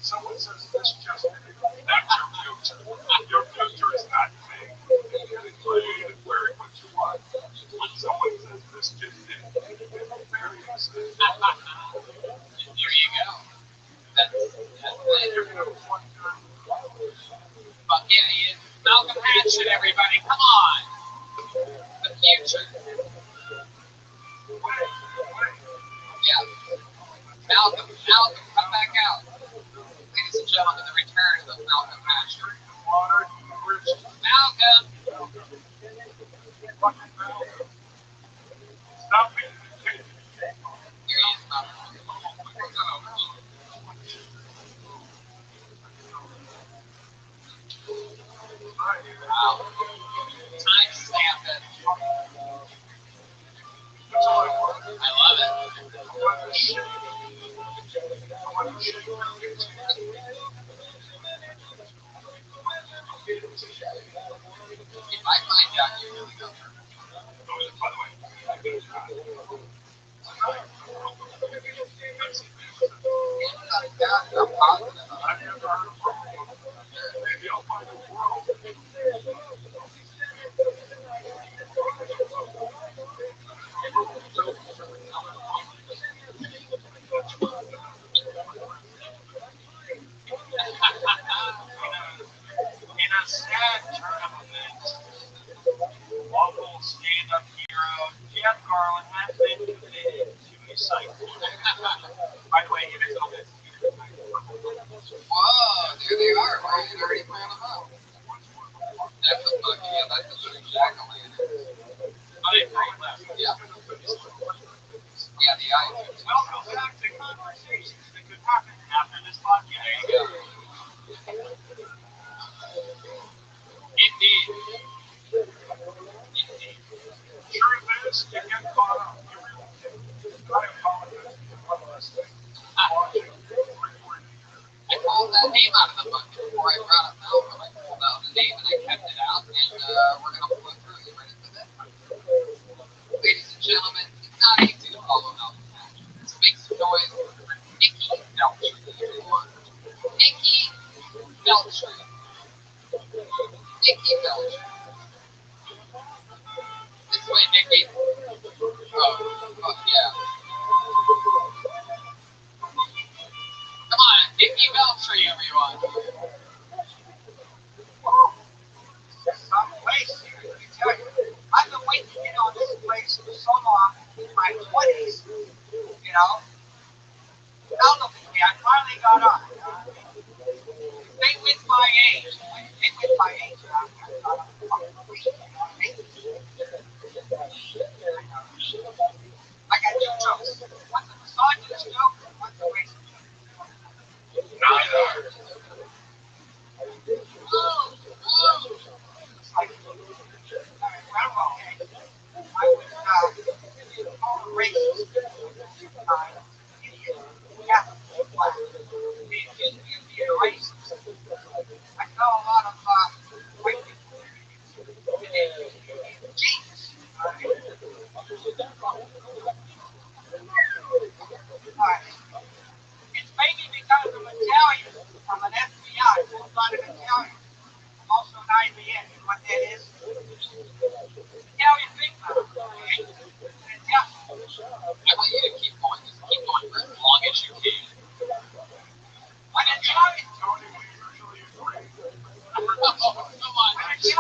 someone says this just that's your future. Your future is not fake. It's getting laid and wearing what you want. When someone says this just did, it's very exciting. There you go. That's it. But yeah, he is Malcolm Hatchet, everybody. Come on. The future. Yeah. Malcolm, come back out. Ladies and gentlemen, the return of Malcolm Hatchet. Malcolm! Stop being a kid. Here he is, Malcolm. Wow. Time stamp it. I love it. If I find out you really go through. By the way, maybe I'll find a world. In a sad turn of events, local stand-up hero Jeff Garland has been committed to a site. By the way, if it's all this. Whoa, there they are. Right? You already pulled them up. That's a fuck, yeah, that's a true jack-o'-lantern. Yeah. Yeah, the iTunes. Welcome back to Conversations that could happen after this podcast. There you go. Indeed. Truth is, you get caught up. You really do. I apologize for one last thing. I pulled that name out of the bucket before I brought up Malcolm. I pulled out the name and I kept it out, and we're going to pull it through. You ready for this? Ladies and gentlemen, it's not easy to follow Malcolm Hatchet. Let's make some noise for Nikki Belcher, everyone. Nikki Belcher. Nikki Belcher. This way, Nikki. Oh, yeah. Come on, Nikki Belcher, everyone. Some place here, let me tell you. I've been waiting to get on this place for so long, in my 20s, you know. Now look at me, I finally got on. They with my age. They with my age. I got two jokes. One's a misogynist joke, and one's a racist joke. Neither. I know a lot of white people. Jesus. It's maybe because I'm Italian. I'm an FBI, full-blooded Italian. I'm also an IBM. You know what that is? Italian big mouth. Okay? I want you to keep going. Just keep going for as long as you can. An Italian. Oh, come on. Let's just be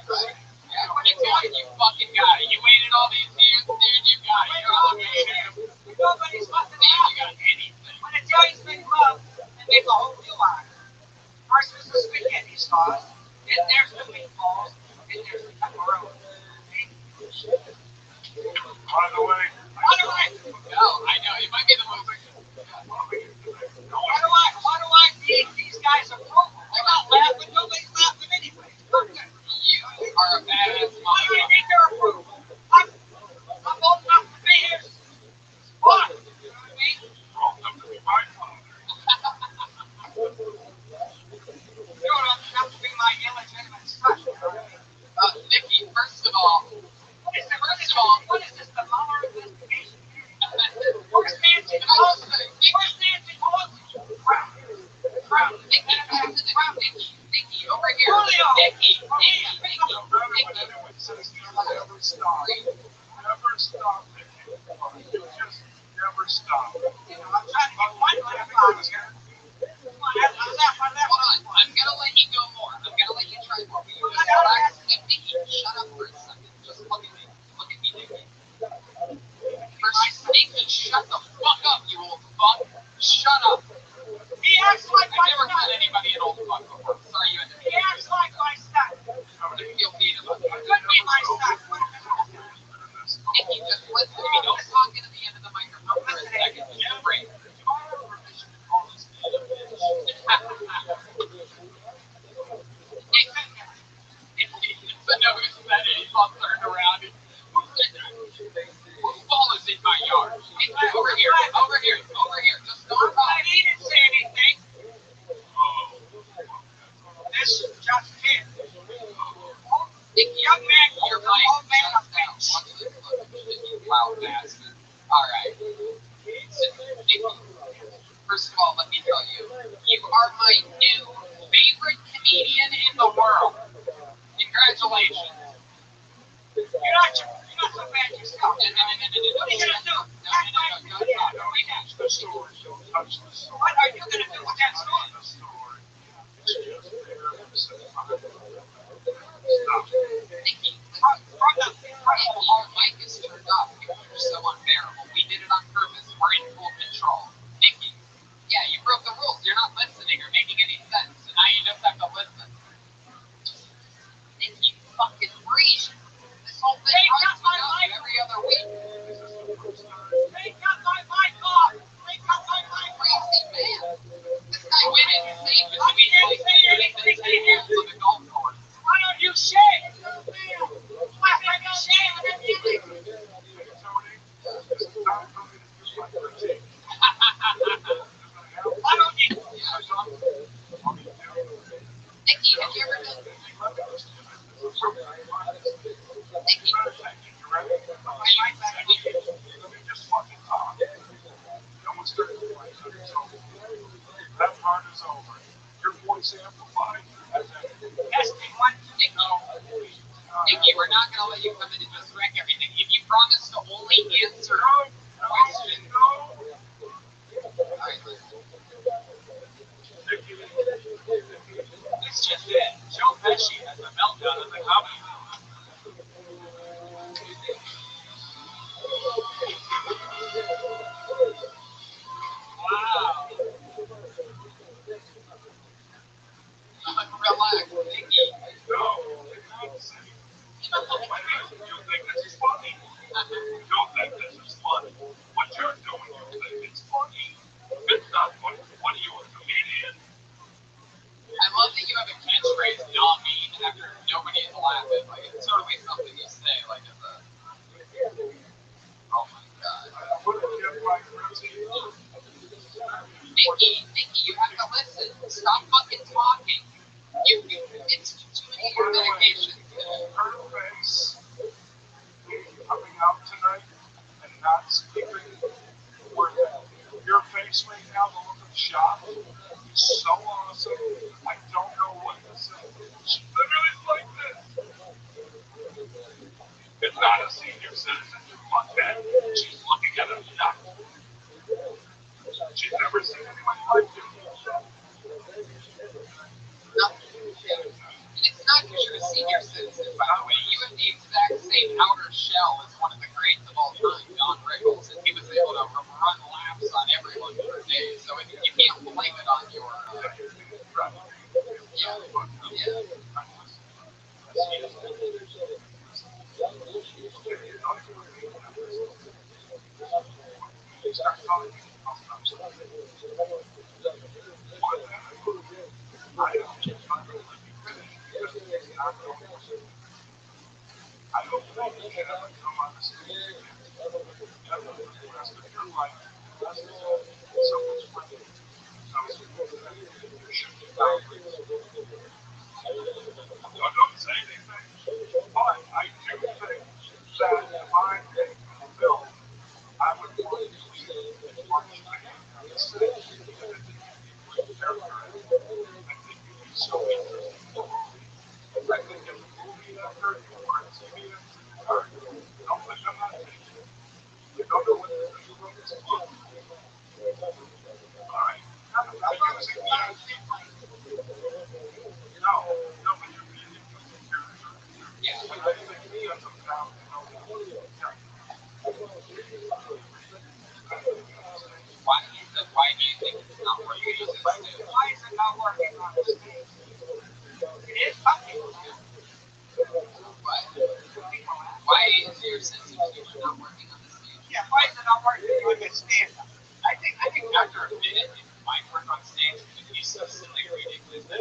right. Yeah, Italian, you fucking got it. You waited all these years, dude. You got it. You're all good. Nobody's fucking You out. got anything. When Italians make love, they make a whole deal out of it. First there's the spaghetti sauce, then there's the meatballs, then there's the pepperoni. By the way, No, I know. It might be the most. Why do I need these guys' approval? They're not laughing. Nobody's laughing anyway. You are a badass Why do I motherfucker. need their approval? I'm old enough to be here. Fun. You know what I mean? wrong enough to be my father. You're old enough to be my illegitimate son. You know what I mean? Nikki, first of all, What is this? The Mueller investigation? Stop. You know, I'm trying to get one laugh out of here. Come on, that's my laugh, my laugh. Hold on, I'm gonna let you go more. I'm gonna let you try more. But you just relax. Nikki, shut up for a second. Just look at me. Look at me, Nikki. Nathan, shut the fuck up, you old fuck. Shut up. He acts like my I've never son. had anybody an old fuck before. Sorry you had to He acts like my son. I'm gonna feel bad about He that. could be my son. Nikki, just listen to me. Don't talk into the end of the microphone for a second. Just break. But no, it's that he's all turned around. Whose ball is in my yard? Over here, over here, over here. Just don't talk. He didn't say anything. This just in. Young man, Your you're the old man of now. bitch. Watch this look. You loud bastard. Alright. First of all, let me tell you, you are my new favorite comedian in the world. Congratulations. You're not so bad yourself. No, no, no, no, no, no. What are you gonna do? Act like you did. Touch the story. Don't touch the story. What are you gonna do with that story? The story. It's just there. Stop. Nikki, your mic is turned off because you're so unbearable. We did it on purpose. We're in full control. Nikki, yeah, you broke the rules. You're not listening or making any sense. So now you just have to listen. Nikki, fucking breathe. This whole thing runs without you every other week. They got my mic off. They got my mic off. Crazy man. This guy went in and saved his feet like Anything the hands of the golf course. Why don't you shave? Why don't you shave and then give it? Why don't you? Nikki, have you ever done Nikki? That part is over. Your voice amplified. Testing 1, 2. Nikki, we're not going to let you come in and just wreck everything. If you promise to only answer questions. It's just it. Joe Pesci has a meltdown in the comedy Wow. Relax, Nikki. No, it's not safe. You think this is funny? You think this is funny? What you're doing, you think it's funny? It's not funny. What are you, a comedian? I love that you have a catchphrase, not mean, after nobody is laughing. Like, it's totally something you say, like, as a... Oh my god. Nikki, you have to listen. Stop fucking talking. It's too many of your medications. Her face coming out tonight and not sleeping. Your face right now, the look of shock, is so awesome. I don't know what to say. She literally is like this. It's not a senior citizen. Fuck that. She's looking at him now. She's never seen anyone like you. And it's not because you're a senior citizen, by the way. You have the exact same outer shell as one of the greats of all time, John Rickles, and he was able to run laps on everyone for days. So you can't blame it on your... I don't think you can ever come on the stage ever for the rest of your life. So much money. You should be boundaries. Don't say anything. But I do think that if I make a film, I would want to see as much as I can on the stage. And I think you'd be character. I think you'd be so interesting in the movie. I think if a movie actor or a TV actor, don't think I'm not taking it. You don't know what the book is about. Why is it not working on the stage? It is something. Why is your sense of humor not working on the stage? Yeah, why is it not working on the stand up? I think after a minute it might work on stage because he's so silly ridiculous. I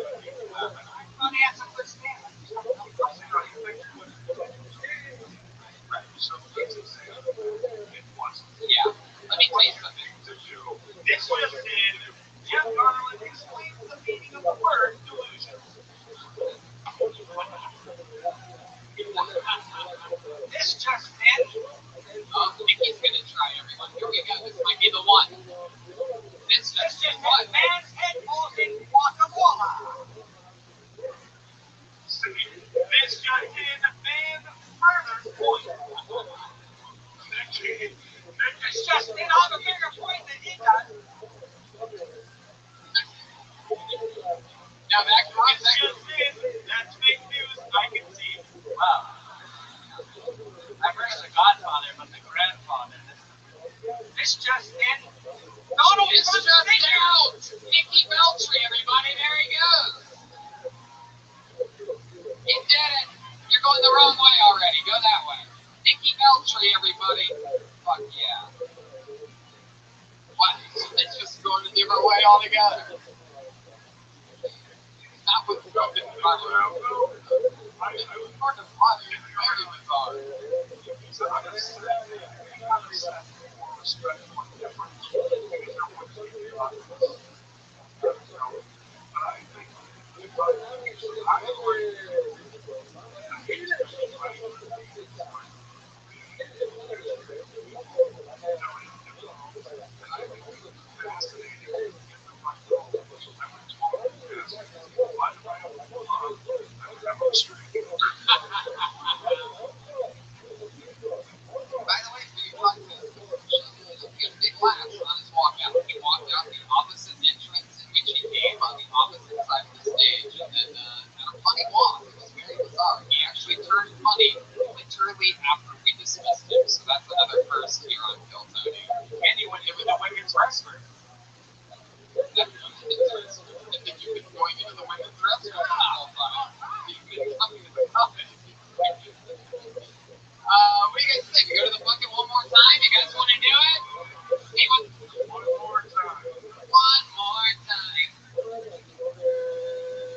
thought he had some good stand up. Yeah. Let me tell you something. This would have been Jeff Garland explains the meaning of the word delusion. This just in. Oh, Nikki's gonna try everyone. Here we go. This might be the one. This just in. What? Man's head falls in guacamole. This just in. Man murders point. It's just in on a bigger point than he does. Now that correct. That's fake news. I can see. Wow. I've heard of the Godfather, but the grandfather. This just in. Donald It's just out. Nikki Beltry, everybody. There he goes. He did it. You're going the wrong way already. Go that way. Nikki Beltry, everybody. Fuck yeah. What? It's just going a different way altogether. Not with broken color. Part of water is very bizarre. By the way, when you talk to him, he had a big laugh on his walk out. He walked out the opposite entrance in which he came on the opposite side of the stage, and then had a funny walk. It was very bizarre. He actually turned funny literally after we dismissed him, so that's another first here on Kill Tony. And he went in with a women's wrestler. That's interesting. I think you've been going into the women's restroom the whole time. You've been coming to the company. What do you guys think? We go to the bucket one more time? You guys want to do it? Hey, one more time. One more time.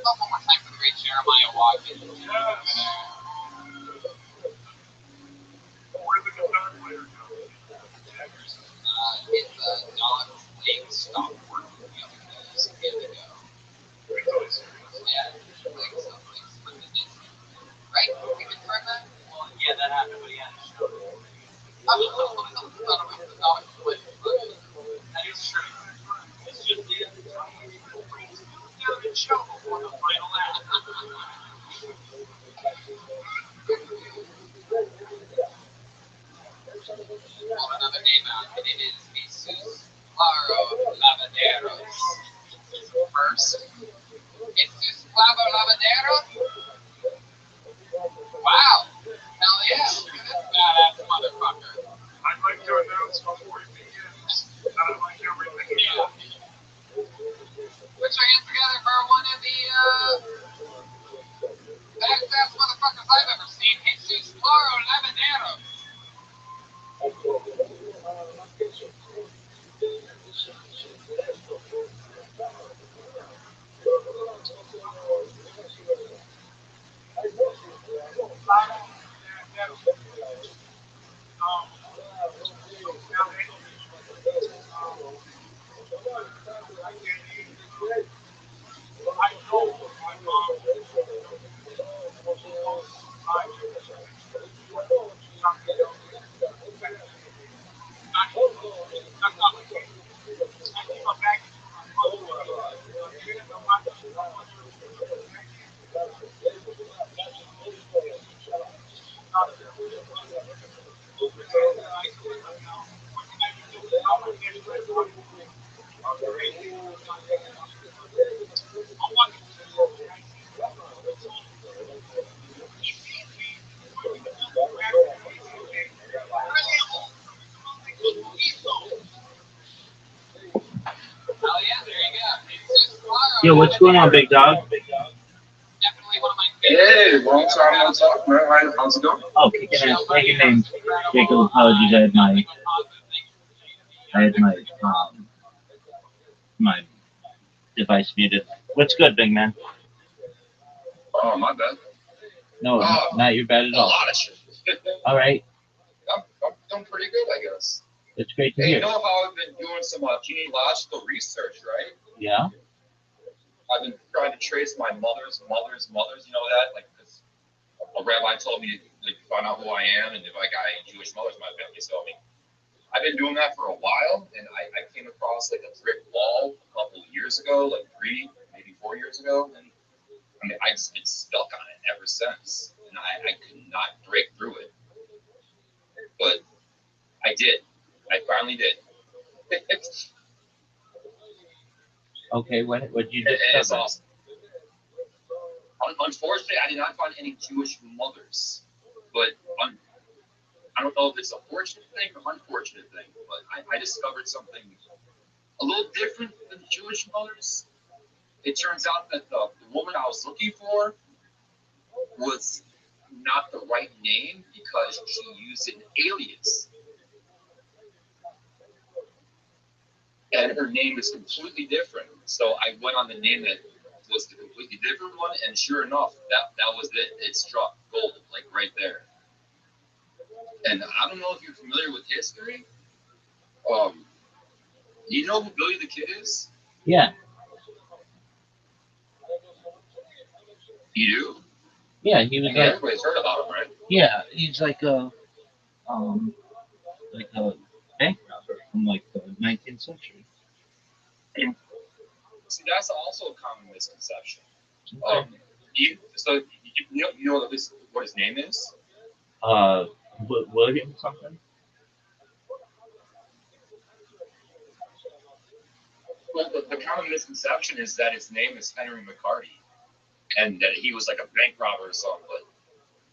Oh, one more time for the great Jeremiah Watkins. Where'd the guitar player go? His dog's leg stopped working the other day, so he had to go. Yeah, like something with the disc. Right? We confirm that? Well, yeah, that happened, but he had a show. I thought it was the dog's leg. That is true. It's just the other show before the final act. Pull another name out, and it is Jesus Claro Lavaderos. First, Jesus Claro Lavaderos. Wow. Hell yeah. Look at this badass motherfucker. I'd like to announce before he begins that I like everything. Yeah. Put your hands together for one of the baddest motherfuckers I've ever seen. Jesus Claro Lavaderos. Hell yeah, there you go. Yo, what's going on, big dog? Definitely one of my favorite. Hey, long time no talk, man. How's it going? Oh, kicking ass. Hey, your name's Jacob. Apologies. I had my device muted. What's good, big man? Oh, my bad. No, not your bad at A all. lot of shit. All right, I'm doing pretty good, I guess. it's great to Hey, you hear. know how I've been doing some genealogical research, right? Yeah. I've been trying to trace my mother's mother's mothers. You know that, like, 'cause a rabbi told me to like find out who I am and if I got any Jewish mothers in my family. So I mean, I've been doing that for a while, and I came across like a brick wall a couple of years ago, like 3, maybe 4 years ago, and I mean, I just been stuck on it ever since, and I could not break through it, but I did. I finally did. Okay. What you It's discover? awesome. Unfortunately, I did not find any Jewish mothers, but I don't know if it's a fortunate thing or unfortunate thing, but I discovered something a little different than Jewish mothers. It turns out that the woman I was looking for was not the right name because she used an alias. And her name is completely different. So I went on the name that was the completely different one, and sure enough, that was it. It struck gold, like right there. And I don't know if you're familiar with history. Um, you know who Billy the Kid is? Yeah. You do? Yeah. He I was mean, like. everybody's heard about him, right? Yeah. He's um like a bank robber from like the 19th century. And see, that's also a common misconception. Okay. You know what his name is? Uh, William something. Well, the common misconception is that his name is Henry McCarty and that he was like a bank robber or something.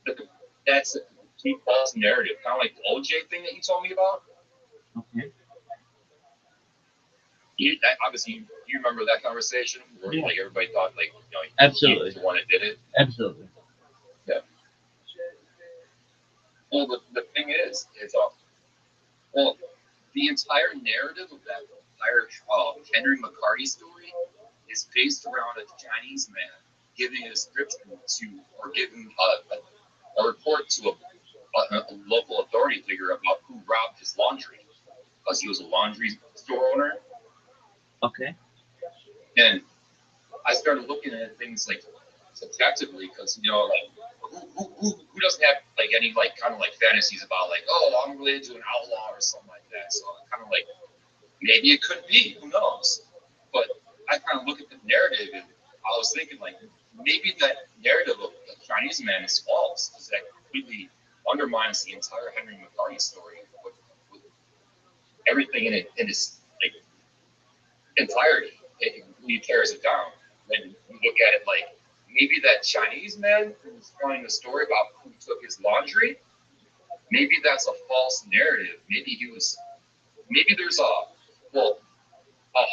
But that's a complete false narrative, kind of like the OJ thing that you told me about. Okay. Obviously, you remember that conversation where Yeah. like everybody thought like Absolutely. he was the one that did it. Absolutely. Yeah. Well, the thing is well, the entire narrative of that entire Henry McCarty story is based around a Chinese man giving a description to, or giving a report to a local authority figure about who robbed his laundry, because he was a laundry store owner. Okay. And I started looking at things like subjectively, because like who doesn't have like any like kind of like fantasies about like, oh, I'm related to an outlaw or something like that. So I kind of like, maybe it could be, who knows? But I kind of look at the narrative and I was thinking like, maybe that narrative of the Chinese man is false, because that completely undermines the entire Henry McCarty story with everything in it in its like entirety. It completely tears it down. When you look at it like, maybe that Chinese man who was telling the story about who took his laundry, maybe that's a false narrative. Maybe there's a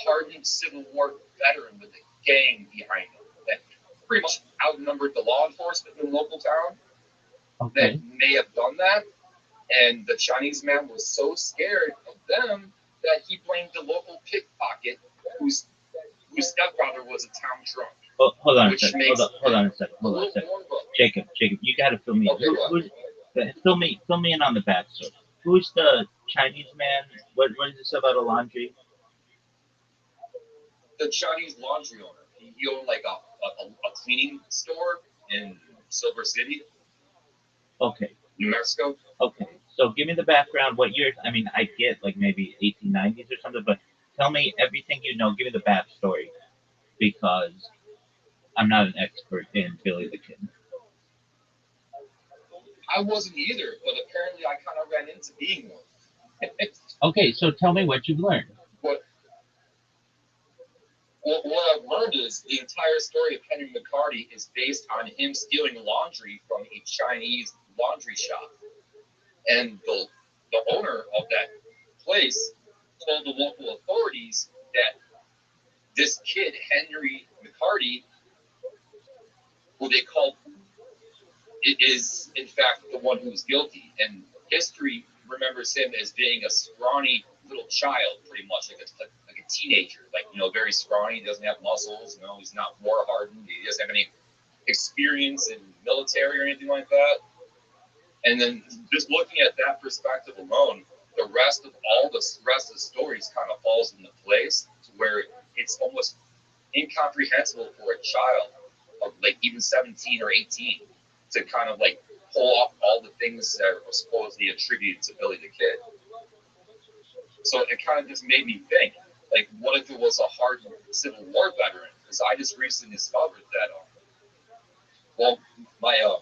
hardened Civil War veteran with a gang behind him that pretty much outnumbered the law enforcement in the local town that Okay. may have done that. And the Chinese man was so scared of them that he blamed the local pickpocket whose stepfather was a town drunk. Hold on a Which second. makes Hold on a second. a Hold on a little second. more of a Jacob, you gotta fill me in. okay, what? Fill me in on the backstory. Who's the Chinese man? What is this about a laundry? The Chinese laundry owner. He owned like a cleaning store in Silver City, Okay. New Mexico. Okay. So give me the background. What year? I mean, I get like maybe 1890s or something, but tell me everything you know. Give me the backstory because I'm not an expert in Billy the Kid. I wasn't either, but apparently I kind of ran into being one. Okay, so tell me what you've learned. But what I've learned is the entire story of Henry McCarty is based on him stealing laundry from a Chinese laundry shop. And the owner of that place told the local authorities that this kid, Henry McCarty, who they call it is in fact the one who's guilty, and history remembers him as being a scrawny little child, pretty much like a teenager, like very scrawny. He doesn't have muscles. He's not war hardened. He doesn't have any experience in military or anything like that. And then just looking at that perspective alone, the rest of the stories kind of falls into place to where it's almost incomprehensible for a child of like even 17 or 18 to kind of like pull off all the things that were supposedly attributed to Billy the Kid. So it kind of just made me think, like, what if it was a hardened Civil War veteran? Because I just recently discovered that, well, my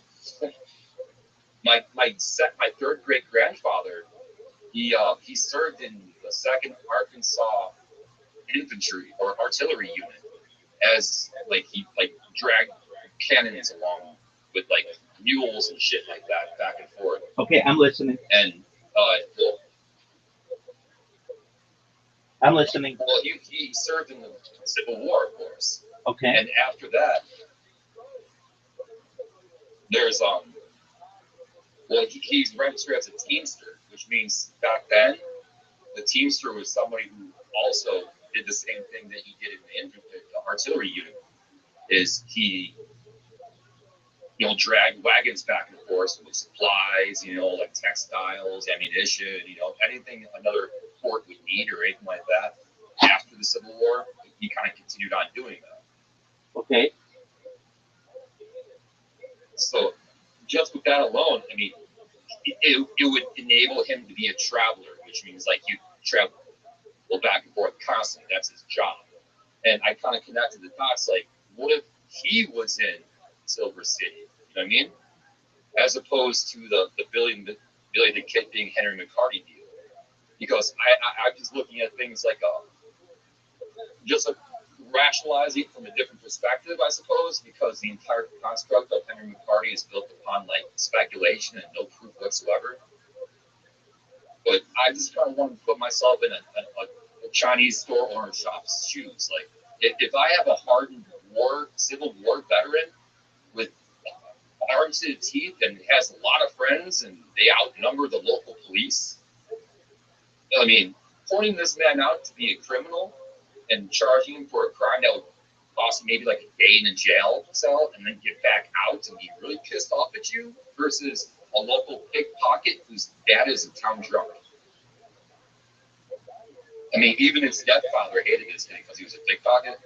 third great grandfather, he served in the 2nd Arkansas Infantry or Artillery Unit as he dragged cannons along with like mules and shit like that back and forth. Okay, I'm listening. And I'm listening. Well, he served in the Civil War, of course. Okay. And after that, there's he's registered as a Teamster, which means back then the Teamster was somebody who also did the same thing that he did in the artillery unit. Is he dragged wagons back and forth with supplies, like textiles, ammunition, anything another fort would need or anything like that. After the Civil War, he kind of continued on doing that. Okay. So just with that alone, I mean, it would enable him to be a traveler, which means like you travel back and forth constantly. That's his job. And I kind of connected the dots, like, what if he was in Silver City? You know what I mean? As opposed to the Billy the Kid being Henry McCarty deal. Because I'm just looking at things like just rationalizing from a different perspective, I suppose, because the entire construct of Henry McCarty is built upon like speculation and no proof whatsoever. But I just kind of want to put myself in a Chinese store owner shop's shoes. Like, if I have a hardened Civil War veteran with arms to the teeth and has a lot of friends and they outnumber the local police, I mean, pointing this man out to be a criminal and charging him for a crime that would cost him maybe like a day in a jail cell and then get back out and be really pissed off at you versus a local pickpocket whose dad is a town drunk. I mean, even his stepfather hated this kid because he was a pickpocket.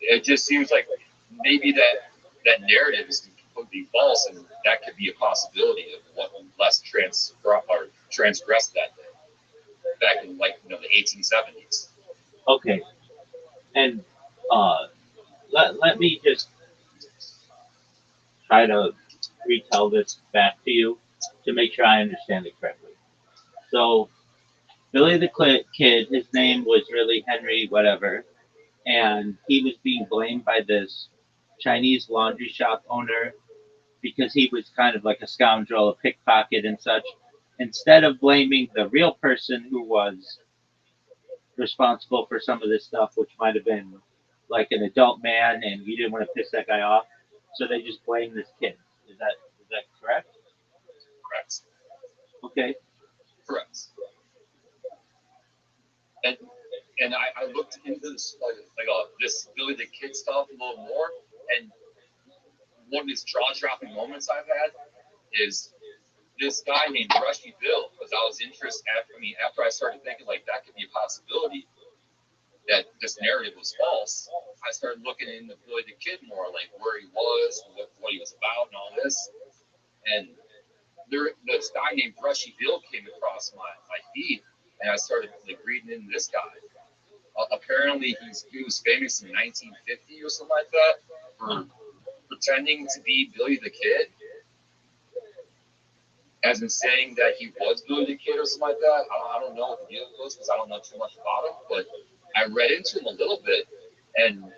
It just seems like maybe that narrative is completely false, and that could be a possibility of what less transgressed that back in like the 1870s. Okay, and let me just try to retell this back to you to make sure I understand it correctly. So, Billy the Kid, his name was really Henry whatever, and he was being blamed by this Chinese laundry shop owner because he was kind of like a scoundrel, a pickpocket and such. Instead of blaming the real person who was responsible for some of this stuff, which might have been like an adult man and you didn't want to piss that guy off, so they just blame this kid. Is that correct? Correct. Okay. Correct. And I looked into this this Billy the Kid stuff a little more, and one of these jaw-dropping moments I've had is this guy named Rushy Bill, because I was interested. After I started thinking like that could be a possibility that this narrative was false, I started looking into Billy the Kid more, like where he was, what he was about, and all this. And this guy named Rushy Bill came across my feed, and I started like reading into this guy. Apparently, he was famous in 1950 or something like that for pretending to be Billy the Kid, as in saying that he was Billy the Kid or something like that. I don't know what the deal was because I don't know too much about him, but I read into him a little bit, and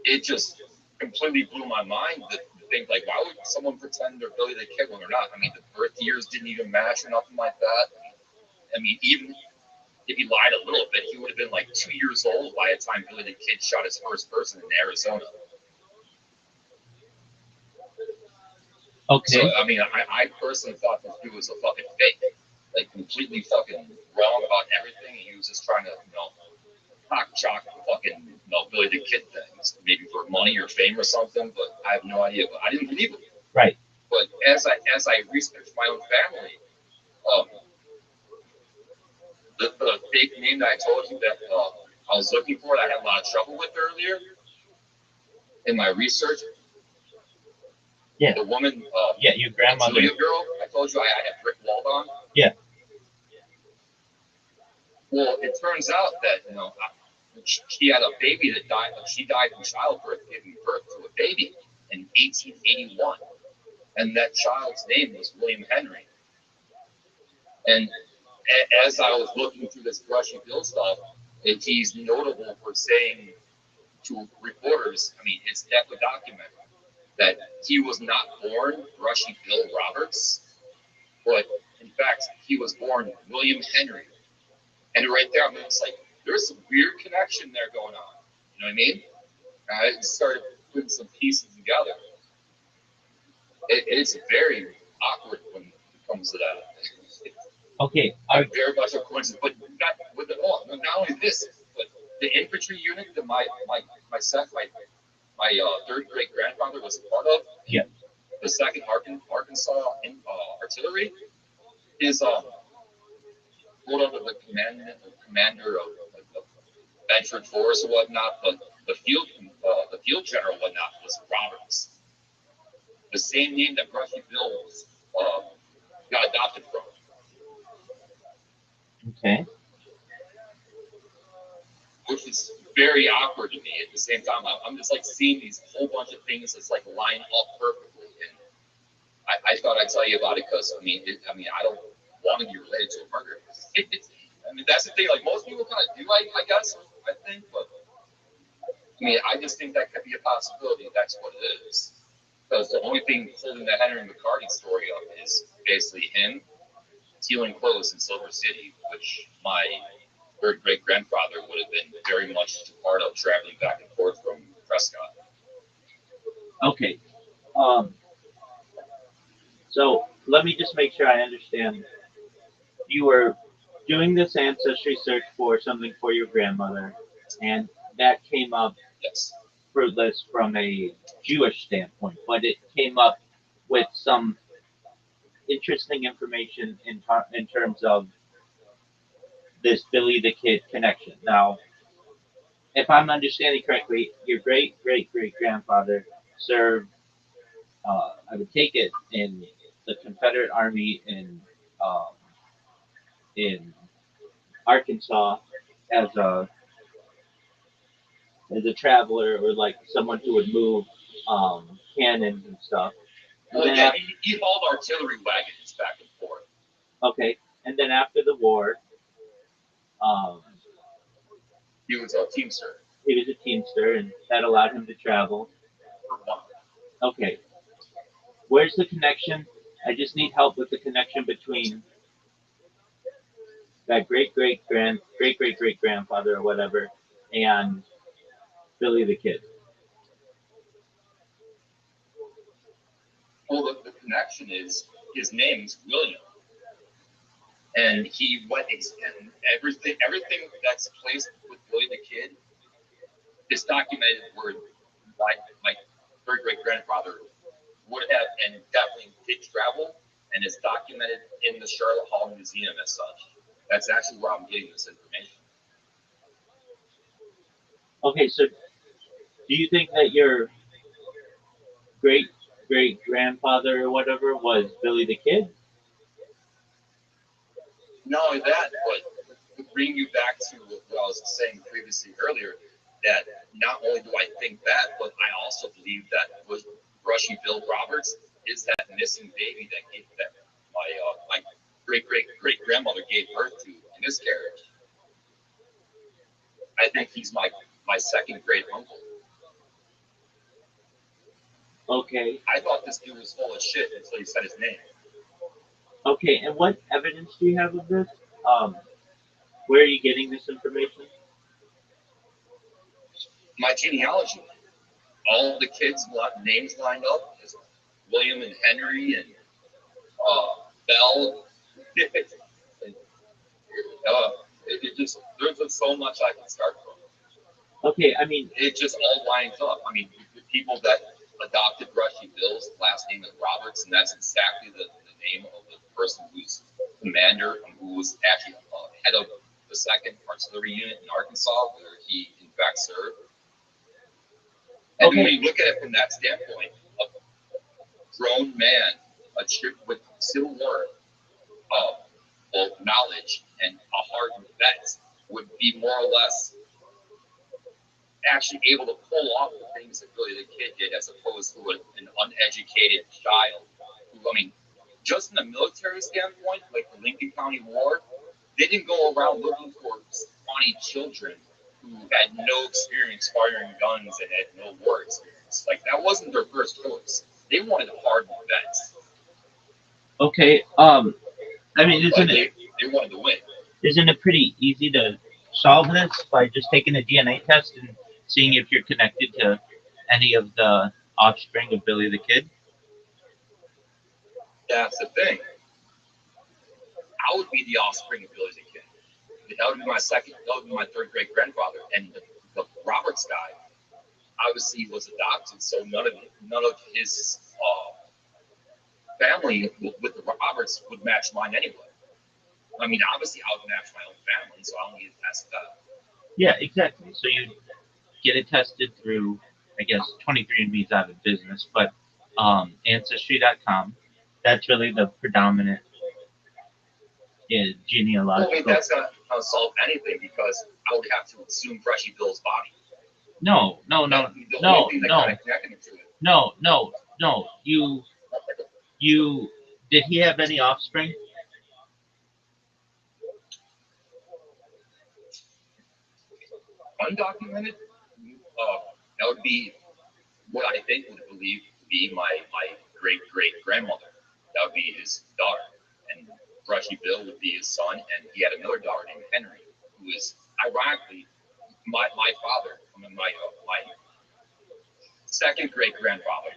it just completely blew my mind to think, like, why would someone pretend they're Billy the Kid when they're not? I mean, the birth years didn't even match or nothing like that. I mean, even if he lied a little bit, he would have been like 2 years old by the time Billy the Kid shot his first person in Arizona. Okay. So, I mean, I personally thought this dude was a fucking fake. Like, completely fucking wrong about everything. He was just trying to, cock chalk fucking, Billy the Kid things. Maybe for money or fame or something, but I have no idea. But I didn't believe it. Right. But as I researched my own family, the fake name that I told you that I was looking for, that I had a lot of trouble with earlier in my research. Yeah. The woman, your grandmother. Julia girl, I told you I had Rick Wald on. Yeah. Well, it turns out that she had a baby that died. She died in childbirth, giving birth to a baby in 1881, and that child's name was William Henry. And as I was looking through this Brushy Bill stuff, he's notable for saying to reporters, I mean, it's definitely documented, that he was not born Brushy Bill Roberts, but in fact, he was born William Henry. And right there, I'm just like, there's some weird connection there going on. You know what I mean? I started putting some pieces together. It's very awkward when it comes to that. Okay. Very much a coincidence, but not only this, but the infantry unit that my third great grandfather was a part of. Yeah. The Second Arkansas Artillery is pulled under the commander of Bedford Forest or whatnot, but the field general and whatnot was Roberts, the same name that Brushy Bill got adopted from. Okay. Which is very awkward to me. At the same time, I'm just like seeing these whole bunch of things that's like line up perfectly, and I thought I'd tell you about it because I mean I don't want to be related to a murder. I mean that's the thing. Like most people kind of do, I guess I think, but I mean I just think that could be a possibility. That's what it is. Because the only thing holding the Henry McCarty story up is basically him stealing clothes in Silver City, which my third great grandfather would have been very much a part of, traveling back and forth from Prescott. Okay. So let me just make sure I understand. You were doing this ancestry search for something for your grandmother, and that came up Yes. fruitless from a Jewish standpoint, but it came up with some interesting information in terms of this Billy the Kid connection. Now, if I'm understanding correctly, your great great great grandfather served, I would take it, in the Confederate Army in Arkansas as a traveler, or like someone who would move cannons and stuff. And Well, then yeah, he hauled artillery wagons back and forth. Okay, and then after the war, He was a teamster. he was a teamster, and that allowed him to travel. For one. Okay, where's the connection? I just need help with the connection between that great great great grandfather or whatever and Billy the Kid. Well, the connection is his name's William, and he went and everything that's placed with Billy the Kid is documented where my third great grandfather would have and definitely did travel, and is documented in the Charlotte Hall Museum as such. That's actually where I'm getting this information. Okay, so do you think that your great great grandfather or whatever was Billy the Kid? Not only that, but to bring you back to what I was saying previously earlier, that not only do I think that, but I also believe that Brushy Bill Roberts is that missing baby that my great great great grandmother gave birth to in this carriage. I think he's my second great uncle. Okay. I thought this dude was full of shit until he said his name. Okay, and what evidence do you have of this? Where are you getting this information? My genealogy, all the kids' names lined up is William and Henry and Bell. and, it just there's just so much I can start from. Okay, I mean, It just all lines up. I mean, the people that adopted Brushy Bill's last name is Roberts, and that's exactly the name of the person who's commander and who was actually head of the 2nd Artillery Unit in Arkansas, where he in fact served. And Okay. when you look at it from that standpoint, a grown man, a trip with Civil War knowledge and a hardened vet would be more or less actually able to pull off the things that really the kid did, as opposed to an uneducated child. Who, I mean, just in the military standpoint, like the Lincoln County War, they didn't go around looking for scrawny children who had no experience firing guns and had no war experience. Like, that wasn't their first choice. They wanted hardened vets. Okay. I mean, they wanted to win. Isn't it pretty easy to solve this by just taking a DNA test and seeing if you're connected to any of the offspring of Billy the Kid? That's the thing. I would be the offspring of Billy the Kid. That would be my third great grandfather. And the Roberts guy obviously was adopted, so none of his family with the Roberts would match mine anyway. I mean, obviously I would match my own family, so I don't need to test that. Yeah, exactly. So you get it tested through, I guess, 23andMe's out of business, but Ancestry.com, that's really the predominant genealogical. Well, I mean, that's not going to solve anything, because I would have to assume Freshy Bill's body. No. You did he have any offspring? Undocumented, that would be what I think would believe to be my great grandmother. That would be his daughter, and Brushy Bill would be his son, and he had another daughter named Henry, who is ironically my father. I mean, my second great grandfather.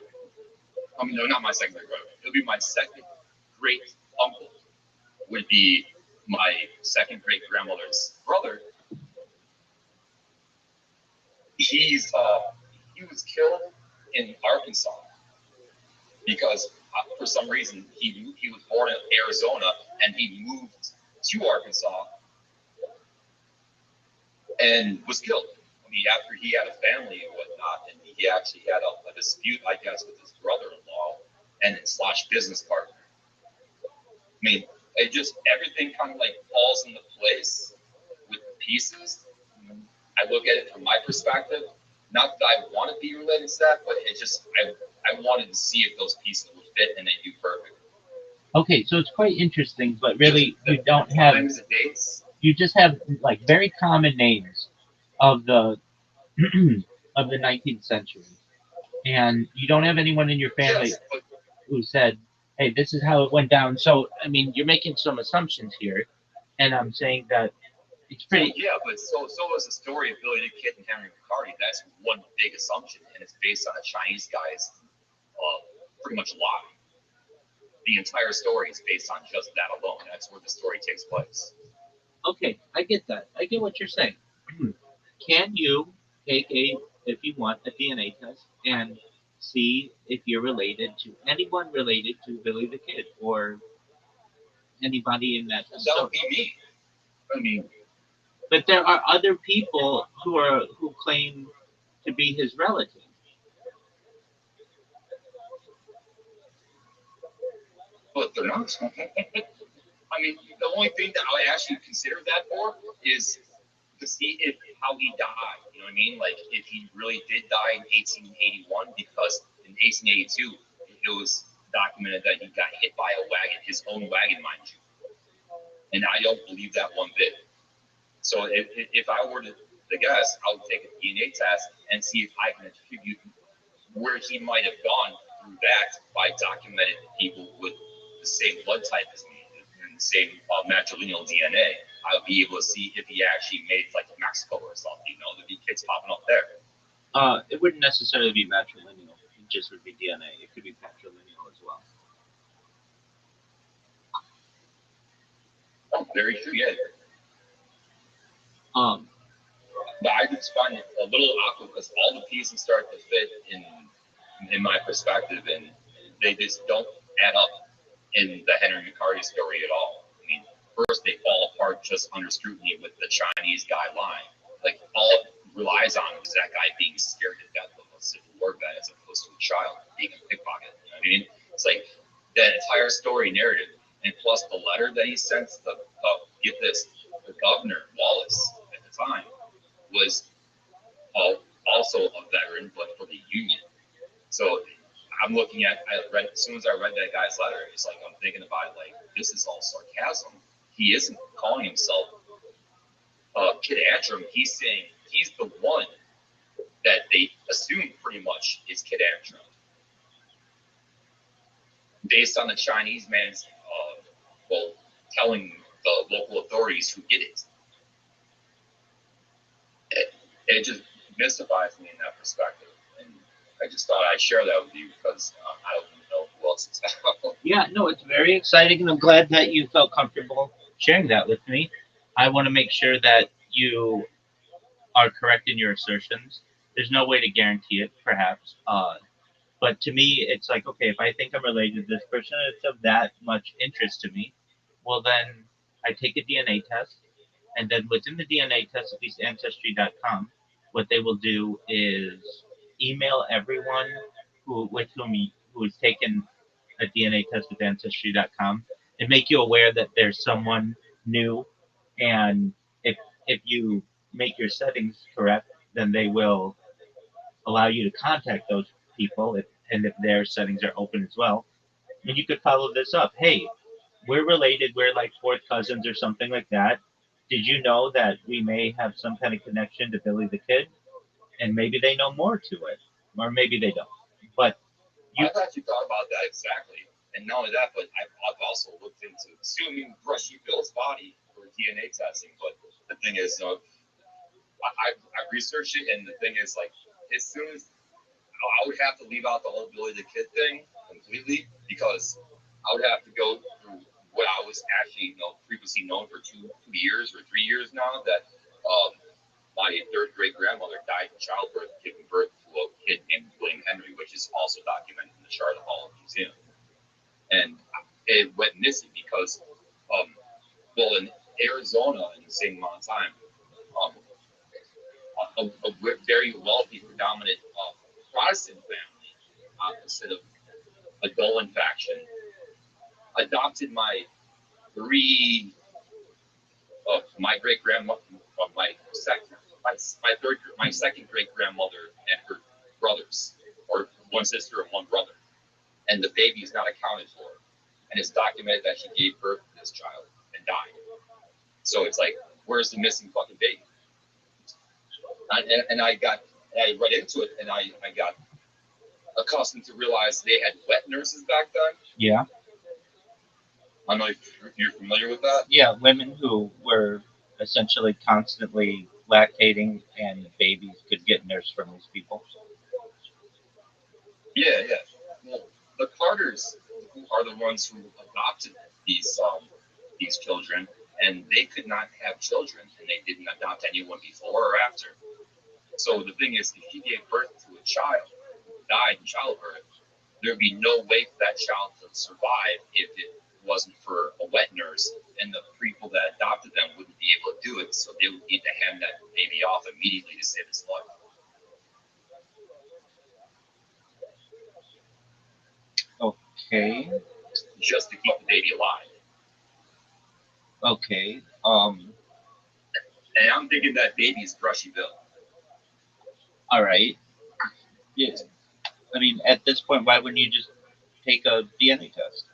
I mean, no, not my second great grandfather. It would be my second great uncle. Would be my second great grandmother's brother. He was killed in Arkansas because for some reason he was born in Arizona and he moved to Arkansas and was killed. I mean, after he had a family and whatnot, and he actually had a dispute, I guess, with his brother-in-law and / business partner. I mean, it just everything kind of like falls into place with the pieces. I look at it from my perspective. Not that I want to be related to that, but it just I wanted to see if those pieces would fit, and they do perfect. Okay, so it's quite interesting, but really you don't have the dates. You just have like very common names of the of the 19th century, and you don't have anyone in your family who said, "Hey, this is how it went down." So I mean, you're making some assumptions here, and I'm saying that it's pretty. Yeah, but so is the story of Billy the Kid and Henry McCarty. That's one big assumption, and it's based on a Chinese guy's pretty much lie. The entire story is based on just that alone. That's where the story takes place. Okay, I get that. I get what you're saying. Can you take if you want, a DNA test and see if you're related to anyone related to Billy the Kid or anybody in that? That would be me. I mean, but there are other people who claim to be his relative. But they're not. I mean, the only thing that I would actually consider that for is to see how he died. You know what I mean? Like, if he really did die in 1881, because in 1882 it was documented that he got hit by a wagon, his own wagon, mind you. And I don't believe that one bit. So if I were to guess, I would take a DNA test and see if I can attribute where he might have gone through that by documented people with the same blood type as me. the same matrilineal DNA, I would be able to see if he actually made it, like Mexico or something. You know, there'd be kids popping up there. It wouldn't necessarily be matrilineal. It just would be DNA. It could be patrilineal as well. Oh, very true. Yeah. But I just find it a little awkward because all the pieces start to fit in my perspective, and they just don't add up in the Henry McCarty story at all. I mean, first they fall apart just under scrutiny with the Chinese guy lying. Like all it relies on is that guy being scared to death of a Civil War vet as opposed to a child being a pickpocket. You know what I mean? It's like that entire story narrative, and plus the letter that he sent to get this, the governor Wallace at the time was also a veteran, but for the Union. So I'm looking at, as soon as I read that guy's letter, it's like I'm thinking about it like this is all sarcasm. He isn't calling himself Kid Antrim. He's saying he's the one that they assume pretty much is Kid Antrim, based on the Chinese man's telling the local authorities who did it. It just mystifies me in that perspective, and I just thought I'd share that with you because I don't even know who else is out. Yeah, no, it's very exciting, and I'm glad that you felt comfortable sharing that with me. I want to make sure that you are correct in your assertions. There's no way to guarantee it, perhaps. But to me, it's like, okay, if I think I'm related to this person, and it's of that much interest to me, well, then I take a DNA test. And then within the DNA test, at least Ancestry.com, what they will do is email everyone who has taken a DNA test with Ancestry.com and make you aware that there's someone new. And if you make your settings correct, then they will allow you to contact those people and if their settings are open as well. And you could follow this up. Hey, we're related. We're like fourth cousins or something like that. Did you know that we may have some kind of connection to Billy the Kid? And maybe they know more to it, or maybe they don't. But I've actually thought about that exactly. And not only that, but I've also looked into assuming Brushy Bill's body for DNA testing. But the thing is, I've researched it, and the thing is, like, as soon as I would have to leave out the whole Billy the Kid thing completely because I would have to go through what I was actually, previously known for 2 years or 3 years now that my third great grandmother died in childbirth, giving birth to a kid named William Henry, which is also documented in the Charlotte Hall Museum. And it went missing because, in Arizona, in the same amount of time, a very wealthy, predominant Protestant family, opposite of a Dolan faction, adopted my great grandmother, my second great grandmother and her brothers, or one sister and one brother, and the baby is not accounted for, and it's documented that she gave birth to this child and died. So it's like, where's the missing fucking baby? And I read into it, and I got accustomed to realize they had wet nurses back then. Yeah. I don't know if you're familiar with that. Yeah, women who were essentially constantly lactating, and babies could get nursed from these people. Yeah. Well, the Carters are the ones who adopted these children, and they could not have children, and they didn't adopt anyone before or after. So the thing is, if she gave birth to a child who died in childbirth, there'd be no way for that child to survive if it wasn't for a wet nurse, and the people that adopted them wouldn't be able to do it, so they would need to hand that baby off immediately to save his life. Okay. Just to keep the baby alive. Okay. And I'm thinking that baby's Brushy Bill. All right. Yeah. I mean, at this point, why wouldn't you just take a DNA test?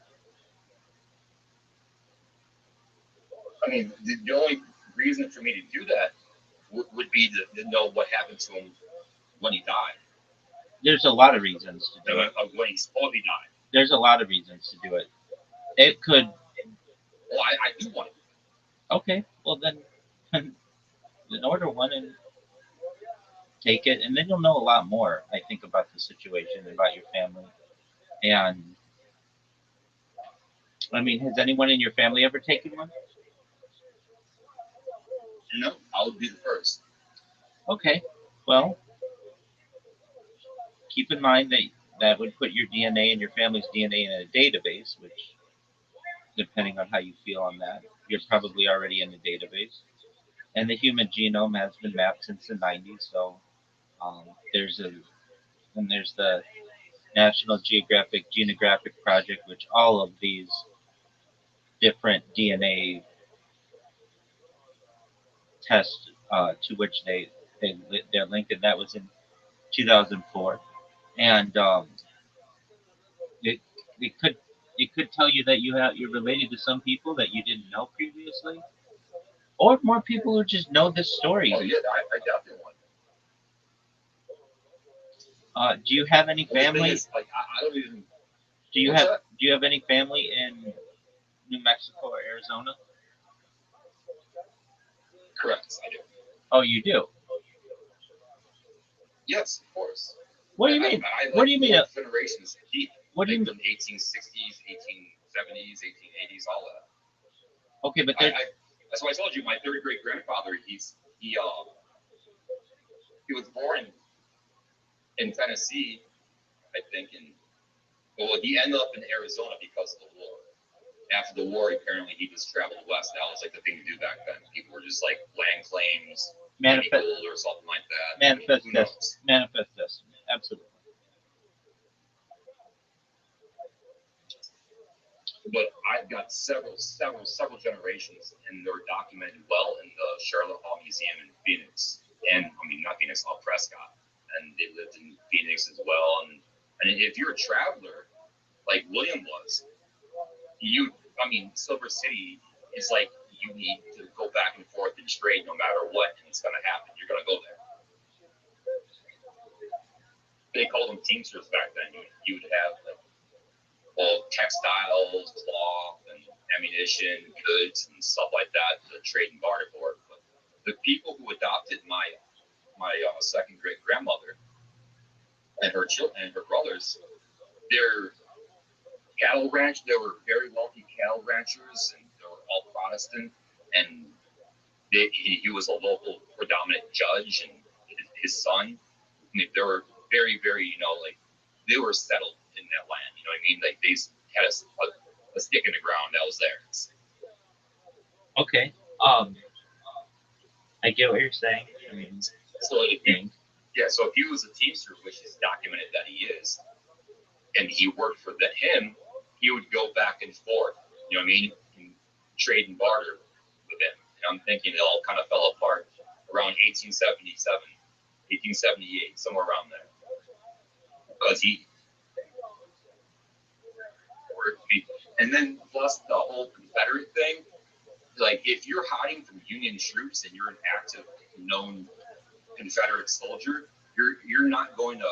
I mean, the only reason for me to do that would be to know what happened to him when he died. There's a lot of reasons to do it. When he supposedly died. There's a lot of reasons to do it. It could, Well, I do want it. Okay, well then, then order one and take it, and then you'll know a lot more. I think about the situation, about your family, and I mean, has anyone in your family ever taken one? No, I would be the first. Okay, well, keep in mind that that would put your DNA and your family's DNA in a database, which, depending on how you feel on that, you're probably already in the database. And the human genome has been mapped since the 90s, so um, there's a and there's the National Geographic Genographic Project, which all of these different DNA tests to which they're linked, and that was in 2004. And it it could tell you that you're related to some people that you didn't know previously, or more people who just know this story. Oh yeah, I definitely want. Do you have any Well, the thing family? is, like, I don't even. Do you have any family in New Mexico or Arizona? Correct, I do. Oh, you do. Yes, of course. What do you mean? I What do you mean? Generations deep. What do you like mean? From 1860s, 1870s, 1880s, all that. Okay, but that's why I told you my third great grandfather. He was born in Tennessee, I think, and well, he ended up in Arizona because of the war. After the war, apparently he just traveled west. That was like the thing to do back then. People were just like land claims, manifest gold or something like that. manifest Who knows? manifest destiny. Absolutely. But I've got several generations, and they're documented well in the Charlotte Hall Museum in Phoenix, and I mean not Phoenix, Prescott, and they lived in Phoenix as well. And if you're a traveler, like William was, Silver City is like you need to go back and forth and trade no matter what, and it's gonna happen. You're gonna go there. They called them Teamsters back then. You would have like textiles, cloth, and ammunition, goods, and stuff like that to trade and barter for. But the people who adopted my second great grandmother and her children and her brothers, they're cattle ranch. They were very wealthy cattle ranchers, and they were all Protestant. And he was a local predominant judge, and his son. They were very, very, they were settled in that land. You know what I mean? Like they had a stick in the ground that was theirs. Okay. I get what you're saying. I mean, so if he was a Teamster, which is documented that he is, and he worked for him, he would go back and forth. You know what I mean? And trade and barter with him. And I'm thinking it all kind of fell apart around 1877, 1878, somewhere around there, because and then plus the whole Confederate thing. Like if you're hiding from Union troops and you're an active known Confederate soldier, you're not going to,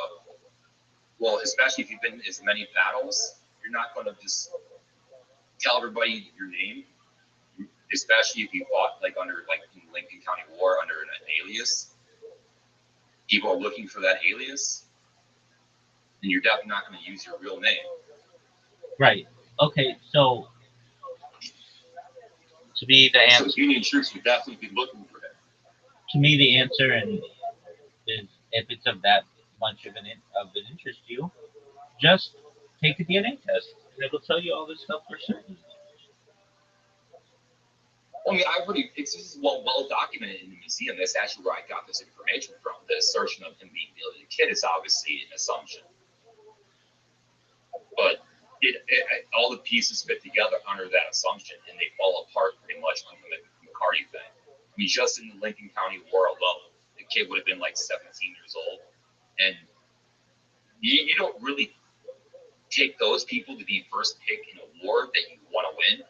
well, especially if you've been in as many battles, you're not going to just tell everybody your name, especially if you fought like under like in Lincoln County War under an alias. People are looking for that alias, and you're definitely not going to use your real name. Right. Okay. So to me, the answer. So Union troops would definitely be looking for him. To me, the answer is if it's of that much of an interest to you, just take a DNA test, and it'll tell you all this stuff for certain. I mean, this is well documented in the museum. That's actually where I got this information from. The assertion of him being a kid is obviously an assumption, but all the pieces fit together under that assumption, and they fall apart pretty much under the McCarty thing. I mean, just in the Lincoln County War alone, the kid would have been like 17 years old, and you don't really take those people to be first pick in a war that you want to win.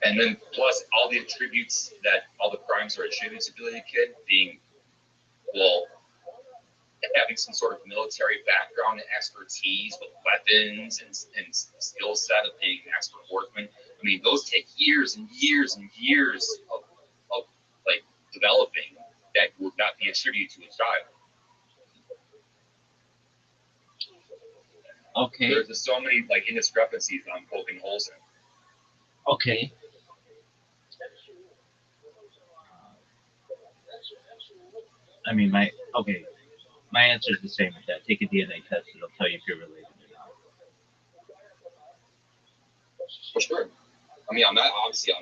And then plus all the attributes that all the crimes are attributed to Billy the Kid being, well, having some sort of military background and expertise with weapons and skill set of being an expert workman. I mean, those take years and years and years of like developing that would not be attributed to a child. Okay. There's just so many like indiscrepancies I'm poking holes in. Okay. I mean, my answer is the same with that. Take a DNA test; it'll tell you if you're related or not. For sure. I mean, I'm not obviously. I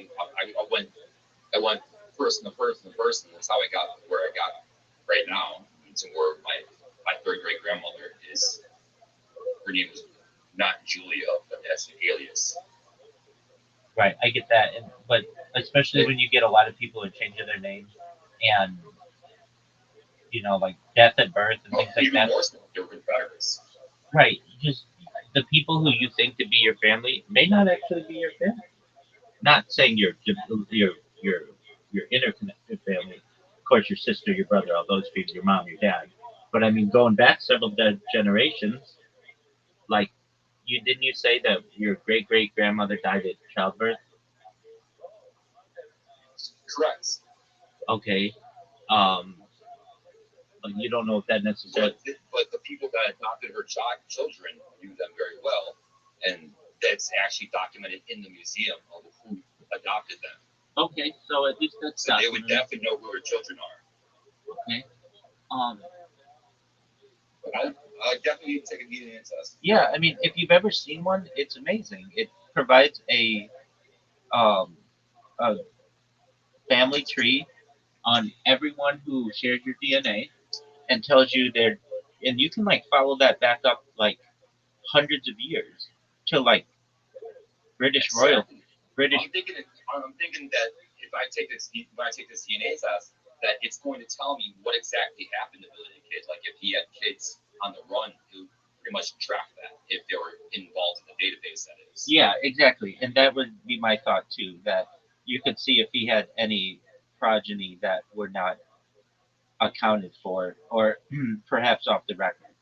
went first and the first and the first, and that's how I got where I got right now. To where my third great grandmother is. Her name was not Julia, but that's an alias. Right, I get that, but especially when you get a lot of people who change their names, and like death at birth and things like Even that. more so, they're Confederates. Right, just the people who you think to be your family may not actually be your family. Not saying your interconnected family. Of course, your sister, your brother, all those people, your mom, your dad. But I mean, going back several generations, like didn't you say that your great great grandmother died at childbirth? Correct. Okay. You don't know if that necessarily. But the people that adopted her children knew them very well, and that's actually documented in the museum of who adopted them. Okay, so at least that's. So they would definitely know who her children are. Okay. But I definitely need to take a DNA test. Yeah, I mean, if you've ever seen one, it's amazing. It provides a family tree on everyone who shares your DNA and tells you and you can like follow that back up like hundreds of years to like British royalty. I'm thinking that if I take this DNA test, that it's going to tell me what exactly happened to Billy the Kid. Like if he had kids on the run, it would pretty much track that if they were involved in the database. That is. Yeah, exactly, and that would be my thought too. That you could see if he had any progeny that were not accounted for, or perhaps off the record.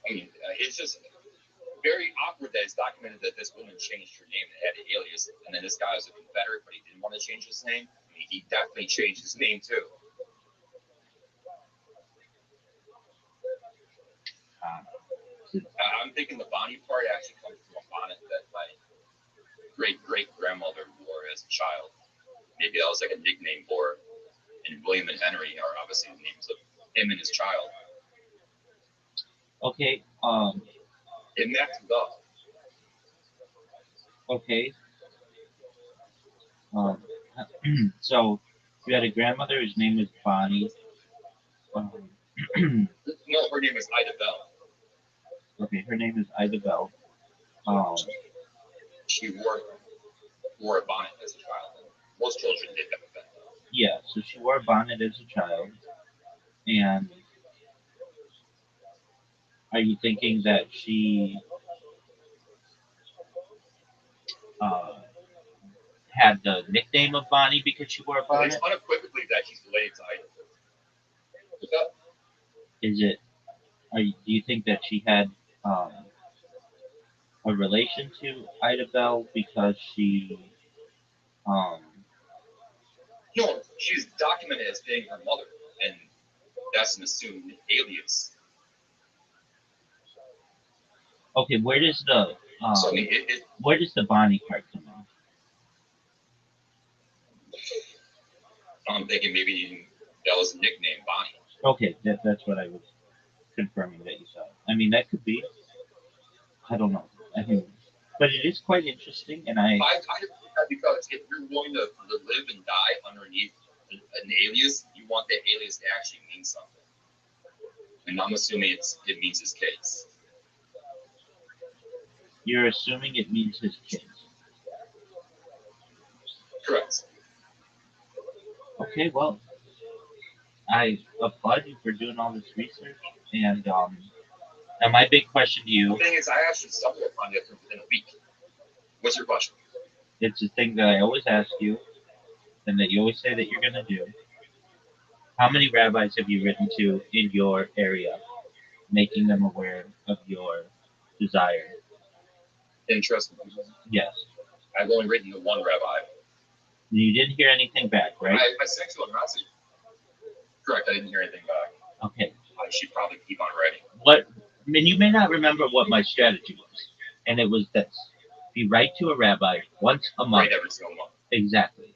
I mean, it's just very awkward that it's documented that this woman changed her name and had an alias, and then this guy was a Confederate, but he didn't want to change his name. I mean, he definitely changed his name too. I'm thinking the Bonnie part actually comes from a bonnet that my great grandmother wore as a child. Maybe that was like a nickname for her. And William and Henry are obviously the names of him and his child. Okay. It matches up. Okay. So you had a grandmother whose name was Bonnie. No, her name is Ida Bell. Okay, her name is Ida Bell. She wore a bonnet as a child. Most children did have a bonnet. Yeah, so she wore a bonnet as a child. And are you thinking that she had the nickname of Bonnie because she wore a bonnet? It's unequivocally that she's related to Ida. What's up? Is it? Do you think that she had a relation to Ida Bell because she? No, she's documented as being her mother, and that's an assumed alias. Okay, where does the So I mean, where does the Bonnie part come in? I'm thinking maybe that was a nickname, Bonnie. Okay, that's what I was confirming that you saw. I mean, that could be. I don't know. I mean, but it is quite interesting, and I because if you're willing to live and die underneath an alias, you want that alias to actually mean something. And I'm assuming it means his case. You're assuming it means his kids. Correct. Okay, well, I applaud you for doing all this research, and my big question to you. The thing is, I actually stumbled upon it within a week. What's your question? It's a thing that I always ask you, and that you always say that you're going to do, how many rabbis have you written to in your area, making them aware of your desire? Interesting. Yes. I've only written to one rabbi. You didn't hear anything back, right? I sent you a message. Correct, I didn't hear anything back. Okay. I should probably keep on writing. What? I mean, you may not remember what my strategy was, and it was this: if you write to a rabbi once a month, Write every single month. exactly.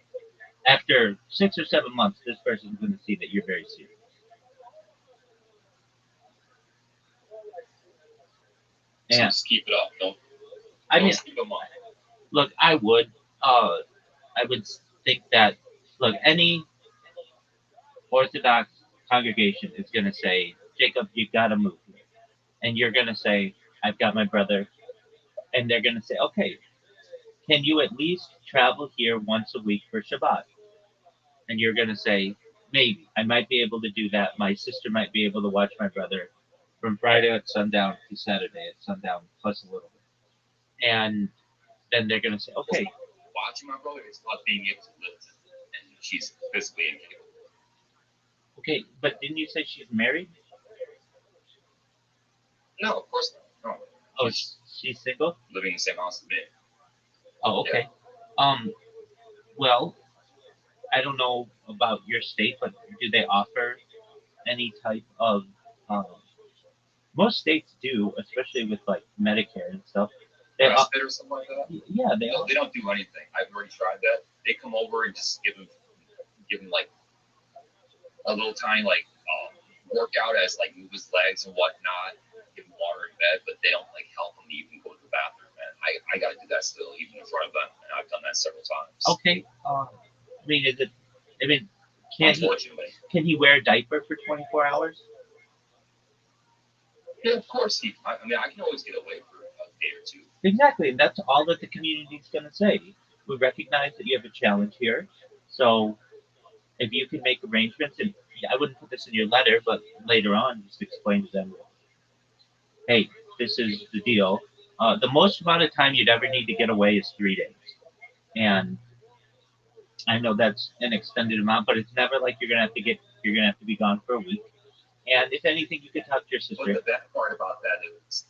After 6 or 7 months, this person's going to see that you're very serious. So And just keep it up. Don't I mean, skip a month. look, I would think that, look, any Orthodox congregation is going to say, Jacob, you got to move here, and you're going to say, I've got my brother, and they're going to say, okay, can you at least travel here once a week for Shabbat? And you're going to say, maybe. I might be able to do that. My sister might be able to watch my brother from Friday at sundown to Saturday at sundown, plus a little bit. And then they're going to say, okay. Watching my brother is not being able to lift him, and she's physically incapable. Okay, but didn't you say she's married? No, of course not. No. Oh, she's single? Living in the same house as me. Oh, okay. Well, I don't know about your state, but do they offer any type of most states do, especially with like Medicare and stuff. Respite or something like that? Yeah, they don't do anything. I've already tried that. They come over and just give him like a little tiny like workout as like move his legs and whatnot, give him water in bed, but they don't like help him even go to the bathroom. And I got to do that still, even in front of them, and I've done that several times. Okay. I mean, can he wear a diaper for 24 hours? Yeah, of course. I can always get away for a day or two. Exactly, and that's all that the community is going to say. We recognize that you have a challenge here, so if you can make arrangements, and I wouldn't put this in your letter, but later on, just explain to them, hey, this is the deal. The most amount of time you'd ever need to get away is 3 days, and I know that's an extended amount, but it's never like you're gonna have to be gone for a week. And if anything, you could talk to your sister. But the bad part about that is,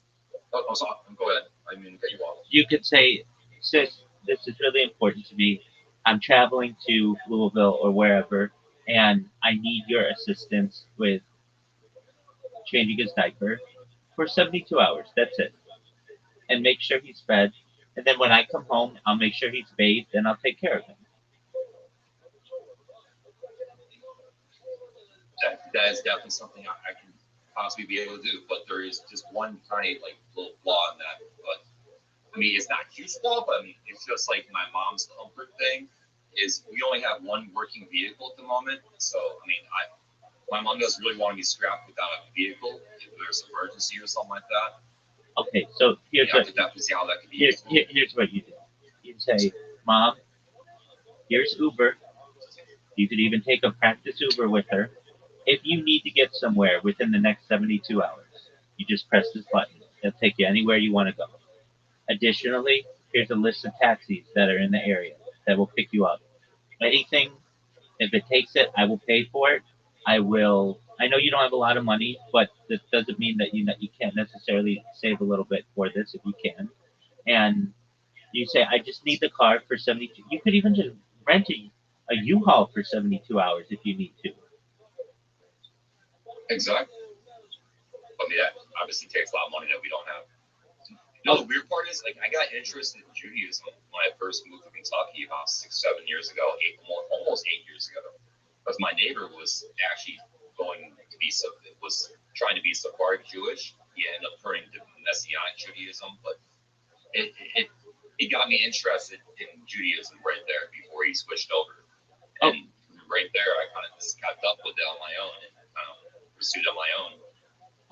sorry, go ahead. I mean, cut you off. You could say, sis, this is really important to me. I'm traveling to Louisville or wherever, and I need your assistance with changing his diaper for 72 hours. That's it. And make sure he's fed. And then when I come home, I'll make sure he's bathed and I'll take care of him. That is definitely something I can possibly be able to do, but there is just one tiny like little flaw in that. But I mean, it's not a huge flaw, but I mean, it's just like my mom's comfort thing is we only have one working vehicle at the moment. So I mean, my mom doesn't really want to be strapped without a vehicle if there's an emergency or something like that. Okay, so here's what see how that could be here's what you do. You say, Mom, here's Uber. You could even take a practice Uber with her. If you need to get somewhere within the next 72 hours, you just press this button. It'll take you anywhere you want to go. Additionally, here's a list of taxis that are in the area that will pick you up. Anything, if it takes it, I will pay for it. I know you don't have a lot of money, but this doesn't mean that you can't necessarily save a little bit for this if you can. And you say, I just need the car for 72. You could even just rent a U-Haul for 72 hours if you need to. Exactly. I mean, that obviously takes a lot of money that we don't have. The weird part is, like, I got interested in Judaism when I first moved to Kentucky about 6-7 years ago, almost 8 years ago, because my neighbor was actually trying to be Sephardic Jewish. He ended up turning to Messianic Judaism, but it got me interested in Judaism right there before he switched over. And right there, I kind of just kept up with it on my own and kind of pursued on my own.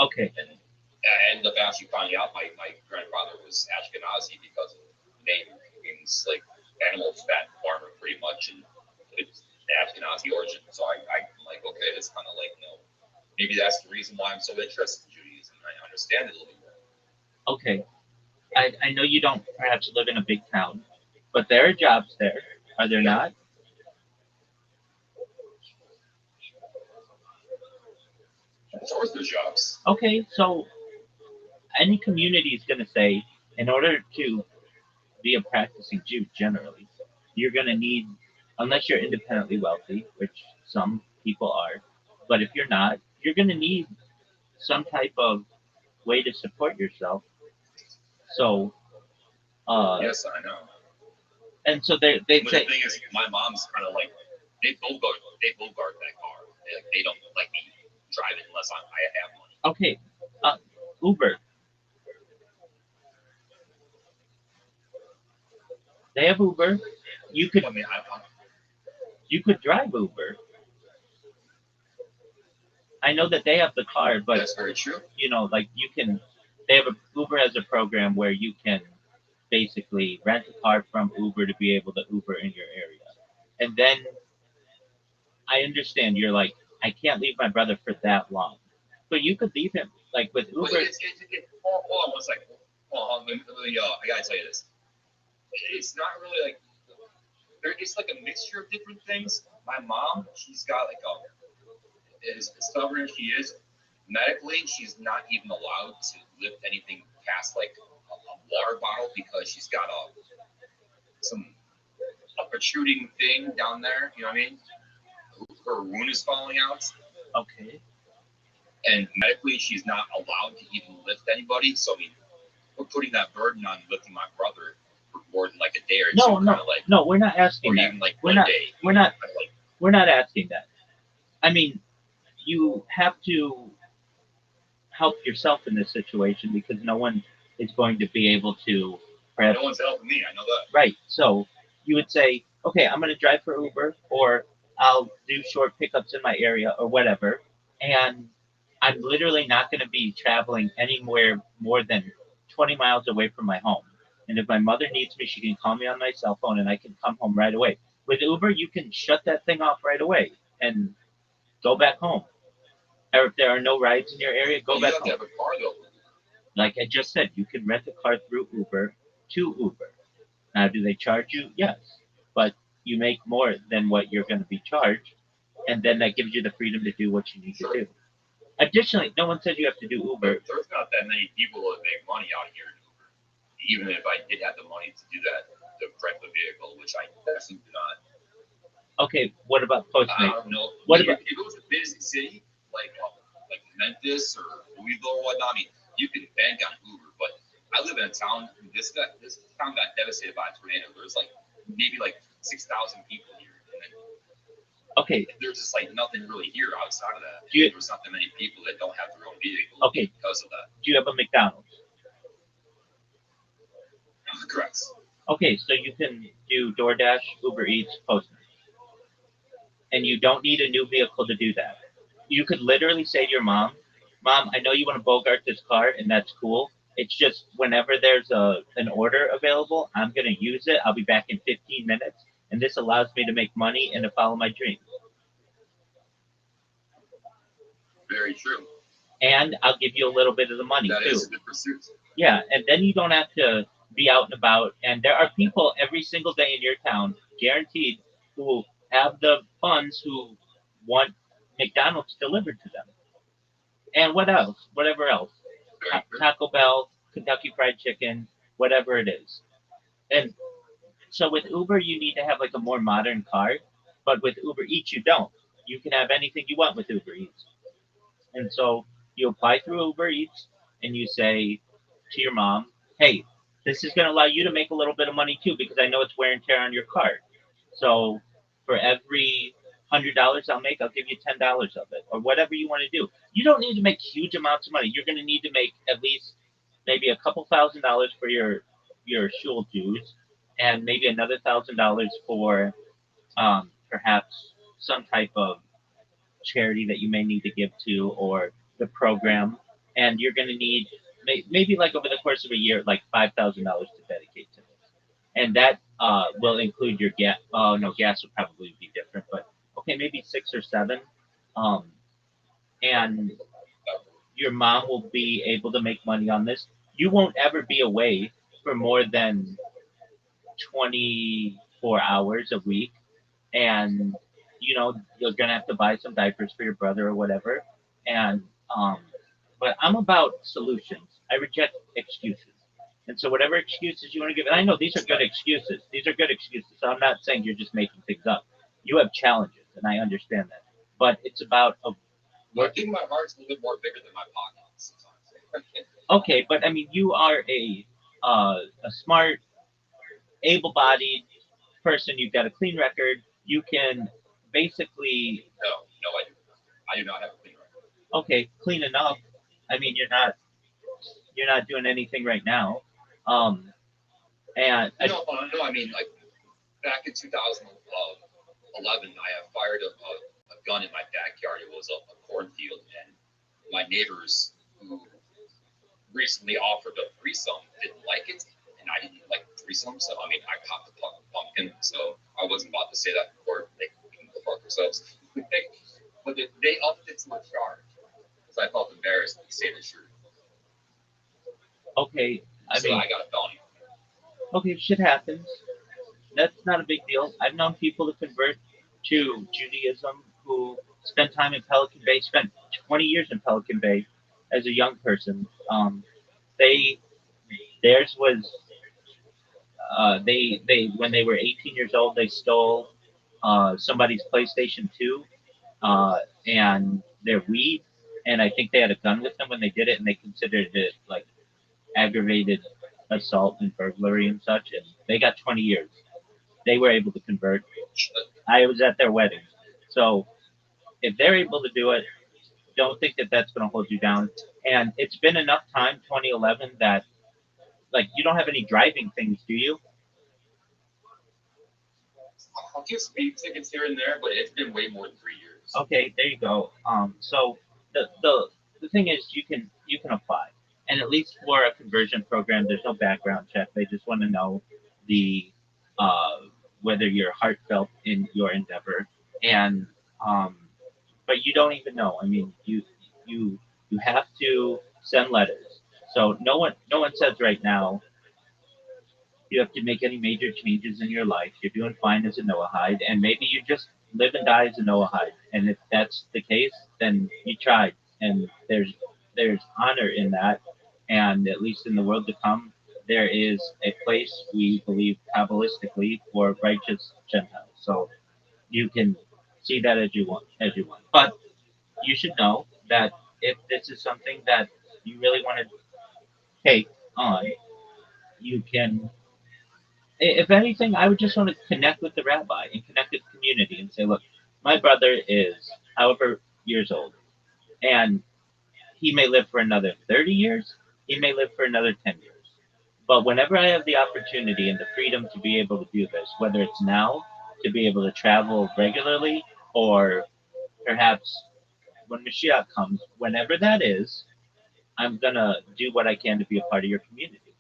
Okay. And I ended up actually finding out my grandfather was Ashkenazi because of the name. It means like animal fat farmer pretty much, and it's Ashkenazi origin. So I'm like, okay, it's kind of like, maybe that's the reason why I'm so interested in Judaism. I understand it a little bit more. Okay. I know you don't perhaps live in a big town, but there are jobs there, are there not? It's always their jobs. Okay, so any community is going to say, in order to be a practicing Jew generally, you're going to need, unless you're independently wealthy, which some people are, but if you're not, you're going to need some type of way to support yourself. So, Yes, I know. and so they But the say, thing is, my mom's kind of like they bogart that car. They don't let me drive it unless I have money. okay, uh, Uber, they have Uber. You could I mean, you could drive Uber. I know that they have the car, but that's very true. like you can. They have a Uber has a program where you can basically rent a car from Uber to be able to Uber in your area, and then I understand you're like, I can't leave my brother for that long, but you could leave him like with But Uber. hold on one second. Hold on, I gotta tell you this. It's not really like it's like a mixture of different things. My mom, she's got like as stubborn as she is, medically, she's not even allowed to lift anything past like a water bottle because she's got a protruding thing down there. You know what I mean? Her wound is falling out, Okay. and medically, she's not allowed to even lift anybody. So I mean, we're putting that burden on lifting my brother for more than like a day or No, two, kind of like, no, we're not asking or that. even like We're one not. day. We're not. Kind of like, We're not asking that. I mean, you have to help yourself in this situation because no one is going to be able to perhaps no one's helping me. I know that. right. So you would say, okay, I'm going to drive for Uber, or I'll do short pickups in my area, or whatever, and I'm literally not going to be traveling anywhere more than 20 miles away from my home. And if my mother needs me, she can call me on my cell phone, and I can come home right away. With Uber, you can shut that thing off right away and go back home. Or if there are no rides in your area, go You back have to home. have a car though. Like I just said, you can rent a car through Uber to Uber. Now, do they charge you? Yes. But you make more than what you're going to be charged, and then that gives you the freedom to do what you need to Sure. do. Additionally, no one says you have to do Uber. There's not that many people that make money out here in Uber. Even if I did have the money to do that, to rent the vehicle, which I definitely do not. Okay, what about I Postmates? don't know. What If about it was a busy city like Memphis or Louisville or whatnot, I mean, you can bank on Uber. But I live in a town. This town got devastated by a tornado. There's like maybe like 6,000 people here, and then okay? there's just like nothing really here outside of that. Do you, There's not that many people that don't have their own vehicle okay? because of that. Do you have a McDonald's? Correct. Okay, so you can do DoorDash, Uber Eats, Postmates, and you don't need a new vehicle to do that. You could literally say to your mom, "Mom, I know you want to bogart this car, and that's cool. It's just whenever there's an order available, I'm gonna use it. I'll be back in 15 minutes, and this allows me to make money and to follow my dreams. Very true. And I'll give you a little bit of the money That too. is a good pursuit. Yeah, and then you don't have to be out and about. And there are people every single day in your town, guaranteed, who have the funds who want McDonald's delivered to them. And what else? Whatever else. Very good. Taco Bell, Kentucky Fried Chicken, whatever it is. And so with Uber, you need to have like a more modern card, but with Uber Eats, you don't. You can have anything you want with Uber Eats. And so you apply through Uber Eats and you say to your mom, hey, this is going to allow you to make a little bit of money too because I know it's wear and tear on your card. So for every $100 I'll make, I'll give you $10 of it or whatever you want to do. You don't need to make huge amounts of money. You're going to need to make at least maybe a couple $1,000s for your shul dues and maybe another $1,000 for perhaps some type of charity that you may need to give to or the program, and you're going to need maybe like over the course of a year, like $5,000 to dedicate to this, and that will include your gas. Oh no, gas would probably be different, but okay, maybe six or seven, um, and your mom will be able to make money on this. You won't ever be away for more than 24 hours a week, and you're gonna have to buy some diapers for your brother or whatever, and Um, but I'm about solutions. I reject excuses. And so whatever excuses you want to give, and I know these are good excuses. These are good excuses. So I'm not saying you're just making things up. You have challenges, and I understand that. But it's about a I think my heart's a little bit more bigger than my pockets sometimes. okay, but I mean you are a smart, able-bodied person. You've got a clean record. You can basically No, I do. I do not have a clean record. okay, clean enough. I mean you're not doing anything right now. Um, and I, No, I mean, like, back in 2011, I have fired a gun in my backyard. It was a cornfield, and my neighbors who recently offered a threesome didn't like it, and I didn't like threesome, so I mean, I popped the pumpkin, so I wasn't about to say that in court. They can go fuck themselves. But they upped it to a charge because I felt embarrassed to say the truth. okay, I So mean I got a felony. okay, shit happens. That's not a big deal. I've known people to convert to Judaism who spent time in Pelican Bay, spent 20 years in Pelican Bay as a young person. They theirs was they when they were 18 years old they stole somebody's PlayStation 2 and their weed, and I think they had a gun with them when they did it, and they considered it like aggravated assault and burglary and such, and they got 20 years. They were able to convert. I was at their wedding. So if they're able to do it, don't think that that's going to hold you down. And it's been enough time, 2011, that like you don't have any driving things, do you? I'll give speed tickets here and there, but it's been way more than 3 years. Okay, there you go. So the thing is, you can apply, and at least for a conversion program, there's no background check. They just want to know the uh, whether you're heartfelt in your endeavor, and um, but you don't even know. I mean, you you have to send letters. So no one says right now you have to make any major changes in your life. You're doing fine as a Noahide, and maybe you just live and die as a Noahide. And if that's the case, then you tried, and there's honor in that. And at least in the world to come, there is a place we believe kabbalistically for righteous Gentiles. So you can see that as you want. But you should know that if this is something that you really want to take on, you can if anything, I would just want to connect with the rabbi and connect with the community and say, look, my brother is however years old, and he may live for another 30 years, he may live for another 10 years. But whenever I have the opportunity and the freedom to be able to do this, whether it's now to be able to travel regularly or perhaps when Mashiach comes, whenever that is, I'm going to do what I can to be a part of your community.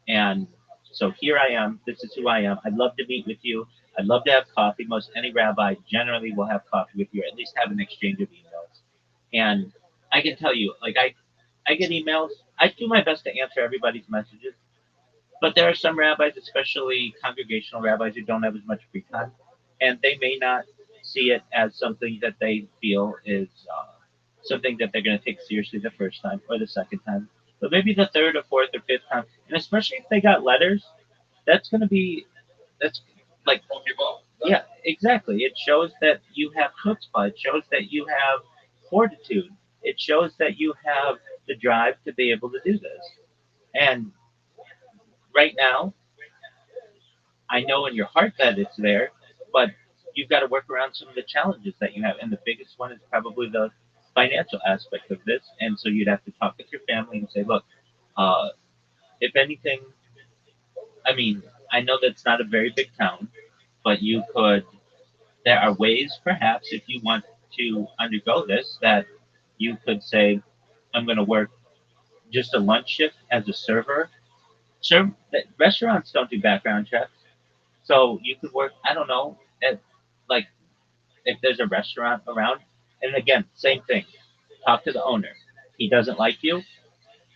And so here I am. This is who I am. I'd love to meet with you. I'd love to have coffee. Most any rabbi generally will have coffee with you, or at least have an exchange of emails. And I can tell you, like I get emails. I do my best to answer everybody's messages, but there are some rabbis, especially congregational rabbis, who don't have as much free time, and they may not see it as something that they feel is something that they're going to take seriously the first time or the second time, but maybe the third or fourth or fifth time. And especially if they got letters, that's going to be that's like Don't give up. yeah, exactly. It shows that you have chutzpah. It shows that you have fortitude. It shows that you have the drive to be able to do this. And right now, I know in your heart that it's there, but you've got to work around some of the challenges that you have. And the biggest one is probably the financial aspect of this. And so you'd have to talk with your family and say, look, uh, if anything, I mean, I know that's not a very big town, but you could, there are ways perhaps if you want to undergo this that you could say, I'm going to work just a lunch shift as a server. Restaurants don't do background checks. So you could work, I don't know, at like if there's a restaurant around. And again, same thing. Talk to the owner. He doesn't like you.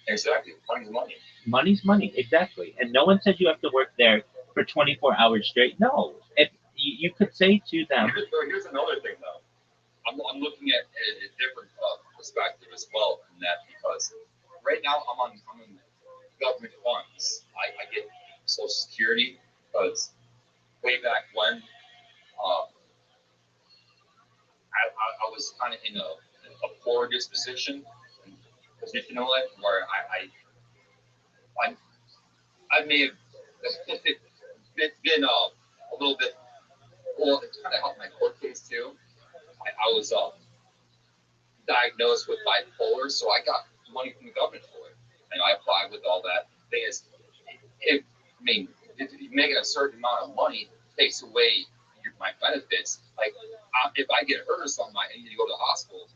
Exactly. Money's money. Money's money, exactly. And no one says you have to work there for 24 hours straight. No. If you could say to them, Here's another thing, though. I'm looking at a different perspective as well. Security because way back when, I was kind of in a poor position in life where I may have been a little bit. Well, it's kind of helped my court case too. I was diagnosed with bipolar, so I got money from the government for it, and I applied with all that. The thing is, if making a certain amount of money takes away my benefits. Like, if I get hurt or something, I need to go to the hospital.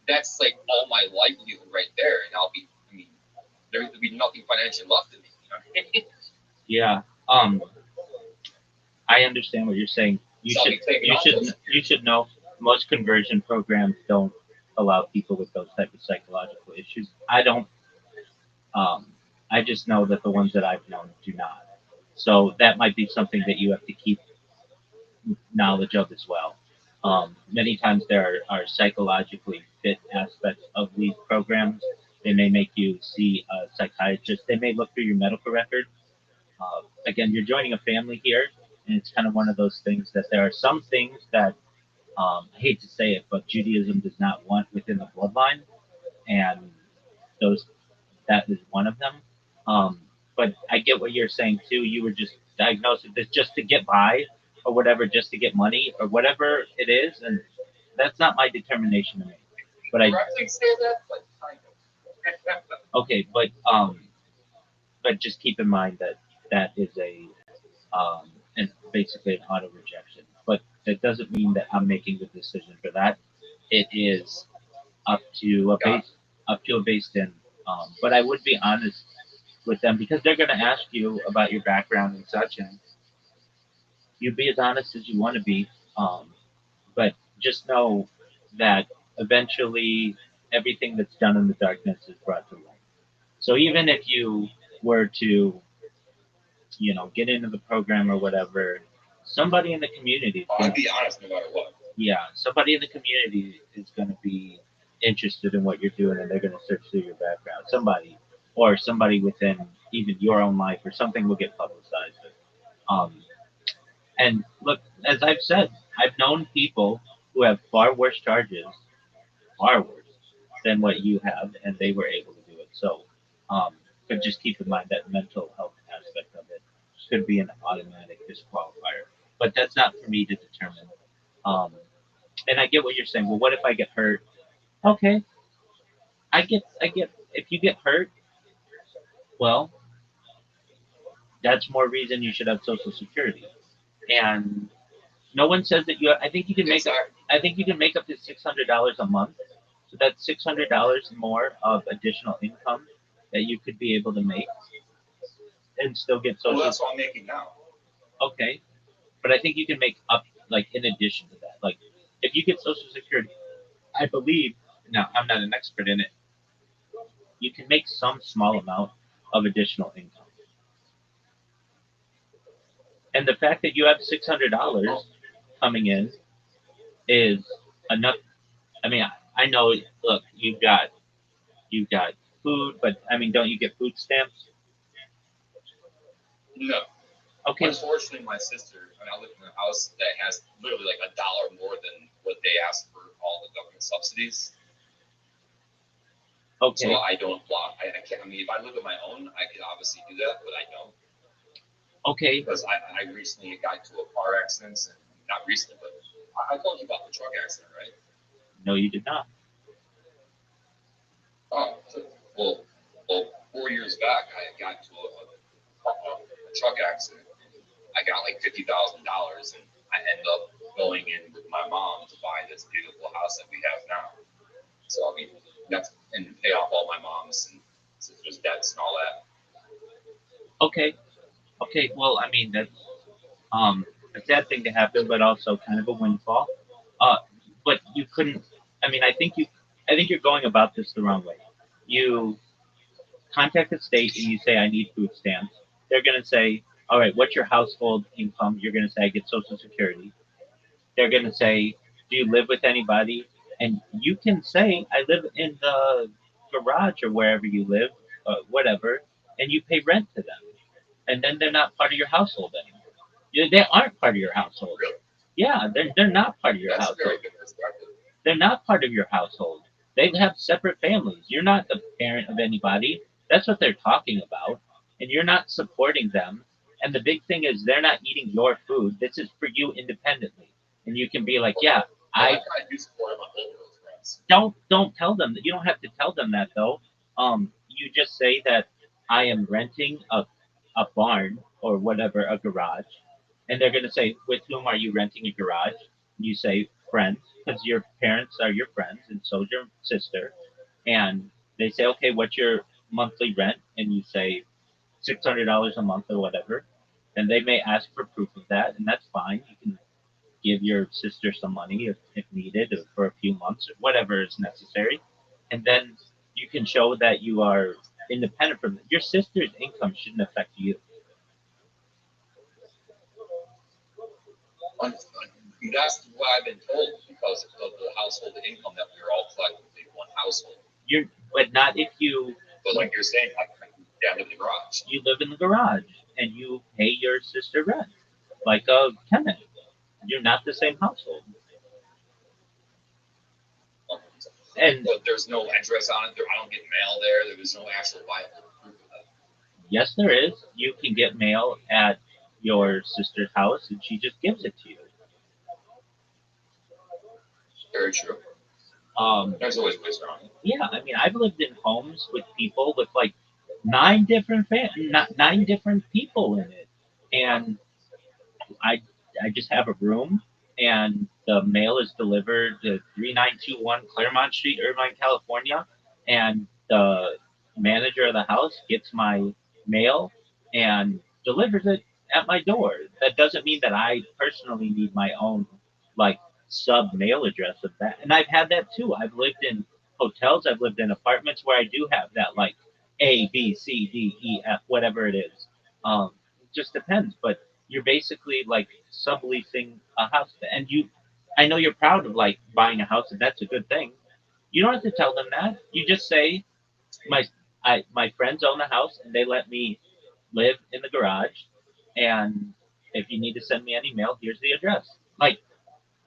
That's like all my livelihood right there, and there will be nothing financially left in me. You know? Yeah. I understand what you're saying. You should know most conversion programs don't allow people with those type of psychological issues. I don't. I just know that the ones that I've known do not. So that might be something that you have to keep knowledge of as well. Many times there are psychologically fit aspects of these programs. They may make you see a psychiatrist. They may look through your medical record. Again, you're joining a family here, and it's kind of one of those things that there are some things that I hate to say it, but Judaism does not want within the bloodline, and those that is one of them. But I get what you're saying too. You were just diagnosed with this just to get by, or whatever, just to get money, or whatever it is, and that's not my determination to make. But okay, but just keep in mind that that is and basically an auto rejection. But that doesn't mean that I'm making the decision for that. It is up to a based in. But I would be honest with them because they're going to ask you about your background and such, and you be as honest as you want to be. But just know that eventually everything that's done in the darkness is brought to light. So even if you were to, get into the program or whatever, somebody in the community. I'll be honest no matter what. Yeah, somebody in the community is going to be interested in what you're doing, and they're going to search through your background. Somebody within even your own life, or something will get publicized. Um, and look, as I've said, I've known people who have far worse than what you have, and they were able to do it. So, but just keep in mind that mental health aspect of it could be an automatic disqualifier. But that's not for me to determine. Um, and I get what you're saying. Well, what if I get hurt? Okay, I get. If you get hurt, well, that's more reason you should have Social Security. And no one says that you. I think you can make. I think you can make up to $600 a month. So that's $600 more of additional income that you could be able to make and still get Social. Well, that's what I'm making now. Okay, but I think you can make up like in addition to that. Like if you get Social Security, I believe. Now I'm not an expert in it. You can make some small amount of additional income. And the fact that you have $600 coming in is enough. I mean, I know. Look, you've got food, but I mean, don't you get food stamps? No. Okay. Unfortunately, my sister, I live in a house that has literally like $1 more than what they ask for all the government subsidies. Okay. So I don't block. I can't. I mean, if I live on my own, I could obviously do that, but I don't. Okay. Because I recently got into a car accident, and not recently, but I told you about the truck accident, right? No, you did not. Oh, well, 4 years back, I got into a truck accident. I got like $50,000, and I ended up going in with my mom to buy this beautiful house that we have now. So I mean, that's and pay off all my mom's and sister's debts and all that. Okay. Okay. Well, I mean that's a sad thing to happen, but also kind of a windfall. But you couldn't. I mean, I think you're going about this the wrong way. You contact the state and you say, I need food stamps. They're going to say, all right, what's your household income? You're going to say, I get Social Security. They're going to say, do you live with anybody? And you can say, I live in the garage or wherever you live, whatever, and you pay rent to them. and then they're not part of your household anymore. They aren't part of your household. Really? Yeah, they're not part of your That's a very household. good perspective. They're not part of your household. They have separate families. You're not the parent of anybody. That's what they're talking about. And you're not supporting them. And the big thing is they're not eating your food. This is for you independently. And you can be like, yeah, Well, I I tried to support my both of those friends. don't tell them that. You don't have to tell them that though. You just say that I am renting a barn or whatever, a garage, and they're gonna say, with whom are you renting a garage? You say friends, because your parents are your friends, and so's your sister, and they say, okay, what's your monthly rent? And you say $600 a month or whatever, and they may ask for proof of that, and that's fine. You can give your sister some money if needed for a few months or whatever is necessary, and then you can show that you are independent from your sister's income shouldn't affect you. That's what I've been told because of the household income that we are all collectively one household. You're but not if you But like you're saying, like down to the garage. you live in the garage and you pay your sister rent like a tenant. You're not the same household. And But there's no address on it. I don't get mail there. There was no actual viable proof of that. yes, there is. You can get mail at your sister's house and she just gives it to you. Very true. There's always ways around it. Yeah, I mean, I've lived in homes with people with like nine different people in it, and I I just have a room, and the mail is delivered to 3921 Claremont Street, Irvine, California, and the manager of the house gets my mail and delivers it at my door. That doesn't mean that I personally need my own like sub mail address of that. And I've had that too. I've lived in hotels, I've lived in apartments where I do have that like A, B, C, D, E, F, whatever it is. It just depends, but you're basically like subleasing a house, and I know you're proud of like buying a house, and that's a good thing. You don't have to tell them that. You just say my my friends own a house and they let me live in the garage, and if you need to send me any mail, here's the address. Like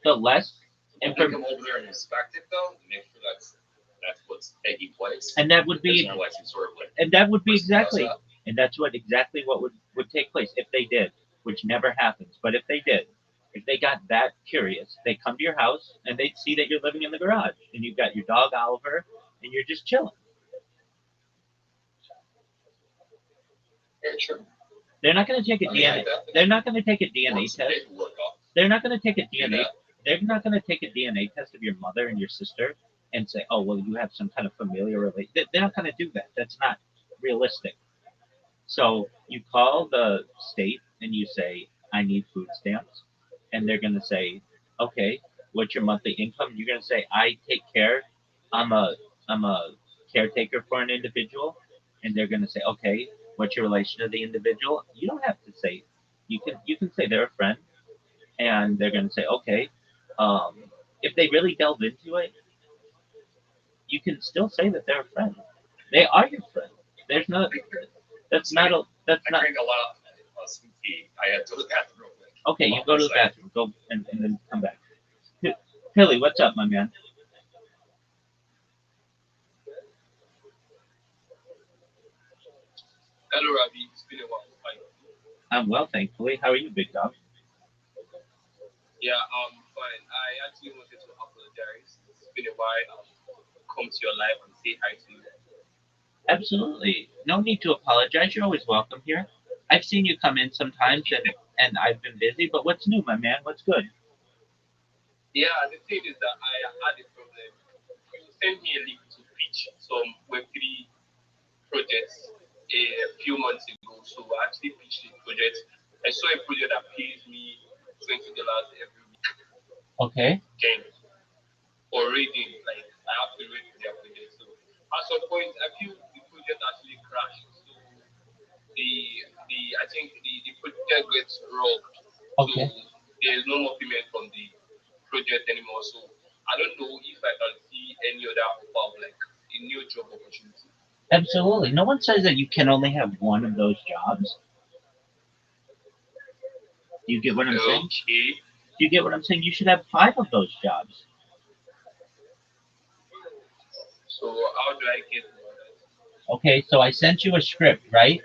the less Can we come over there and inspect it though, and make sure that's what's taking place? and that would There's be no like some sort of like and that would be person does exactly that. and that's what exactly what would take place if they did, which never happens, but if they did, if they got that curious, they come to your house and they'd see that you're living in the garage and you've got your dog Oliver and you're just chilling. Very true. They're not going to take a I mean, I DNA. definitely They're not going to take a DNA want some test. paperwork off. They're not going to take a Do DNA. that. They're not going to take a DNA test of your mother and your sister and say, "Oh, well, you have some kind of familial relation." They're not going to do that. That's not realistic. So you call the state and you say, "I need food stamps," and they're going to say, "Okay, what's your monthly income?" You're going to say, "I take care. I'm a caretaker for an individual," and they're going to say, "Okay, what's your relation to the individual?" You don't have to say. You can say they're a friend, and they're going to say, "Okay." Um, if they really delve into it, you can still say that they're a friend. They are your friend. There's no. That's not a. That's I not. drink a lot of sweet tea. I had to look at the real quick. Okay, you Hold go on to a the second. bathroom. Go and then come back. Pilly, what's up, my man? Hello, Rabbi. It's been a while. Fine. I'm well, thankfully. How are you, big dog? Yeah, fine. I actually wanted to apologize. It's been a while. Come to your life and say hi to you. Absolutely. No need to apologize. You're always welcome here. I've seen you come in sometimes, and I've been busy. But what's new, my man? What's good? Yeah, the thing is that I had a problem. You sent me a link to pitch some Web3 projects a few months ago. So I actually pitched a project. I saw a project that pays me $20 every Okay. weekend for reading. Like I have to read their project. So at some point, I feel the project actually crashed. So the I think the project gets robbed. So Okay. there is no more payment from the project anymore. So I don't know if I can see any other offer of like a new job opportunity. Absolutely. No one says that you can only have one of those jobs. Do you get what I'm saying? Okay. Do you get what I'm saying? You should have 5 of those jobs. So how do I get more? Okay, so I sent you a script, right?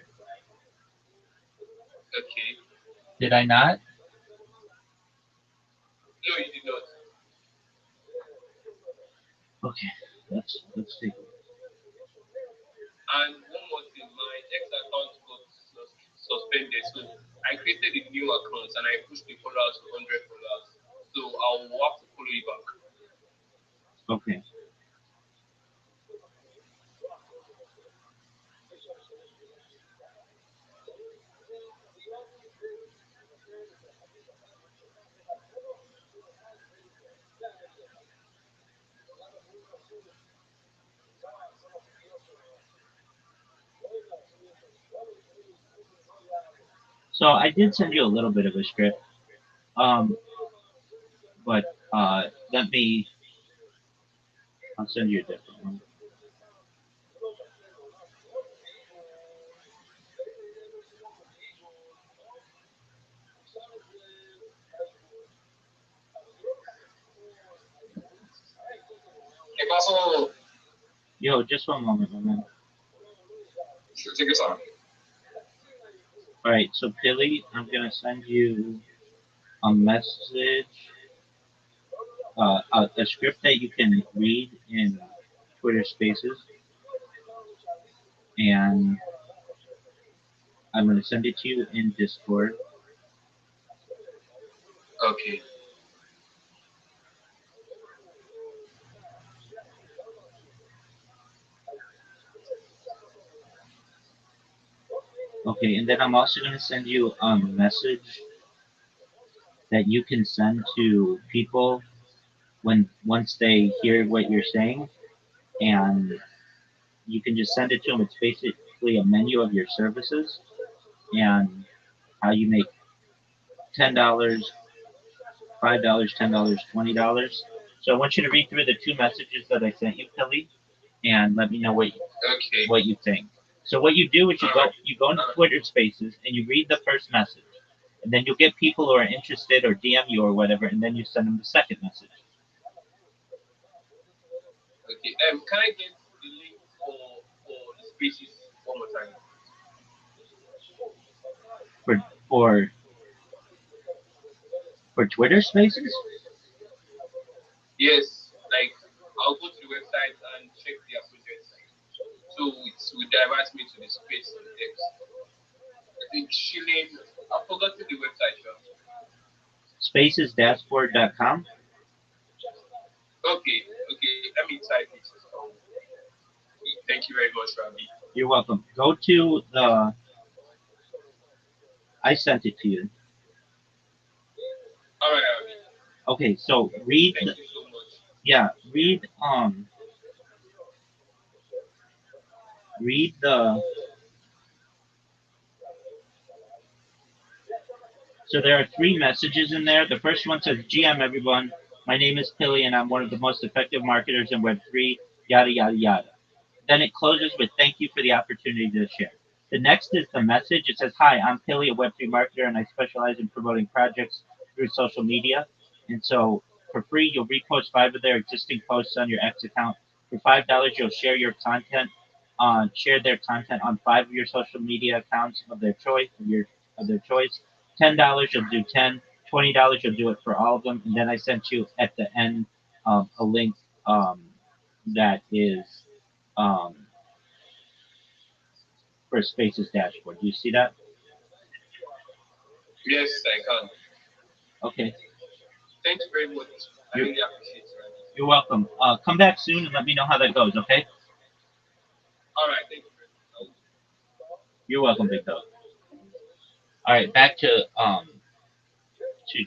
Okay. Did I not? No, you did not. Okay, let's see. And one more thing, my ex account got suspended, so I created a new account and I pushed the followers to $100. So I'll have to follow you back. Okay. So I did send you a little bit of a script. But let me. I'll send you a different one. Hey, Basso, Yo, just one moment, my man. sure, take your time. All right, so Billy, I'm gonna send you a message, a script that you can read in Twitter Spaces, and I'm gonna send it to you in Discord. Okay. Okay, and then I'm also gonna send you a message that you can send to people when once they hear what you're saying, and you can just send it to them. It's basically a menu of your services and how you make $10, $5, $10, $20. So I want you to read through the 2 messages that I sent you, Kelly, and let me know Okay. what you think. So what you do is you go into Twitter Spaces and you read the first message, and then you'll get people who are interested or DM you or whatever, and then you send them the second message. Okay. Can I get the link for the species one more time? For for Twitter Spaces. Yes. Like I'll go to the website and check their projects. So it will divert me to the space on X. I think Shilling. I've forgotten the website. Sure. Spacesdashboard.com. Okay. Okay. Let me type it. Okay. Thank you very much, Rabbi. You're welcome. Go to the. I sent it to you. All right, Rabbi. Okay, so read. Thank you so much. Yeah, read the. So there are 3 messages in there. The first one says, "GM everyone, my name is Pilly and I'm one of the most effective marketers in Web3. Yada yada yada." Then it closes with "Thank you for the opportunity to share." The next is the message. It says, "Hi, I'm Pilly, a Web3 marketer, and I specialize in promoting projects through social media. And so for free, you'll repost 5 of their existing posts on your X account. For $5, you'll share their content on 5 of your social media accounts of their choice. $10, you'll do 10. $20, you'll do it for all of them." And then I sent you at the end a link that is um, for Spaces dashboard. Do you see that? Yes, I can. Okay. Thank you very much. I You're, really appreciate it, Rabbi. you're welcome. Come back soon and let me know how that goes, okay? All right. Thank you very much. You're welcome, Big Dog. All right, back to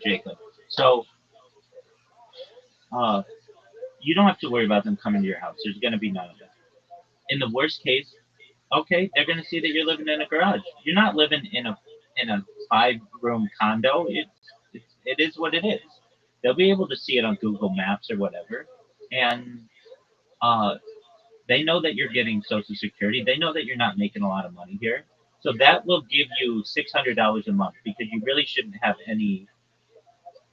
Jacob. So uh, you don't have to worry about them coming to your house. There's gonna be none of that. In the worst case, okay, they're gonna see that you're living in a garage. You're not living in a 5 room condo. It is what it is. They'll be able to see it on Google Maps or whatever, and uh, they know that you're getting Social Security. They know that you're not making a lot of money here. So that will give you $600 a month because you really shouldn't have any,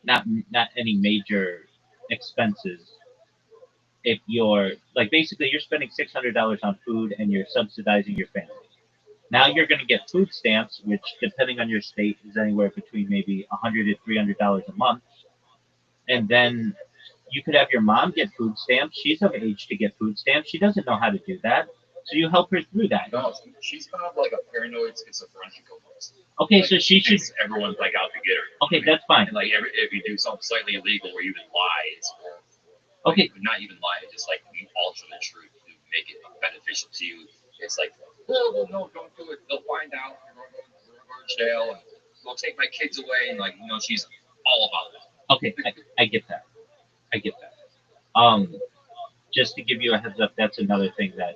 not not any major expenses if you're like basically you're spending $600 on food and you're subsidizing your family. Now you're going to get food stamps, which depending on your state is anywhere between maybe $100 to $300 a month, and then you could have your mom get food stamps. She's of age to get food stamps. She doesn't know how to do that, so you help her through that. No, she's kind of like a paranoid schizophrenic almost. Okay, Like, so she should. Everyone's like out to get her. Okay, that's fine. And like if you do something slightly illegal or even lie, it's horrible. Okay. Not even lie, just like you alter the truth to make it beneficial to you. It's like, oh, no, don't do it. They'll find out. We're going to jail, and they'll take my kids away. And like, she's all about it. Okay, I get that. I get that. Just to give you a heads up, that's another thing that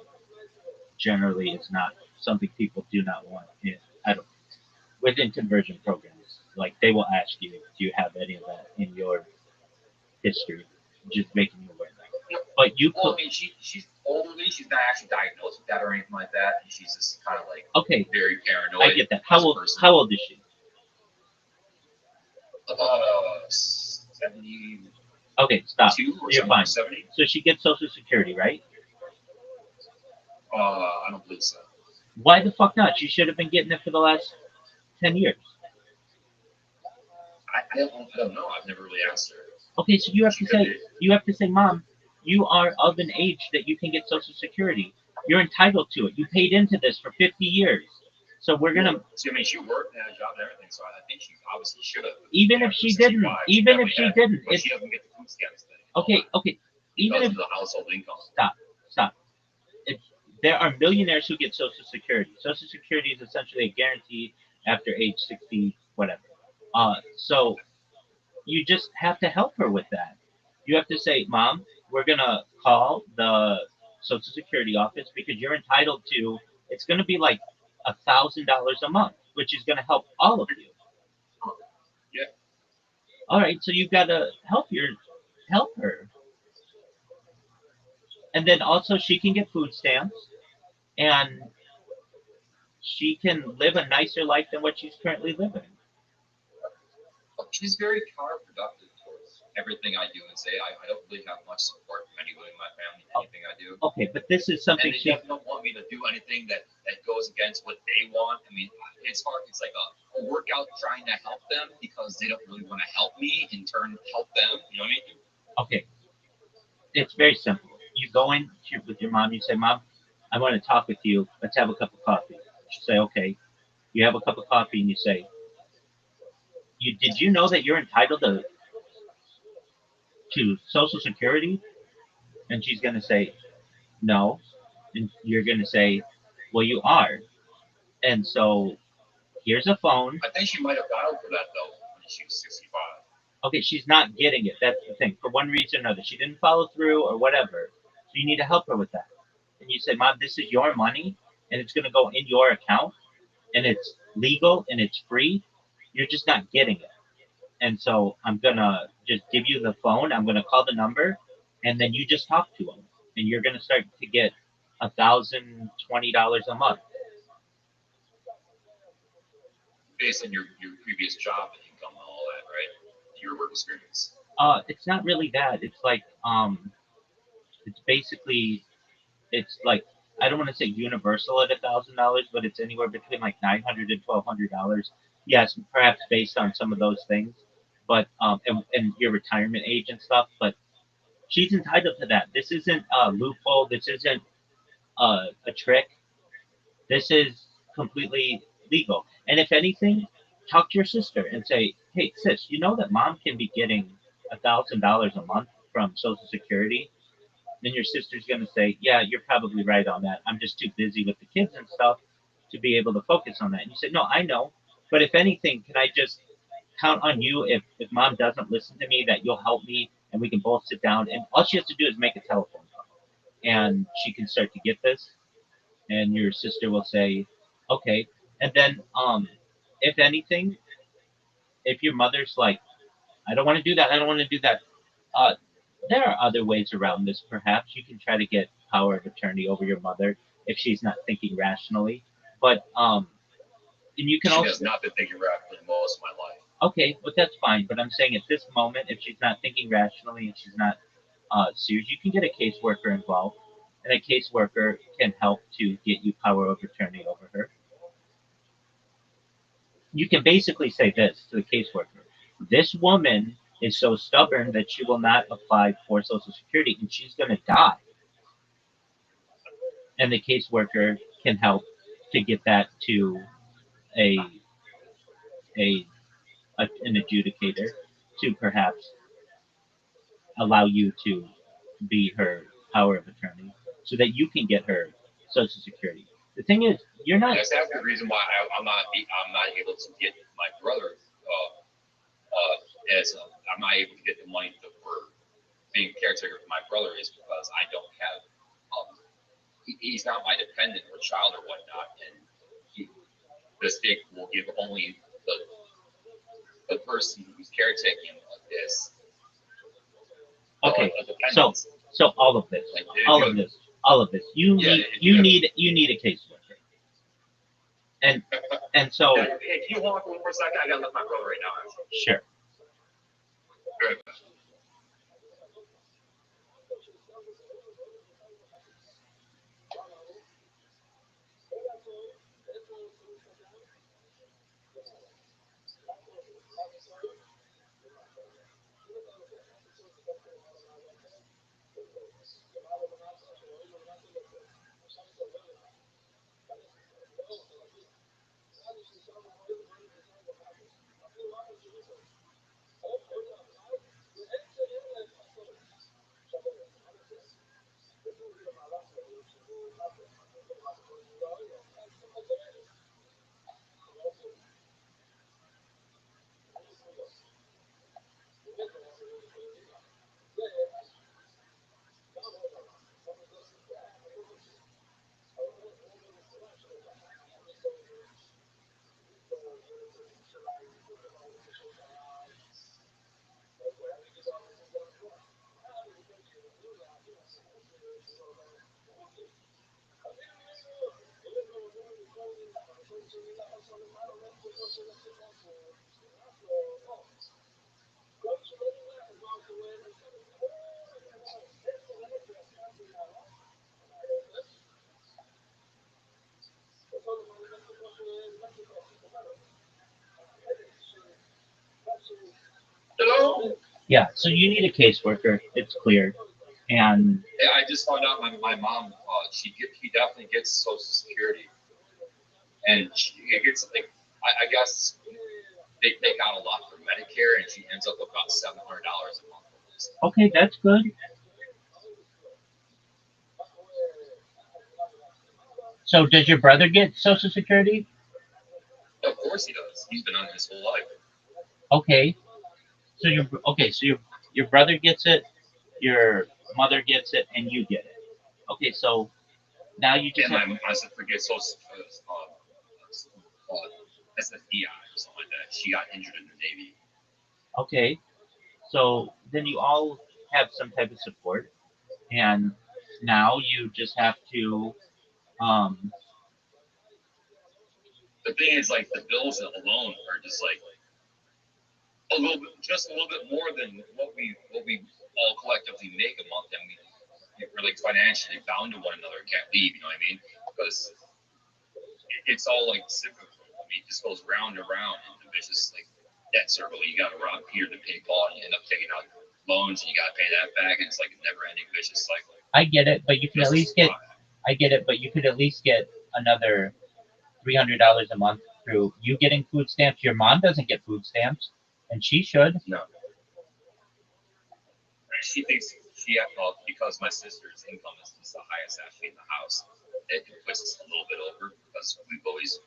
generally is not something people do not want. I don't within conversion programs. Like they will ask you, do you have any of that in your history? Just making you aware of that. But you. Well, I mean, she's olderly. She's not actually diagnosed with that or anything like that. And she's just kind of like very paranoid. I get that. How old is she? About 70. Okay, stop. You're fine. 70? So she gets Social Security, right? I don't believe so. Why the fuck not? She should have been getting it for the last 10 years. I don't know. I've never really asked her. Okay, so you have to say, Mom, you are of an age that you can get Social Security. You're entitled to it. You paid into this for 50 years. So we're gonna. So I mean, she worked and had a job and everything. So I think she obviously should have. Even if she didn't, she doesn't get the food stamps thing. Okay. Even if the household income. Stop. There are millionaires who get Social Security. Social Security is essentially a guarantee after age 60, whatever. So you just have to help her with that. You have to say, Mom, we're gonna call the Social Security office because you're entitled to. It's gonna be like $1,000 a month, which is gonna help all of you. Yeah. All right, so you gotta help her, and then also she can get food stamps, and she can live a nicer life than what she's currently living. She's very counterproductive towards everything I do and say. I don't really have much support from anyone in my family, anything I do. Okay, but this is something and they don't want me to do anything that goes against what they want. I mean, it's hard. It's like a workout trying to help them because they don't really want to help me in turn help them. You know what I mean? Okay, it's very simple. You go in with your mom. You say, Mom, I want to talk with you. Let's have a cup of coffee. She say, okay. You have a cup of coffee and you say, did you know that you're entitled to Social Security? And she's going to say, no. And you're going to say, well, you are. And so here's a phone. I think she might have dialed for that, though, when she was 65. Okay, she's not getting it. That's the thing. For one reason or another. She didn't follow through or whatever. So you need to help her with that. And you say, Mom, this is your money, and it's going to go in your account, and it's legal, and it's free. You're just not getting it. And so I'm going to just give you the phone. I'm going to call the number, and then you just talk to them. And you're going to start to get $1,020 a month. Based on your previous job and income and all that, right? Your work experience. It's not really that. It's like it's basically I don't want to say universal at $1,000, but it's anywhere between like $900 and $1,200. Yes, perhaps based on some of those things, but and your retirement age and stuff. But she's entitled to that. This isn't a loophole. This isn't a trick. This is completely legal. And if anything, talk to your sister and say, hey, sis, you know that Mom can be getting $1,000 a month from Social Security? Then your sister's going to say, yeah, you're probably right on that. I'm just too busy with the kids and stuff to be able to focus on that. And you say, no, I know. But if anything, can I just count on you if Mom doesn't listen to me that you'll help me and we can both sit down and all she has to do is make a telephone call and she can start to get this and your sister will say, okay. And then if anything, if your mother's like, I don't want to do that, uh, there are other ways around this. Perhaps you can try to get power of attorney over your mother if she's not thinking rationally. But And you can She also has not been thinking rationally most of my life. okay, but that's fine. But I'm saying at this moment, if she's not thinking rationally and she's not serious, you can get a caseworker involved, and a caseworker can help to get you power of attorney over her. You can basically say this to the caseworker: this woman is so stubborn that she will not apply for Social Security, and she's going to die. And the caseworker can help to get that to a a an adjudicator to perhaps allow you to be her power of attorney so that you can get her Social Security. The thing is, you're not. That's half the reason why I'm not able to get my brother as I'm not able to get the money for being caretaker for my brother is because I don't have he's not my dependent or child or whatnot, and the state will give only the person who's caretaking this. Okay, so all of this, you need a caseworker, and so if you hold on for one more second, I gotta let my brother right now. Actually. Sure. Good. Hello? Yeah, so you need a caseworker. It's clear, and Yeah, I just found out my mom she definitely gets Social Security, and she gets like I guess they take out a lot for Medicare, and she ends up with about $700 a month. okay, that's good. So does your brother get Social Security? Of course he does. He's been on it his whole life. Okay, so your brother gets it, your mother gets it, and you get it. Okay, so now you just And my sister gets Social SFDI or something like that. She got injured in the Navy. okay, so then you all have some type of support, and now you just have to um, The thing is, like the bills alone are just like just a little bit more than what we all collectively make a month, and we're like financially bound to one another. Can't leave, you know what I mean? Because it's all like cyclical. I mean, it just goes round and round in the vicious like debt circle. You got to rob Peter to pay Paul, and you end up taking out loans, and you got to pay that back, and it's like a never-ending vicious cycle. I get it, but you can at least get. I get it, but you could at least get another $300 a month through you getting food stamps. Your mom doesn't get food stamps, and she should. No. She thinks because my sister's income is the highest actually in the house, it puts us a little bit over because we've always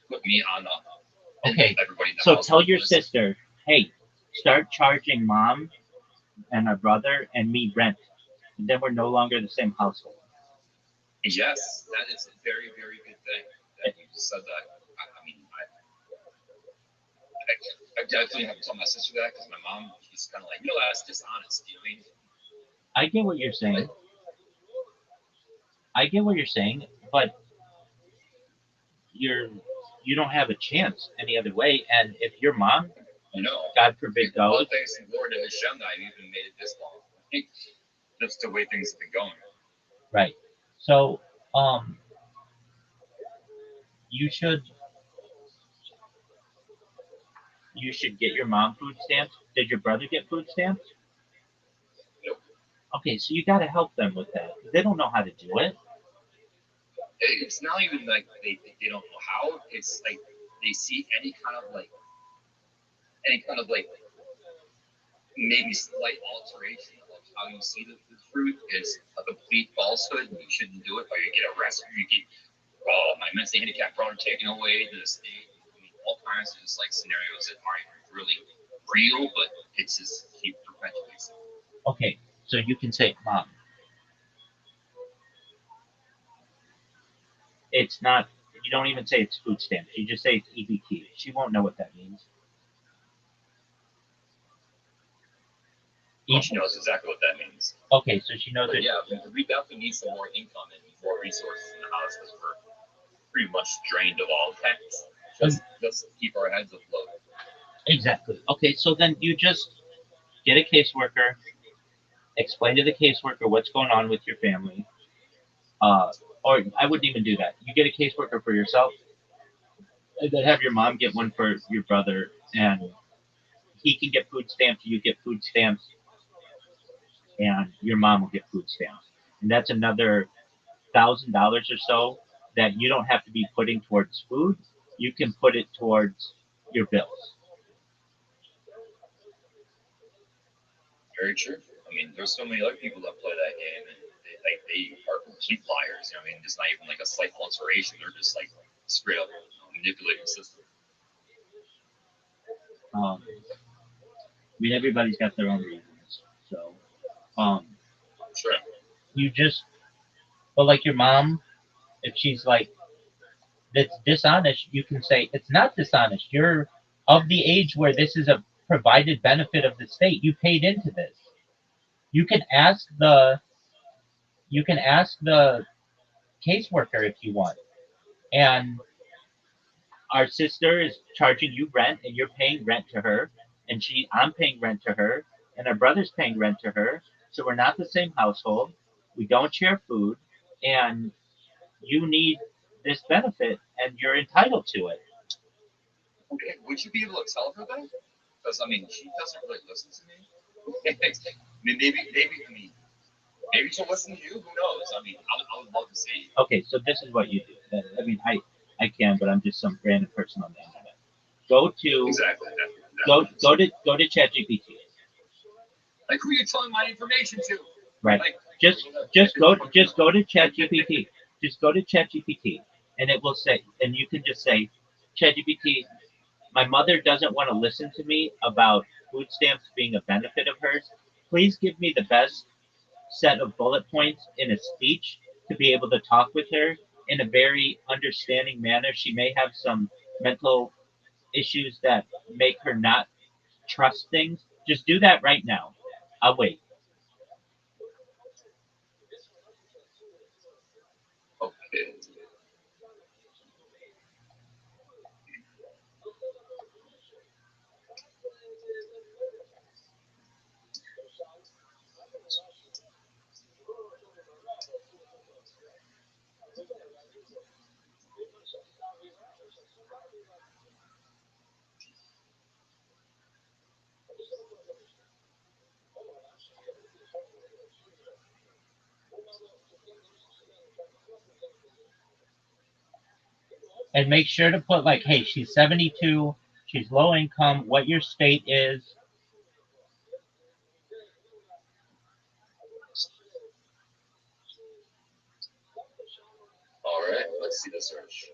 put me on the Okay, everybody in the so house tell your list. sister, hey, start charging mom and my brother and me rent. And then we're no longer the same household. Yes, that is a very, very good thing that you just said that. I mean, I definitely have to tell my sister that because my mom, she's kind of like, that's dishonest. You know what I mean? I get what you're saying. I get what you're saying, but you don't have a chance any other way. And if your mom, I know. God forbid, Well, goes, thanks to Lord and Hashem that I've even made it this long. Just the way things have been going. right. So, you should get your mom food stamps. Did your brother get food stamps? Nope. Okay, so you got to help them with that. They don't know how to do it. It's not even like they don't know how. It's like they see any kind of like maybe slight alteration of how you see the fruit is a complete falsehood. And you shouldn't do it, or you get arrested, or you get my mentally handicapped brother taken away to the state. I mean, all kinds of just like scenarios that aren't really real, but it's just keep perpetuating. Okay, so you can say, Mom, it's not, you don't even say it's food stamps. You just say it's EBT. She won't know what that means. Well, she knows exactly what that means. Okay, so she knows But it. yeah, we definitely need some more income and more resources in the house because we're pretty much drained of all that. Just to keep our heads afloat. Exactly. Okay, so then you just get a caseworker, explain to the caseworker what's going on with your family. Or I wouldn't even do that. You get a caseworker for yourself, and then have your mom get one for your brother, and he can get food stamps, you get food stamps, and your mom will get food stamps. And that's another $1,000 or so that you don't have to be putting towards food. You can put it towards your bills. Very true. I mean, there's so many other people that play that game, and they are complete liars. I mean, it's not even like a slight alteration; they're just like straight up manipulating the system. I mean, everybody's got their own reasons. So, Sure. you just, but like your mom, if she's like, that's dishonest, you can say, it's not dishonest. You're of the age where this is a provided benefit of the state. You paid into this. You can ask the, caseworker if you want. And our sister is charging you rent and you're paying rent to her, and I'm paying rent to her, and our brother's paying rent to her. So we're not the same household. We don't share food, and you need this benefit and you're entitled to it. Okay. Would you be able to tell her that? Because I mean, she doesn't really listen to me. Maybe she'll listen to you. Who knows? I mean, I would love to see. Okay, so this is what you do. I mean, I can, but I'm just some random person on the internet. Go to Exactly. go to ChatGPT. Like who are you telling my information to? Right. Like, just go to ChatGPT. Just go to ChatGPT, and it will say, and you can just say, ChatGPT, my mother doesn't want to listen to me about food stamps being a benefit of hers. Please give me the best set of bullet points in a speech to be able to talk with her in a very understanding manner. She may have some mental issues that make her not trust things. Just do that right now. I'll wait. okay. And make sure to put like, hey, she's 72, she's low income, what your state is. All right. Let's see the search.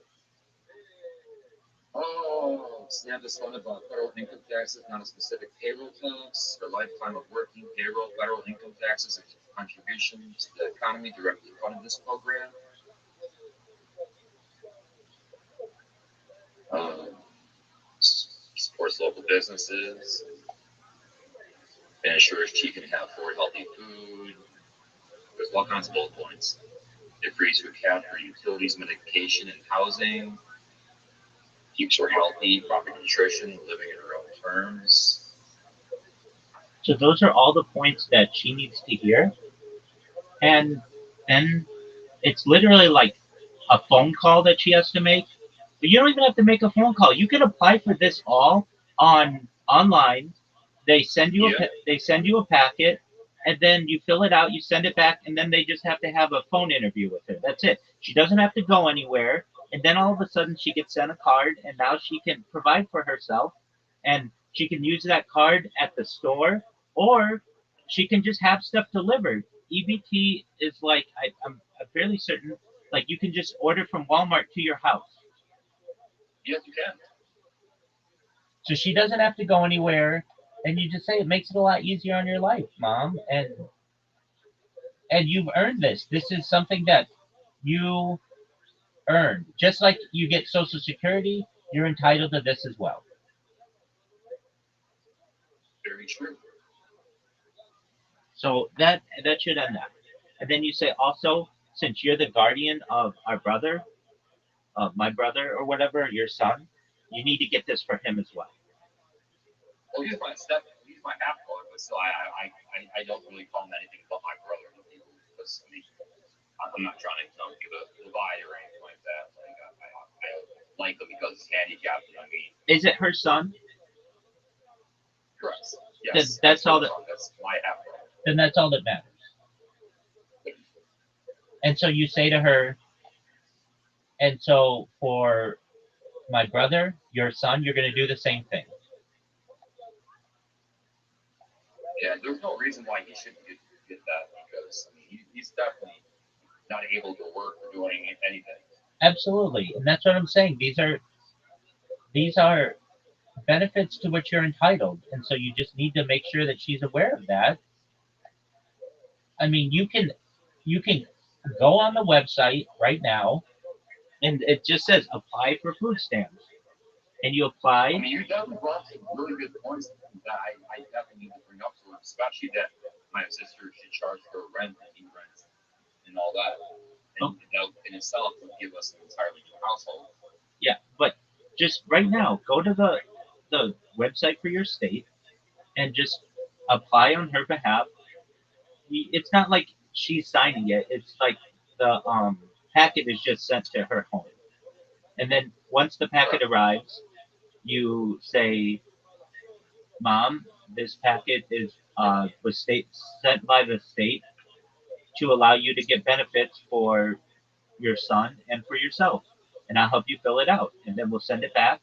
Oh, SNAP is funded by federal income taxes, not a specific payroll tax. For lifetime of working payroll, federal income taxes, and contributions to the economy directly funded this program. Um, supports local businesses, and ensures she can have afford healthy food. There's all kinds of bullet points. It frees your account for utilities, medication, and housing. keeps her healthy, proper nutrition, living in her own terms. So those are all the points that she needs to hear. And then it's literally like a phone call that she has to make. But you don't even have to make a phone call. You can apply for this all online. Yeah. They send you a packet, and then you fill it out. You send it back, and then they just have to have a phone interview with her. That's it. She doesn't have to go anywhere. And then all of a sudden, she gets sent a card, and now she can provide for herself, and she can use that card at the store, or she can just have stuff delivered. EBT is like I'm fairly certain, like you can just order from Walmart to your house. Yes, you can. So she doesn't have to go anywhere, and you just say it makes it a lot easier on your life, mom, and you've earned this. This is something that you earned. Just like you get Social Security, you're entitled to this as well. Very true. So that should end that. And then you say also, since you're the guardian of our brother, of my brother or whatever, your son, you need to get this for him as well. Well, he's my half brother, but still, I don't really call him anything but my brother. Because I mean, I'm not trying to give a divide or anything like that. Like I like him because he's handicapped. I mean, Is it her son? correct. Then Yes, that's all that. That's my half brother. Then that's all that matters. And so you say to her, and so for my brother, your son, you're going to do the same thing. Yeah, there's no reason why he shouldn't get that because I mean, he's definitely not able to work or doing anything. Absolutely, and that's what I'm saying. These are benefits to which you're entitled, and so you just need to make sure that she's aware of that. I mean, you can go on the website right now, and it just says apply for food stamps, and you I apply. mean, you definitely brought some really good points that I definitely need to bring up to her, especially that my sister should charge her rent and he rents and all that. And that in itself would give us an entirely new household. Yeah, but just right now, go to the website for your state and just apply on her behalf. It's not like she's signing it. It's like the packet is just sent to her home, and then once the packet arrives, you say, "Mom, this packet is was state sent by the state to allow you to get benefits for your son and for yourself, and I'll help you fill it out, and then we'll send it back,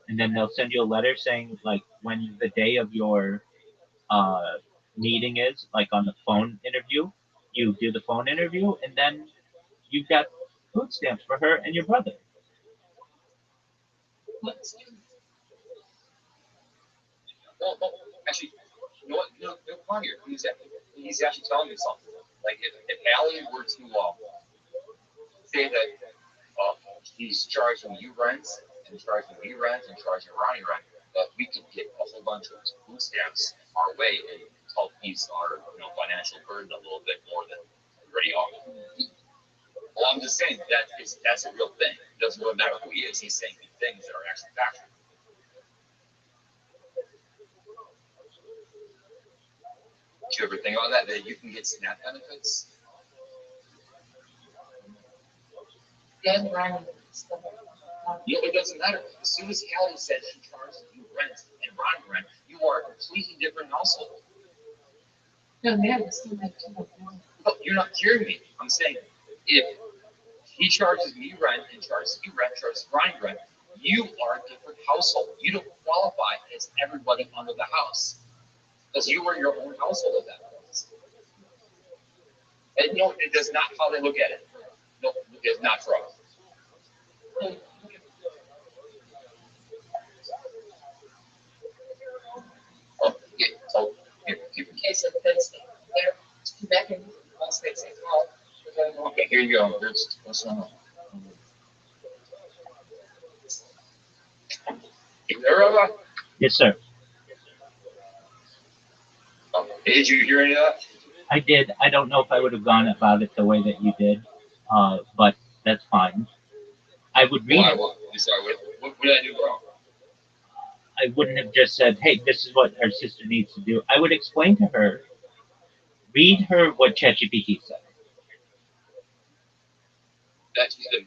and then they'll send you a letter saying like when the day of your uh, meeting is, like on the phone interview. You do the phone interview, and then you've got food stamps for her and your brother. Well, actually, you know what? No, come on here. He's actually telling me something. Like if Allie were to say that he's charging you rent and charging me rent and charging Ronnie rent, that we could get a whole bunch of food stamps our way and help ease our financial burden a little bit more than we already are. Well, I'm just saying that's a real thing. It doesn't really matter who he is. He's saying things that are actually factual. Did you ever think about that you can get SNAP benefits? Then Ryan It doesn't matter. As soon as Hallie said she charges you rent and Ron rent, you are a completely different household. no, man, it's still like too much money. But you're not hearing me. I'm saying if he charges me rent and charges you rent, charges Ron rent, you are a different household. You don't qualify as everybody under the house because you were your own household at that point. And no, it does not how they look at it. No, it's not for us. Oh, yeah, so In case of things they're back in once they say, well, okay, here you go. Here's what's going on. You there, Rabbi? Yes, sir. Did you hear any of that? I did. I don't know if I would have gone about it the way that you did, but that's fine. I would read. Sorry, what What did I do wrong? I wouldn't have just said, "Hey, this is what our sister needs to do." I would explain to her, read her what ChatGPT said. That she's been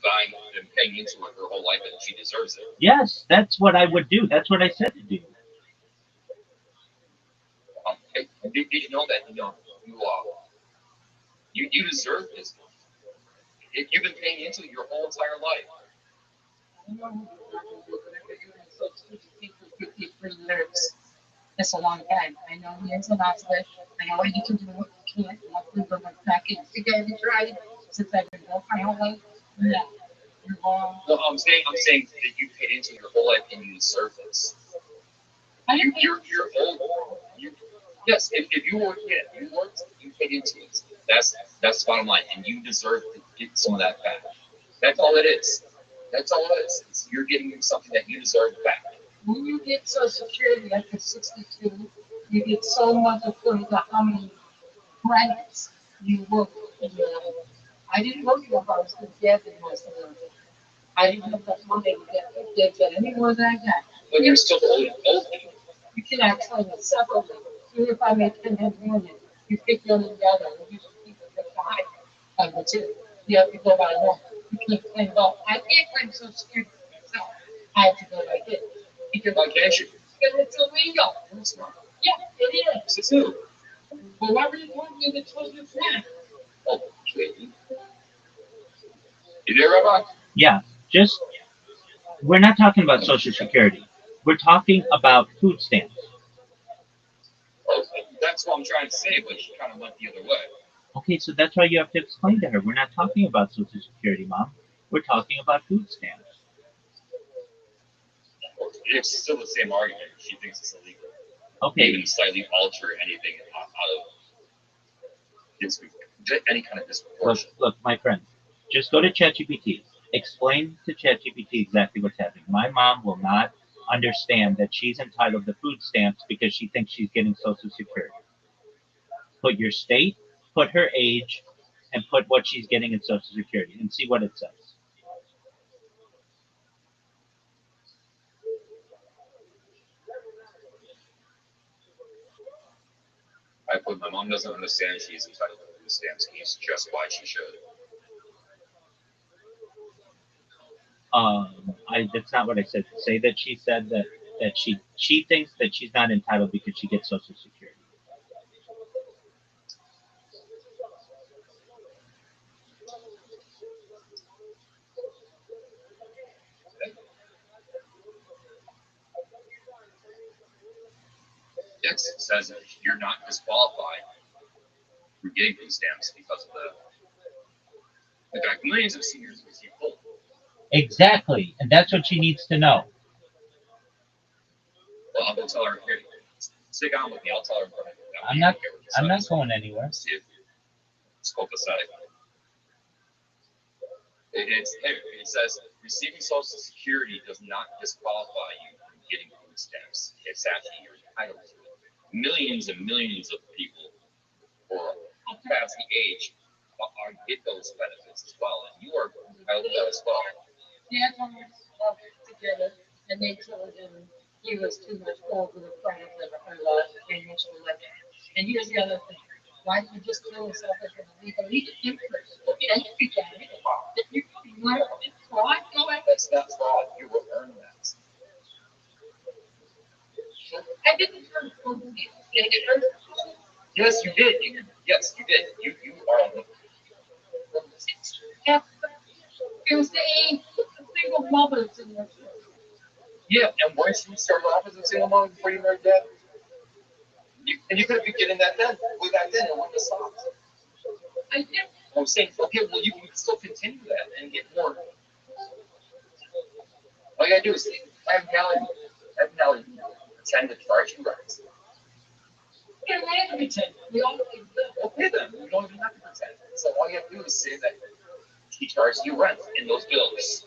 paying into it her whole life, and she deserves it. Yes, that's what I would do. That's what I said to do. Hey, did you know that you deserve this? If you've been paying into it your whole entire life. That's a long time. I know the ins and outs of it. I know what you can do and what you can't. And hopefully we're going back in. You guys have tried since I've been broke my whole life. No, you're wrong. No, I'm saying that you paid into your whole life and you deserve this. You're old. Yes, if you work, you paid into it. That's the bottom line, and you deserve to get some of that back. That's all it is. That's all it is. You're getting something that you deserve back. When you get Social Security after 62, you get so much according to how many credits you work in your life. I didn't work in the house because Dad did most of it. I didn't have that money to get any more than I got. But you're still old. You can actually separately. Even if I make 10 million, you pick them together and you should keep it behind of the two. You have to go by law. You can't claim both. I can't claim Social Security myself. I have to go by it. Because Why can't you? it's illegal. It's not. Yeah, it is. It's too. Well, why were you telling me that was your friend? Oh, you there, Rabbi? Yeah, just we're not talking about Social Security. We're talking about food stamps. Oh, that's what I'm trying to say, but she kind of went the other way. Okay, so that's why you have to explain to her. We're not talking about Social Security, Mom. We're talking about food stamps. It's still the same argument. She thinks it's illegal. Okay. Even slightly alter anything out of any kind of disproportion. Look, my friend, just go to ChatGPT. Explain to ChatGPT exactly what's happening. My mom will not understand that she's entitled to food stamps because she thinks she's getting Social Security. Put your state, put her age, and put what she's getting in Social Security and see what it says. I put my mom doesn't understand she's entitled to food stamps. Can you suggest why she should? That's not what I said. Say that she said that she thinks that she's not entitled because she gets Social Security. Yes, it says that you're not disqualified for getting food stamps because of the fact millions of seniors receive full. Exactly, and that's what she needs to know. Well, I'll go tell her. Here, stick on with me. I'll tell her in front of you. I'm not going anywhere. See if it's copacetic. It says receiving Social Security does not disqualify you from getting food stamps. It's actually you're entitled to it. Millions and millions of people who are past the age get those benefits as well, and you are entitled to that as well. Dad told us together, and they told him he was too much older to fight for the financial limit. And here's the other thing. Why don't you just kill yourself as an illegal? You can first. And if you can, if you want to fraud, go ahead. That's not fraud. You will earn that. I didn't turn over you. Did I get hurt? Yes, you did. Yes, you did. You are. Yeah. It was the single mothers in the Yeah, and once you started off as a single mom before you married Dad, you could have been getting that then, way back then, and wouldn't have stopped. I did. I'm saying, okay, well, you can still continue that and get more. All you gotta do is have Nelly pretend to charge you rent. Yeah, I had to pretend. We all did. Okay, then you don't even have to pretend. So all you have to do is say that he charges you rent in those bills.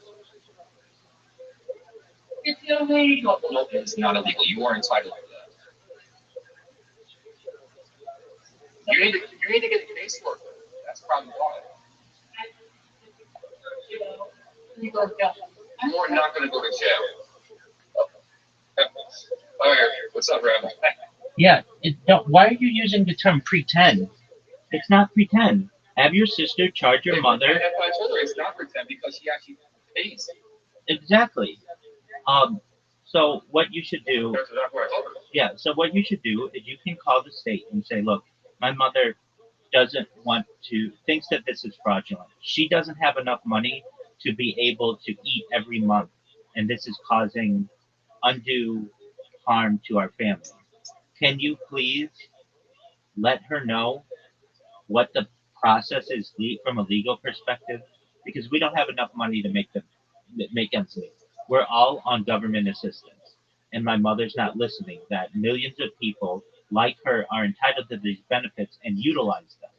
It's illegal. No, it's not illegal. You are entitled to that. You need to get a caseworker. That's probably why. You know, you go down. You are not going to go to jail. All right, what's up, Rabbi? Yeah. Why are you using the term pretend? It's not pretend. Have your sister charge your mother. I told her it's not pretend because she actually pays. Exactly. So what you should do. That's what I told her. Yeah. So what you should do is you can call the state and say, look, my mother thinks that this is fraudulent. She doesn't have enough money to be able to eat every month, and this is causing undue harm to our family. Can you please let her know what the process is from a legal perspective? Because we don't have enough money to make ends meet. We're all on government assistance, and my mother's not listening. That millions of people like her are entitled to these benefits and utilize them.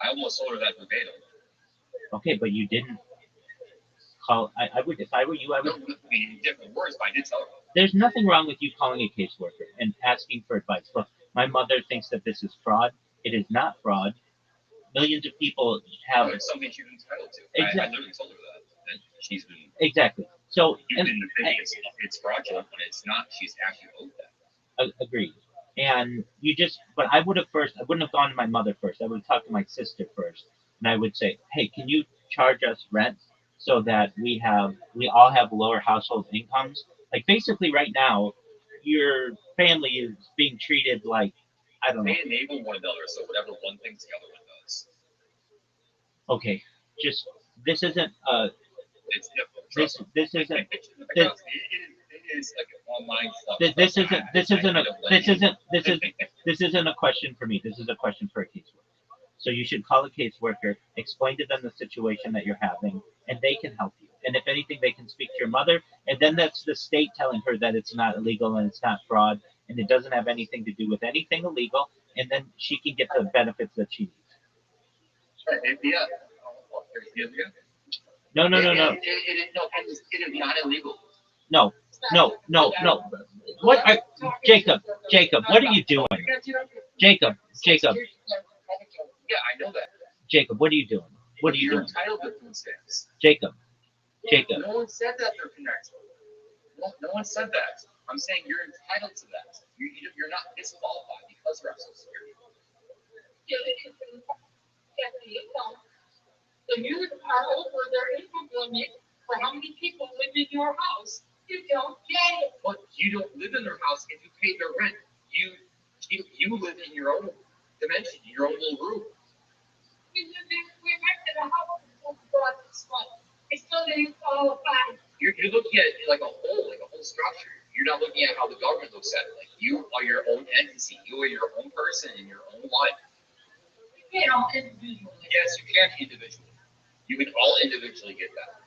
I almost told her that verbatim. Okay, but you didn't call. I would, if I were you, I would. No, in different words, but I did tell her. There's nothing wrong with you calling a caseworker and asking for advice. Look, my mother thinks that this is fraud. It is not fraud. Millions of people have. No, it's something she's entitled to. Exactly. I literally told her that she's been. Exactly. So. You've been thinking it's fraudulent, but it's not. She's actually owed that. Agreed. And but I wouldn't have gone to my mother first. I would have talked to my sister first. And I would say, hey, can you charge us rent so that we all have lower household incomes? Like basically right now, your family is being treated like, I don't know. They enable one another, so whatever one thinks the other one does. Okay, this isn't it's different. This isn't. It is like online stuff. This isn't a question for me. This is a question for a caseworker. So you should call a caseworker, explain to them the situation that you're having, and they can help you. And if anything, they can speak to your mother, and then that's the state telling her that it's not illegal and it's not fraud, and it doesn't have anything to do with anything illegal, and then she can get the benefits that she needs. No. It is not illegal. No. Jacob, what are you doing? Jacob. Yeah, I know that. Jacob, what are you doing? What are you doing? You're entitled to food stamps. Jacob. No one said that they're connected. No one said that. I'm saying you're entitled to that. You're not disqualified because you're on Social Security. So you are over their income limit for how many people live in your house. You don't get it. But you don't live in their house if you pay their rent. You live in your own dimension, your own little room. We rented a house and bought this one. It still didn't qualify. You're looking at it like a whole structure. You're not looking at how the government looks at it. Like you are your own entity. You are your own person in your own life. You know, individually. Yes, you can individually. You can all individually get that.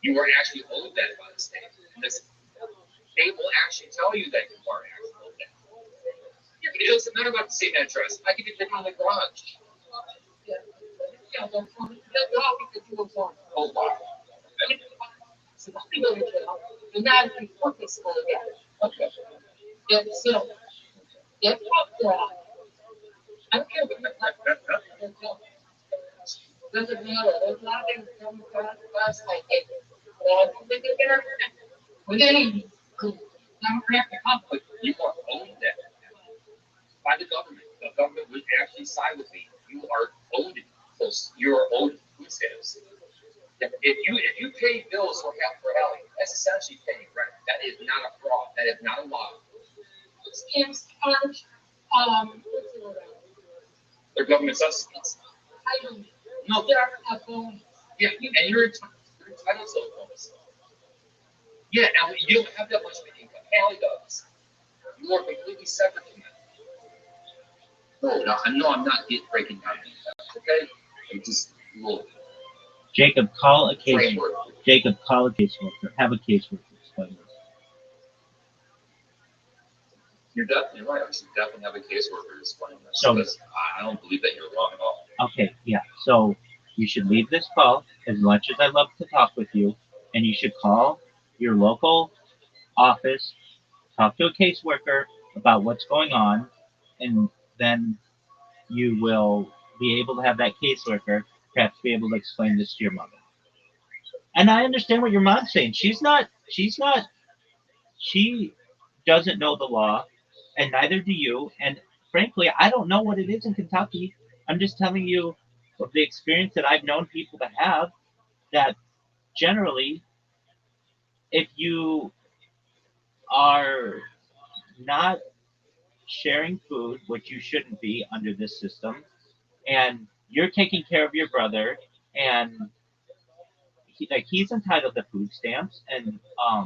You are actually owed that by the state. And the state will actually tell you that you are actually owed that. It doesn't matter about the same address. I can get it in the garage. Oh, wow. So I go to jail. And now you put this for again. Okay. Yeah, so get up there. I don't care what doesn't matter. There's nothing from us like it. With any I'm have to come. But you are owed that by the government. The government would actually side with me. You are owed it. You are owed food stamps. If you pay bills for Hallie, that's essentially paying rent. That is not a fraud. That is not a lie. Stamps charge, they're government subsidies. I don't know. No, They're a bonus. yeah, and you're entitled to a bonus. Yeah, and you don't have that much of an income. Hallie does. You are completely separate from that. No, I'm not breaking down that. Okay, I'm just a little bit. Jacob, call a caseworker. Have a caseworker explain this. You're definitely right. I should definitely have a caseworker explain this. So, because I don't believe that you're wrong at all. Okay, yeah. So you should leave this call, as much as I love to talk with you, and you should call your local office, talk to a caseworker about what's going on, and then you will be able to have that caseworker perhaps be able to explain this to your mother. And I understand what your mom's saying. She's not She doesn't know the law, and neither do you. And frankly, I don't know what it is in Kentucky. I'm just telling you of the experience that I've known people to have that generally, if you are not sharing food, which you shouldn't be under this system, and you're taking care of your brother, and he's entitled to food stamps, Yeah,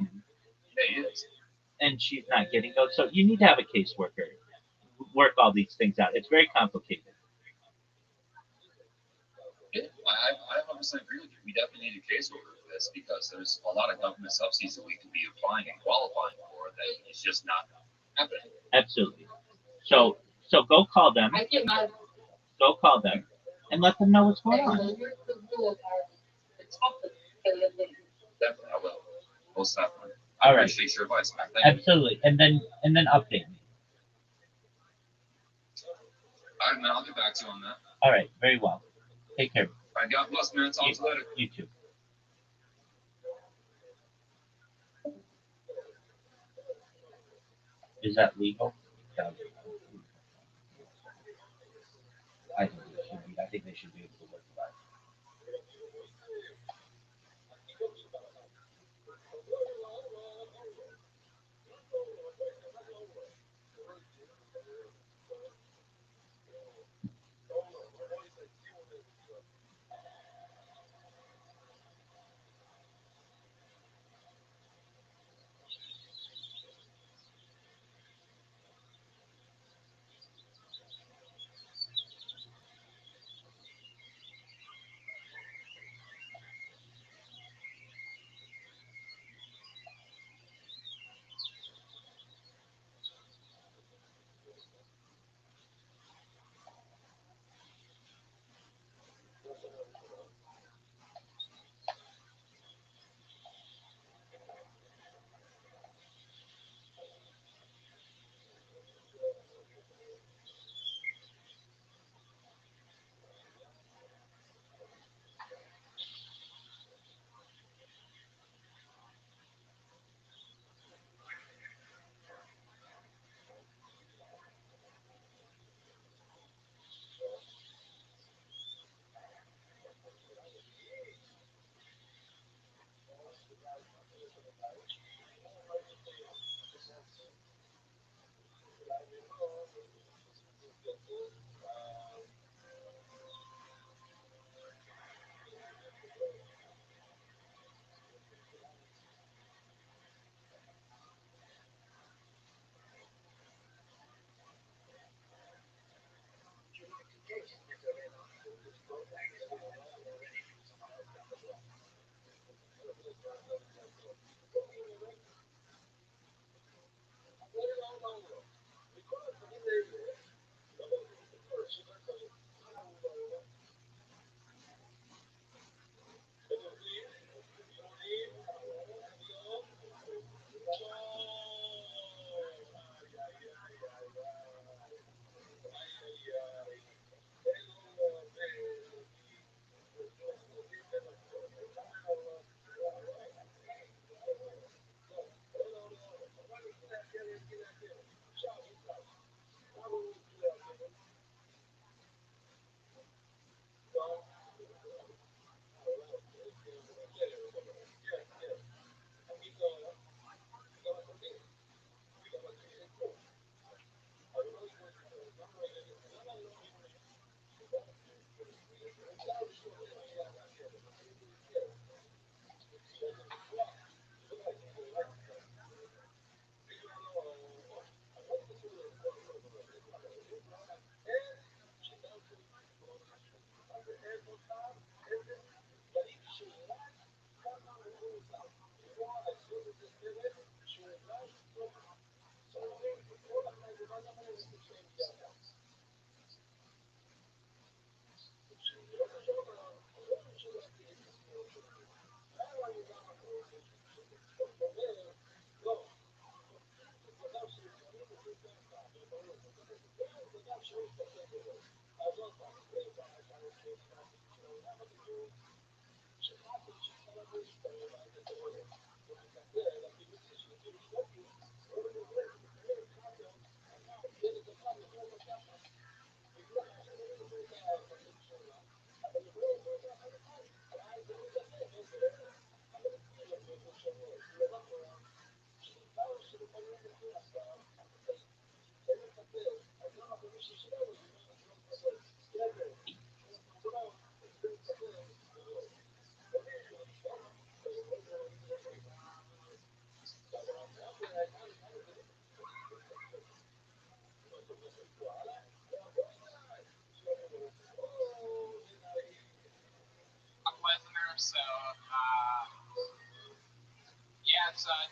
he is. and she's not getting those. So you need to have a caseworker work all these things out. It's very complicated. Yeah, I 100% agree with you. We definitely need a caseworker for this because there's a lot of government subsidies that we could be applying and qualifying for that is just not happening. Absolutely. So go call them. Go call them and let them know what's going on. Definitely, I will. Most definitely. I All right. appreciate your advice, man. Thank you. Absolutely. And then update me. All right, man. I'll get back to you on that. All right. Very well. Take care. All right, God bless, man. Talk to you later. You too. Is that legal? No. I think it should be. I think they should be able to work it out.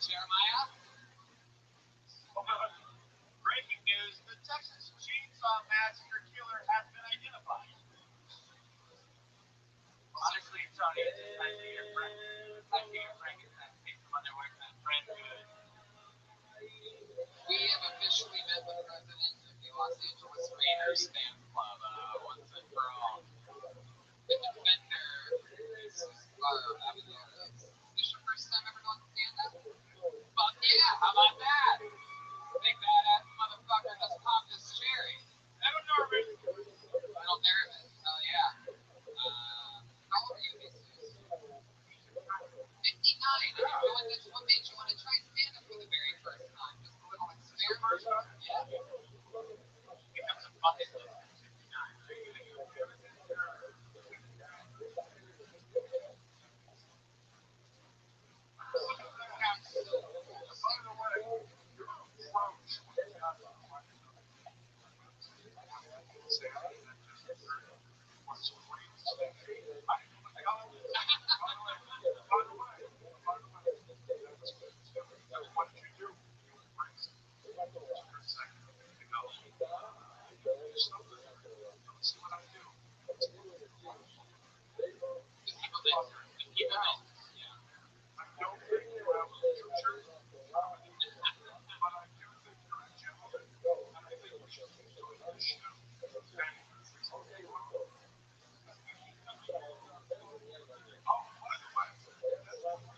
Jeremiah? Breaking news: the Texas Chainsaw Massacre killer has been identified. Honestly, Tony, it's just nice to hear Frank. Nice to hear Frank and take some other work than friend good. We have officially met the president of the Los Angeles Raiders fan club once and for all. The defender is Abaneros. Is this your first time ever going stand-up? Fuck yeah, how about that? Big badass motherfucker just popped his cherry. Little nervous. Little nervous, hell yeah. How old are you, Jesus? 59. What made you want to try stand-up for the very first time? Just a little experiment? Yeah. Becomes a bucket list at 59. What did you do? See what I do. I don't think you have a future, but I do think you're a gentleman, and I think you should keep doing this show. Oh, by the way, that's one of the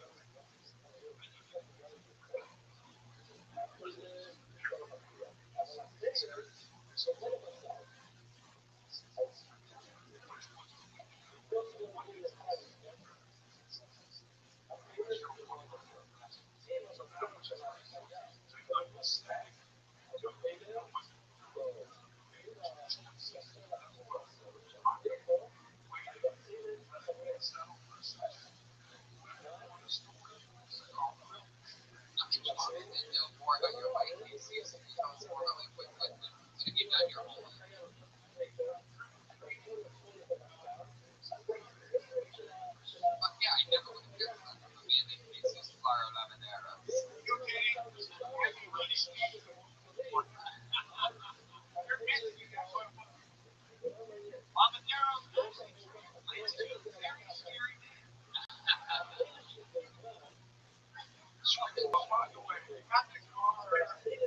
I'm interested to know more about your life these years. Can you tell us more about what have you done your whole life? Fuck yeah, I never would have guessed that from a man named Jesus Claro Lavanderos. You're busy. You got one. Habaneros actually translates to very scary man. But by the way, you got to go on there. Here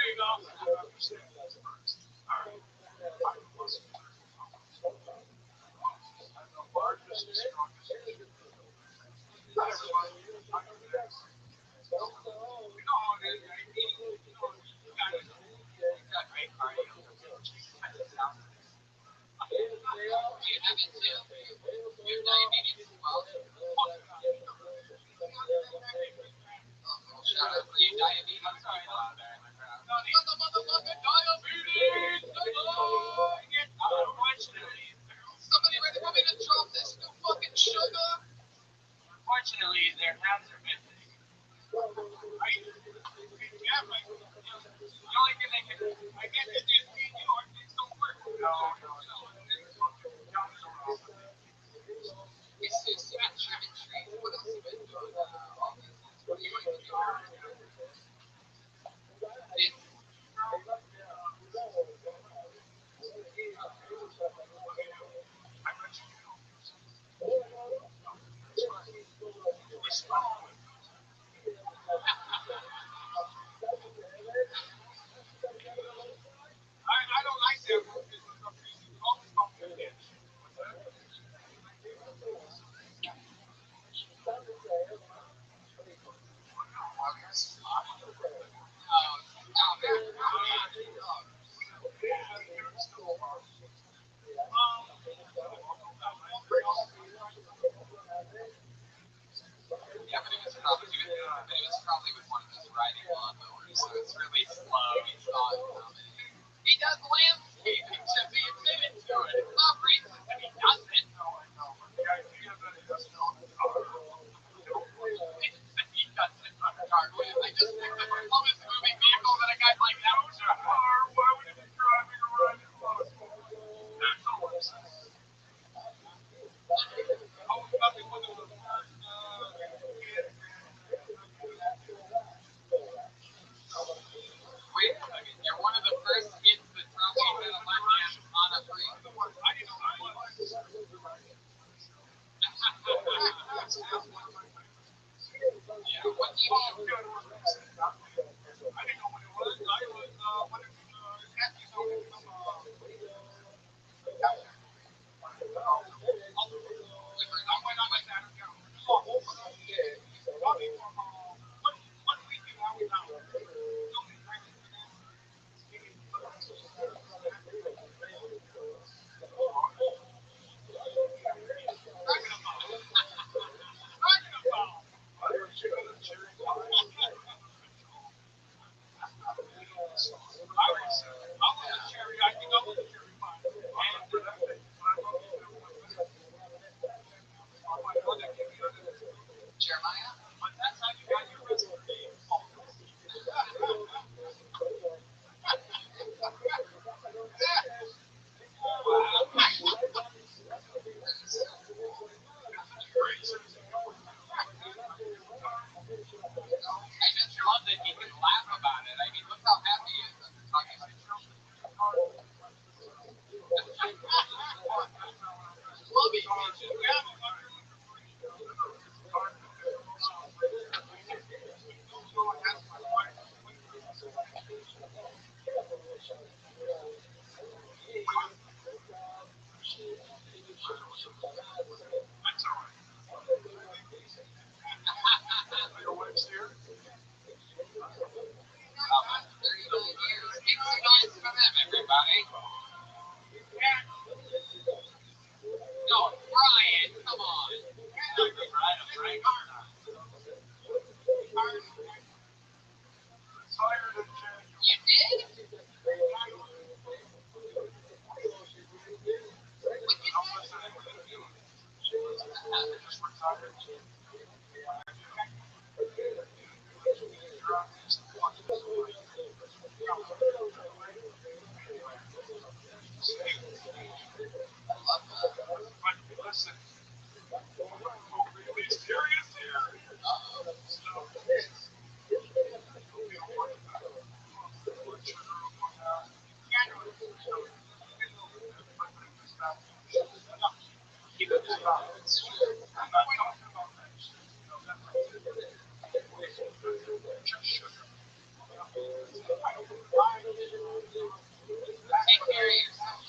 you go. I'm the largest and strongest. You know how it is, right? You got great cardio. I just sound Do you have it too? You have diabetes as well? Shout out for you diabetes. I'm sorry, motherfucking diabetes! Somebody ready for me to drop this new fucking sugar? Unfortunately, their hands are missing. Right? Yeah, but the only thing they can, I guess it's just me and you, our things don't work. No. It's just you've been trimming trees. What else you been doing? All these things. What are you even doing? I don't like that. Retired in January. You did? I'm listening to the feeling. Just retired. But listen, really serious here. So, keep it stop. I'm not talking about that shit. Just sugar. Take care of yourself.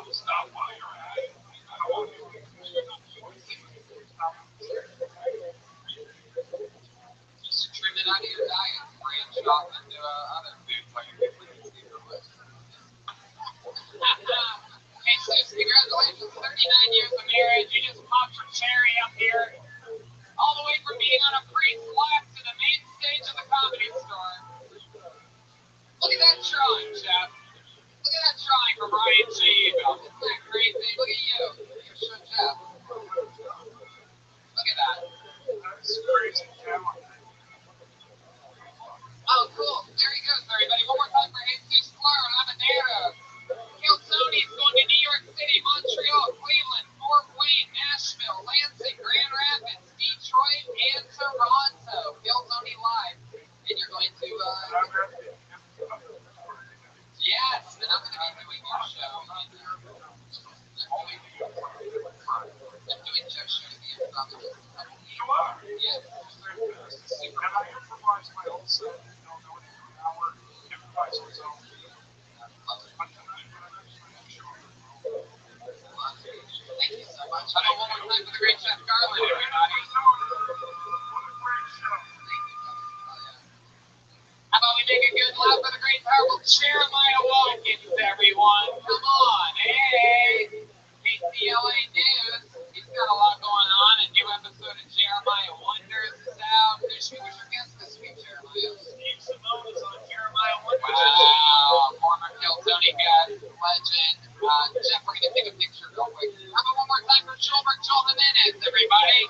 Stop while you're at it. I don't want you to Just trim it out of your diet, branch off into other foods like your Jesus, congratulations, 39 years of marriage. You just popped your cherry up here, all the way from being on a pre-slap to the main stage of the Comedy Store. Look at that drawing, Jeff. Look at that drawing from Ryan G. Isn't that crazy? Look at you. You're sure Jeff. Look at that. That's crazy talent. Oh, cool. There he goes, everybody. One more time for Jesus Fleur, Habanero. Kill Tony's going to New York City, Montreal, Cleveland, Fort Wayne, Nashville, Lansing, Grand Rapids, Detroit, and Toronto. Kill Tony live. And you're going to, yes, and I'm going to be doing your show. I'm doing Joe's show to the end of the You are. Yes. And I improvise my own set. Don't know it for an hour. Improvise myself. But tonight, when I'm actually sure. Thank you so much. How about one more time for the great Chef Garland, everybody? What a great show. How about we make a good laugh for the great powerful Jeremiah Watkins, everyone? Come on, hey! KCLA News. He's got a lot going on. A new episode of Jeremiah Wonders is out. Who's your guest this week, Jeremiah? Steve Simone is on Jeremiah Wonders. Wow, former Kill Tony guest, legend. Jeff, we're going to take a picture real quick. How about one more time for Gilbert Joel Jimenez, everybody?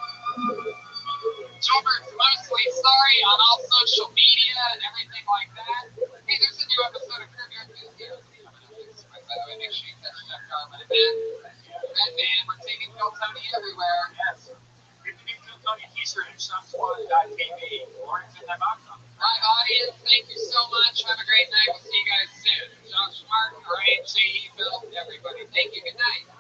Gilbert's mostly sorry on all social media and everything like that. Hey, there's a new episode of Curb Your Enthusiasm coming up next week. By the way, make sure you catch Jeff Garland and Ben. We're taking Kill Tony everywhere. Yes. You can get Kill Tony t-shirt at shopsquad.tv. Lawrence in that box. Live audience, thank you so much. Have a great night. We'll see you guys soon. Josh Martin, Ryan J. Bill, everybody. Thank you. Good night.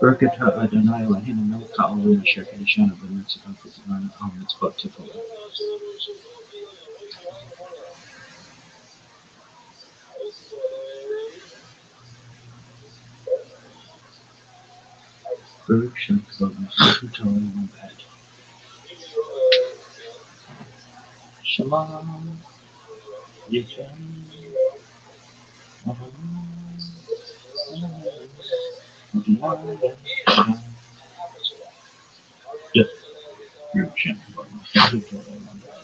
Berkata Adonai Elohim Melech Haolam Asher Kadeshanu B'Mitzvah V'Zman Al Mitzvot Tiferet. Baruch Shem Kavod Mitzvah Torah Mabed. Shema Yisrael Yes. Baruch Shem Kavod Mitzvah Torah Mabed.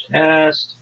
Test.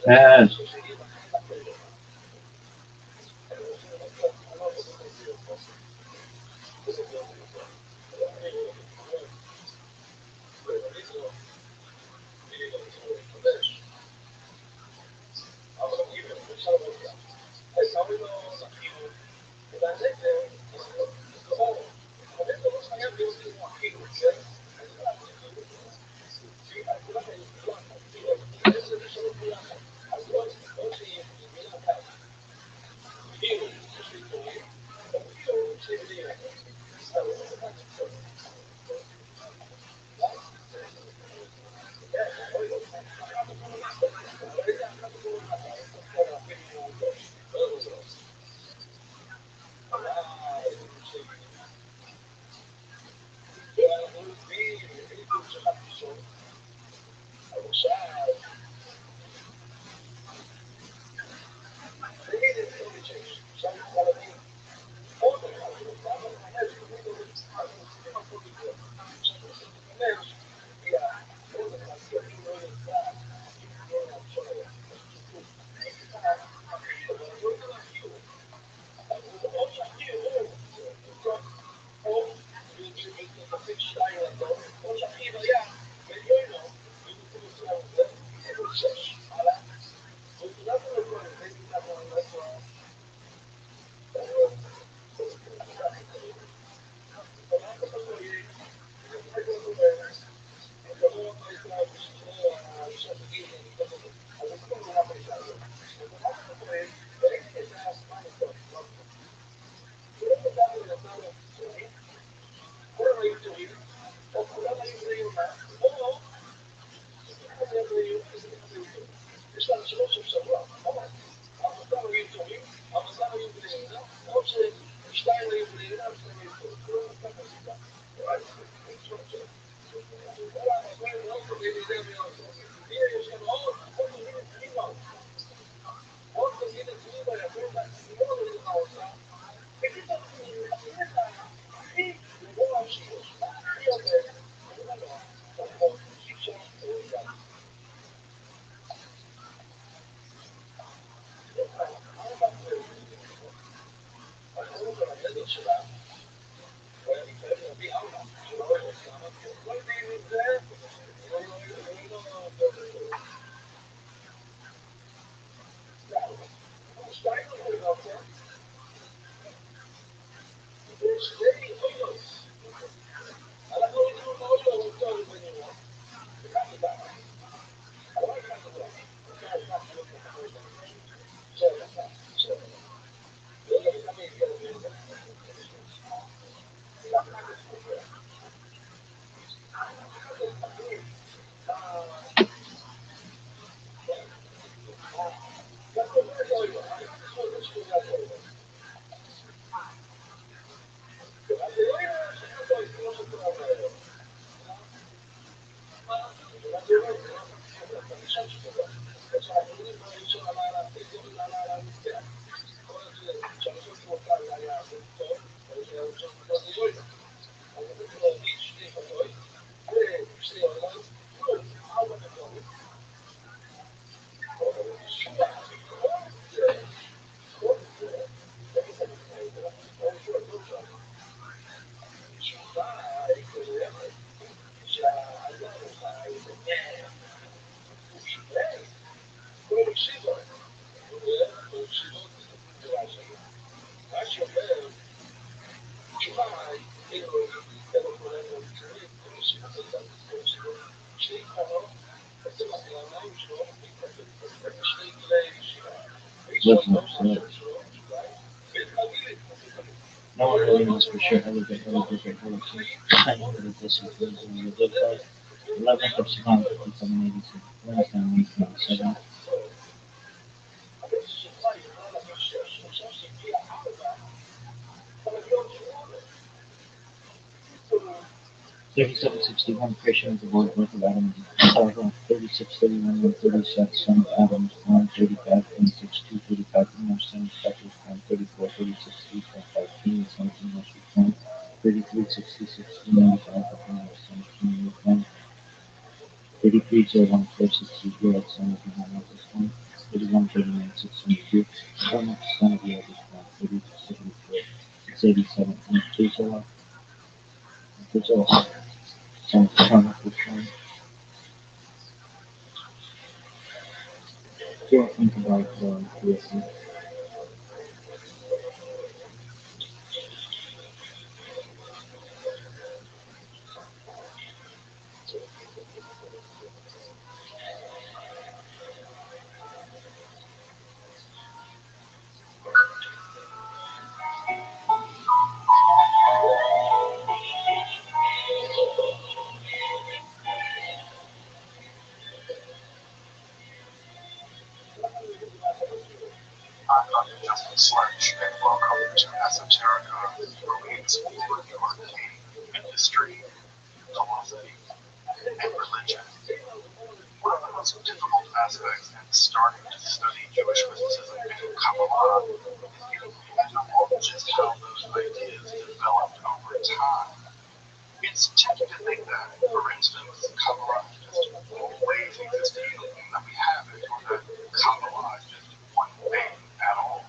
Yes. No one really knows for sure. Elevate, elevate, elevate. I know that this is the good side. 11th of Sivan, 5782. Last time, 1897. Thirty-seven sixty-one, creation of the Lord, birth of Adam. Sorry, 3631, 136, son of Adam, 135, 26, 235, 107, chapters 134, 36, 3.5, 17, 17, 33, 66, 95, 17, 33, 01, 460, Alexander Gavin at this point. 31, 39, 622, how much is going to be at this point? 32, 74, 687, and 2 some kind of return. Can't think about this. I'm Dr. Justin Sledge, and welcome to Esoterica, where we explore the arcane in history, philosophy, and religion. One of the most difficult aspects in starting to study Jewish mysticism and Kabbalah is getting a handle on just how those ideas developed over time. It's tempting to think that, for instance, Kabbalah just always existed and that we have it, or that Kabbalah is just one thing at all.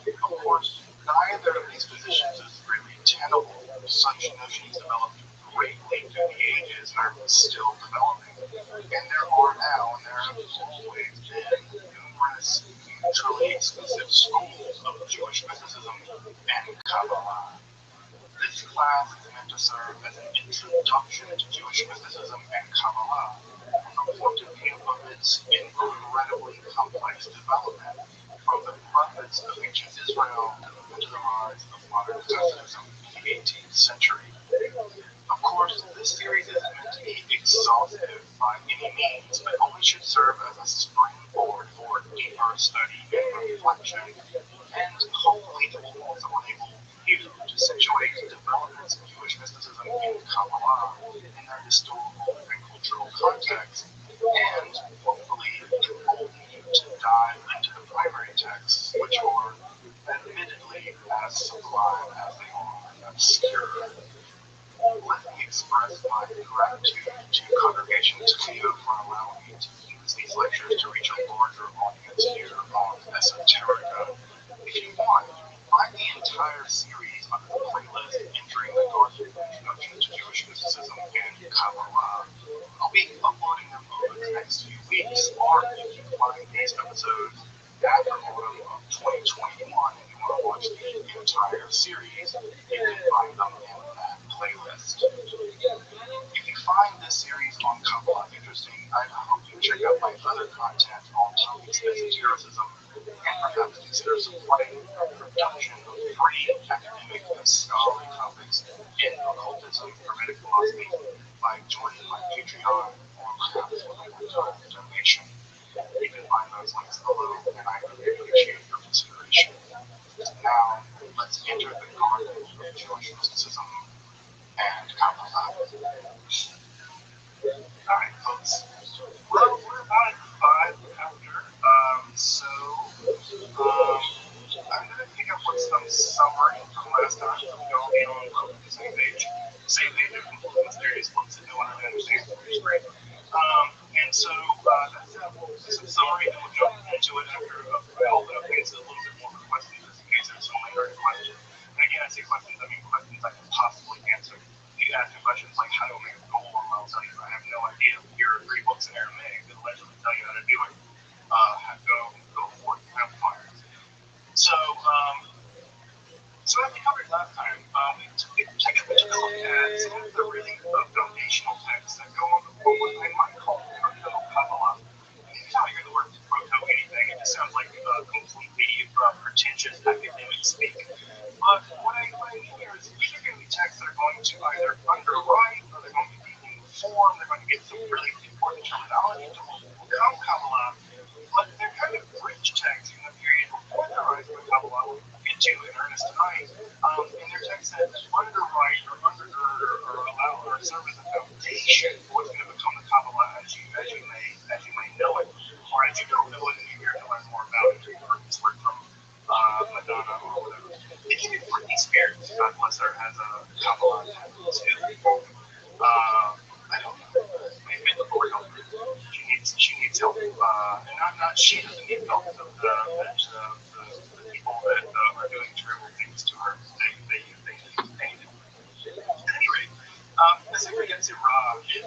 Of course, neither of these positions is really tenable. Such notions developed greatly through the ages and are still developing. And there are now, and there have always been, numerous mutually exclusive schools of Jewish mysticism and Kabbalah. This class is meant to serve as an introduction to Jewish mysticism and Kabbalah from the point of view of its incredibly complex development from the prophets of ancient Israel to the rise of modern Catholicism in the 18th century. Of course, this series isn't meant to be exhaustive by any means, but only should serve as a springboard for deeper study and reflection, and hopefully it will also enable you to situate developments of Jewish mysticism and Kabbalah in their historical and cultural context, and hopefully embolden you to dive into the primary texts, which are admittedly as sublime as they are obscure. Let me express my gratitude to Congregation Takeo for allowing me to use these lectures to reach a larger audience here on Esoterica. If you want, find the entire series under the playlist Entering the Garden, Introduction to Jewish Mysticism and Kabbalah. I'll be uploading them over the next few weeks, or if you find these episodes after autumn of 2021 and you want to watch the entire series, you can find them in that playlist. If you find this series on Kabbalah interesting, I hope you check out my other content on topics of esotericism and perhaps consider supporting the production of free academic and scholarly topics in occultism, hermetic philosophy by joining my Patreon or perhaps with a one-time donation. You can find those links below, and I really appreciate your consideration. Now, let's enter the garden of Jewish mysticism and Kabbalah. Alright, folks. Well, we're about at 5 after, I'm going to pick up with some summary from last time, so we all be on the same page. Same page of completely mysterious books that no one really understands, which is great. That's some summary, and we'll jump into it after I open up things a little bit more for questions, just in case there's so many hard questions. And again, I say questions, I mean questions I can possibly answer. You ask me questions like how to make a goal, and I'll tell you I have no idea. Here are 3 books in Aramaic that allegedly tell you how to do it. Go forth, have fun. So as we covered last time, we took a look at some of the really foundational texts that go on before what I might call proto-Kabbalah. Anytime I hear the word proto anything, it just sounds like completely pretentious academic speak. But what I mean here is these are going to be texts that are going to either underwrite, or they're going to be informed, they're going to get some really important terminology to become Kabbalah, but they're kind of bridge texts in the period before the rise of Kabbalah, we'll get to in earnest tonight, and they're texts that underwrite or undergird or allow or serve as a foundation for what's going to become the Kabbalah as you may know it, or as you don't know it and you're here to learn more about it, or you've heard this word from Madonna or whatever. If you get Britney Spears, God bless her, has a couple on too. I don't know. Maybe the Lord help her. She needs help. And not she doesn't need help. The people that are doing terrible things to her, they need help. At any rate, the Secret Against Ra is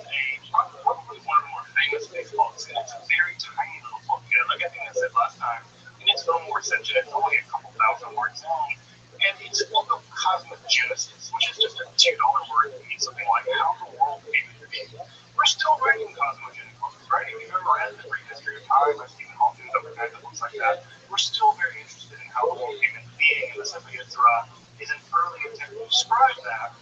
probably one of the more famous baseball books. It's a very tiny little book. Like I think I said last time, and it's no more sentient. It's only a couple thousand words long. And it's a book of cosmic genesis, which is just a $2 word. It means something like how the world came into being. We're still writing cosmogenic books, right? If you ever read The Great History of Time by Stephen Hawking, other kinds of books like that, we're still very interested in how the world came into being. And the Secret Against Ra is an early attempt to describe that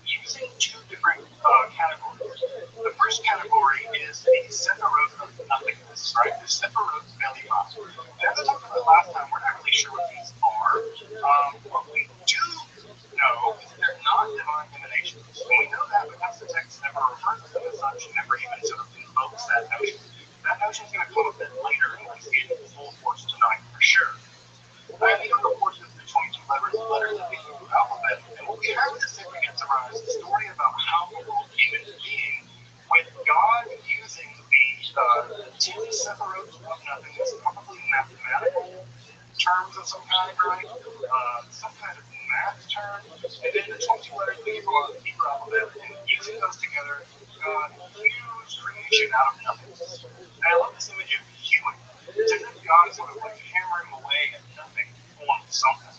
using two different categories. The first category is the Sephiroth of nothingness, right? The Sephiroth belly box. And as I talked about last time, we're not really sure what these are. What we do know is they're not divine emanations. And we know that because the text never refers to them as such, and never even sort of invokes that notion. That notion's going to come a bit later, and we'll see it in full force tonight for sure. And the other, of course, is the 22 letters of the Hebrew alphabet. And what we have in the Secret Against Ra is a story about how the world came into being, with God using the two Sephiroth of nothingness, probably mathematical terms of some kind, right? Some kind of math term. And then the 22 letters of the Hebrew alphabet, and using those together, God fused creation out of nothingness. And I love this image of human. It's as if God is sort of like hammering away at nothing on something.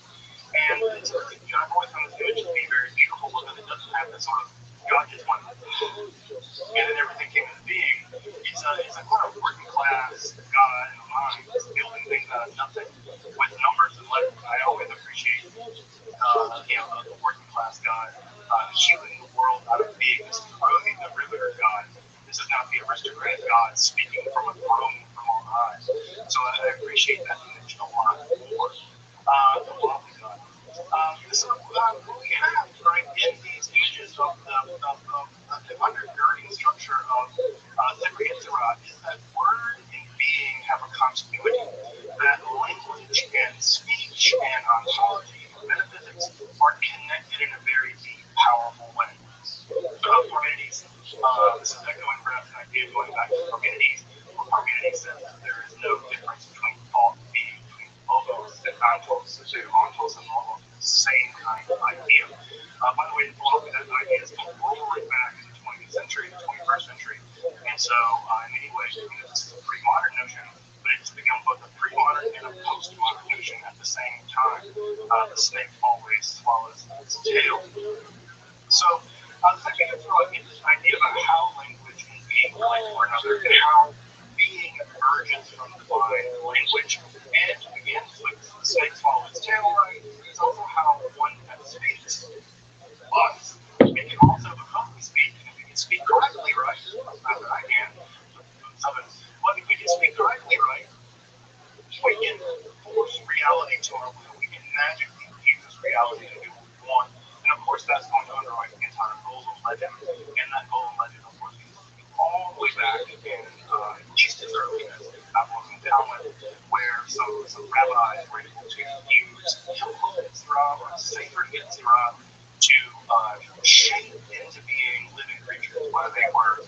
And it's really, I've always found this image to be very beautiful because it doesn't have this sort of God just went and then everything came into being. It's a kind of working class God in mind, building things out of nothing with numbers and letters. I always appreciate the working class God healing the world out of being this Rosie the Riveter God. This is not the aristocrat God speaking from a throne from on high. So I appreciate that image a lot more. The lofty God. So what we have, right, in these images of the undergirding structure of Secret Against Ra is that word and being have a continuity. That language and speech and ontology and metaphysics are connected in a very deep, powerful way. Parmenides, this is echoing perhaps an idea going back to Parmenides, where Parmenides says that there is no difference between thought and being, between logos and ontos. So ontos and logos is the same kind of idea. By the way, that idea is come rolling back in the 20th century, the 21st century. And so, in many ways, this is a pre-modern notion, but it's become both a pre-modern and a post-modern notion at the same time. The snake always swallows its tail. So, the second is this idea about how language and being relate to one another, and how being emerges from divine language. And again, like the snake swallows its tail, right? It's also how one speaks. But it can also, because we speak, and if we can speak correctly, right? Not that I can, but if we can speak correctly, right? We can force reality to our will. We can magically use reality to do what we want. And of course, that's going to underwrite the entire Golden Legend. And that Golden Legend, of course, is all the way back in at least as early as Babylonian Talmud, where some rabbis were able to use Hilchot Yetzirah or Sefer Yetzirah to shape into being living creatures, whether they were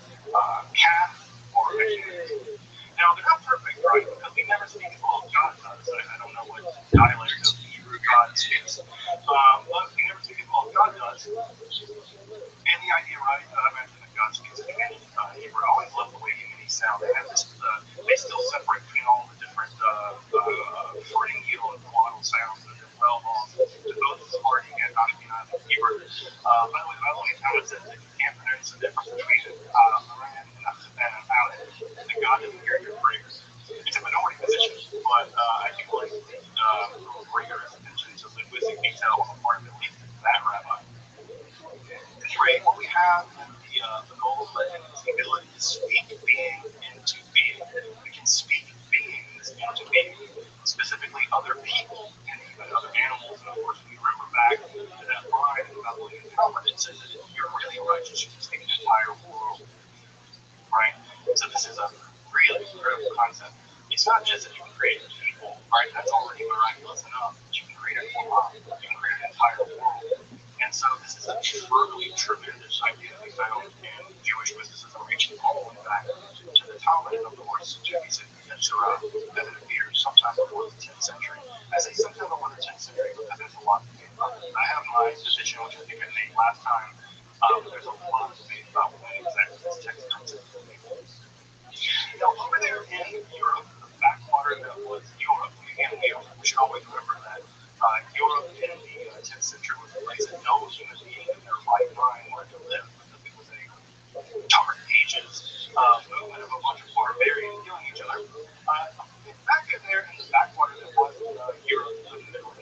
calf or vegetarian. Now, they're not perfect, right? Because we never speak as well as God does. I don't know what dialect of Hebrew God speaks. But we never speak as well as God does. And the idea, right, I mentioned that God speaks in many Hebrew. I always love the way many sound. They have this, they still separate between all the different pharyngeal and glottal sounds that are well known to both Sephardic and Ashkenazi Hebrew. By the way, the Babylonian Talmud says that you can't pronounce the difference between Aram and Aleph, that God doesn't hear your prayers. It's a minority position, but I do like the rigorous attention to linguistic detail on the part of at least that rabbi. Anyway, what we have in the Golden Legend is the ability to speak being into being. We can speak beings into being, specifically other people and even other animals. And of course, when you remember back to that line in the Babylonian Talmud, it says that if you're really righteous, you can speak the entire world. Right? So this is a really critical concept. It's not just that you can create people, right? That's already miraculous enough. But you can create a whole lot. You can create an entire world. And so is a truly tremendous idea we found in Jewish mysticism, reaching all the way back to the Talmud, and of course, to Yetzirah, as it appears sometime before the 10th century. I say sometime before the 10th century because there's a lot to think about. I have my position, which I think I made last time, but there's a lot to think about when exactly this text comes into play. Now, over there in Europe, the backwater that was Europe, again, we should always remember that Europe in the 10th century was a place that no human being in their right mind wanted to live because it was a dark ages movement of a bunch of barbarians killing each other. Back in there in the backwater that was Europe, the Middle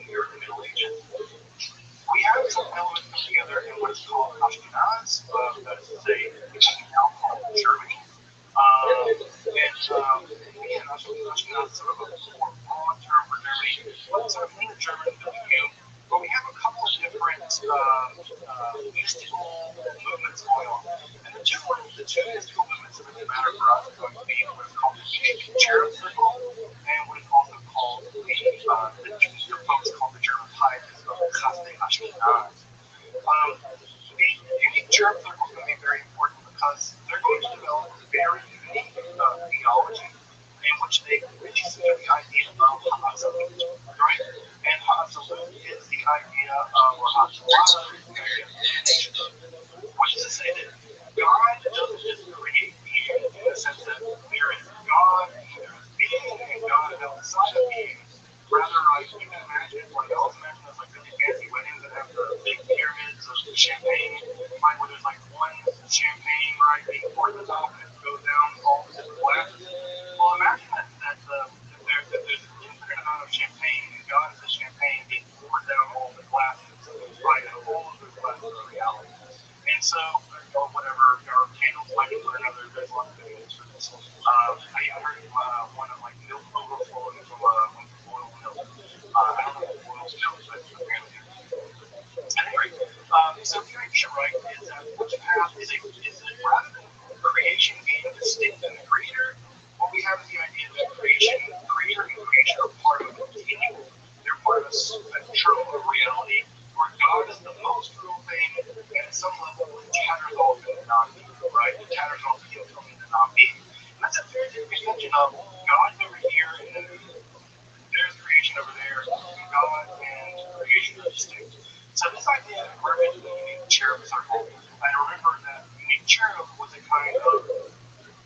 Ages, we have some elements come together in what is called Ashkenaz, that is to say, now called Germany. Again, Ashkenaz is sort of a more broad term for Germany, but sort of in the German milieu. But we have a couple of different mystical movements going on. And the two mystical movements that really matter for us are going to be what is called the Cherub Circle and what is also called the folks called the German Pietists of Chassidei Ashkenaz. The unique Cherub Circle is going to be very important because they're going to develop a very unique theology in which they really see the idea of Ha'azalut, right? And Ha'azalut is the idea of, or Ha'azalut is the idea of divination, which is to say that God doesn't just create beings in the sense that there is God, there is being, and God is outside of being. Rather, you can imagine, or you also imagine those like really fancy weddings that have the big pyramids of champagne, right, where there's like one champagne, right, being poured at the top and it goes down all the different glasses. Well, imagine that there's an infinite amount of champagne, and God is the champagne being poured down all the glasses, right, and all of those glasses are reality. And so, or whatever, or candles lighting one another, there's lots of videos for this. I even heard one of like milk overflowing from boiled milk. I don't know if boiled milk, but apparently. Anyway, so the idea, right, is that what you have is rather than creation being distinct in the creator, what we have is the idea that creator and creation are part of a continuum. They're part of a spectrum of reality where God is the most real thing, and at some level it tatters off into non-being, right? It tatters off into non-being. And that's a very different distinction of God's over here, and then there's creation over there, and God and creation are distinct. So this idea emerged in the unique cherub circle, and remember that unique cherub was a kind of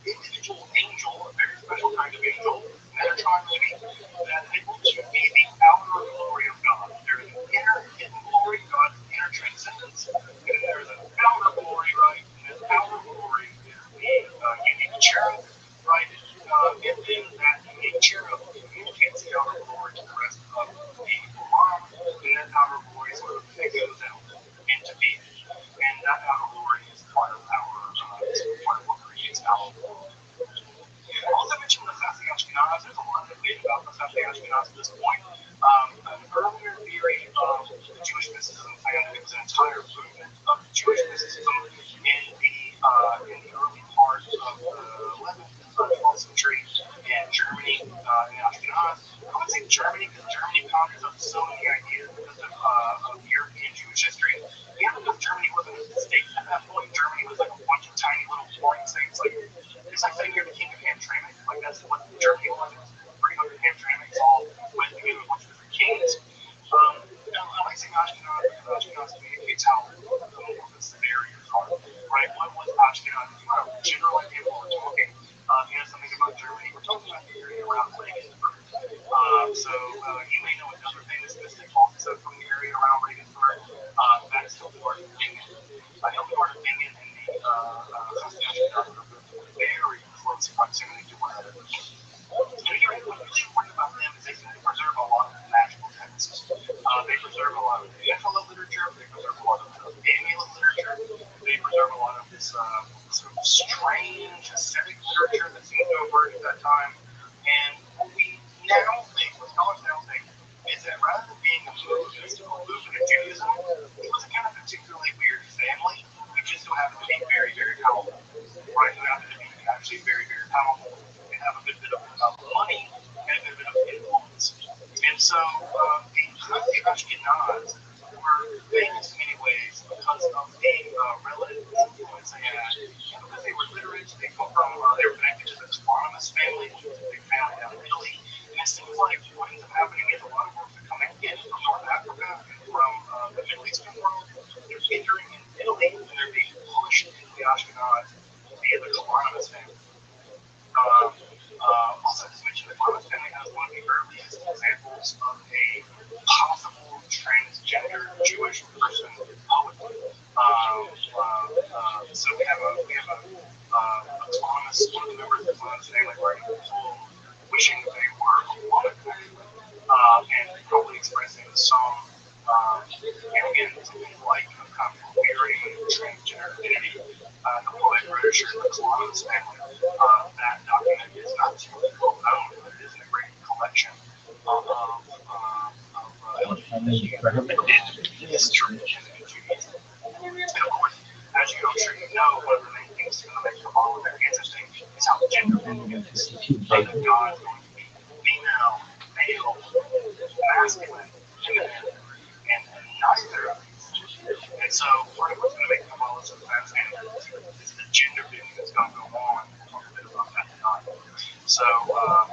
individual angel, a very special kind of angel, Metatron maybe, that is able to be the outer glory of God. There is an inner hidden glory, God's inner transcendence, and then there's an outer glory, right? And this outer glory is the unique cherub, right? And then that unique cherub communicates the outer glory to the rest of the Olam, and that outer glory sort of echoes out into being. And that outer glory is part of what creates our world. I also mentioned the Chassidei Ashkenaz. There's a lot of debate about the Chassidei Ashkenaz at this point. An earlier theory of the Jewish mysticism found that it was an entire movement of Jewish mysticism in the early part of the 11th and 12th century in Germany and Ashkenaz. I would say Germany because Germany conjures up so many ideas because of European Jewish history. And because Germany wasn't a state at that point. Germany was like a bunch of tiny little boring states. It's like saying you're the king of Hamtramck. Like that's what Germany was. It was 300 Hamtramcks all went together with a bunch of different kings. I like saying Ashkenaz because Ashkenaz communicates how amorphous the areas are. Right? What was Ashkenaz? You have a general idea of what we're talking. Something about Germany. We're talking about the area around Regensburg. So you may know another famous mystic also from the area around Regensburg. That's Hildegard of Bingen. Hildegard of Bingen and the Chassidei Ashkenaz are very close proximity to one another. And again, what's really important about them is they preserve a lot of magical texts. They preserve a lot of the Nephilim literature. They preserve a lot of the amulet literature. They preserve a lot of this sort of strange ascetic literature that seemed to emerge at that time. And what we now think, what scholars now think, is that rather than being a mystical movement in Judaism, it was a kind of particularly weird family who just so happened to be very, very powerful. Right? Who happened to be actually very, very powerful and have a good bit of money and a good bit of influence. And so the Chassidei Ashkenaz were famous in many ways because entering in Italy, and they're being pushed into the Ashkenaz via the Colonist family. Also, just mention the Colonist family has one of the earliest examples of a possible transgender Jewish person poet. So we have a Thomas, one of the members of the Thomas family, writing a poem wishing that they were a woman, actually, and probably expressing some, again, something like kind of queering transgender identity. The poet wrote the Columbus family. That document is not too well known, but it is in a great collection of history in Judaism. And of course, as I'm sure you know, one of the main things that's going to make Kabbalah very interesting is how gender bending it is. That God is going to be female, male, masculine, feminine, and neither of these. And so part of what's going to make Kabbalah so fascinating is the gender bending that's going to go on. We'll talk a bit about that tonight. So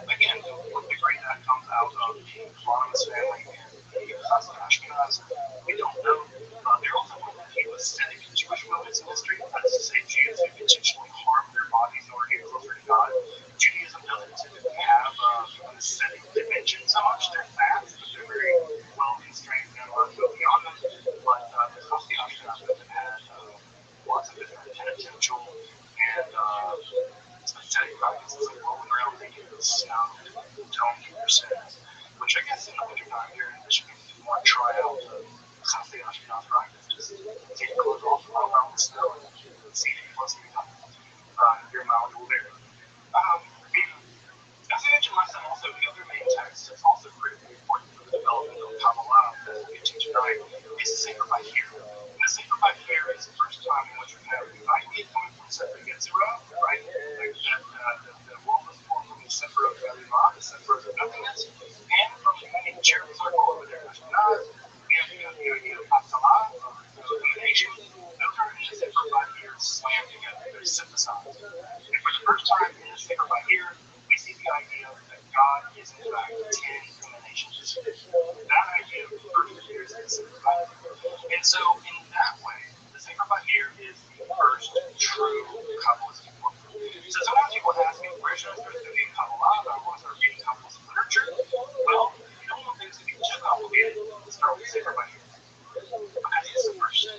again, what degree that comes out of the Columbus family and the Ashkenaz, we don't know. They're also one of the few aesthetic Jewish movements in history. That's to say, Jews who intentionally harm their bodies in order to get closer to God. Judaism doesn't typically have an aesthetic dimension so much. They're fast, but they're very well constrained and allowed to go beyond them. But the Ashkenaz movement had lots of different penitential and aesthetic practices, like rolling around thinking of snow, tone for your sins, which I guess in the wintertime here in Michigan, if you want to try out the Ashkenaz practices, take your clothes off, roll around the snow, and see if you're supposed to be done. You're malleable there. As I mentioned last time, also, the other main text that's also critically important for the development of Kabbalah that we get to tonight is the Sefer Bahir. And the Sefer Bahir is the first time in which we have the idea coming from Sefer Yetzirah, right? Like the world is formed from the Sefer of Elimah, the Sefer of nothingness, and from the unique cherub circle over there, Ashkenaz, we have the idea of Hatzalah, of illumination. Those are in the Sefer Bahir slammed together, they're synthesized. And for the first time in the Sefer Bahir, we see the idea that God is in fact 10 emanations. That idea first appears in the Sefer Bahir. And so, in that way, the Sefer Bahir is the first true Kabbalistic book. So sometimes people ask me, where should I start studying Kabbalah? I want to start reading Kabbalistic literature. Well, if you don't want things to be too complicated, start with the Sefer Bahir. Because it's the first.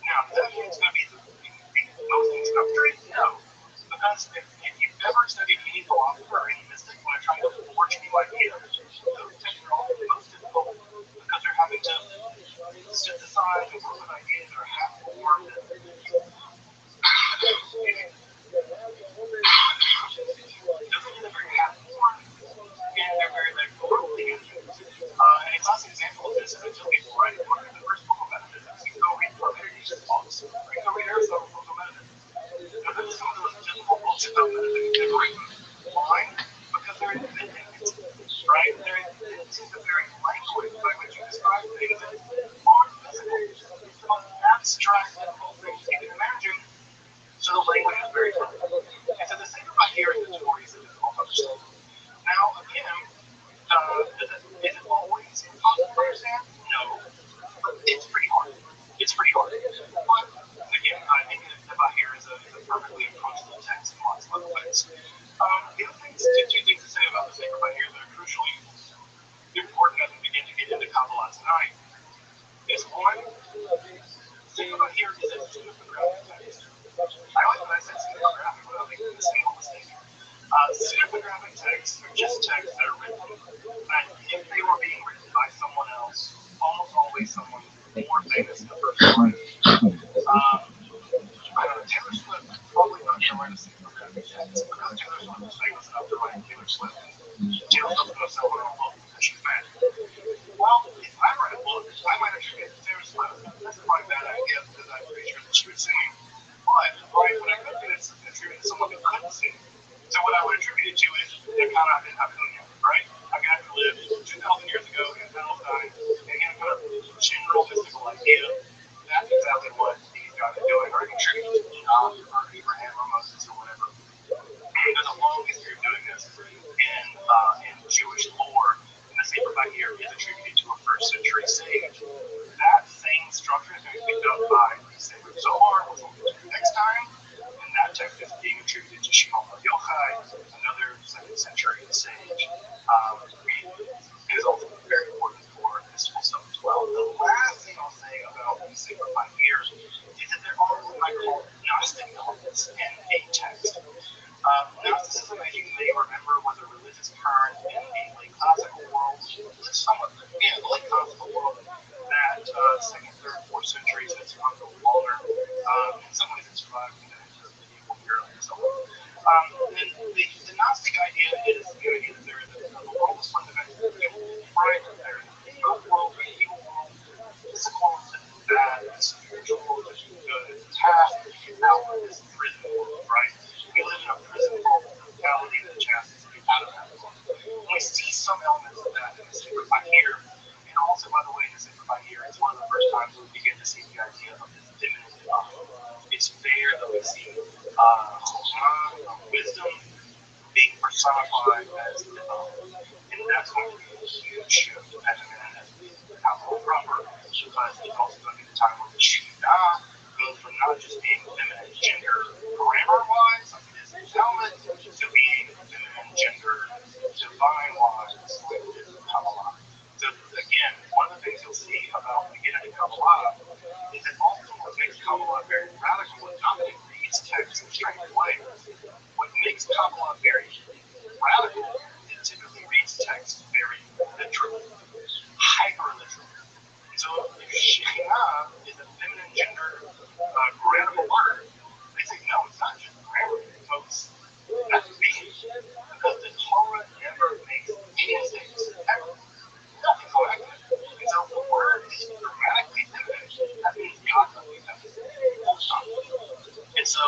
Now, does that mean it's going to be the most introductory? No. Because if you've ever studied any philosopher or any mystic when they're trying to forge new ideas, those texts are often the most difficult because they're having to synthesize and work with ideas that are half-formed. They're very half-formed and they're very worldly. And a classic example of this is I told you before, right? One of the first book of metaphysics, you can go read Parmenides' books, or you can go read Aristotle's books on metaphysics. Now, those are some of the most difficult books about metaphysics ever written. Why? Because they're inventing it, right? They're inventing the very language by which you describe things that aren't physical. It's the most abstract, difficult things you can imagine. So the language is very difficult. And so the Sefer Bahir is notorious in this also. Now, again, is it always impossible to understand? No. But it's pretty hard. It's pretty hard. But again, I think that the Bahir is a perfectly approachable text in lots of other ways. The other things, two things to say about the Sefer Bahir that are crucially important as we begin to get into Kabbalah tonight is one, Sefer Bahir is a pseudepigraphic text. I like when I say pseudepigraphic without making a single mistake. Pseudepigraphic texts are just texts that are written, and if they were being written by someone else, almost always someone more famous in the first place. Taylor Swift probably not going to write a pseudepigraphic text because Taylor Swift is famous enough to write Taylor Swift. Taylor Swift is going to sell her own book because she's mad. Well, if I write a book, I might attribute it to Taylor Swift. That's probably a bad idea because I'm pretty sure that she would sing. But, right, what I could do is attribute it to someone who couldn't sing. So what I would attribute it to is the kind of Acuna, right? A guy who lived 2,000 years ago in Palestine, and he had a kind of general mystical idea. That's exactly what these guys are doing. Or attributing to Enoch or Abraham or Moses or whatever. There's a long history of doing this in Jewish lore, and the Sefer Bahir is attributed to a first century sage. That same structure is going to be picked up by sacred Bahir is that there are what I call Gnostic elements in a text. Gnosticism, as you may remember, was a religious current in the late classical world, somewhat, yeah, the late classical world, that 2nd, 3rd, 4th centuries has come to longer. In some ways, it survived even into the medieval period and so on. And the Gnostic idea is the idea that there is the world is fundamentally good, right? There is a good world, an evil world, physical is bad, the spiritual world is good, it's half, now this prison world, right? We live in a prison world of brutality and chastity out of that world. And we see some elements of that in the sacred Bahir. And also, by the way, in the sacred Bahir, it's one of the first times we begin to see the idea of this feminine divine. It's there that we see wisdom being personified as divine. And that's going to be a huge shift as a minute as we how proper, because it's also going to be the time where the Shekhinah goes from not just being feminine gender grammar-wise, like it is in Talmud, to being feminine gender divine-wise, like it is in Kabbalah. So again, one of the things you'll see about beginning in Kabbalah is that often what makes Kabbalah very radical is not that it reads text in strange ways. What makes Kabbalah very radical is it typically reads text very literally, hyper-literally. So if Shekhinah is a feminine gender grammatical word, they say, no, it's not just grammar, folks. That's being. Because the Torah never makes any mistakes, ever. Nothing's so accurate. And so if the word is grammatically feminine, that means God must be feminine. Full stop. And so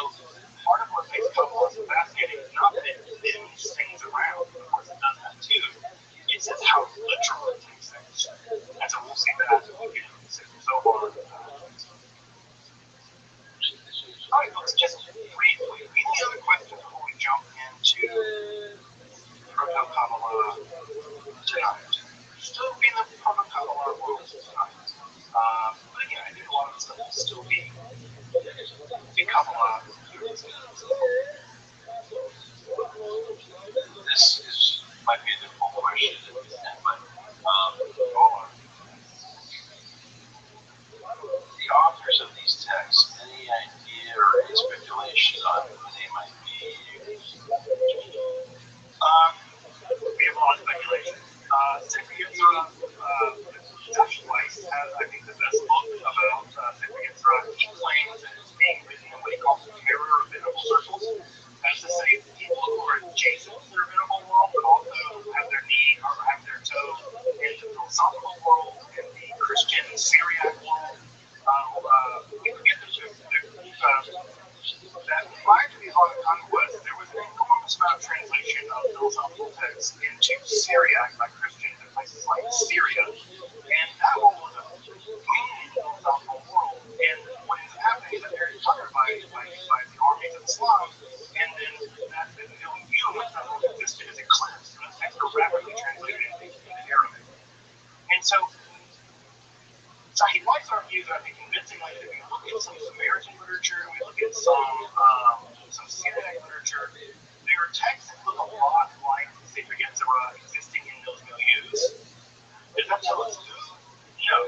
part of what makes Kabbalah so fascinating is not that it bends things around, of course it does that too. It's just how literal it takes things. And so we'll see that as we get into the season so far. Alright, folks, just briefly, any other questions before we jump into Proto-Kabbalah tonight? Still be in the Proto-Kabbalah world tonight. But again, I think a lot of the stuff will still be in Kabbalah. This might be a difficult question, but the authors of these texts, any idea or any speculation on who they might be? We have a lot of speculation. Josh Weiss has, I think, the best book about Sefer Yetzirah. He claims that it's being written in what he calls the terror of biblical circles. That's to say, people who are adjacent to the rabbinical world, but also have their knee or have their toe in the philosophical world and the Christian Syriac world. We forget that prior to the Islamic conquest, there was an enormous amount of translation of philosophical texts into Syriac by Christians in places like Syria. And that world was a booming philosophical world. And what is happening is that they're covered by the armies of Islam. And then that view of that world existed as eclipsed. And those texts were rapidly translated into Arabic. And so Sahih Weiss argues, I think, convincingly that if we look at some Samaritan literature and we look at some Syriac literature, there are texts that look a lot like the Sefer Yetzirah existing in those milieus. Does that tell us who? No.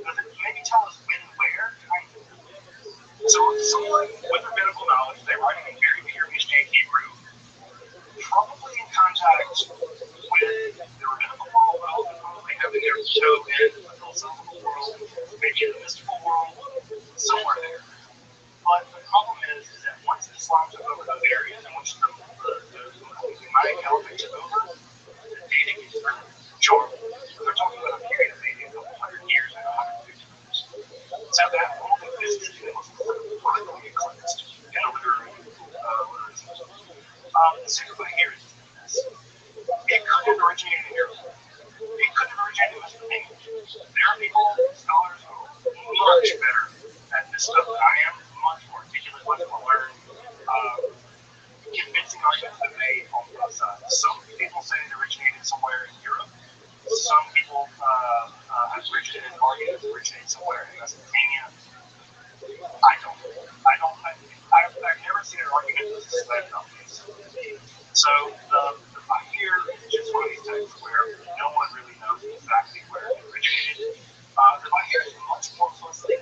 Does it maybe tell us when, where? Kind of. So someone with rabbinical knowledge, they're writing in very pure Mishnah Hebrew, probably in contact with the rabbinical world, but also probably having their toe in the philosophical world, maybe in the mystical world, somewhere there. But the problem is that once Islam took over those areas, in which the Umayyad Caliphate took over, the data gets really jarred. They're talking about a period of maybe a couple hundred years and 150 years. So that world existed and it was politically eclipsed in a literary sense. The Sefer Bahir is this. It could have originated in Europe. It could have originated in Mesopotamia. There are people, scholars, who are much better at this stuff than I am, much more articulate, much more learned. Convincing arguments have been made on both sides. Some people say it originated somewhere in Europe. Some people have originated somewhere in Mesopotamia. I've never seen an argument that this is led up. So the Bahir is just one of these texts where no one really knows exactly where it originated. The Bahir is much more closely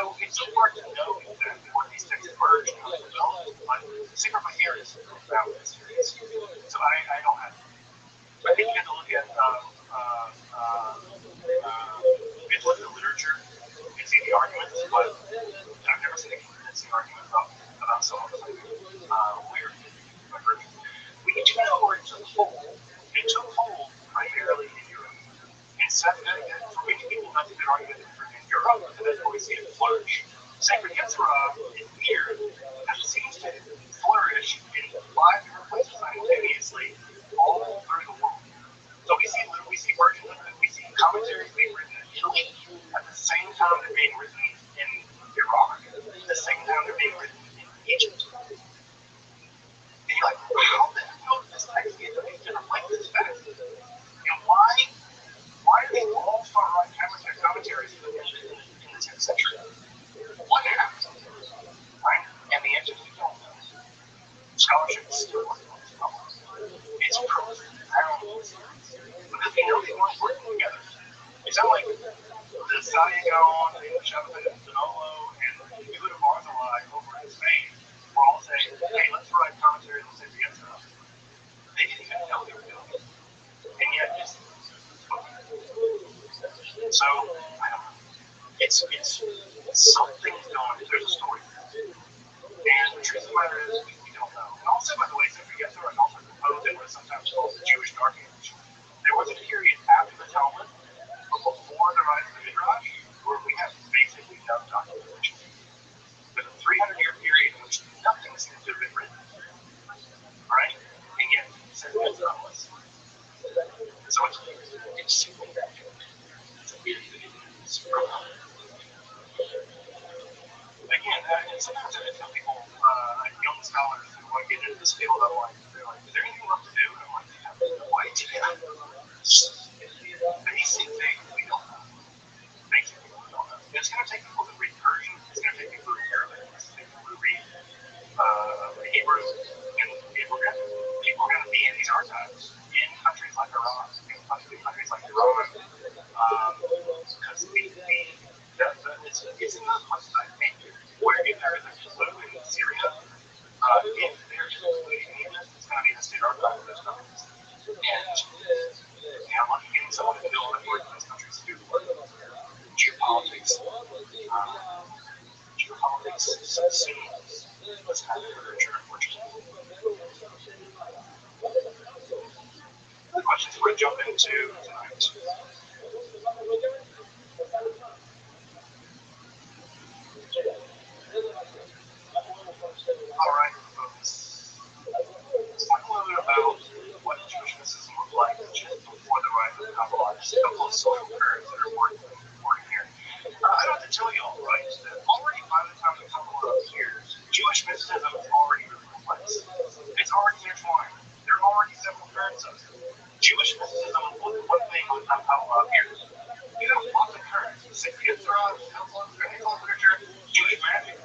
So it's so hard to know exactly where these texts emerge and how they develop, but Sacred by Hair is profound mysteries. So I don't have. I think you have to look at the literature and see the arguments, but I've never seen a convincing argument about someone like weird. We do know where it took hold. It took hold primarily in Europe. And for many people, that's a good argument in Europe, and that's where we see it flourish. Sacred Yetzirah is weird because it seems to flourish in 5 different places simultaneously all through the world. So we see versions of it, we see commentaries being written in Italy at the same time they're being written in Iraq, at the same time they're being written in Egypt. And you're like, how the hell did this text get to these different places fast? And why are they all far-right commentaries in the 10th century? What happened? Right? And the answer is we don't know. Scholarship is still working on this problem. It's profound because we know they weren't working together. It's not like the Saigon, the Shabbat, and Donolo, and Yehuda Barzilai over in Spain were all saying, hey, let's write commentaries on Sacred Yetzirah. They didn't even know they were doing it. And yet, it's so, I don't know. It's something's going. There's a story. And the truth of the matter is, we don't know. And also, by the way, Sacred Yetzirah is also composed in what is sometimes called the Jewish Dark Age. There was a period after the Talmud, but before the rise of the Midrash, where we have basically no documentation. There's a 300-year period in which nothing seems to have been written. Right? And yet, Sacred Yetzirah was. So it's super bad. It's a weird thing. It's super hard. Again, and sometimes I tell people, young scholars who want to get into this field, they're like, is there anything left to do? And I'm like, I have no idea. Basically, we don't know. Basically, we don't know. It's going to take people to read Persian. It's going to take people to read Arabic. It's going to take people to read Hebrew. And people are going to be in these archives in countries like Iraq, in countries like Iran, because it's in those places, I think, where if there is a clue in Syria, if there's a clue in Egypt, it's going to be the state archive of those countries. And I'm looking into someone to build a work in those countries to do the work. Geopolitics subsumes this kind of literature, unfortunately. The questions we're going to jump into tonight. All right, folks. Let's talk a little bit about what Jewish mysticism looked like just before the rise of Kabbalah. Just a couple of social currents that are worth reporting here. I don't have to tell you all, right, that already by the time the Kabbalah appears, Jewish mysticism is already really complex. It's already intertwined. There are already several currents of it. Jewish mysticism was one thing by the time Kabbalah appears. You have lots of currents. Sacred Yetzirah, Hillel literature, Jewish magic.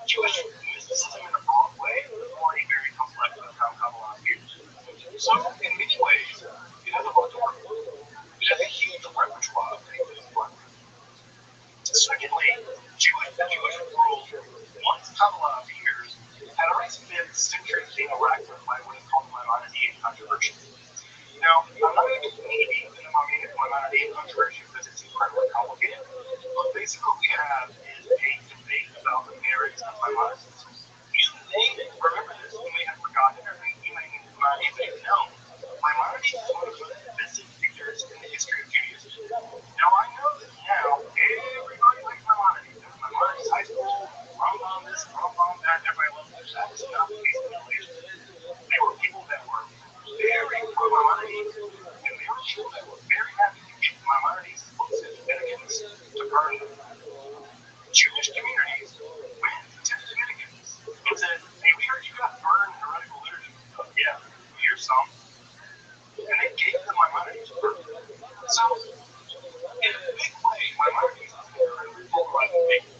Jewish mysticism in a broad way is already very complex by the time Kabbalah appears. So, in many ways, it has a lot to work with. It has a huge repertoire of things to work with. Secondly, the Jewish world, once Kabbalah appears, had already spent centuries being racked by what is called Maimonidean controversy. Now, I'm not going to get deep into Maimonidean controversy because it's incredibly complicated, but basically what we have is a debate about the merits of Maimonides. You may remember this, you may have forgotten, or you may not even know. Maimonides is one of the divisive figures in the history of Judaism. Now, I know that now everybody likes Maimonides. Maimonides High School, Rambam this, Rambam that, everybody loves this. That was not the case in the Middle Ages. There were people that were very pro-Maimonides, and there were people that were very happy to get Maimonides' books and Dominicans to burn them. Jewish communities went to the Dominicans and said, hey, we heard you got burned heretical liturgy. Yeah, here's some. And they gave them Maimonides to burn. So, in a big way, Maimonides is an incredibly polarizing figure.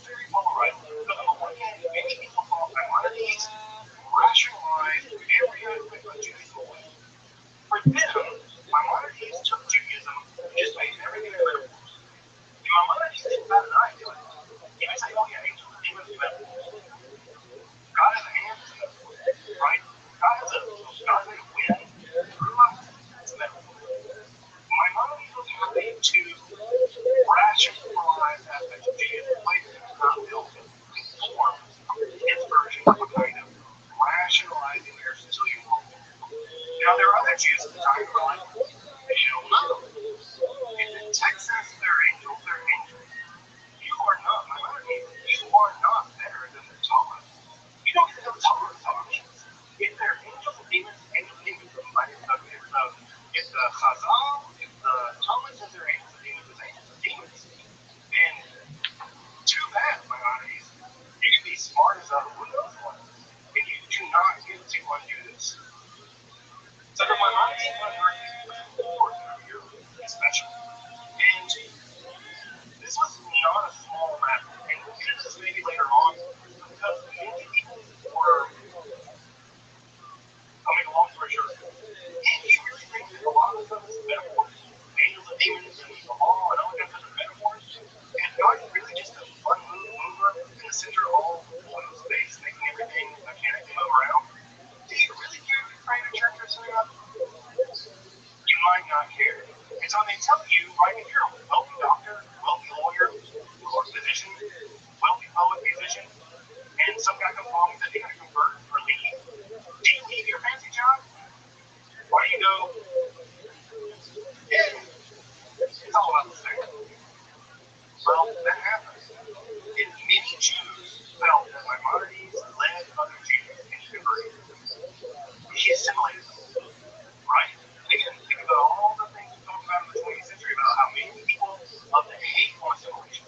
Very polarizing. But on the one hand, many people thought Maimonides rationalized every aspect of Judaism away. For them, Maimonides took Judaism and just made everything better. And Maimonides didn't bat an eye to it. He center of all oil space, making everything mechanically move around. Do you really care if you pray in a church or synagogue? You might not care. And so they tell you, right, if you're a wealthy doctor, wealthy lawyer, or physician, wealthy poet, musician, and some guy comes along and says you're going to convert or leave, do you leave your fancy job? Or do you go, yeah, it's all about the same. Well, that happens. And many Jews felt that Maimonides led other Jews into conversion. He assimilated them, right? Again, think about all the things we talked about in the 20th century about how many people love to hate on assimilation.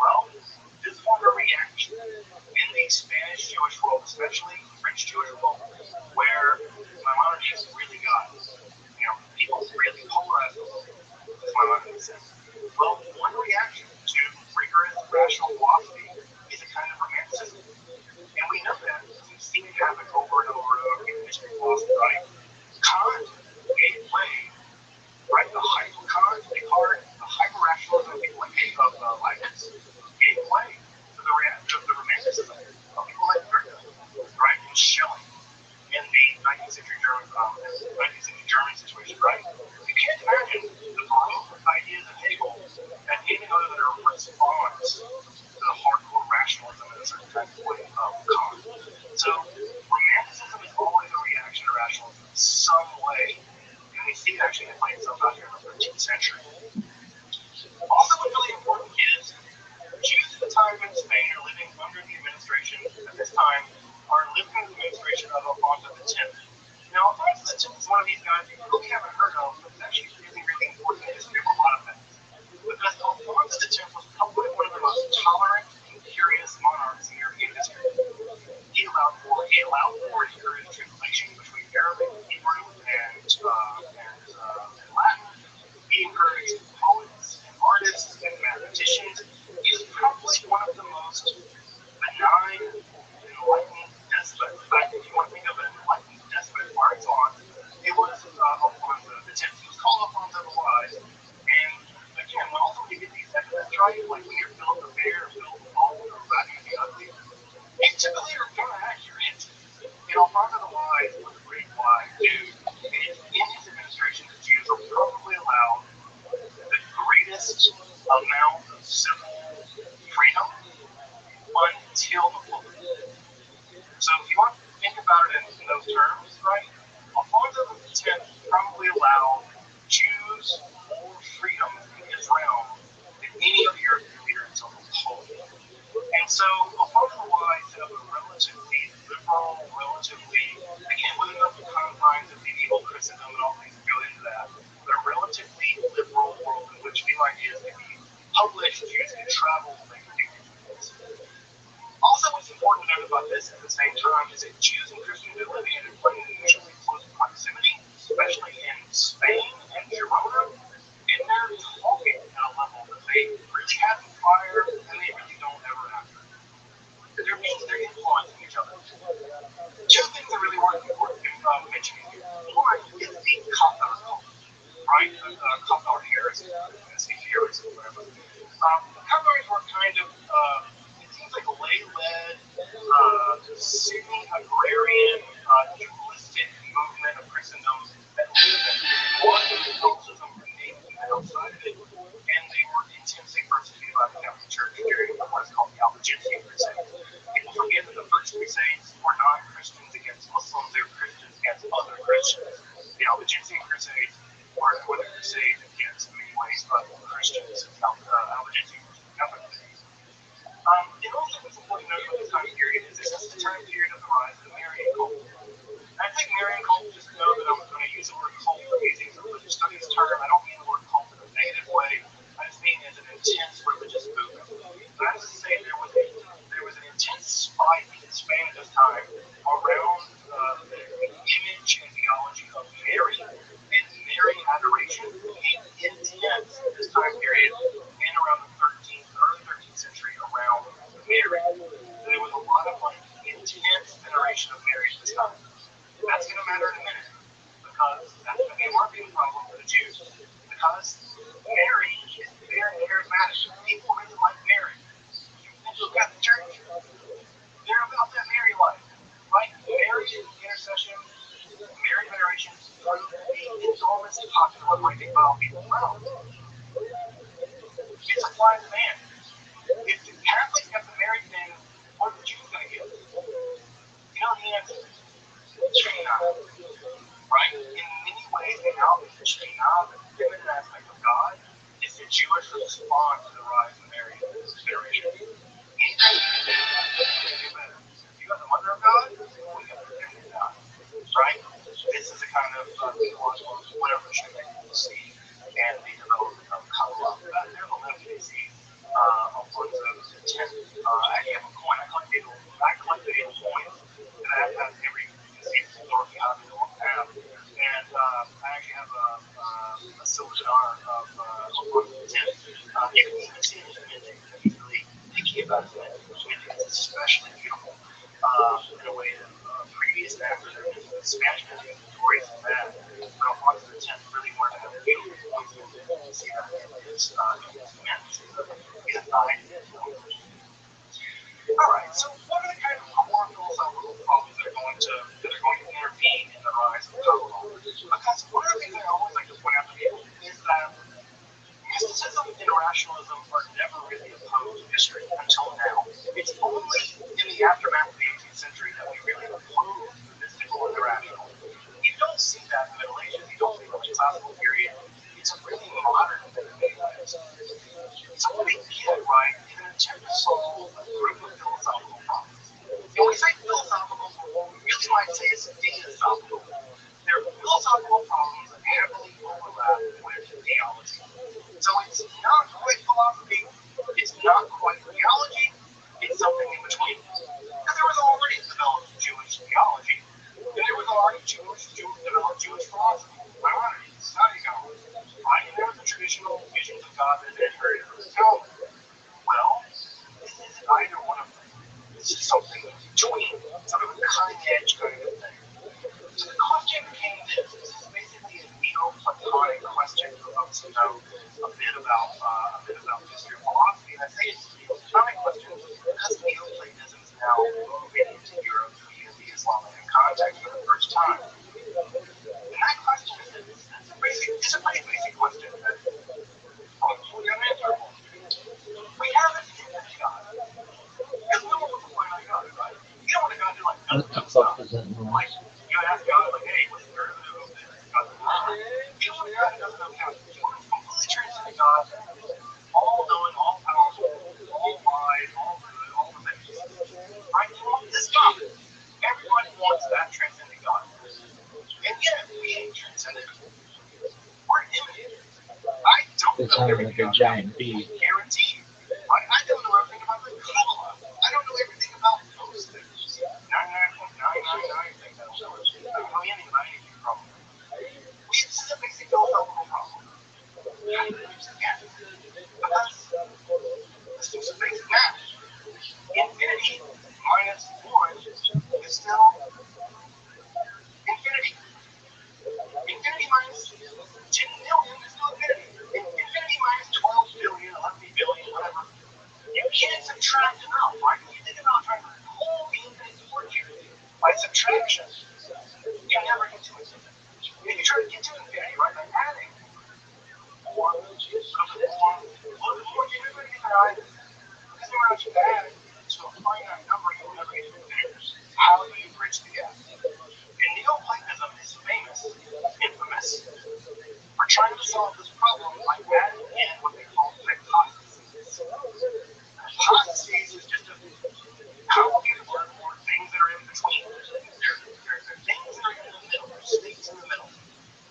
Well, this is one of a reaction in the Spanish Jewish world, especially French Jewish world, where Maimonides really got, people really polarized with Maimonides. Well, one reaction to rigorous rational philosophy is a kind of romanticism. And we know that because we've seen it happen over and over and over in history philosophy, right? Kant gave way, right? Kant, Descartes, the hyper-rationalism of people like Leibniz gave way to the romanticism of people like Goethe, right? And Schelling in the 19th century German situation, right? You can't imagine the Baroque ideas of Hegel as anything other than a response to the hardcore rationalism in a certain kind of way of Kant. So romanticism is always a reaction to rationalism in some way, and we see it actually play itself out here in the 13th century. Also, what's really important is Jews at the time in Spain are living under the administration, at this time, are living under the administration of Alfonso X. Now, Alfonso X is one of these guys you probably haven't heard of, but it's actually really, really important in the history of a lot of things. Because Alfonso X was probably one of the most tolerant and curious monarchs in European history. He allowed for and encouraged translation between Arabic, Hebrew, and Latin. He encouraged poets and artists and mathematicians. He was probably one of the most benign, enlightened despots. In fact, if you want to think of an enlightened despot for its on, it was Alfonso X. He was called Alfonso the Wise. And again, also when you get these epithets right, like when you're Philip the Fair, Philip the Bold, or Rabbi the Ugly, they typically are kind of accurate. And Alfonso the Wise was a great wise dude. And in his administration, the Jews were probably allowed the greatest amount of civil freedom until the book. So if you want to think about it in those terms, right, Alfonso X probably allowed Jews more freedom in his realm than any of European leaders as a whole. And so Alfonso the Wise set up a relatively liberal, again, within the confines of medieval Christendom and all things that go into that, but a relatively liberal world in which new ideas can be published, Jews can travel, they can do things. Also, what's important to note about this at the same time is that Jews and Christians are living in unusually close proximity, especially in Spain and Girona, and they're talking at a level that they really haven't prior and they really don't ever after. They're influencing each other. Two things that really worth mentioning here. One is the Cathar cult, right? Cathar heresy, heresy, whatever. The Cathars were kind of, it seems like a lay-led, semi-agrarian, dualistic movement of Christendom that lived in one Catholicism remained outside of it, and they were intensely persecuted by the Catholic Church during what is called the Albigensian Crusade. People forget that the first Crusades were not Christians against Muslims, they were Christians against other Christians. The Albigensian Crusades were the crusade against, in many ways, Christians, Albigensian Catholic Crusades. And also what's important to note about this time period is this is the time period of the rise of the Marian cult. And I think Marian cult, just know that I'm going to use the word cult for using the religious studies term. I don't mean the word cult in a negative way. I just mean as an intense religious movement. And I have to say there was an intense spike in Spain at this time around the image and theology of Mary, and Mary adoration became intense at this time period and around the early 13th century around Mary. There was a lot of intense veneration of Mary at this time. That's going to matter in a minute, because that's going to be a marketing problem for the Jews. Because Mary is very charismatic. People really like Mary. You think you've got the church? talking to what might think about people. Well, it's a fine man. If the Catholics got the married thing, what are the Jews going to get? You know the answer. China, right? In many ways, the outlet of China, the feminine aspect of God, is the Jewish response to the rise of Mary consideration. Anything you can do to do better. You got the mother of God, we got the feminine God, right? This is a kind of theological whatever should they see and the development of Kabbalah. Back there on the left, you see on parts of the 10th. I have a coin. I collected a coin that I have every conceivable or beyond the old path. And I actually have a silver star of parts of the 10th. You can even see an image that he's really picky about his image. It's especially beautiful in a way that previous and after the Spanish movie stories and that. But on parts of the 10th really wanted to have a beautiful points to see that in his image. He's a fine. All right. So, what are the kind of core philosophical problems that are going to intervene in the rise of Kabbalah? Because one of the things I always like to point out to people is that mysticism and rationalism are never really opposed in history until now. It's only in the aftermath of the 18th century that we really oppose the mystical and the rational. You don't see that in the Middle Ages. You don't see it in the classical period. It's a really modern thing. It's a big kid, right? In an attempt to solve a group of philosophical problems. And when we say philosophical, what we really might say is theosophical. They're philosophical problems that heavily overlap with theology. So it's not quite philosophy, it's not quite theology, it's something in between. Because there was already developed Jewish theology, and there was already developed Jewish philosophy. Maimonides, Talmud, right? And there was the traditional visions of God that had been heard from the Talmud. Well, this isn't either one of them. This is something in between, sort of a cutting edge kind of thing. So the question became this. This is basically a Neoplatonic question for folks who know a bit about history of philosophy. And I say it's a Neoplatonic question because Neoplatonism is now moving into Europe via the Islamic context for the first time. And that question is a pretty basic question that we have an answer for. We have an infinite God. Because no one wants to find out God, right? You don't want a God who does stuff. Like, you ask God, like, hey, what's the derivative of this? God doesn't know. You don't want a God who doesn't know calculus. You want a completely transcendent God, all knowing, all powerful, all wise, all good, all the things. Right? You want this God. Everybody wants that transcendent God. And yet, we ain't transcendent. We're immanent. I don't know everything like a giant bee. Guaranteed. Right? I don't know everything about the Kabbalah. I don't know everything about those things. 99.999 things I don't know. I don't know anything about anything probably. This is a basic philosophical problem. How do you understand? Because this is a basic math. Infinity minus 1 is still infinity. Infinity minus 10 million is still infinity. Infinity minus 12 billion, 11 billion, whatever. You can't subtract it out, right? When you think about trying to pull the infinite toward you by subtraction, you never get to it. If you try to get to infinity, right, by adding, or the more you never get there either. Because no matter what you add to a finite number, you'll never get to infinity. How do you bridge the gap? And Neoplatonism is famous, infamous, for trying to solve this problem by adding in what they call hypotheses. Hypotheses is just how you learn more things that are in between. There's things that are in the middle, there's states in the middle.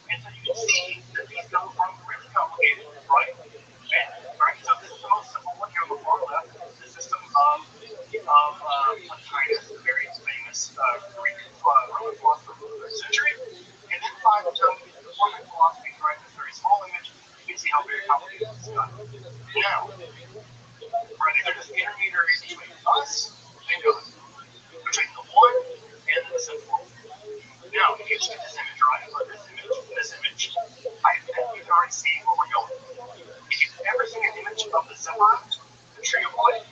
And so you can see that these go from really complicated, right? Right? So this is the most simple one here on the far left, the system of Plotinus, the very famous Greek Roman philosopher of the 3rd century. And then 5 of them, the Roman philosophy, right, this very small image, you can see how very complicated this is done. Now, right, these are just intermediaries between us and God, between the one and the simple. Now, if you look at this image, right, or this image, I bet you can already see where we're going. If you've ever seen an image of the zipper, the tree of life,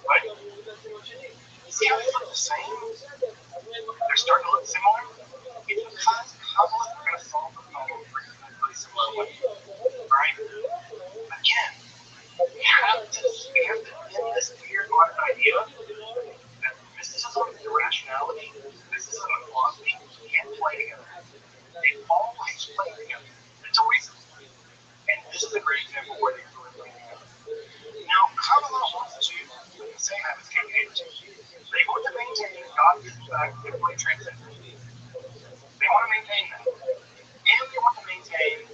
right? See how they look the same? They're starting to look similar? It's because is in fact infinitely transcendent. They want to maintain that. And they want to maintain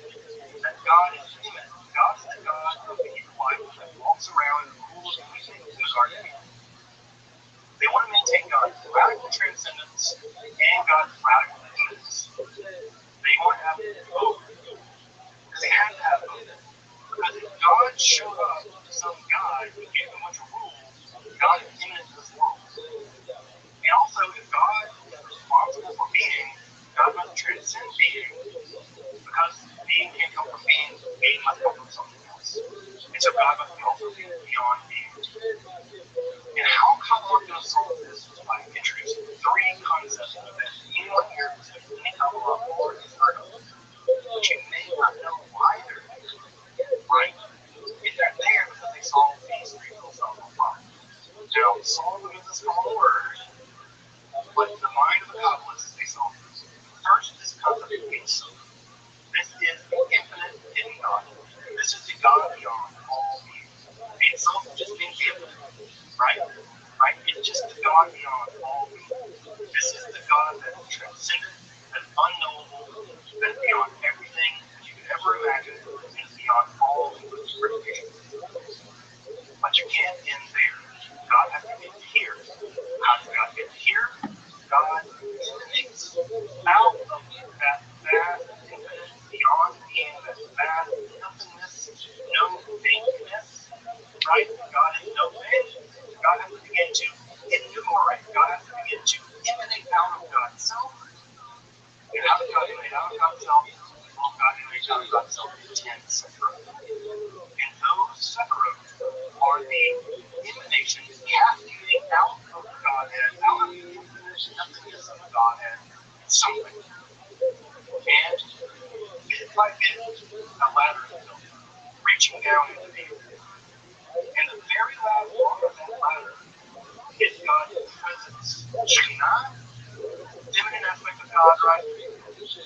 that God is immanent. God is the God of the Hebrew Bible that walks around and rules everything in the Garden of Eden. They want to maintain God's radical transcendence and God's radical immanence. They want to have both. Because they have to have both. Because if God showed up to some guy who gave him a bunch of rules, God is immanent to this world. And also, if God is responsible for being, God must transcend being. Because being can't come from being must come from something else. And so God must also be beyond being. And how Kabbalah going to solve this is by introducing three concepts that anyone here who's studying Kabbalah or has heard of, but you may not know why they're there, right? If they're there because they solve these three philosophical problems. Now, solve is a small word, but in the mind of the Kabbalists, they solve this. First, this concept of being so. This is the infinite hidden God. This is the God beyond all beings. And so just means the infinite, right? Right? It's just the God beyond all beings. This is the God that is transcendent, that is unknowable, that is beyond everything that you could ever imagine, and is beyond all English regulations. But you can't end there. God has to get here. How does God get here? God emanates out of that vast, infinite, beyond being, that vast nothingness, no thingness, right? God is no thing. God has to begin to enumerate. God has to begin to emanate out of God's self. And how does God emanate out of God's self? Well, God emanates out of God's self in 10 separate. And those separate are the emanations cascading out of the Godhead, out of the infinite nothingness of the Godhead, something. And bit by bit, a ladder is built, reaching down into the infinite. And the very last rung of that ladder is God's presence. Shekhinah, feminine aspect of God, right?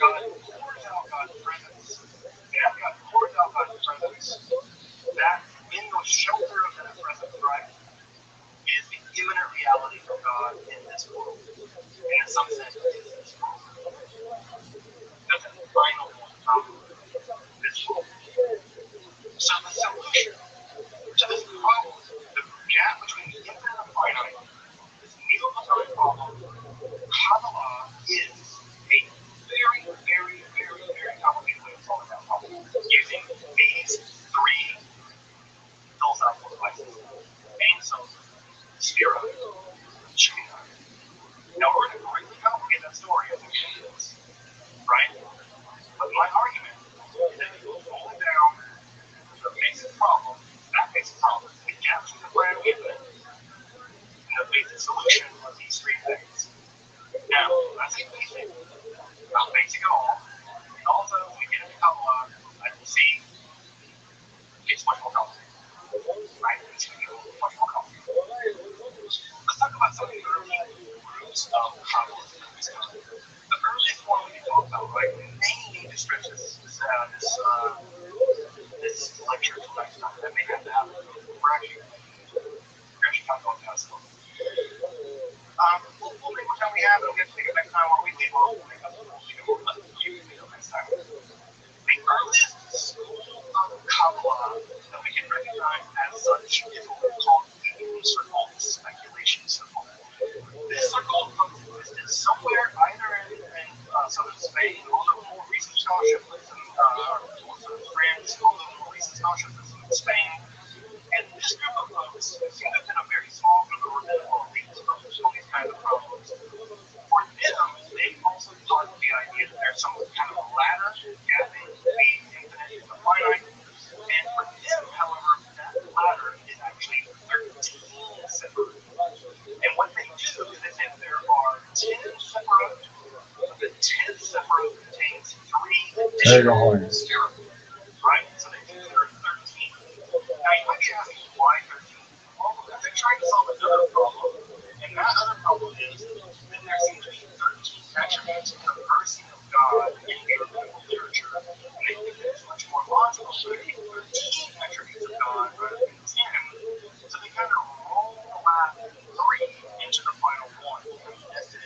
God pours out God's presence. And as God pours out God's presence, that in the shelter of that presence, right, is the immanent reality of God in this world. And in some sense, is this world. That's the final of this world. So the solution to this problem, the gap between the infinite and finite, this neo-Platonic problem, Kabbalah is a very, very, very, very complicated way of solving that problem using these three philosophical devices. Ein Sof, Sphira, Shekhinah. Now we're going to greatly complicate that story as we get into this, right? But my argument is that if you boil it down to the basic problem, that basic problem, the gap between the finite and infinite, and the basic solution of these three things. Now, I say basic, not basic at all. And also, when we get into Kabbalah, I will see it's much more complicated. Right? It's going to get much more complicated. Let's talk about some of the early roots of Kabbalah. The earliest one we can talk about, right? We may need to stretch this lecture till next time. That may have to happen. We're actually talking about that stuff. We'll make what time we have, and we'll get to take it next time, or we leave off and make up some more. Next time. The earliest school of Kabbalah that we can recognize as such is what we call the Eden Circle, the speculation circle. This circle existed somewhere either in southern Spain, although more recent scholarship lives in France, although more recent scholarship lives in Spain. And this group of folks seem to have been a very small group of rabbinical elites focused on these kinds of problems. For them, they also thought the idea that there's some kind of ladder gapping between infinite and the finite. And for them, however, that ladder is actually 13 separate. And what they do is they say there are 10 separate, but the 10th separate contains 3 additional spheres. Right? So they think there are 13. Now you might be asking why 13? Well, because they're trying to solve another problem. And that other problem is that there seem to be 13 attributes of the mercy of God in the rabbinical literature. And they think that it's much more logical to be 13 attributes of God rather than 10. So they kind of roll the last 3 into the final 1, and nested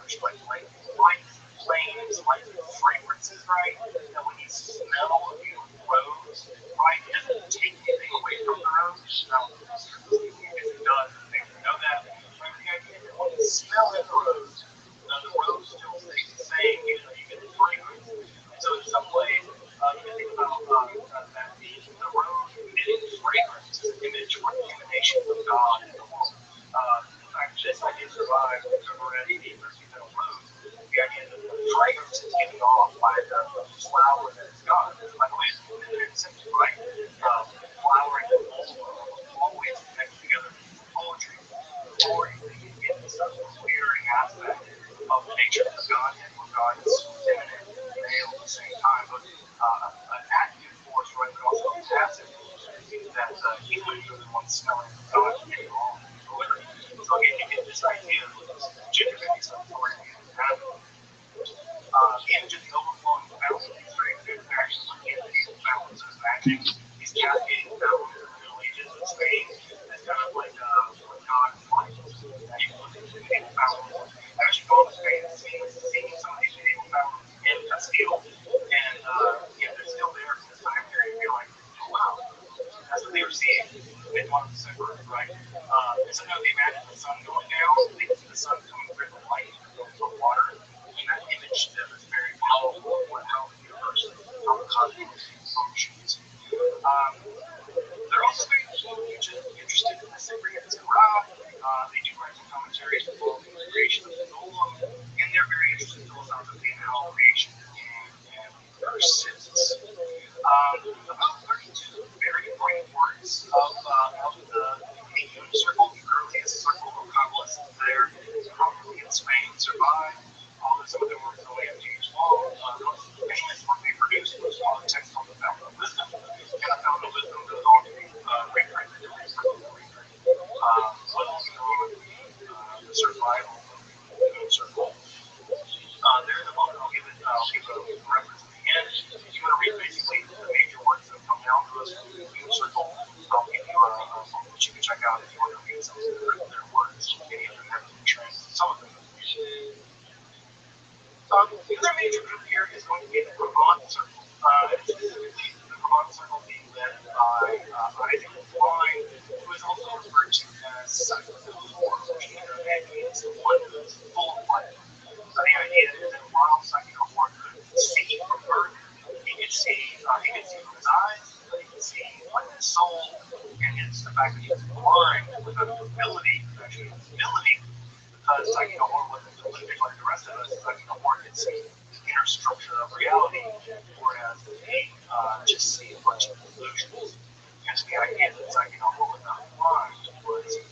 flavors, like flames, like fragrances, right? That when you smell a beautiful rose, right, it doesn't take anything away from the rose. Now, if it does, they know that. But the idea that when you smell that rose, the rose still stays the same, even though you get the fragrance. So in some ways, you can think about that the rose emitting fragrance is an image or an emanation of God in the world. In fact, this idea survives over at the University of Rose. The idea that the fragrance is giving off by the flower that is God. By the way, it's simple, right? Flower and always connect together with poetry. Poetry, you get this weird aspect of the nature of God, where God is feminine and male at the same time, but an active force, right, but also a passive force that humans are the ones smelling God to get along. So again, you get this idea of gender based authority and having the image of the overflowing fountain is very good. Actually, looking at these fountains and imagining these cascading fountains in the Middle Ages of Spain is kind of like what God is like. Actually, looking at the medieval fountains, I've actually gone to Spain and seen some of these medieval fountains in Castile, and they're still there from this time period. You're like, oh wow, that's what they were seeing in one of the symbols, right? Sometimes they imagine the sun going down, they can see the sun coming through the light, going through water, and that image to them is very powerful of how the universe, how the cosmos functions. They're also very interested in the Cyprians and Ra. They do write some commentaries involving the creation of the golem, and they're very interested philosophically in how creation began and persists. About 32 very important works of the human circle, the earliest circle of Kabbalists there, probably in Spain, survived. Although some of their works only have page long. The most famous work they produced was a text called the Fountain of Wisdom, and the Fountain of Wisdom goes on to be reprinted and reprinted and reprinted. Focusing on the survival of the human circle. There's a book, I'll give a reference at the end. If you want to read basically the major works that have come down to us from the human circle, I'll give you a book that you can check out if you want to read some of their works. Many of them have been translated, some of them. The other major group here is going to be the Brabant Circle. Specifically, the Brabant Circle being led by Isaac Klein, who is also referred to as Simon the Four, which means the one who is full of life. So the idea is that while Simon the Four could see from birth, he could see from his eyes, he could see like his soul, and it's the fact that he was blind without an ability, actually his ability, because Psyche-Noir wasn't deluded like the rest of us. Psyche-Noir could see the inner structure of reality, whereas they just see a bunch of illusions. And the idea that Psyche-Noir was not blind was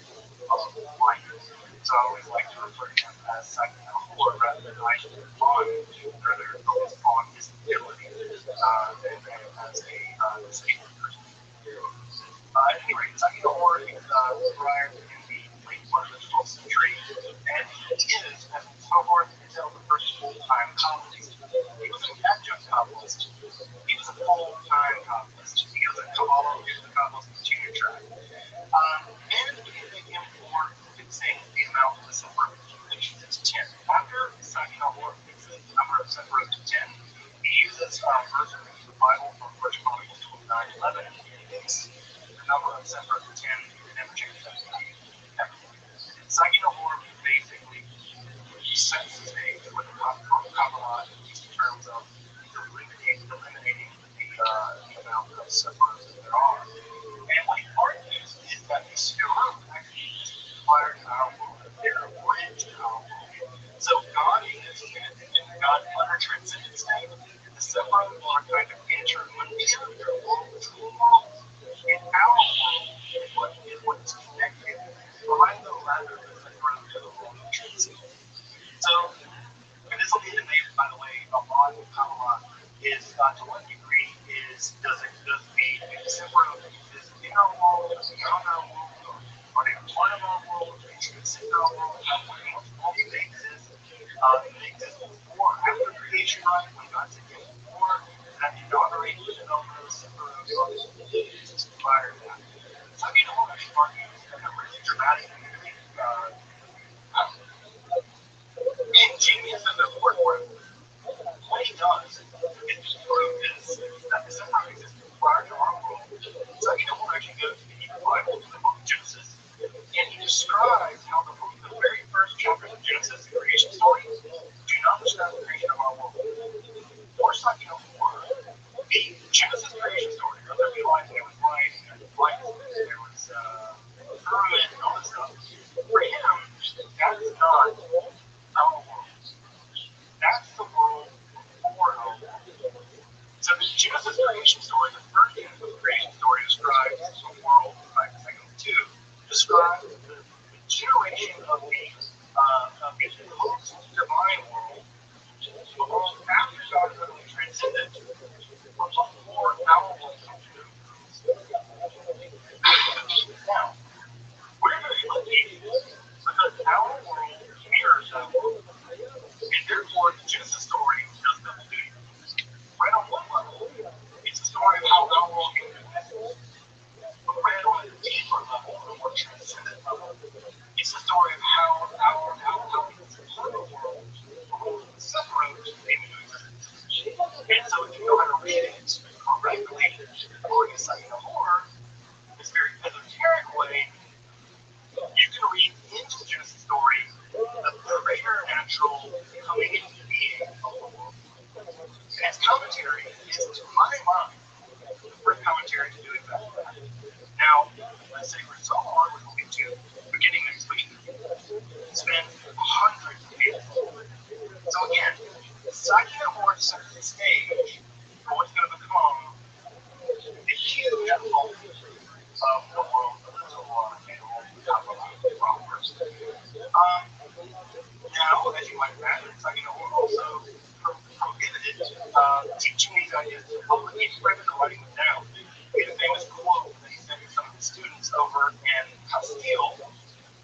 blindness. So I always like to refer to him as Psyche-Noir rather than Isaac Blind, rather focused on his ability than as a statement person. At any rate, Psyche-Noir is arrived in the late part of the 12th century, and he is, as so far as we can tell, the first full-time Kabbalist. He was an adjunct Kabbalist. He was a full-time Kabbalist. He was a Kabbalah, he was a Kabbalist tenure track. And we can thank him for fixing the amount of the Sephirot accumulations to 10. After Psyche-Noir fixes the number of Sephirot to 10, he uses verses of the Bible from 1 Chronicles 29:11, and he fixes the number of Sephirot to 10, and never changes that. Psyche-Noir basically sets the stage for the Kabbalah in terms of eliminating the amount of Sephirot that there are. And what he argues is that the Sephirot actually inspired our world. They're a bridge to our world. So God exists in God under transcendent state. The Sephirot are kind of intermediate between worlds. And our world is what's connected behind the ladder of the Sephirot to the world of transcendent. So, and this will be the name, by the way, of on Kabbalah is to what degree does the Sephirot exist in our world, beyond our world, or are they a part of our world, they transcend our world, all these they exist. They exist before, after creation, right? When God said yes before, that inaugurated the development of the Sephirot, just prior to that. So, actually argues in a really dramatic Genesis story does double duty. Right on one level, it's a story of how our world came to exist. But right on a deeper level, a more transcendent level, it's the story of how our outcomes in the world separate came into existence. And so if you know how to read it correctly, according to Psychic Horror, this very esoteric way, you can read into the Genesis story the greater natural coming into being of the world. And its commentary is, to my mind, the first commentary to do exactly that. Now, let's say we're so hard, we're going to, beginning next week, spend hundreds of pages. So again, Psychic Horror sets the stage for what's going to become a huge unfolding of the world of the Torah and all the Kabbalah proverbs. Now, as you might imagine, Psychic Horror also prohibited teaching these ideas to public, even rather than writing them down. He had a famous quote that he said to some of his students over in Castile,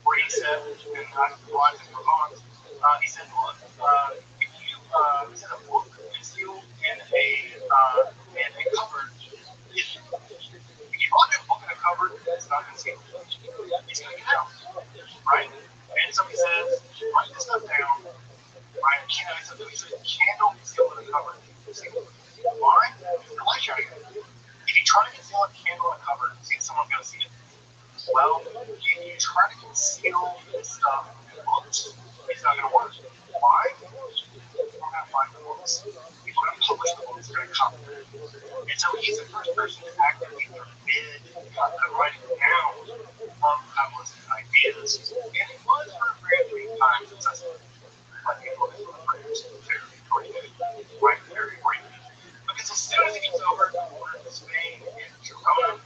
where he said, and I'm blind in Vermont, he said, look, if you, he said a book concealed in a cupboard, if you look at a book in a cupboard, it's not concealed. It's going to get out, right? And so he says, write this stuff down, right? He said, candle concealed in a cupboard. Why? Why should I? If you try to conceal a candle in a cupboard, see if someone's going to see it. Well, if you try to conceal this stuff in books, it's not going to work. Why? People are going to find the books. People are going to publish the books. They're going to copy them. And so he's the first person to actively forbid the writing down of Kabbalist ideas. And it was for a very brief time successful. But people are very briefly. Right? Very briefly. Because as soon as he gets over to Spain and Girona,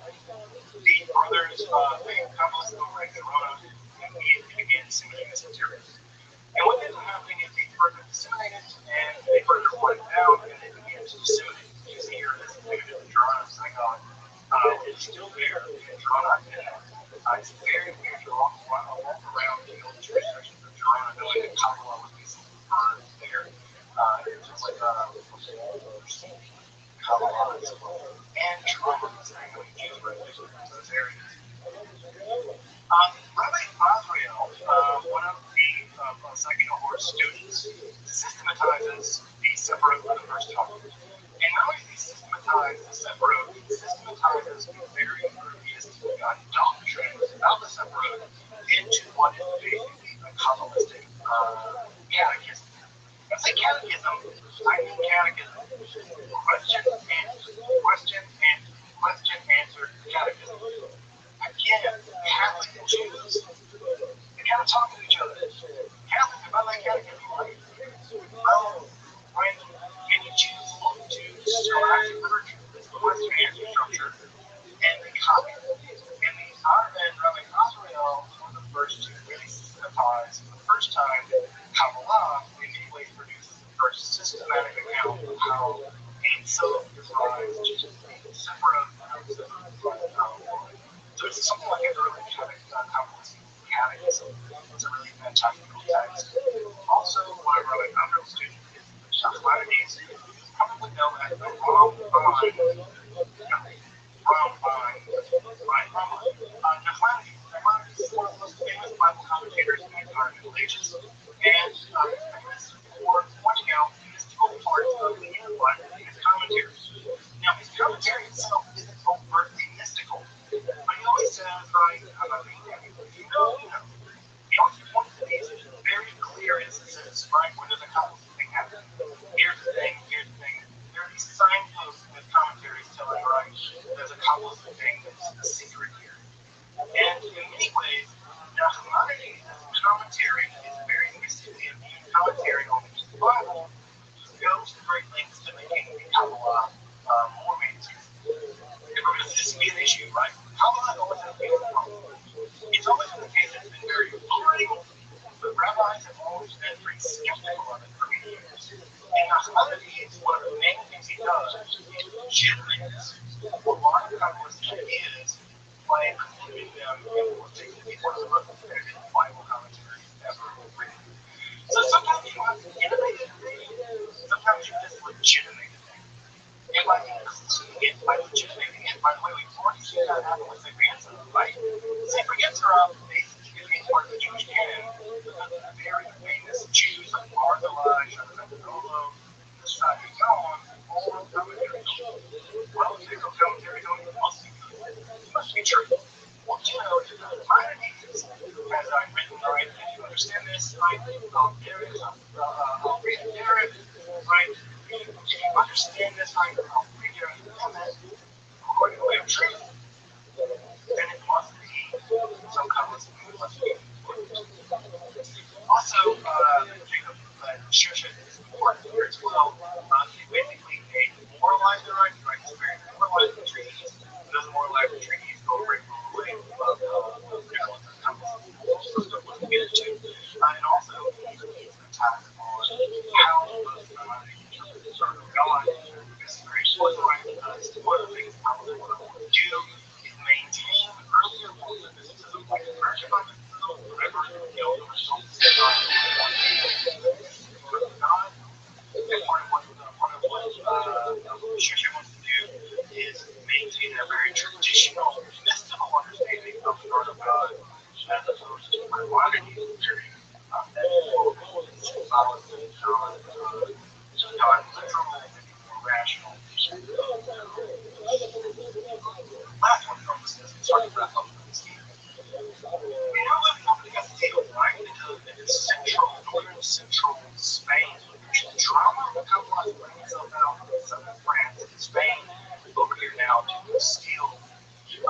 the brothers, the Kabbalists over in Girona, he began disseminating this material. And what ended up happening is they further disseminated and they further wrote it down and they began to disseminate. You see here, this is the Girona synagogue. It's still there in Girona. It's very weird to walk around the old Jewish sections of Girona, knowing that Kabbalah was basically burned there. It's just like Kabbalah and Girona was saying that Jews were in those areas. Rabbi Azrael, one of the Psychic Horror students, systematizes the Sephirot for the first time. And not only does he systematize the Sephirot, he systematizes the very earliest doctrine of the Sephirot into what is basically a Kabbalistic catechism. When I say catechism, I mean catechism. Question answer catechism. Again, Catholics and Jews, they kind of talk to each other. Catholics are like catechism, right? When you choose to scholastic literature, this Western answer structure, and they copy it. And Rabbi Azrael was the first to really systematize, for the first time, Kabbalah in many ways produces the first systematic account of how Ein Sof derives separate So it's something like an early Kabbalistic catechism. It's a really fantastical text. Also, one of Rabbi Azrael's students is Nachmanides, probably known as the Ramban. Nachmanides is one of the most famous Bible commentators in the entire Middle Ages. And famous for pointing out mystical parts of the Bible in his commentaries. Now, his commentary itself isn't overtly mystical, but he always says, right, I'm not being happy, you know. He always points to these very clear instances, right, where there's a Kabbalistic thing happening. Here's the thing. There are these signposts in his commentaries telling, right, there's a Kabbalistic thing that's a secret here. And in many ways, Nachmanides' commentary is very mystically immune commentary on the Bible, goes to great lengths to making the Kabbalah more mainstream. This can be an issue, right? Kabbalah always has been a problem. It's always been the case that it's been very liberating, but rabbis have always been pretty skeptical of it for many years. And Nachmanides, one of the main things he does is legitimize a lot of Kabbalistic ideas by including them in what they can be one of the most definitive Bible commentaries ever written. So sometimes you have to innovate it, what happened with Sigrienza, right? Sigrienza basically became part of the Jewish canon because of the very famous Jews like Martha, Shadowolo, the Sadduceans, all commentary. Well, Jacob commentary don't even must be true. Well, you know, Maimonides, as I've written, right, if you understand this, right, I'll read it there, right? If you understand this, right, I'll read it, and then, according to the way of truth, then it must be some kind of must be. Also, Jacob Shusha is important here as well. He basically moralized the right, right? He's very moralized the treaties. He doesn't moralize the treaties, go right all the way get into. And also, he's an attack on how most interpret the Word of God. This is very polarized because one of the things probably what I want to do is maintain earlier forms of mysticism, like conversion on mysticism, whatever, you know, the results of God. And part of what Shusha wants to do is maintain a very traditional, mystical understanding of the Word of God, as opposed to my modern theory that will symbolic God literal and more rational. Last one from this is starting to wrap up with this team. We now live over the Castile, right? Into northern central Spain. Drama will come on bring itself out of southern France and Spain over here now to Castile. The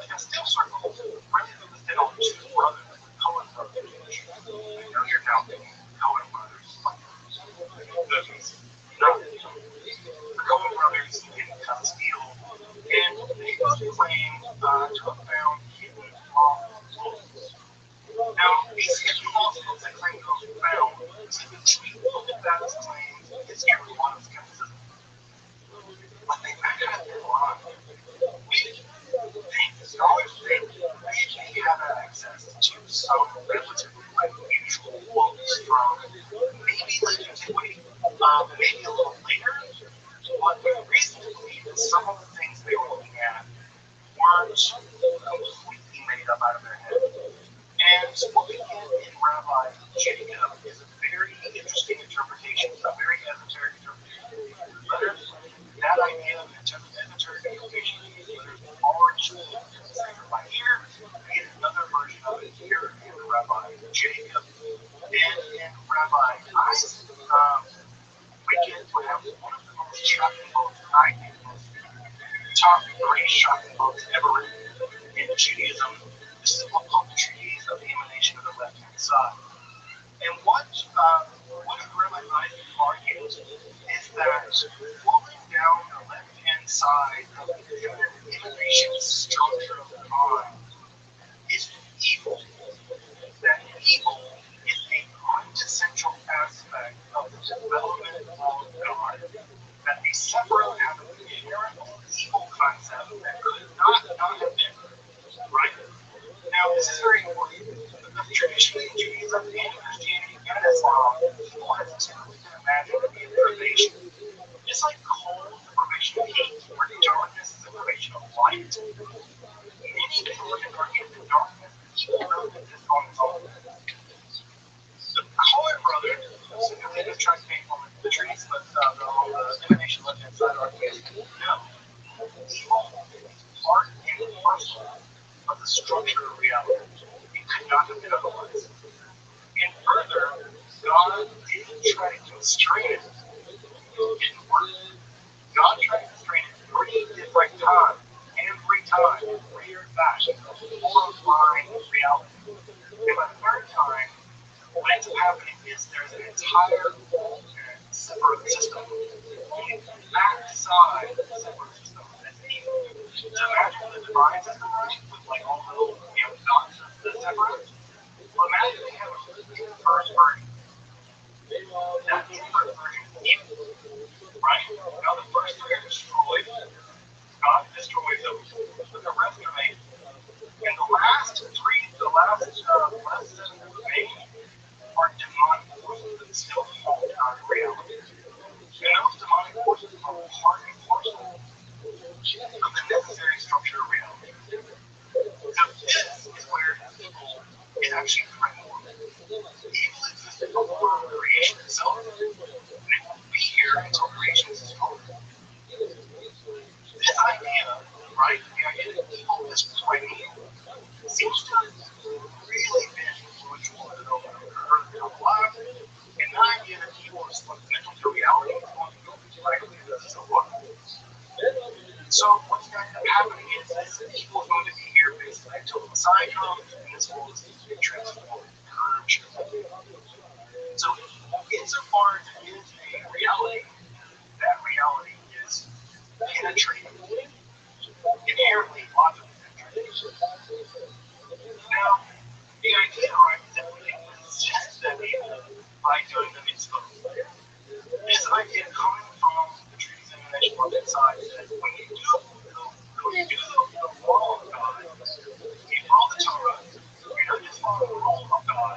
Castile circle really existed on two brothers, Cohen brothers. I know you're now thinking Cohen brothers, like movies. No, the Cohen brothers in Castile, and they both claim to have found hidden lost books. Now, these hidden lost books that claim to have found, typically look at that as claims history of a lot of skepticism. But they had their line. Scholars think they have access to some relatively unusual books from maybe late antiquity, maybe a little later, but we reason to believe that some of the things they were looking at weren't completely made up out of their head. And what we get in Rabbi Jacob is a very interesting interpretation, a very esoteric interpretation. Letters, that idea of esoteric interpretation is letters origin right here, we get another version of it here in Rabbi Jacob. And in Rabbi Isaac, we get perhaps one of the most shocking books, I think, top three shocking books ever written in Judaism. This is a book called The Treatise of the Emanation of the Left-Hand Side. And what Rabbi Isaac argues is that flowing down the left-hand side of the human emanation structure of the mind is evil. That evil is a quintessential aspect of the development of God. That the separate have an inherent evil concept that could not have been. Right? Now, this is very important. Because traditionally in Judaism and Christianity and Islam, people have typically been imagined to be a privation. It's like cold deprivation of heat, where darkness is a deprivation of light. Many people look at darkness and darkness, evil doesn't exist on its own. The Cohen brothers, simply just trying to make the trees with the emanation left hand side argument. No. Evil is part and parcel of the structure of reality. It could not have been otherwise. And further, God didn't try to constrain it. It didn't work. God tried to constrain it 3 different times. Every time, reared back to horrifying reality. And by the third time, what ends up happening is there's an entire separate system on the backside of the separate system that's evil. So imagine the divine system, right? With like all the dots that separate. Well, imagine they have a first version. That inverse version is evil, right? Now the first 3 are destroyed. God destroys those, but the rest are made. And the last 7 that remain are demonic forces that still hold on reality. And those demonic forces are part and parcel of the necessary structure of reality. mental to reality is going to go directly to the Zohar. So what's going to end up happening is this evil is going to be here basically until the Messiah comes and this world is going to be transformed, purged. So insofar as it is a reality, that reality is penetrated, inherently logically penetrated. Now, the idea, right, is that we can resist that evil by doing the mitzvah. This idea coming from the treaties and the national inside that when you do the law of God, you follow the Torah, you're not just following the rule of God,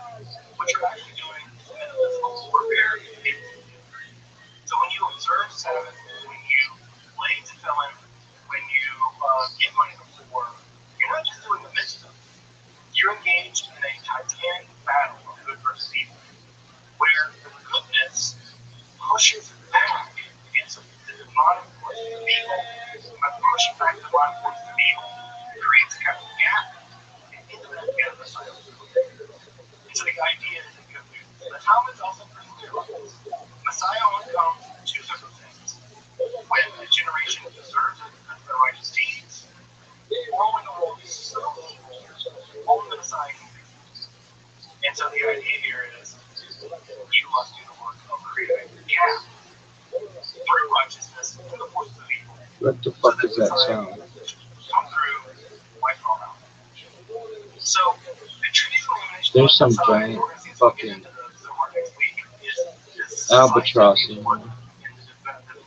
what you're actually doing is metaphysical warfare. So when you observe Sabbath, when you lay to felon, when you give money to the poor, you're not just doing the mitzvah. You're engaged in a titanic battle of good versus evil, where the goodness pushes back against the demonic forces of evil, by pushing back the demonic forces of evil, creates a kind of gap, and into that gap the Messiah will come. And so the idea is that the Talmud is also pretty clear on this. Messiah only comes in two circumstances: when a generation deserves it because of their righteous deeds, or when the world is so evil, only the Messiah can fix it. And so the idea here is you must do the work of creating a gap through righteousness and the forces of evil. What the fuck is that sound? Come through, wipe it all out. So the treaties of elimination. There's some giant fucking albatross in here. The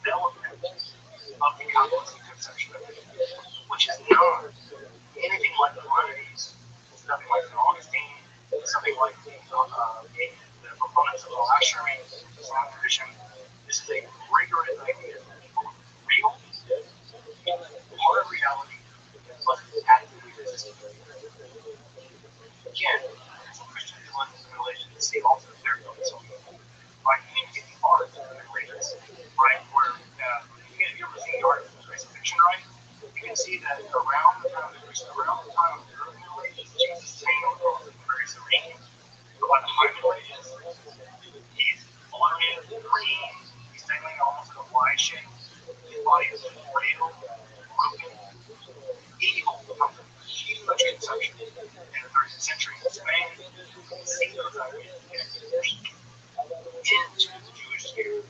development of the Kabbalistic conception of it, which is not anything like the Maimonides, it's nothing like the Augustine, it's something like the proponents of Al-Ashari, the Islamic tradition. This is a rigorous idea that people real, part of reality, but actively resisting. Again, some Christians who look at the relation to see also their thoughts on it. Right? You need to get the art of the greatness, right? Where you ever seen the art of science fiction, right? You can see that around the time of the early Middle Ages, Jesus is hanging on the cross in very serene. But by the high Middle Ages, he's bloated, green, he's dangling almost in a Y shape. His body is frail, broken. Evil becomes a huge conception in the 13th century in Spain. See those ideas into the Jewish spirit,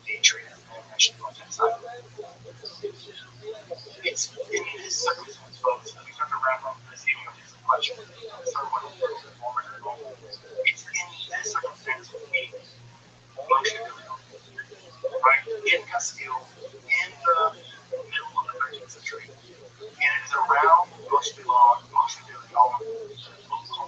hatred, and actually on that side. It's in this circumstance, folks, that we start to wrap up this evening of this question. Start one a little bit longer than normal. It's in this circumstance that we function really well. Right? In Castile, in the middle of the 13th century. And it is around mostly law, mostly the local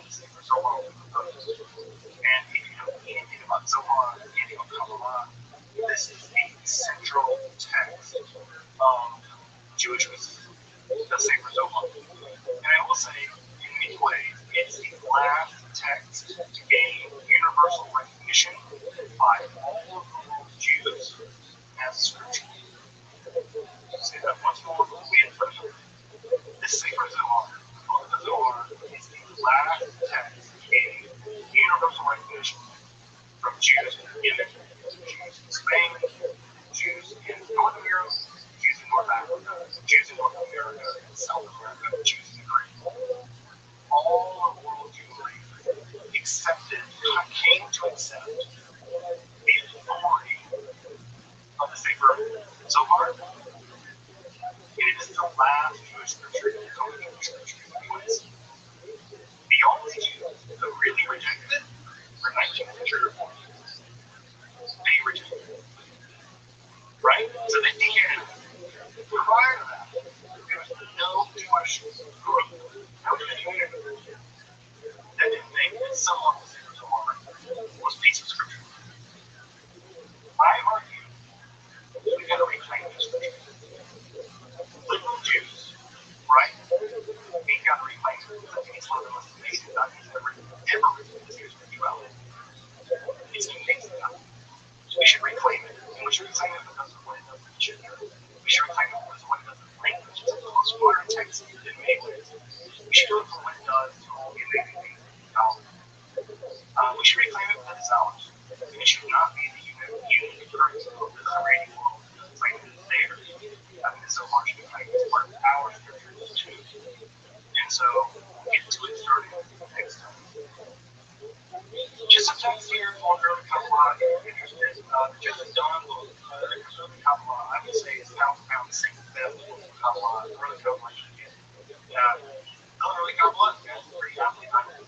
Sacred Zohar proposed. And if you know anything about Zohar, anything about Kabbalah, this is the central text of Jewish mysticism, the Sacred Zohar. And I will say, in many ways, it's the last text to gain universal recognition by all of the world's Jews as scripture. I'll say that once more before we end for the the Sacred Zohar, the book of the Zohar, is the last text to gain universal recognition from Jews in Yemen, Jews in Spain, Jews in North Europe, Jews in North Africa, Jews in North America, and South America, Jews in Greece. All of world Jewry came to accept the authority of the Sacred Zohar. It is the last Jewish scripture to become a Jewish scripture in many ways. The only Jews who really rejected it were 19th century reformers. They rejected it. Right? So they began. Prior to that, there was no Jewish group, no community that didn't think that someone was able to honor was a piece of scripture. I argue we've got to reclaim this scripture. Liberal Jews, right? We've got to reclaim it. I think it's one of the most amazing documents ever written in the history of spirituality. It's an amazing document. We should reclaim it. And we should reclaim it because of what it does to the children. We should reclaim it because of what it does to the language. It's the most modern text in many ways. We should do it for what it does to all the amazing things that we should reclaim it because it's ours. And it should not be the The Jesuit Don will Kabbalah, I would say, is pound for pound the same best book of Kabbalah, early Kabbalah you can get. Early Kabbalah is pretty aptly titled.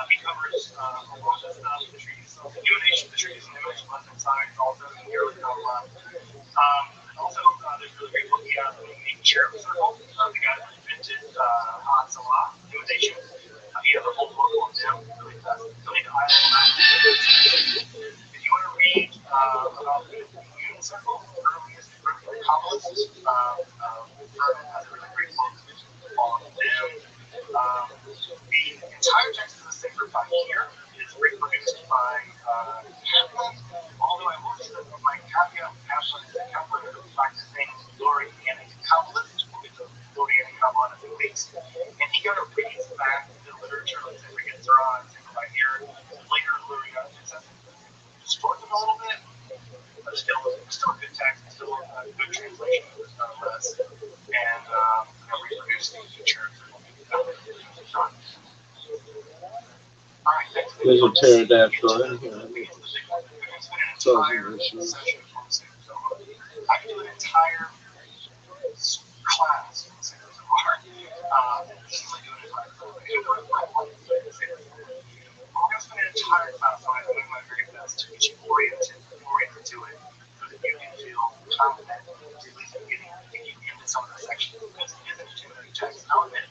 He covers a lot of stuff, the trees, the humanation, the trees and image, left and science, also in the early Kabbalah. Also, there's a really great book he has on the Cherub Circle. The guy that invented Hatzalah, humanation. He has a whole book on them, really fast. You'll need to highlight that. If you want to read about the Human Circle, earliest Kabbalists, Herman has a really great book on them. The entire text of the Sefer by here is reproduced by Kaplan, although I will say that my caveat with Kaplan is that Kaplan is practicing Lorianic Kabbalist, Lorianic Kabbalah as a base, and he kind of reads back the literature of Sefer Yetzirah and Sefer by here, later Lorianic, and distorts it a little bit, but still a good text, still a good translation, nonetheless, and reproducing features. There's a pterodactyl in here. So I can do an entire class on Sacred Zohar. Easily do an entire class. We're going to spend an entire class on it, doing my very best to get you oriented to it, so that you can feel confident, at least getting into some of the sections, because it is an intimidating text. I'll admit,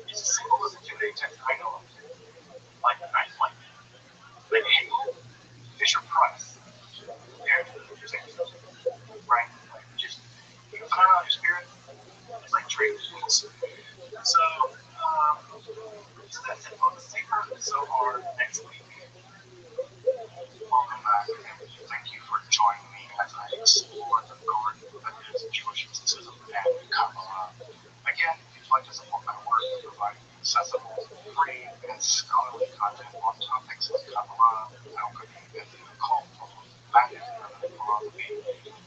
it's as simple as intimidating text I know of. Like Hegel, Fisher Price, compared to the Sacred Zohar, right? Like just you put it on your spirit, it's like trade tools. So that's it on the Sacred Zohar next week. Welcome back, and thank you for joining me as I explore the garden that is Jewish mysticism and Kabbalah. Again, if you'd like to support my work in providing accessible, free, and scholarly content on topics like Kabbalah, alchemy, and the occult, magic, and philosophy,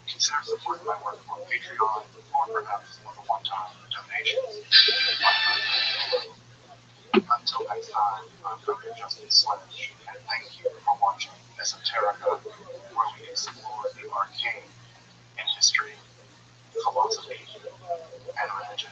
consider supporting my work on Patreon, or perhaps with a one-time donation. Until next time, I'm Dr. Justin Sledge, and thank you for watching Esoterica, where we explore the arcane in history, philosophy, and religion.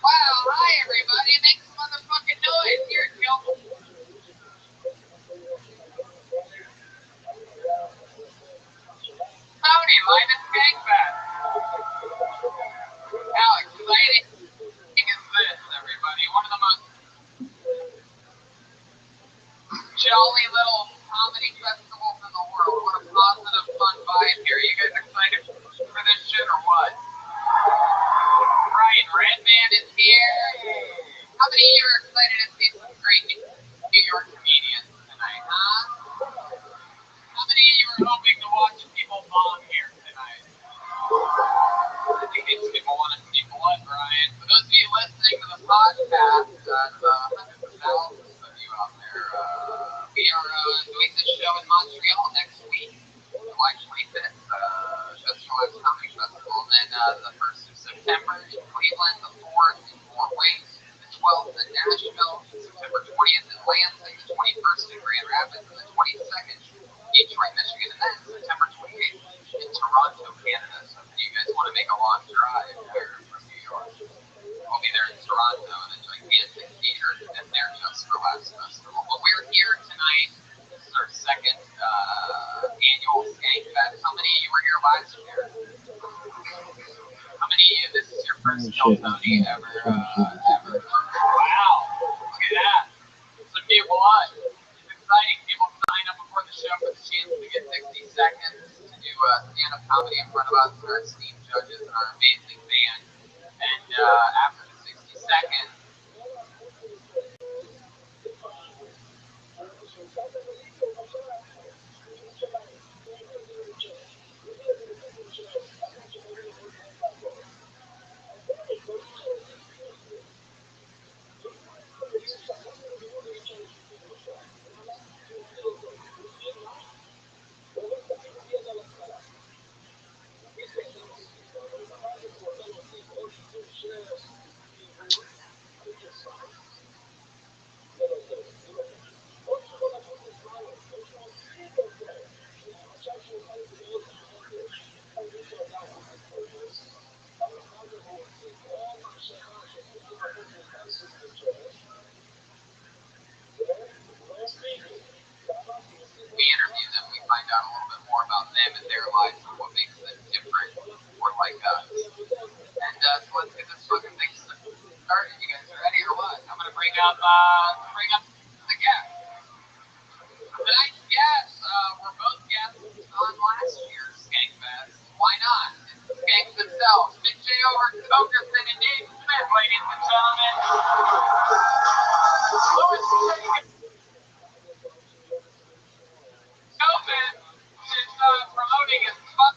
Wow, hi everybody. Make some motherfucking noise. Here it goes. Tony, Linus Gangback. How exciting is this, everybody? One of the most jolly little comedy festivals in the world. What a positive, fun vibe here. You guys excited for this shit or what? Ryan Redman is here. How many of you are excited to see some great New York comedians tonight, huh? How many of you are hoping to watch people bomb here tonight? I think these people want to see blood, Brian. For those of you listening to the podcast, hundreds of thousands of you out there, we are doing this show in Montreal next week, July 25th, Rothschild'S Comedy Festival. And then the 1st of September in Cleveland, the 4th in Fort Wayne, the 12th in Nashville, September 20th in Lansing, the 21st in Grand Rapids, and the 22nd Detroit, Michigan, and then September 28th in Toronto, Canada. So if you guys want to make a long drive there from New York, we'll be there in Toronto in a gigantic theater at their Just for Laughs Festival. But we're here tonight. This is our second annual Skank Fest. How many of you were here last year? How many of you, this is your first Kill Tony ever? Wow, look at that. Some new blood. It's exciting. People sign up before the show for the chance to get 60 seconds to do stand-up comedy in front of us and our esteemed judges and our amazing band. And after the 60 seconds, boycott. And so let's get this fucking thing started. You guys ready or what? I'm gonna bring up the guests. Tonight's guests were both guests on last year's Skankfest. Why not? It's the Skanks themselves. Big J. Okerson and Dave Smith, ladies and gentlemen. Louis COVID is promoting his fuck.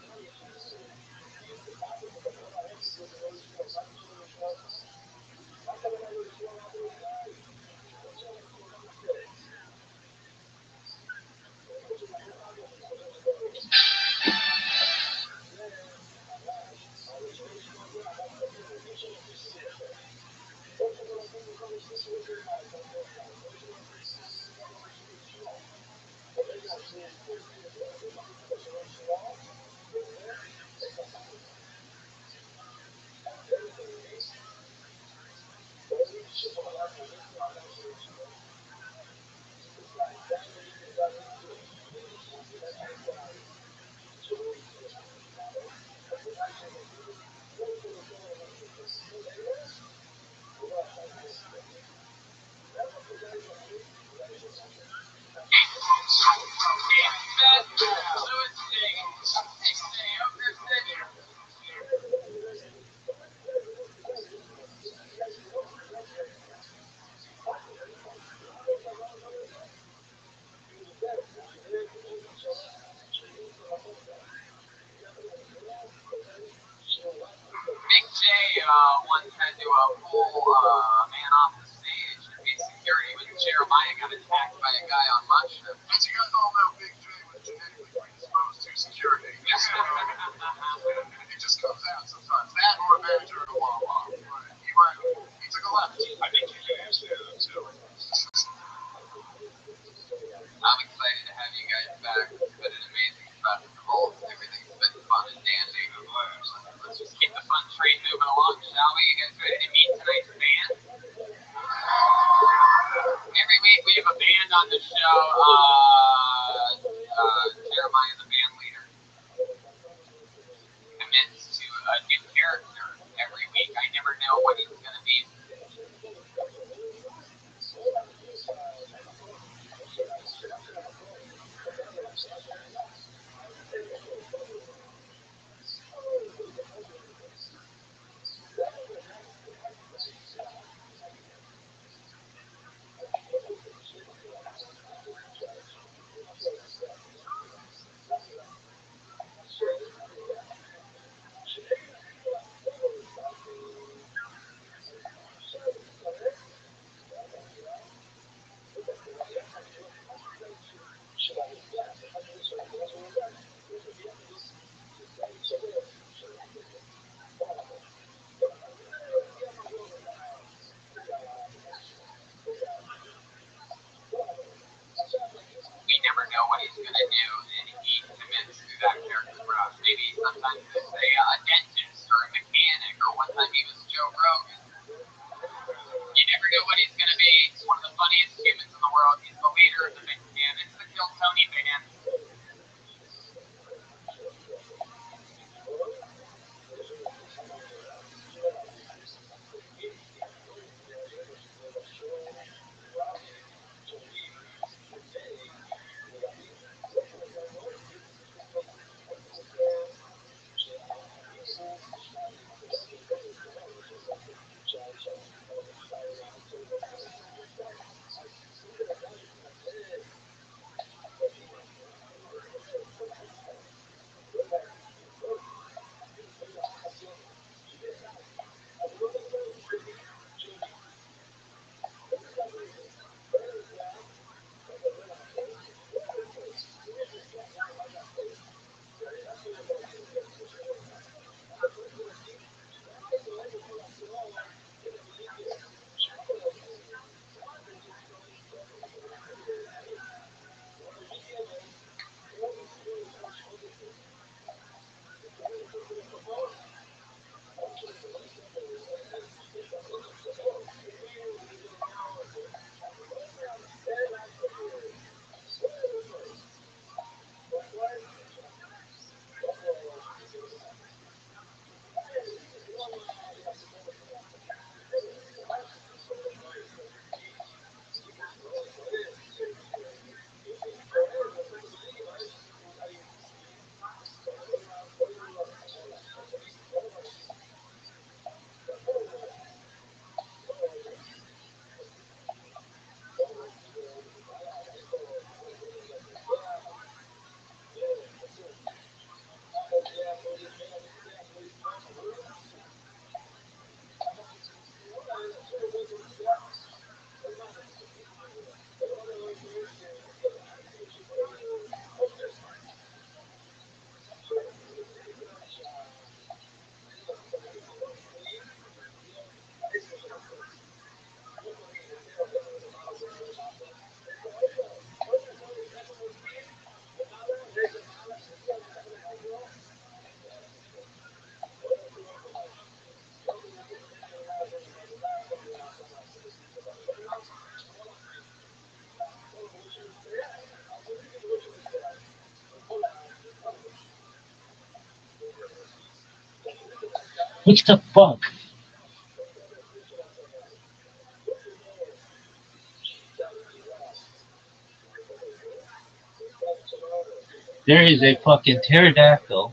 Big J once had to pull a man off the stage to be security when Jeremiah got attacked by a guy on mushroom. As you guys all know, Big J was genetically predisposed to security. It just comes out sometimes. That or a manager at a Wawa. He took a left. I think you can understand that too. I'm excited to have you guys back. It's been an amazing festival. Everything's been fun and dandy. Let's just keep the fun train moving along, shall we? You guys ready to meet tonight's band? Every week we have a band on the show. Jeremiah, the band leader, commits to a new character every week. I never know what he's going to be. What the fuck? There is a fucking pterodactyl.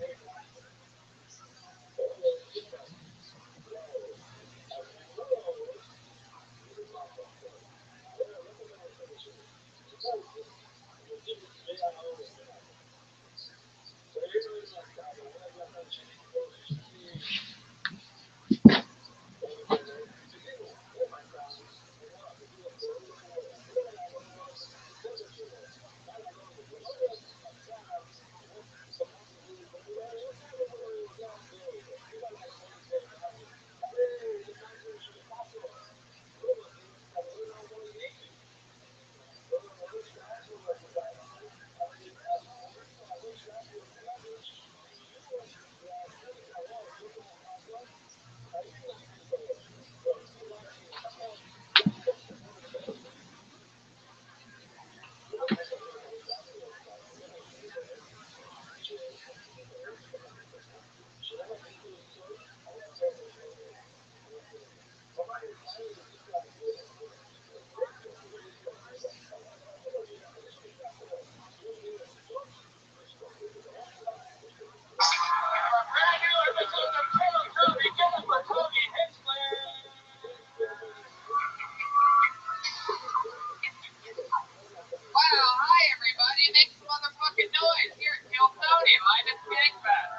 Wow, hi everybody. Make some motherfucking noise here at Kiltony, live at Skankfest.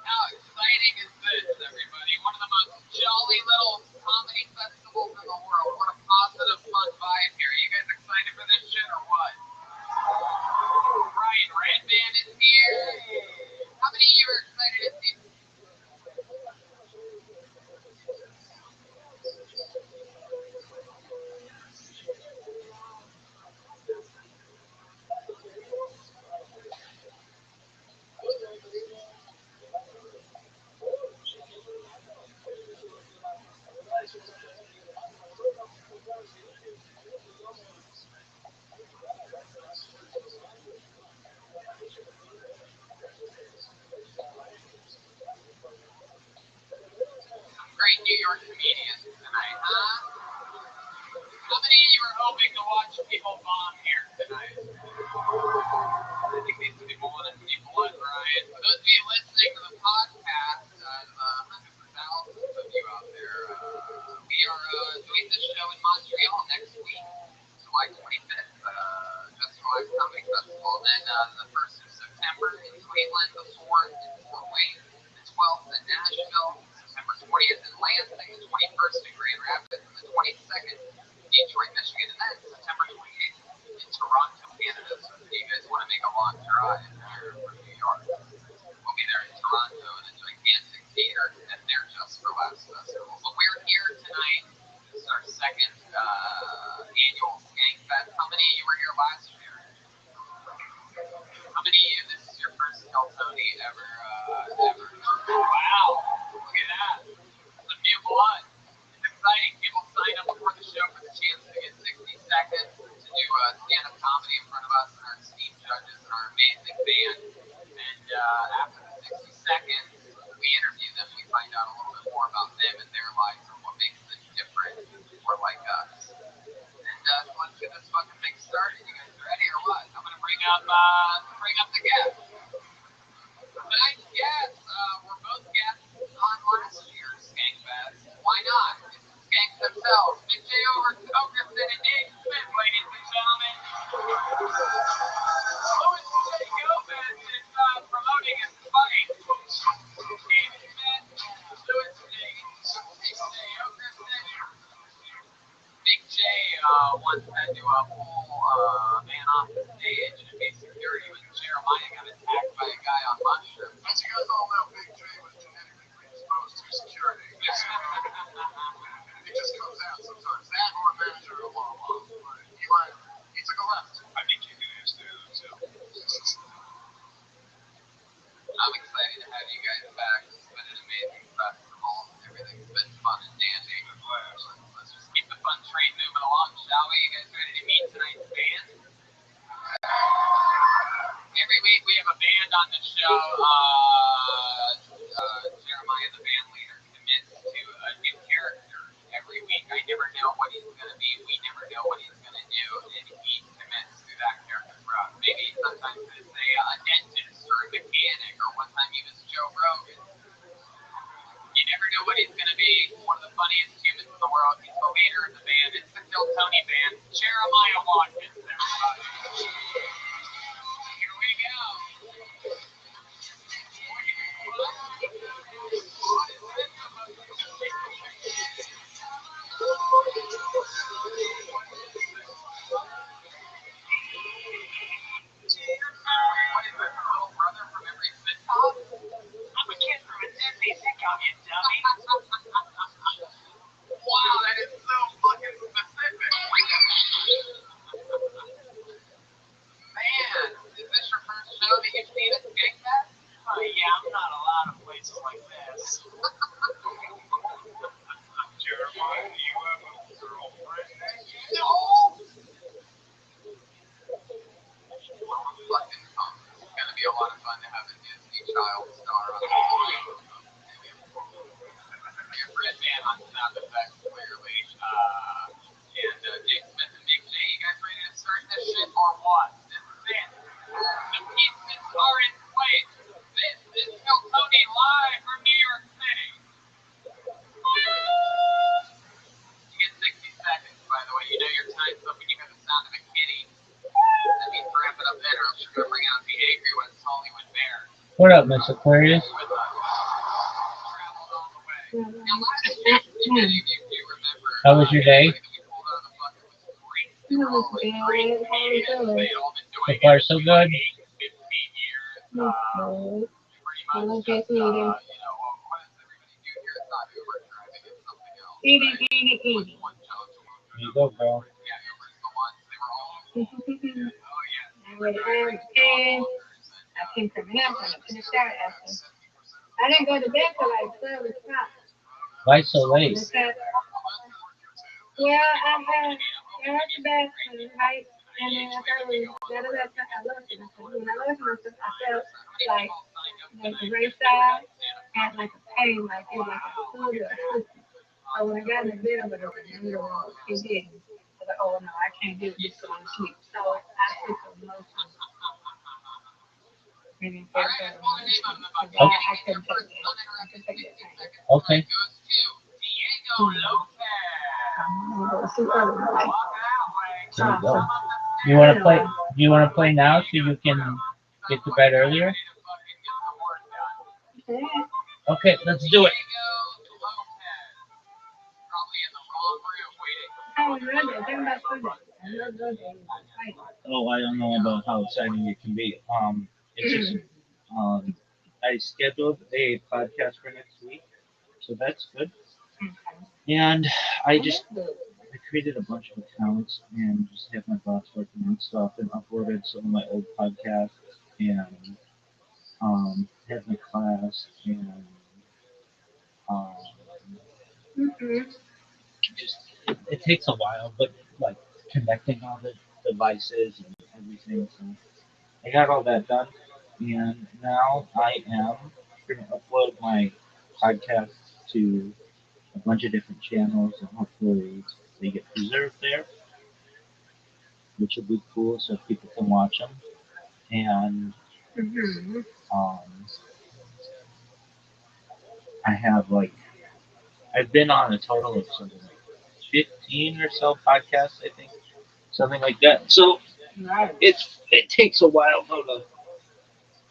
How exciting is this, everybody? One of the most jolly little comedy festivals in the world. What a positive, fun vibe here. You guys excited for this shit or what? Ryan Redband is here. How many of you are excited to see? Some great New York comedians tonight, huh? How many of you are hoping to watch people bomb here tonight? I think these people want to see blood, Ryan. For those of you listening to the podcast, hundreds of thousands of you out there, we are doing this show in Montreal next week, July 25th, Just Relax Comedy Festival. And then the 1st of September in Cleveland, the 4th in Fort Wayne, the 12th in Nashville, September 20th in Lansing, the 21st in Grand Rapids, and the 22nd in Detroit, Michigan, and then September 28th in Toronto, Canada. So if you guys want to make a long drive here from New York, we'll be there in Toronto in a gigantic theater at their Just for Laughs Festival. But we're here tonight. This is our second annual Skankfest. How many of you were here last year? How many of you, this is your first Kiltony ever? Wow, look at that. Some new blood. It's exciting. People sign up before the show for the chance to get 60 seconds to do stand-up comedy in front of us and our esteemed judges and our amazing band. And after the 60 seconds, we interview them. We find out a little bit more about them and their lives and what makes them different or like us. And so let's get this fucking thing started. You guys ready or what? I'm gonna bring up the guests. Tonight's guests were both guests on last year's Skankfest. Why not? It's the Skanks themselves. Big J Okerson and Dave Smith, ladies and gentlemen. Louis J. Gomez is promoting his fight. Dave Smith, Louis J. Okerson. Big J once had to pull a man off the stage and be security when Jeremiah got attacked by a guy on mushrooms. As you guys all know, Big J was genetically predisposed to security. It just comes out sometimes. That or a manager of law. He took a left. I think you do this too. I'm excited to have you guys back. It's been an amazing festival. Everything's been fun and dandy. Let's just keep the fun train moving along, shall we? You guys ready to meet tonight's band? Every week we have a band on the show. funniest humans in the world. He's the leader of the band. It's the Kill Tony band. Jeremiah Watkins, everybody. Here we go. What is this, little brother from every sitcom? I'm a kid from a Disney sitcom, you dummy. Wow, that is so fucking specific. Man, is this your first show that you've seen at Skankfest? Oh yeah, I'm not a lot of places like this. Jeremiah, do you have a girlfriend? No! Well, fucking It's gonna be a lot of fun to have a Disney child star on the show. Your friend man on sound effects, clearly. And Jake Smith and Big J, you guys ready to start this shit or what? This is it. The pieces are in place. This is Kill Tony live from New York City. You get 60 seconds, by the way. You know your time's up when you hear the sound of a kitty. That means wrap it up then, or else you're gonna bring out the angry ones, Hollywood Bear. What up, Miss Aquarius? With us. Traveled all the way. Now, last year, if any of you do remember, How was your day? everybody that we pulled out of the bucket was great. They were all like great comedians. They had all been So doing far, it so for good. like 8 to 15 years. Pretty much just, you know, what does everybody do here? It's not Uber driving, it's something else. Right? One job to load There you go, girl. Yeah, Uber's the ones. They were all oh yeah. I went and I came coming up and I finished out after. I didn't go to bed till like 12 o'clock. Why so late? Because, well, I went to bed right, and then I thought it was da da da. I looked and I said, when I looked myself, I felt like the right side had like a pain, like it was like a food or a cookie. So when I got in the bed, but it was in the room, it didn't. I was like, oh no, I can't do this till I'm asleep. So I took some lotion. And then I couldn't take it. I couldn't take it. Okay. I'm gonna go too early. There you go. You wanna play? Do you wanna play now so you can get to bed earlier? Yeah. Okay, let's do it. Oh, really? Think about food. I love those days. Oh, I don't know about how exciting it can be. It's just I scheduled a podcast for next week, so that's good. And I created a bunch of accounts and just have my boss working on stuff and uploaded some of my old podcasts and had my class and um, just it takes a while, but like connecting all the devices and everything. So I got all that done, and now I am going to upload my podcast to a bunch of different channels, and hopefully they get preserved there, which will be cool, so people can watch them. And um, I have like I've been on a total of something like 15 or so podcasts, I think, something like that. So it takes a while though to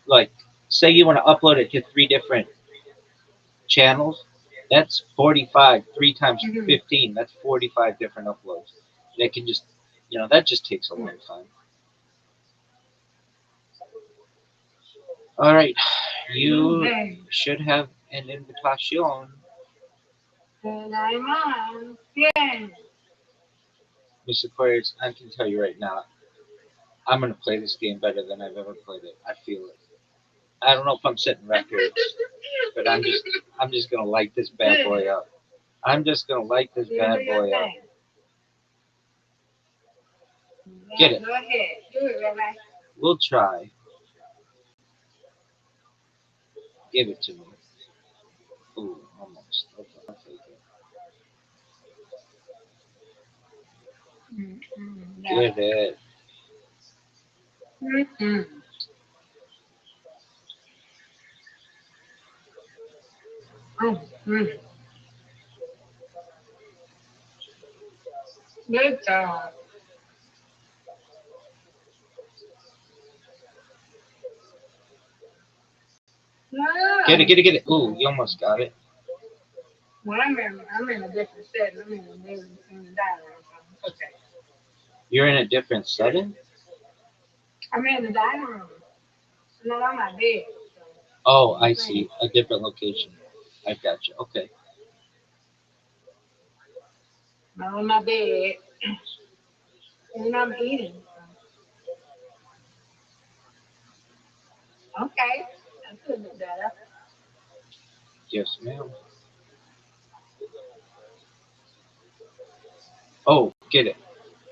like say you want to upload it to 3 different channels. That's 45. 3 times 15. That's 45 different uploads. That can just that just takes a long time. All right, you should have an invitation. And I'm on. Yeah. Mr. Aquarius, I can tell you right now, I'm gonna play this game better than I've ever played it. I feel it. I don't know if I'm setting records, but I'm just gonna light this bad boy up. I'm just gonna light this bad boy up. Get it? Go ahead. Do it, Rabbi. We'll try. Give it to me. Ooh, almost. Okay, I'll take it. Get it. Good job. No. Get it, get it, get it. Ooh, you almost got it. Well, I'm in a different setting. I'm in the dining room. So it's okay. You're in a different setting? I'm in the dining room. I'm not on my bed. So Oh, I see. A different location. I got you. Okay. I'm on my bed. And I'm eating. So. Okay. That's a little bit better. Yes, ma'am. Oh, get it.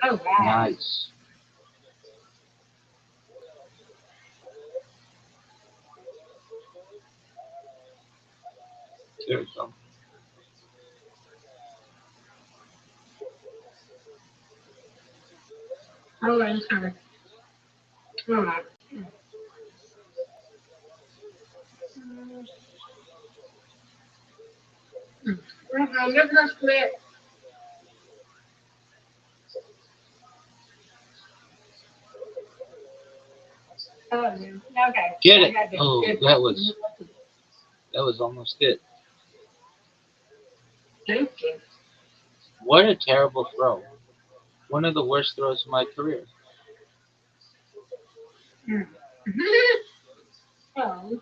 Oh, wow. Nice. There we go. Oh, I'm sorry. All right. Give us a split. Oh, yeah. Okay. Get I it. got this. Oh, Good. that was almost it. Thank you. What a terrible throw. One of the worst throws of my career. Mm. Oh,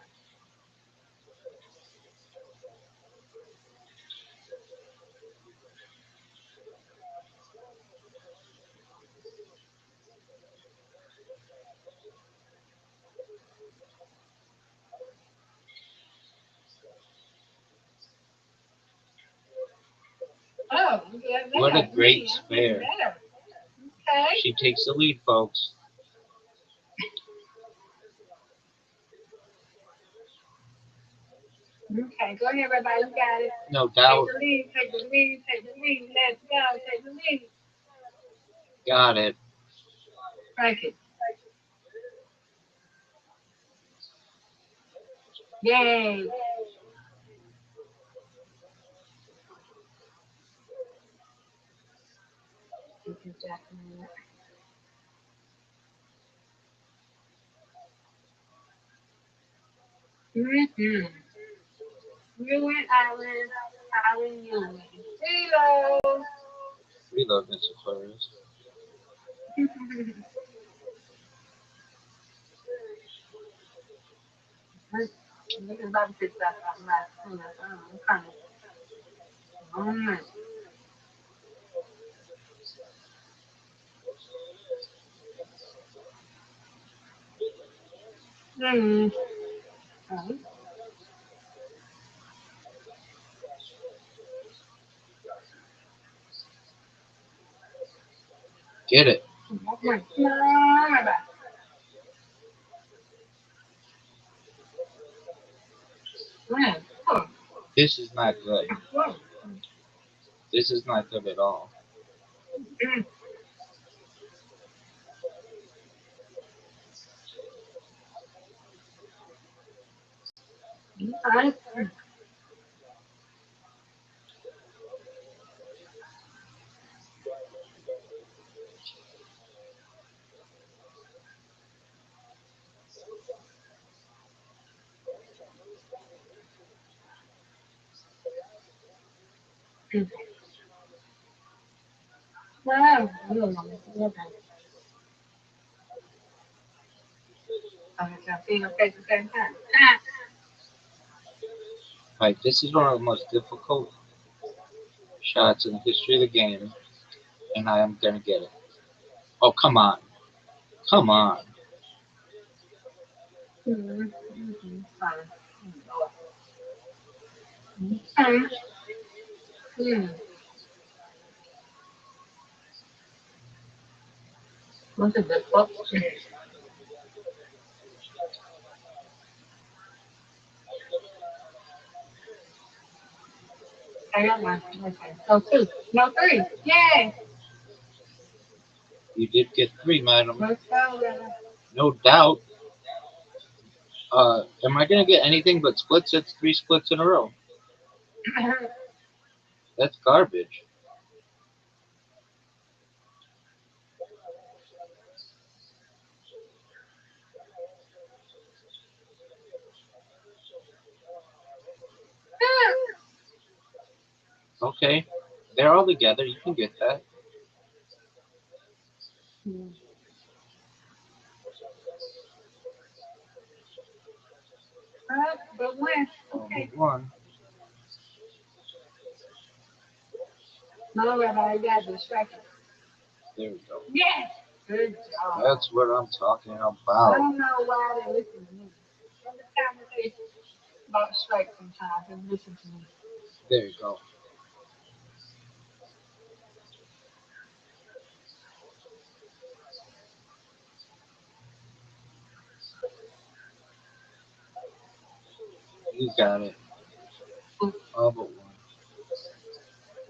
oh, yeah, What a better. great Me, I'm spare. better. Okay. She takes the lead, folks. Okay, go ahead, everybody. You got it. No Take doubt. the lead, take the lead, take the lead. Let's go. Take the lead. Got it. Break it. Yay. Mm-hmm. You win, I win. I win, you win. Hello. Reload, Mr. Flores. Look at Bobby picked up my I'm kind of. Mm. Mm. Oh. Get it. No, man. Oh. This is not good. Oh. This is not good at all. Mm. Okay. Mm. Wow. Okay. Okay, so I'm seeing your face at the same time. Ah. Right, this is one of the most difficult shots in the history of the game, and I am gonna get it. Oh, come on. Come on. Mm-hmm. Mm-hmm. Fine. Mm. Mm. What's a good book? I got one. Okay. So two. No, three. Yay. You did get three, madam. Let's go. No doubt. Am I gonna get anything but splits? That's three splits in a row. That's garbage. Okay. They're all together. You can get that. But when? Okay. One. No, Rabbi, you got distracted. There we go. Yes. Good job. That's what I'm talking I about. don't know why they listen to me. Every time they say about strike sometimes, they listen to me. There you go. You got it. All but one.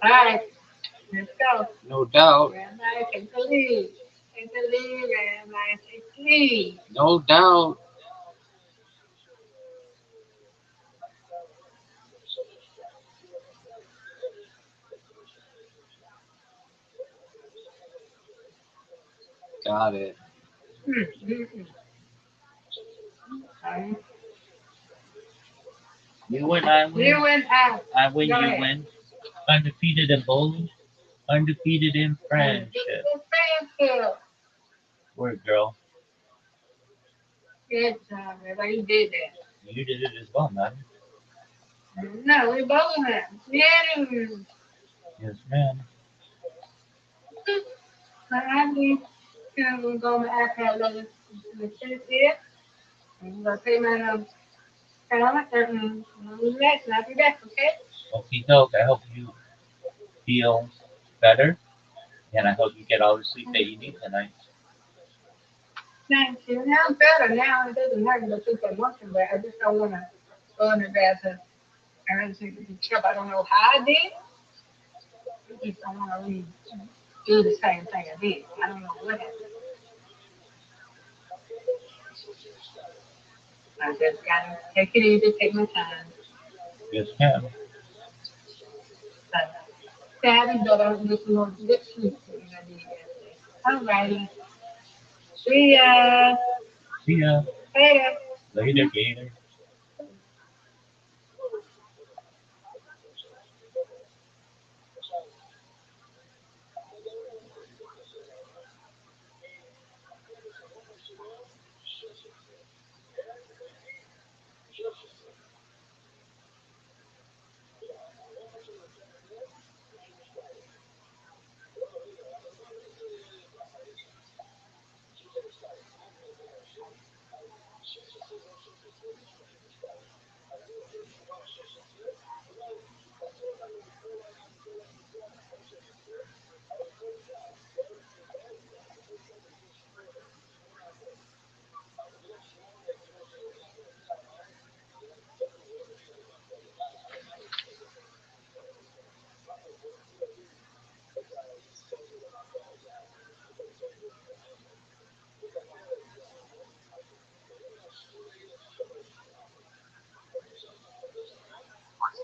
All right, let's go. No doubt. Rabbi, take the lead. Take the lead, Rabbi. Take the lead. No doubt. Got it. Okay. You win, I win. You went out. I win, Go you ahead. win. Undefeated in bowling, undefeated in friendship. Friendship. Word, girl. Good job, Rabbi. You did that. You did it as well, man. No, we both went. Yeah. Yes, ma'am. I need to go on my iPad later to the finish here. I'm going to pay my salary and relax and I'll be back, okay? Okie doke. I hope you feel better, and I hope you get all the sleep that you need tonight. Thank you. Now I'm better. Now it doesn't hurt me to think that monkey, but I just don't want to go in the bathroom. I don't think be careful. I don't know how I did. I just don't want to do the same thing I did. I don't know what happened. I just got to take it easy, take my time. Yes, ma'am. Saturday, but I'm just more good sleep than I did yesterday. All righty. See ya. See ya. Later. Later, Gator.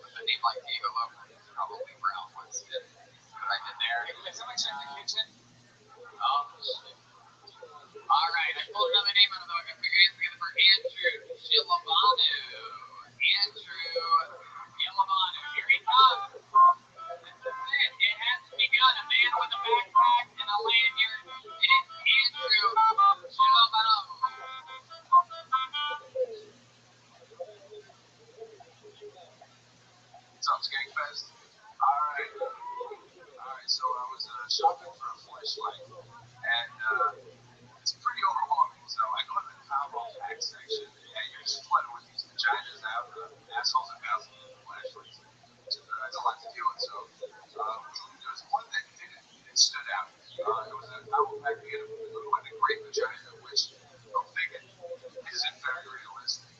A name like Diego Lopez is probably Brown once did. See what I did there? Can somebody check the kitchen? Oh, shit. All right, I pulled another name out of the book. I put your hands together for Andrew Shilabanu. Andrew Shilabanu. Here he comes. This is it. It has to be done. A man with a backpack and a lanyard. It is Andrew Shilabanu. What's up, Skankfest? Alright. Alright, so I was shopping for a flashlight, and it's pretty overwhelming. So I go to the combo pack section, and you're just flooded with these vaginas out, assholes and thousands of flashlights. It's a lot to deal with. So there was one that it stood out. It was a combo pack to get a blue and a gray vagina, which I'm thinking isn't very realistic.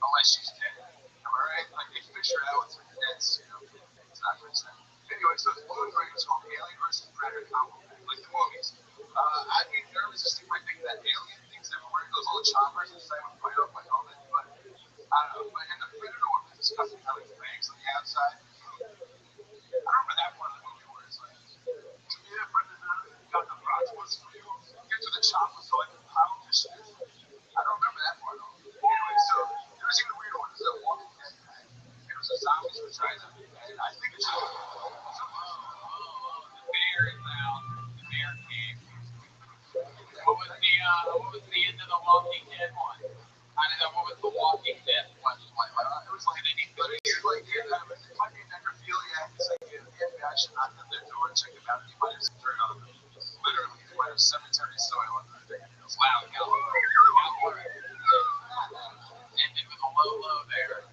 Unless she's dead. Am I right? Like they fish her out with nets, it's not very sad. Anyway, so it's blue and gray, it's called Alien versus Predator combo pack, like the movies. I'd be nervous just by thinking that alien thinks they're wearing those little choppers inside would bite off my helmet, but I don't know. But and the Predator one was disgusting how he bangs on the outside. I remember that part of the movie where it's like, yeah, Predator, got the bratwurst for you. Get to the chopper so I can pound your shit. I don't remember that part though. Anyway, so there was even a weird one. It was a Walking Dead pack. It was a zombie's vagina. And I think it's bear is out. The bear came. What was the end of the Walking Dead one? What was the Walking Dead flashlight? it was like anybody like it might be necrophilia. It's like if I should knock on their door and check them out, you might have turned on them. Literally, they might have cemetery soil under their fingernails. Wow, Calvin. Ended with a low there.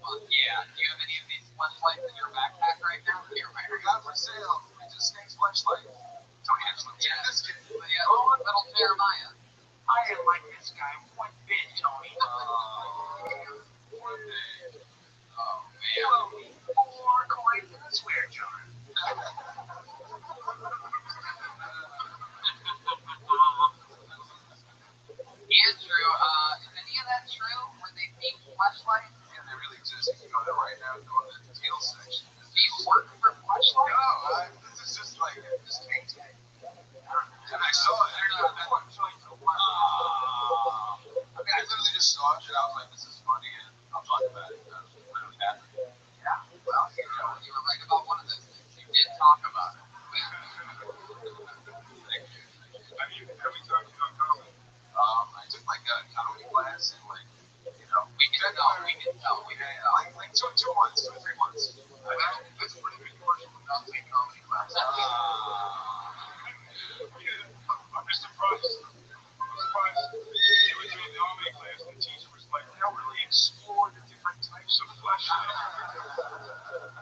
Well, yeah. Do you have any of these flashlights in your backpack right now? Here, We got for sale. We just named flashlight. Tony actually Yeah. this kid. Yeah. Oh, little Jeremiah. I am like this guy. One bit, Tony. One day. Oh, man. Well, 4 coins in a swear jar. Andrew, is any of that true? Were they being flashlights? Yeah, they really exist. You can go there right now and go to the deal section. Do you work for flashlights? No, this is just like this came to me. And I saw it. I mean, I literally just saw it and I was like, this is funny and I'll talk about it. I was really happy. Yeah. Well, you were right about one of those things. You did talk about it. Thank you. I mean, how many times you done comedy? I took like a comedy class and like, you know, We can tell. like 2 months, 2 or 3 months. That's a pretty good portion without taking comedy class. I'm just surprised. They were doing the comedy class and the teacher was like, now really explore the different types of flesh.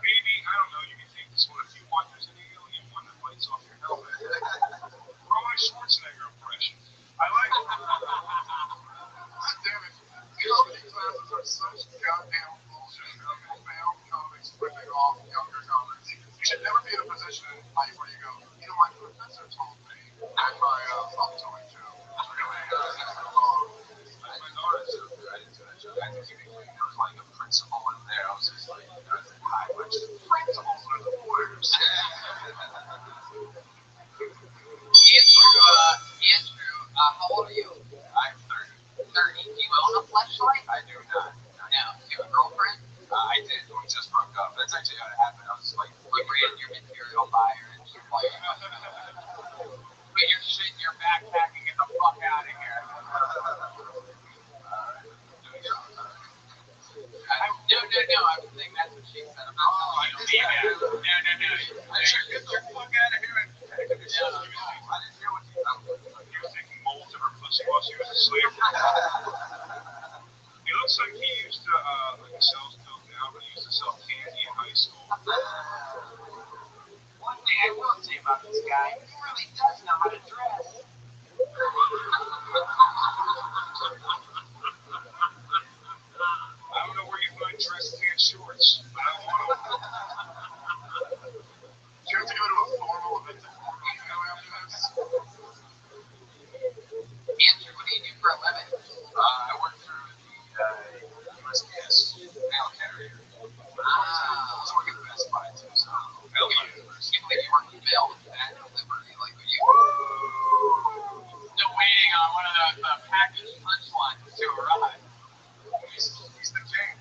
Maybe, I don't know, you can take this one a few wonders and you get one that bites off your helmet. Throw my Schwarzenegger impression. I like it. God damn it. Comedy classes are such goddamn bullshit. Male comics ripping off younger comics. You should never be in a position in life where you go, you know, my professor told me, and my mom told me too. Really, my daughter's so good. I didn't do that job. I think there was like a principal in there. I was just like, hi, which principals are the worst? Andrew, how old are you? I'm 30. 30. Do you own a flashlight? I do not. No. Do you have a girlfriend? I did. We just broke up. That's actually how it happened. I was like, You ran your material by her and she's like, put your shit in your backpack and get the fuck out of here. No. I was saying that's what she said. I'm not telling you to leave it. No. I should get the fuck out of here and I didn't hear what he was taking molds of her pussy while she was asleep. He looks like he used to, like he sells dope now, but he used to sell candy in high school. One thing I will say about this guy, he really does know how to dress. I don't know where you find dress pants shorts, but I want them. Do you have to go to a formal event to after this? Andrew, what do you do for a living? I work through the USPS mail carrier. I was working at Best Buy too, so mail universe. You believe you work in mail with that delivery, like what you still waiting on one of those package punchlines to arrive. He's the king.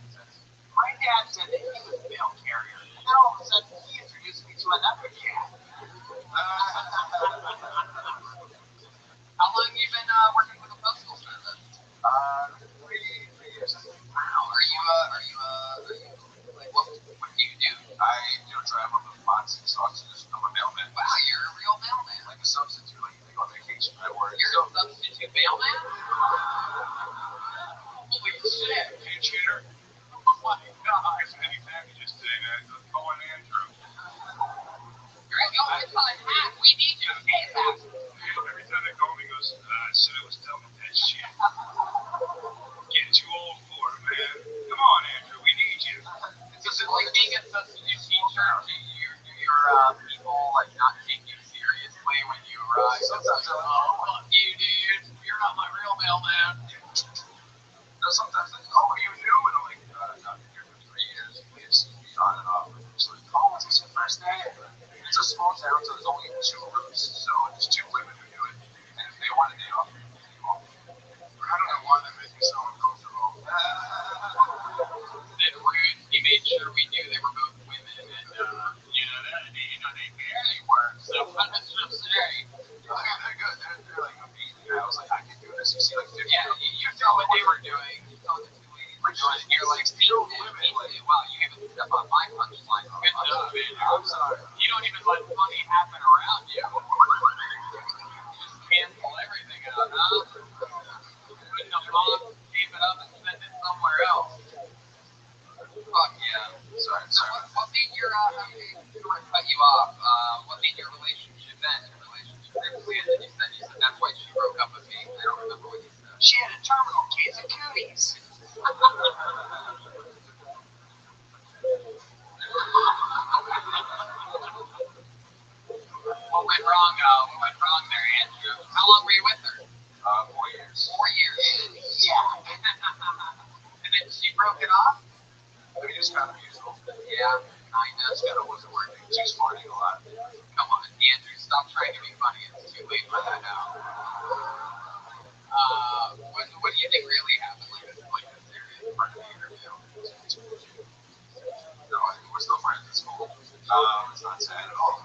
My dad said that he was a mail carrier, and then all of a sudden he introduced me to another cat. How long have you been working for the Postal Service? 3 years. Wow. Are you like what do you do? I drive on the boxes, so I'm a mailman. Wow, you're a real mailman. Like a substitute, like you go on vacation. I work. You're a substitute mailman? Holy shit. Hey, cheater. Oh my God. If any packages today, man, go on Andrew. It's on a hat. We need you. ASAP. Every time they call me, he goes, I said I was done with that shit. Getting too old for it, man. Come on, Andrew, we need you. Is it like being a substitute teacher? Do your people like not take you seriously when you arrive? Sometimes like, oh, fuck you, dude. You're not my real mailman. No, sometimes they oh, you knew, and I'm like, I've been here for 3 years. Please be on and off. It's like, oh, it's his first day. It's a small town, so there's only 2 routes. So there's 2 women who do it. And if they want a day off, they take off. I don't know why that makes me so uncomfortable. Then rude. He made sure we knew they were both women. Wow, you even step on my punchline. Good job, man. I'm sorry. You don't even let funny happen around you. You just cancel everything out, huh? Putting a bomb, tape it up, and send it somewhere else. Fuck yeah. Sorry. So what made your, I cut you off, what made your relationship end? Your relationship briefly ended, you said that's why she broke up with me. I don't remember what you said. She had a terminal case of cooties. What went wrong? What went wrong there, Andrew? How long were you with her? 4 years. 4 years. Yeah. And then she broke it off? We just found a musical. Yeah, kinda. It wasn't working. She was farting a lot. Come on, Andrew, stop trying to be funny. It's too late for that now. What do you think really happened? Like a serious part of the interview? No, we're still friends at school. It's not sad at all.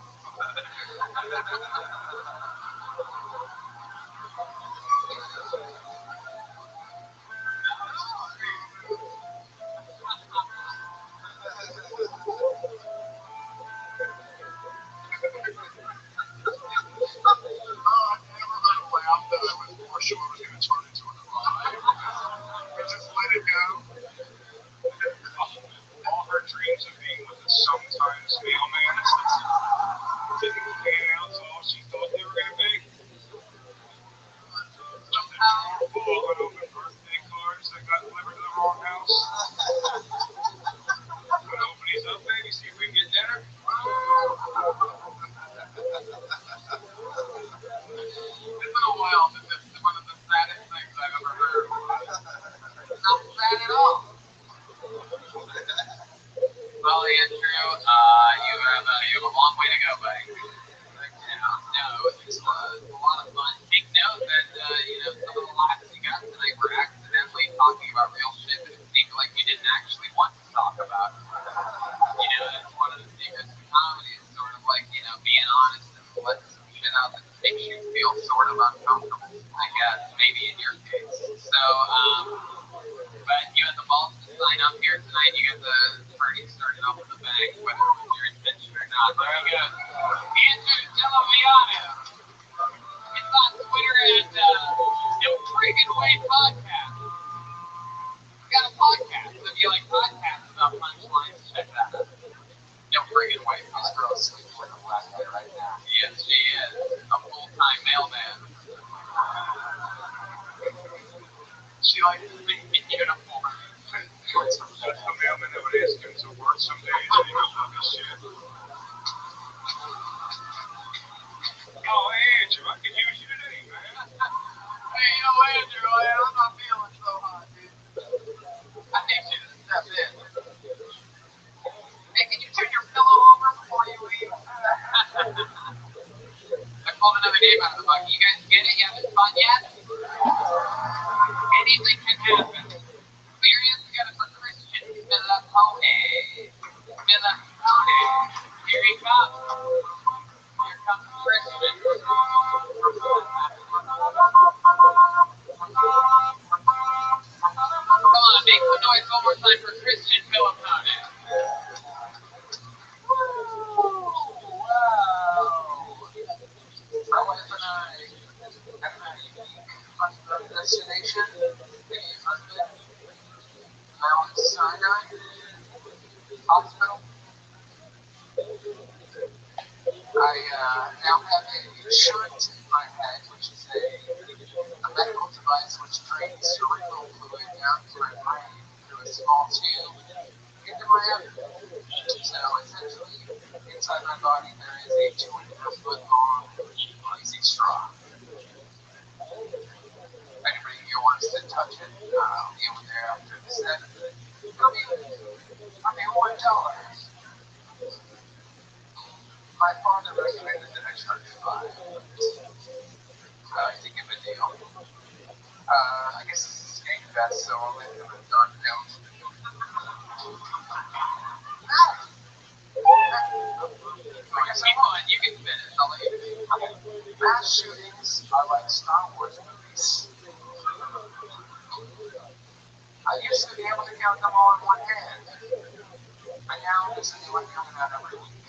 Sure was going to turn into a crime. I just let it go. All her dreams of being with a sometimes mailman didn't pan out to all she thought they were going to be. Full of unopened birthday cards that got delivered to the wrong house. Gonna open these up, baby, see if we can get dinner. It's been a while, but this is one of the saddest things I've ever heard. Not sad at all. Well, Andrew, you have a long way to go, buddy. No, it was a lot of fun. Take note that, some of the laughs you got tonight were accidentally talking about real shit that it seemed like you didn't actually want to talk about. That's one of the secrets of comedy is sort of like, being honest and letting some shit out that makes you feel sort of uncomfortable, I guess, maybe in your case. So, but you had the balls to sign up here tonight. You got the party started off with a bang, whether it was your intention or not. Very good. Andrew Delaviano. It's on Twitter at No Friggin' Way Podcast. We got a podcast. If you like podcasts about punchlines, check that out. No Friggin' Way. This girl's sleeping with a black guy right now. Yes, she is. A full-time mailman. She likes to be in uniform. That's the mailman that would ask him to work some days and he goes, fucking shit. Oh, Andrew, I could use you today, man. Hey, Andrew, I'm not feeling so hot, dude. I need you to step in. Hey, can you turn your pillow over before you leave? I pulled another name out of the bucket. You guys get it? You having fun yet? Anything can happen. Experience together for Christian Milapone. Milapone. Here he comes. Here comes Christian. Come on, make some noise one more time for Christian Milapone. Wow. My wife and I have a unique destination. The husband, Mount Sinai Hospital. I now have a shunt in my head, which is a medical device which drains cerebral fluid down to my brain through a small tube into my abdomen. So essentially, inside my body there is a 2.5-foot long greasy straw. If anybody here wants to touch it, I'll be over there after the set. It'll be $1. My father recommended that I charge $5. I think of a deal. I guess this is game fest, so I'll let him a dark note. I guess I'm fine. You can finish. I'll let you finish. Mass shootings are like Star Wars movies. I used to be able to count them all in one hand. I now listen to what coming out every week.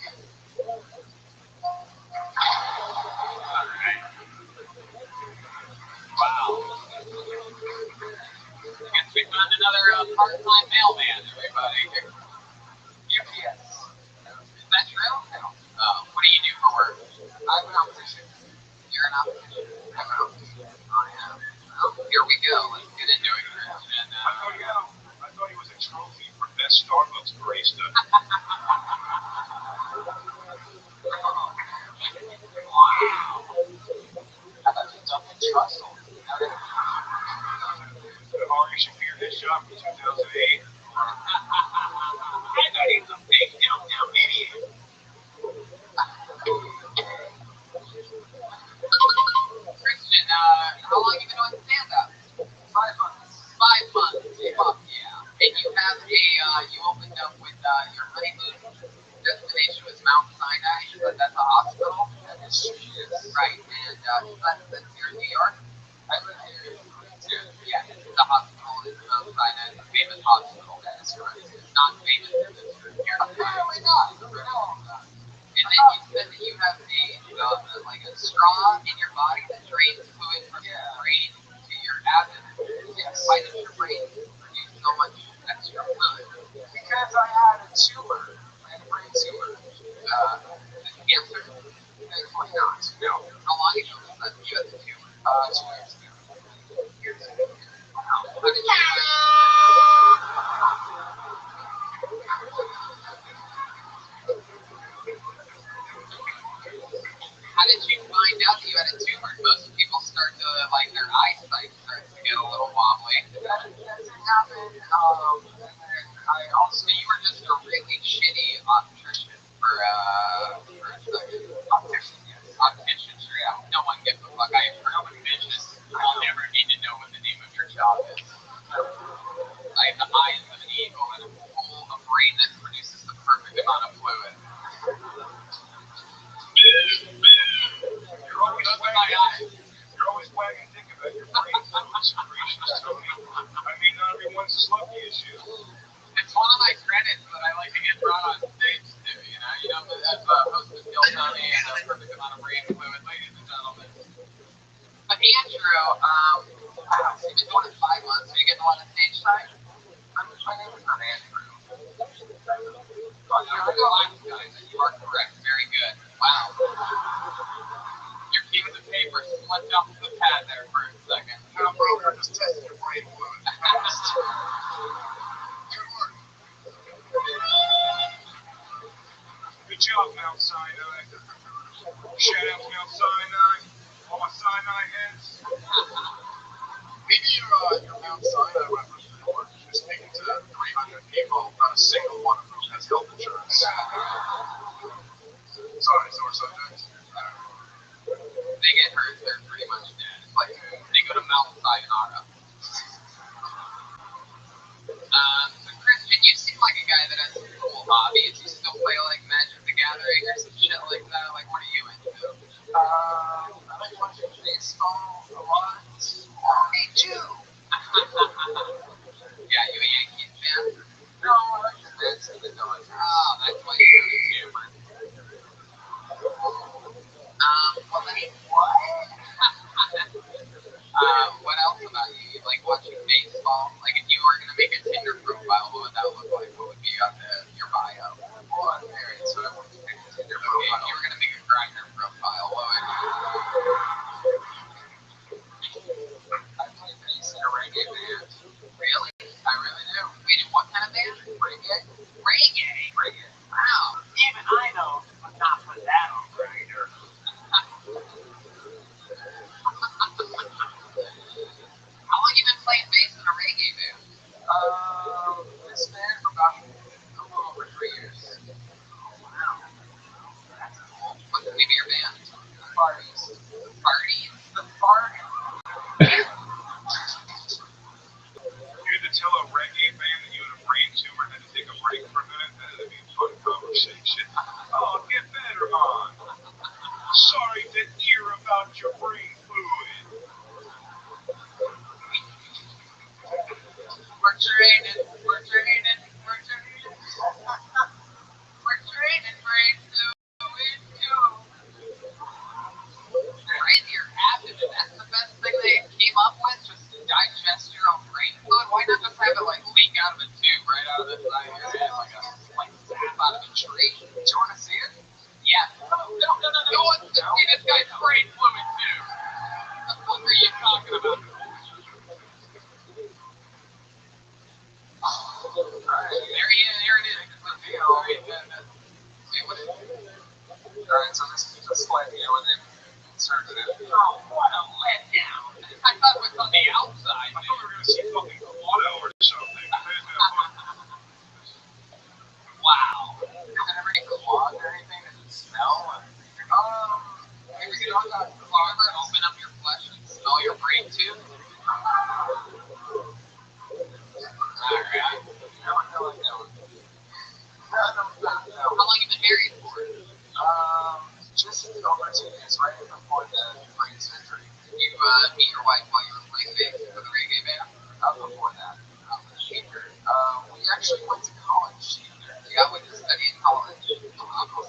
Alright. Wow. Guess we found another part-time mailman, everybody. UPS. Is that true? No. What do you do for work? I'm an optician. You're an optician? I'm an optician. I am. Well, here we go. Let's get into it, Christian. I thought he was a trophy for best Starbucks barista. Wow. How about you Duncan Trussell? Ari Shafir did shot from 2008. I thought he was a big downtown idiot. Christian, how long have you been doing stand-up? 5 months. 5 months. Fuck yeah. And you have you opened up with your honeymoon destination was Mount Sinai, but that's a hospital. That is right. And that's here in New York. I live here too. Yeah, the hospital is Mount Sinai. It's a famous hospital. That is correct. It's not famous in this here. Apparently not. No. And then you said that you have like a straw in your body that drains fluid from your brain to your abdomen. Yes. Why does your brain produce so much extra fluid? Because I had a tumor. I had a brain tumor. Cancer? Thankfully not. No. How long ago was that you had the tumor? 2 years ago. Wow. How did you How did you find out that you had a tumor? Most people start to, like, their eyesight starts to get a little wobbly. That didn't happen. And then I also, So you were just a really shitty optician for a second. optician, yes. Optician, sure, yeah. No one gives a fuck. I have heard of bitches. I'll never need to know what the name of your job is. I have the eyes of an eagle and a brain that produces the perfect amount of fluid. You're always wagging dick about your brain fluid secretions, Tony. I mean, not everyone's as lucky as you. It's one of my credits that I like to get brought on stage to, you know, as host with Gil Tony and a perfect amount of brain fluid, ladies and gentlemen. But Andrew, you've been doing it 5 months. Are you getting a lot of stage time? My name is not Andrew. Oh, you're the last guy. You are correct. Very good. Wow. Your key with the paper slipped off the pad there for a second. No, bro, we're just testing your brain fluid. Good job, Mount Sinai. Shout out to Mount Sinai. All my Sinai heads. Maybe your Mount Sinai reference to work. You're speaking to 300 people, not a single one of whom has health insurance. Sorry, sore subject. They get hurt, they're pretty much dead. It's like they go to Mount Sayonara. So Christian, you seem like a guy that has some cool hobbies. You still play like Magic the Gathering or some shit like that? Like, what are you into? I like watching baseball a lot. Me too. Yeah, you a Yankees fan? No, I like the Mets and the Dodgers. Oh, that's why you're into humor. Well, then, what else about you? You like watching baseball? Like, if you were gonna make a Tinder profile, what would that look like? What would be on your bio? Well, I'm married, so I want to make a Tinder Okay, if you profile. were gonna make a Grindr profile, what would I play bass in a reggae band. Really? I really do. Wait, in what kind of band? Reggae? Reggae? Reggae. Wow. Even I know, but not for that on Grindr. How long you been playing bass in a reggae band? This band for about a little over 3 years. Wow. That's cool. What's the name of your band? Parties. Parties? The party. You had to tell a reggae band that you had a brain tumor and had to take a break for a minute. That'd be a fun conversation. Oh, get better, hon. Sorry to hear about your brain fluid. We're training. Wait, what is it? Alright, so this is just like, you know, when they inserted it. Oh, what a letdown. I thought it was on the outside. I thought we were going to see fucking auto or something. Wow. Does it ever get clogged or anything? Does it smell? Maybe you don't have to clog or open up your flesh and smell your brain too? Alright. Never feel like that would. No. How long have you been married for? Just over 2 years, right before the brain surgery. Did you meet your wife while you were playing bass for the reggae band? Before that. We actually went to college together. Yeah, we just studied in college. Political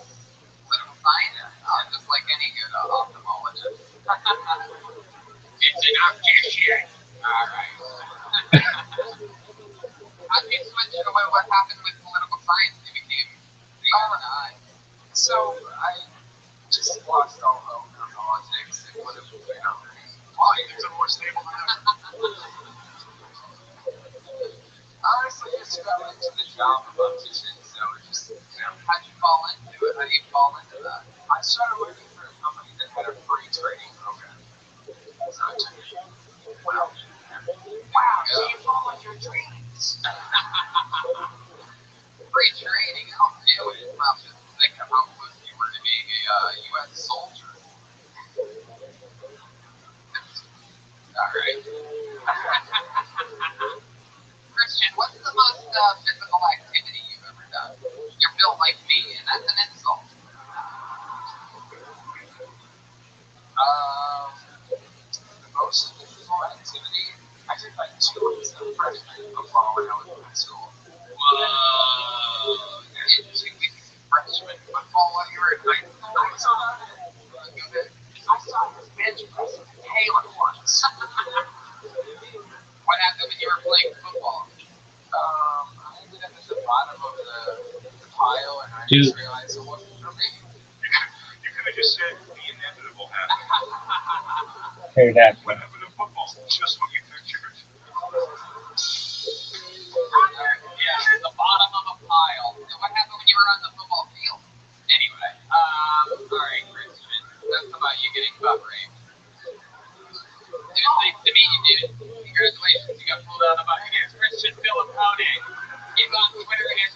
science. Just like any good ophthalmologist. It's an optician. Alright. How did you switch to what happened with political science? You became so I just lost all hope in politics and what if, you know, politics are more stable than ever. Honestly, just fell into the job of optician, so it just, you know, how'd you fall into it? How do you fall into that? I started working for a company that had a free training program. So I took it. Wow, so you followed your dreams. Free training, I'll do it. Well, just think of how close you were to being a U.S. soldier. Alright. Christian, what's the most physical activity you've ever done? You're built like me, and that's an insult. The most physical activity? I did like 2 weeks of freshman football when I was in high school. Whoa! You did 2 weeks of freshman football while you were in high school? I saw this bench press with Taylor once. What happened when you were playing football? I ended up at the bottom of the pile, and I just realized it wasn't for me. You could have just said the inevitable happened. Heard that. What happened to football? Just what you pictured. Yeah, the bottom of a pile. And what happened when you were on the football field? Anyway, alright, Christian. That's about you getting butt raped. It was nice to meet you, dude. Congratulations, you got pulled out of my hands. Christian Filippone. He's on Twitter as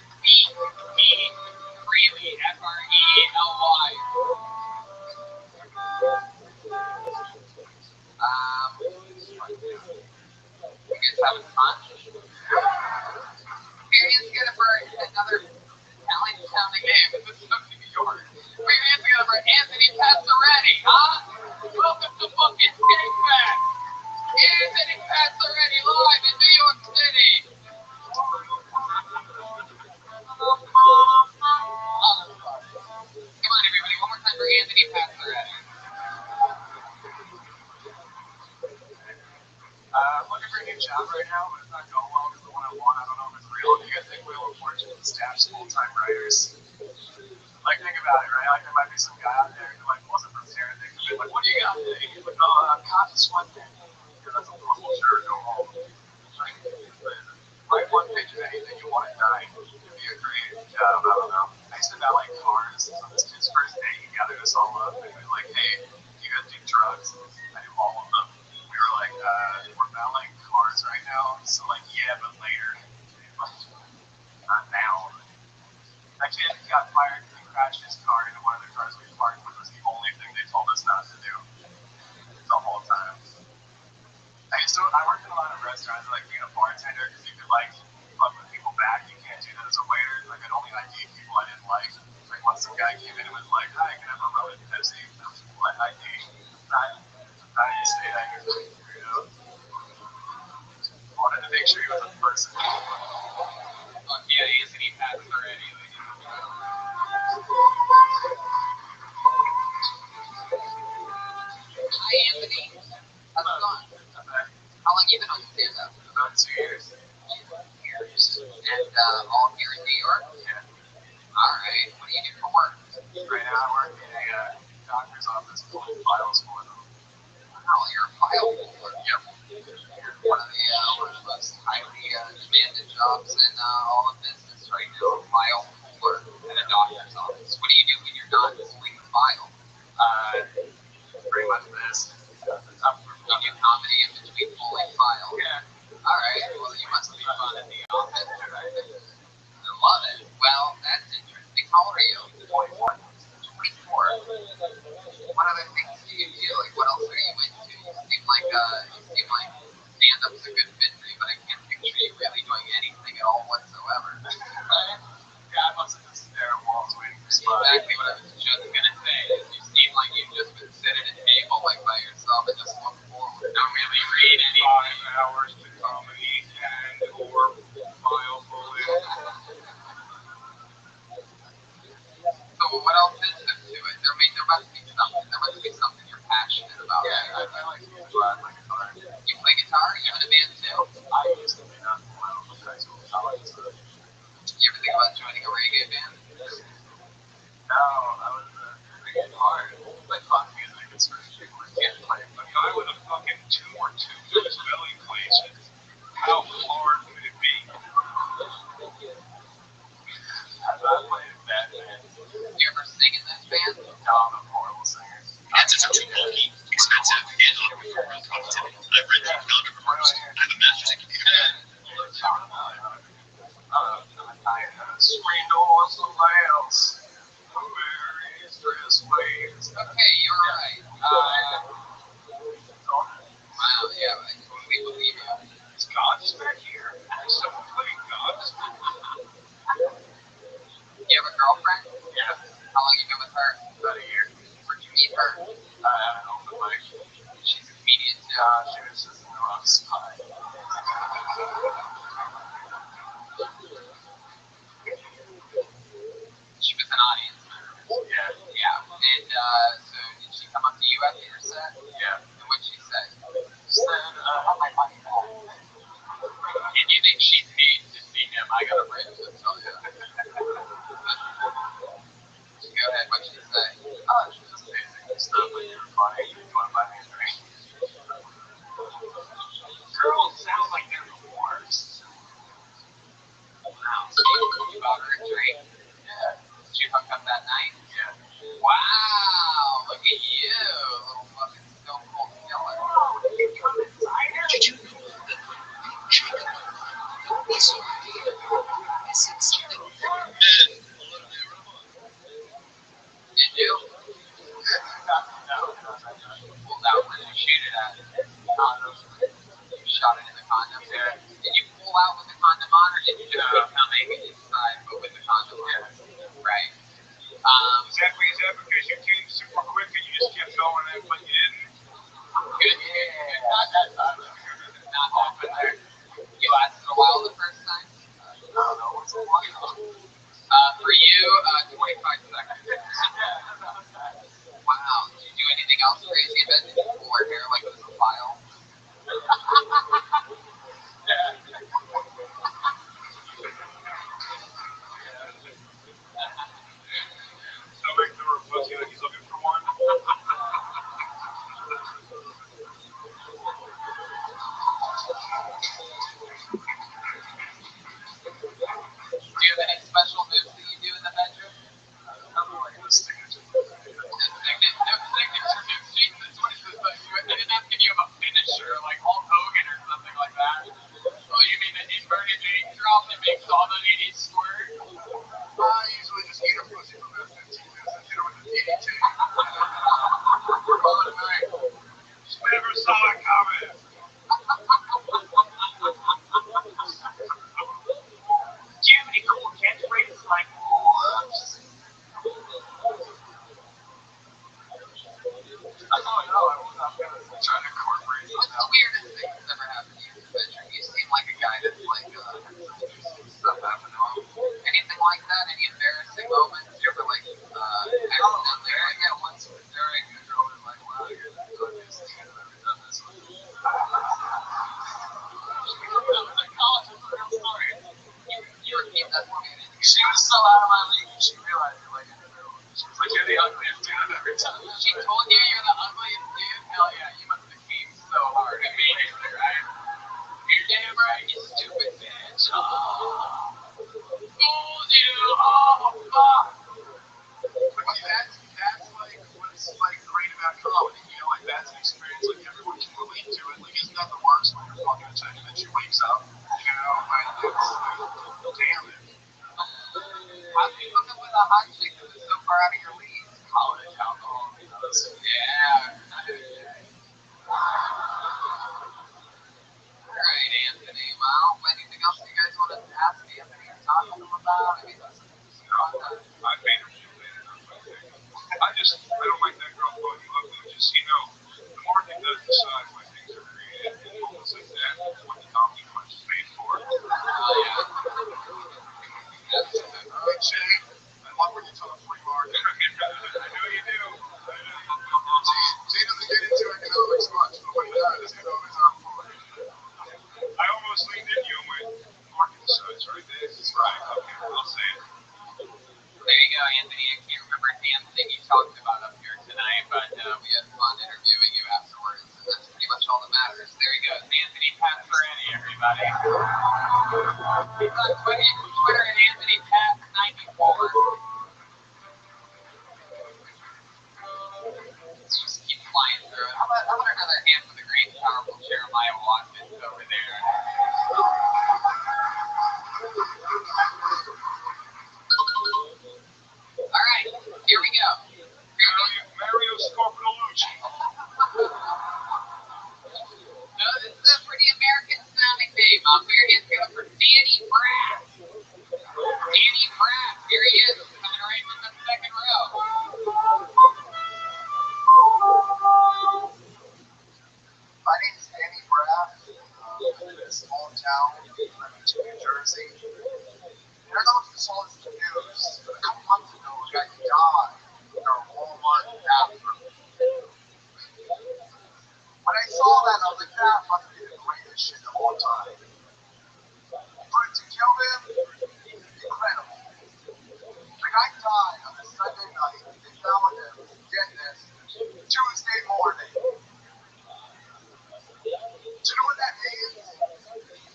Freely, F-R-E-L-Y. You guys having fun? Here, let's get it for another Italian-sounding name. This is from New York. Put your hands together for Anthony Passaretti, huh? Welcome to fucking Steak Fest. Anthony Passaretti live in New York City. Come on, everybody, one more time for Anthony Passaretti. I'm looking for a new job right now, but it's not going well because the one I want, I don't know if it's real. You guys think we will fortune to staff full-time writers? Like, think about it, right? Like, there might be some guy out there who, like, wasn't prepared. They could be like, what do you got today? He's like, oh, cotton sweatband. Yeah, that's a normal shirt, go home. Write one page of anything you want to die. It'd be a great job, I don't know. I used to valet cars. On this kid's first day, he gathered us all up and he was like, hey, you guys do drugs? I do all of them. We were like, we're valeting cars right now. So, like, yeah, but later. Not now. That kid got fired because he crashed his car into one of the cars we parked, which was the only thing they told us not to do the whole time. I worked in a lot of restaurants, like being a bartender, because you could like fuck with people back. You can't do that as a waiter. Like I'd only ID people I didn't like. Like once some guy came in and was like, "Hi, can I have a rum and Pepsi?" I was like, "What ID? Not even state ID." You know. I wanted to make sure he was a person. Yeah, Anthony passed already. Hi, Anthony. How's it going? How long you been on stand-up? About 2 years. 2 years. And all here in New York? Yeah. Alright. What do you do for work? Right now I work in a doctor's office pulling files for them. Oh, you're a file puller? Yep. You're one of the most highly demanded jobs in all of business right now, file puller. How old are you? 24. 24. What other things do you do? Like, what else are you into? You seem like stand-up's a good fit for you, but I can't picture you really doing anything at all whatsoever. Yeah, I must have just stare at walls waiting for spots. Exactly what I was just gonna say. Is you seem like you've just been sitting at a table like by yourself and just look forward. Don't really read any 5 hours to comedy and or file bullet. So what else is there to it? There must be something. There must be something you're passionate about. Yeah, I like to get glad like guitar. You play guitar? You in a band too? I used to be not when I was in high school, college. So. You ever think about joining a reggae band? No, I was pretty hard. Like pop music, it's for people who can't play. A guy with a fucking tumor tube to his belly places. How hard could it be? I played in bad bands. You ever sing in this band? No, I'm a horrible singer. Ads are too bulky, expensive, and unperforming productivity. I've read the economic reports. I have a master's in computer Screen doors of lamps. Various dress ways. Okay, you're right. Wow, yeah, I totally believe you. Is God back here? Someone playing God. You have a girlfriend? Yeah, How long you been with her? about a year. Where'd you meet her? I don't know, like, She's a comedian too. she was just in the wrong spot. She was an audience member. Yeah, Yeah. And so did she come up to you after your set? yeah. And what'd she say? Said, I want my money back. And you think she paid to see him? I got a bridge to tell you. Go ahead, what'd she say? Oh, she's just amazing. Stuff like you're funny. You want to buy me a drink? Girls sound like they're the worst. Wow. So you bought her a drink? Yeah, Did you hook up that night? yeah. Wow, look at you, little fucking stone cold killer. Oh, did you come inside her? Did you know that Jacob was missing something? And a lot of their own. Did you? No. Pulled out when you shoot it at condom. You shot it in the condom. Yeah. Did you pull out with the condom on, or did you just keep coming inside but with the condom on? Right. Is that because you came super quick and you just kept going and putting it in? Good. Yeah, not that time. Not happened there. You lasted a while the first time? I don't know, what's the one? For you, 25 seconds. Wow. Did you do anything else crazy in bed? Did you pull her hair like it was a file? So make the pussy like he's looking for one. Do you have any special moves that you do in the bedroom? I'm like the signature. No signature moves. Jesus, what is this? I didn't ask if you have a finisher, like Hulk Hogan or something like that. Oh, you mean an inverted leg drop that makes all the ladies squirt? I usually just eat a pussy for about 15 minutes and hit her with a DDT. Oh, nice. Never saw it coming. Do you have any cool catchphrases like, whoops? I don't know. I'm going to try to incorporate What's it the now. weirdest thing that's ever happened to you in the bedroom? You seem like a guy that's like, stuff happened to him. Anything like that? Any embarrassing moments? You ever like, accidentally like, Yeah, once during the girl was like, wow, you're the funniest thing I've ever done this with. That was in college. It's a real story. you repeat that for me? She was so out of my league, and she realized it like in the middle. She was like, you're the ugliest dude I've ever done this She with. told you you're the ugliest dude? Hell yeah, you must have came so hard immediately, right? You're damn right, you stupid bitch. Oh, fooled you. Oh, fuck. But that's like what's like great about comedy. You know, like that's an experience like everyone can relate to it. Like, isn't that the worst when you're fucking a chick and then she wakes up? You know, like it's like, damn it. How'd you hook up with a hot chick that was so far out of your league? College alcohol. Yeah. Alright, Anthony. Well, anything else you guys want to ask Anthony or talk to him about? I mean, that's I made her feel bad enough, I think. I don't like that girl calling you ugly. Just, the market does decide when things are created, and moments like that is what the donkey punch is made for. Oh, yeah. Jay, I love when you talk free market. I know you do. Jay doesn't get into economics much, but when he does, he's always on point. I almost leaned into you and went, market decides, right? That's right. Okay, I'll say it. There you go, Anthony. I can't remember a damn thing you talked about up here tonight, but we had fun interviewing you afterwards, and that's pretty much all that matters. There you go. It's Anthony Pat Ferretti, everybody. He's on Twitter at Anthony Pat 94. Just keep flying through it. How about another hand for the great and powerful Jeremiah Watkins over there? All right, here we go. Mario Scorpiolucci. No, this is a pretty American-sounding name. Here he's going for Danny Brass. Danny Brass, here he is, coming right from the second row. My name is Danny Braff. I live in a small town in Leamington, New Jersey. I don't know if you saw this in the news, but a couple months ago, a guy died in our Walmart bathroom. When I saw that, I was like, that must be the greatest shit of all time. But to kill him, incredible. The guy died on a Sunday night. They found him, get this, Tuesday morning. Do you know what that means?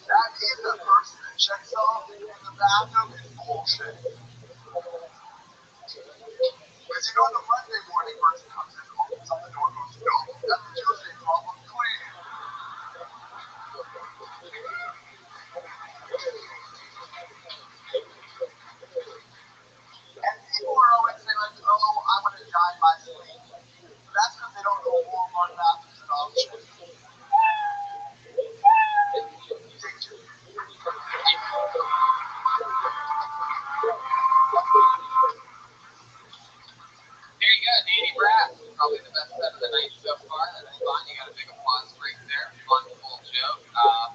That means the person that checks off in the bathroom is bullshit. Because the Monday morning person comes in, opens up the door, goes, nope, that's the Tuesday problem, clean. And people are always saying, like, oh, I want to die by sleep. But that's because they don't know Walmart bathrooms an option. There you go, Danny Brass. Probably the best set of the night so far. That's fun. You got a big applause break there. Fun, full joke.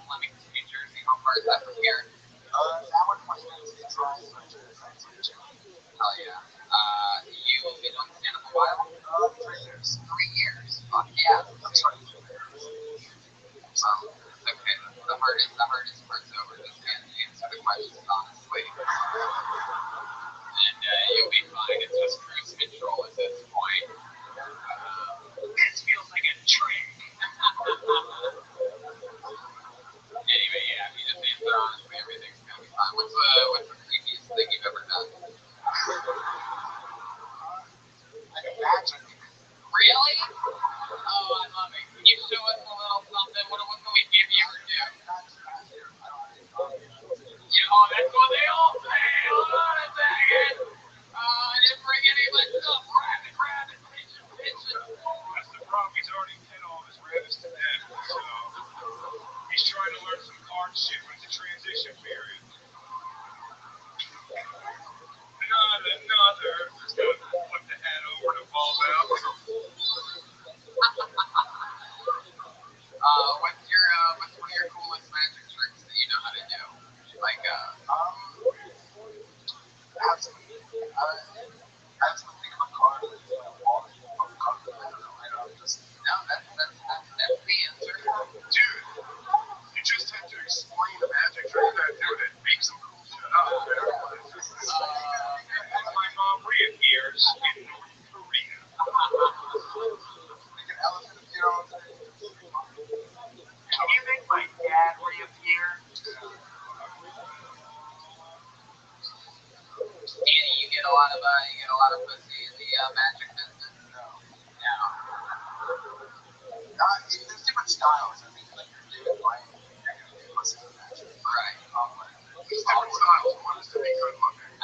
Flemington, New Jersey. How far is that from here? An hour 20 minutes to drive, so it's Hell yeah. You've been on stand-up a while? 3 years. 3 years. Fuck yeah. That's right. It's okay. The hardest part's over. Just answer the questions honestly. And you'll be fine. It's just cruise control at this point. This feels like a trick. Anyway, yeah, if you just answer honestly, everything's gonna be fine. What's the creepiest thing you've ever done? I can imagine. Really? Oh, I love it. Can you show us a little something? What can we give you or do? That's what they all say. Hold on a second. I didn't bring any of my stuff. Grab it, bitch. That's the problem. He's already hit all his rabbits to death. So he's trying to learn some card shit with the transition period. Another. Just gotta flip the hat over and it falls out. What's one of your coolest magic tricks that you know how to do? Like, Have to think of a card with water. I don't know. Just no, that's the answer. Dude, you just have to explain the magic trick that dude that makes some cool shit up. And my mom reappears in North Korea. make an elephant appear on stage. Can you make my dad reappear? Danny, you get a lot of pussy in the magic business. No. No. There's different styles. I think like you're David Blaine, you're gonna get pussy with magic. Right. There's different styles. One is to be good looking.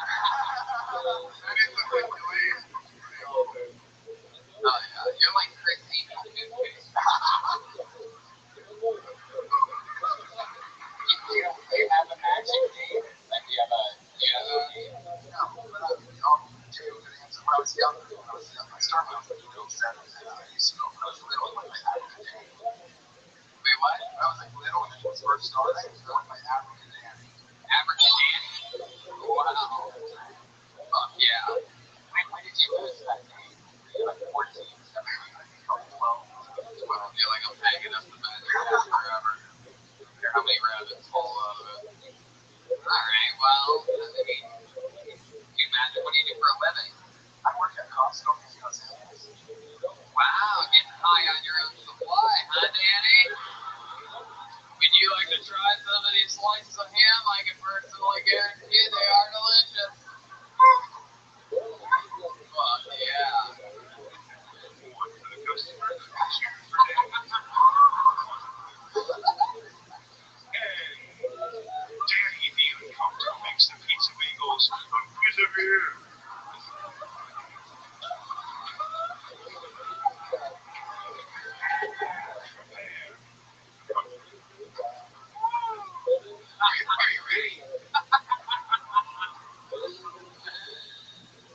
I was young, I started when I was like 7, and I used to go when I was little and my African day. Wait, what? When I was like little and it was first started, I used to go with my African Danny. African Danny? Wow. Fuck yeah. When did you lose that name? Were you like 14, 17, I think I was 12. I feel like I'm hanging up the magic forever. How many rabbits fall out of it? Alright, well, I mean, you imagine what do you do for a living? I work at Costco in Los Angeles. Wow, getting high on your own supply, huh, Danny? Would you like to try some of these slices of ham? I can personally guarantee they are delicious. Fuck yeah. Danny even come to mix the pizza bagels with the beer. Are you ready?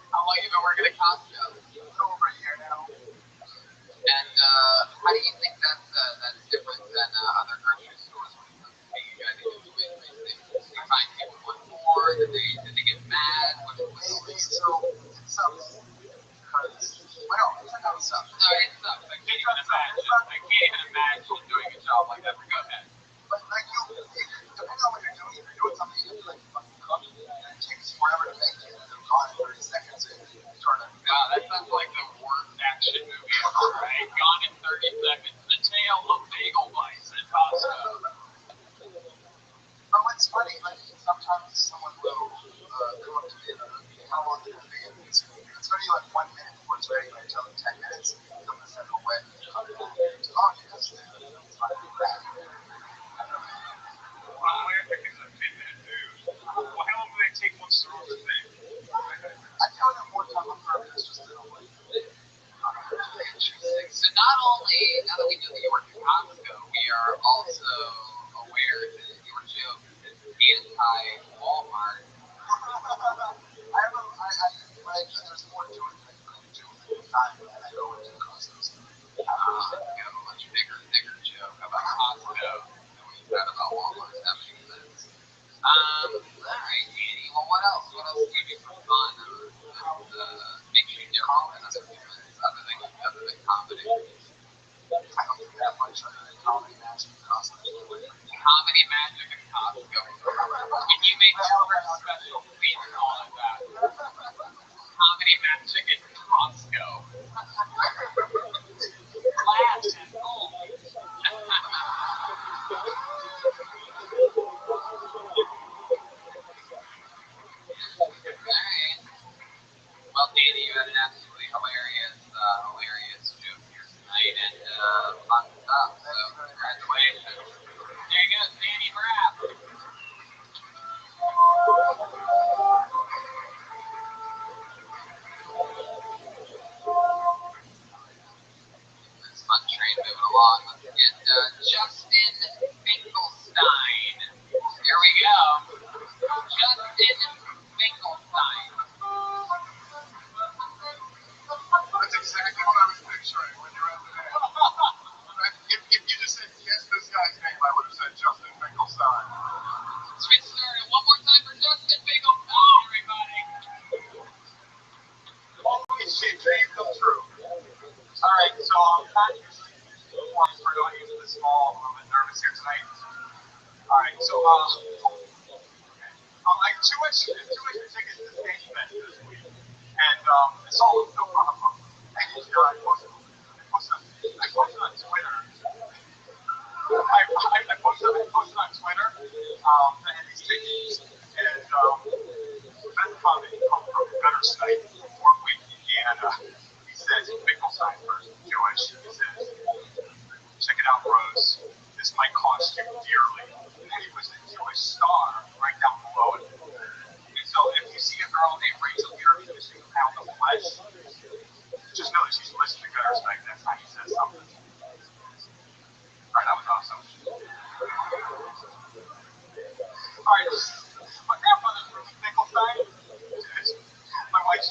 How long you been working at Costco? Over a year now. And how do you think that's different than other grocery stores when it comes to paying you guys individually? Do you find people want more? Did they get mad? What was the reason? So it sucks because well, it's not sucks. No, it sucks. I can't even imagine doing a job like that. But go ahead. But like depending on what you're doing, if you're doing something you have to like fucking cook, and it takes forever to make it, and they're gone in 30 seconds, and you start to God, that sounds like the worst action movie ever, right? Gone in 30 seconds. The tale of bagel bites at Costco. But what's funny, like sometimes someone will come up to me and how long did it be? It's gonna be like 1 minute before it's ready, but I tell them 10 minutes, I'm gonna send them away. Oh, yes, it's fine. Well, I think it's a 10-minute news. Well, how long do they take once they're on the thing? I tell them more time on purpose just to like. Interesting. So not only, now that we know that you work at Costco, we are also aware that your joke is anti-Walmart. There's more to it than I do at the time when I go into Costco's. You have a much bigger joke about Costco than what you've got about Walmart. That makes sense. Alright, Danny. Well, what else? What else do you do for fun that makes you different than other humans other than comedy? I don't do that much other than comedy magic at Costco. Comedy magic at Costco. Can you make your special, please call it that? Comedy magic at Costco. Class and gold. Alright. Well, Danny, you had an absolutely hilarious joke here tonight, and fun stuff. So, congratulations. There you go, Danny Rapp. This fun train moving along. Let's get Justin Finkelstein. Here we go. Justin Finkelstein. That's exactly what I was picturing when you were there. If you just said guess this guy's name, I would have said Justin Finkelstein. Switch started one more time for Justin Finkelstein, everybody. Holy shit, dream come true. Alright, so I'm not usually performing for an audience this small. I'm a bit nervous here tonight. Alright, so I have 2 extra tickets to the stage event this week. And it's all no problem. And I posted on Twitter. I posted on Twitter and these tickets. And Ben Comic from Better Site, Fort Wayne, Indiana. He says Finkelstein person, Jewish. He says, check it out, bros. This might cost you dearly. And he was a Jewish star right down below it. And so if you see a girl named Rachel here missing a pound of flesh, just know that she's listening to Gutter Snake. That's how he says something. Alright, that was awesome. Alright, my grandfather's from Finkelstein. My wife's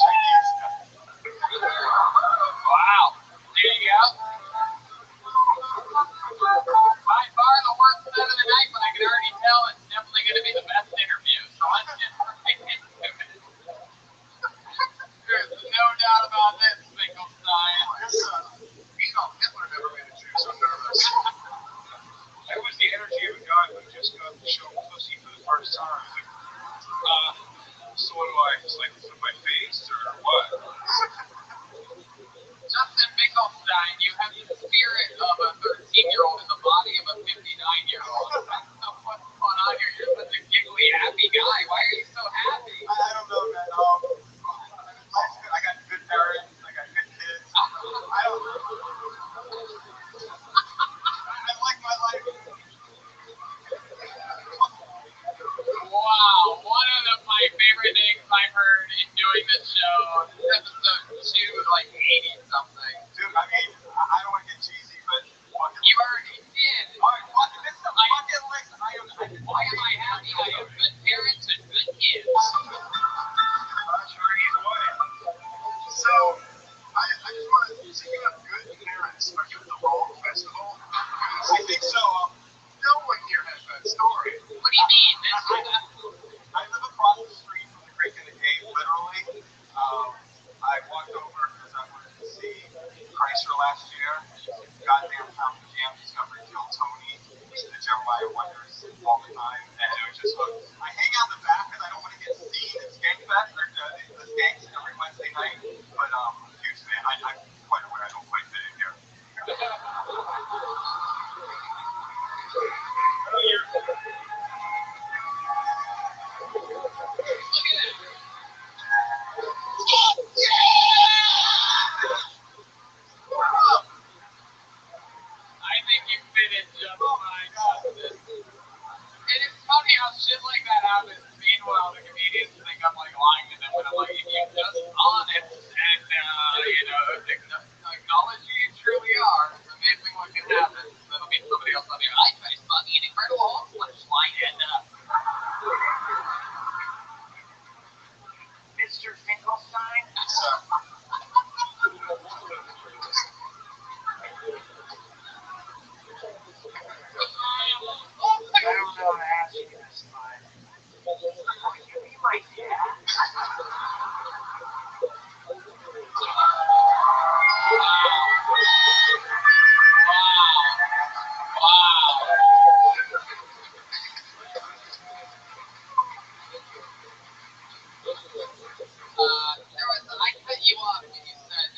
been doing this show. This is episode 2, like 80 something. Dude, I mean, I don't want to get cheesy, but fucking. You already did. Alright, this is a bucket list item. Why am I happy? I have good parents and good kids. Sure, he's one. So, I just want to, speaking of good parents, are you at the Roll Festival? I think so. No one here has that story. What do you mean? I live across the street from the creek and the cave, literally. I walked over because I wanted to see Chrysler last year. Goddamn Pound Jam discovered Kill Tony. Listen to Jeremiah Wonders all the time. And it was just, I hang out in the back because I don't want to get seen at Skankfest or the Skanks every Wednesday night. But, huge fan. I'm quite aware I don't quite fit in here. I think you fit in just fine, Justin. And it's funny how shit like that happens. Meanwhile, the comedians think I'm like lying to them when I'm like, if you're just honest and, acknowledge who you truly are, it's amazing what can happen. That'll be somebody else on there. I try to spot me an incredible Hulk punchline and, Mr. Finkelstein? Yes, sir. I don't know how to ask you this, but will you be my dad? I cut you off when you said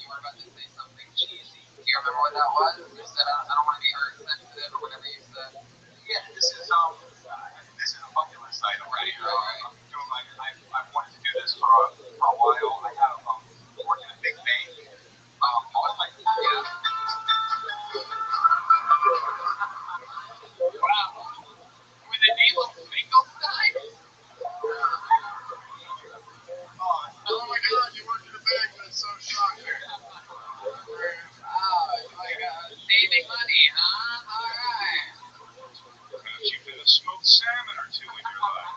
you were about to say something cheesy. Do you remember what that was? You said I don't want to be hurt sensitive or whatever you said. Yeah, this is a bucket list item right here. I'm doing like I've wanted to do this for a while. I have worked in a big bank. All of my Wow. With the name of Finkelstein? oh my God, you work in a bank. That's so shocking. Wow, saving money, huh? Alright. You've been a smoked salmon or two in your life.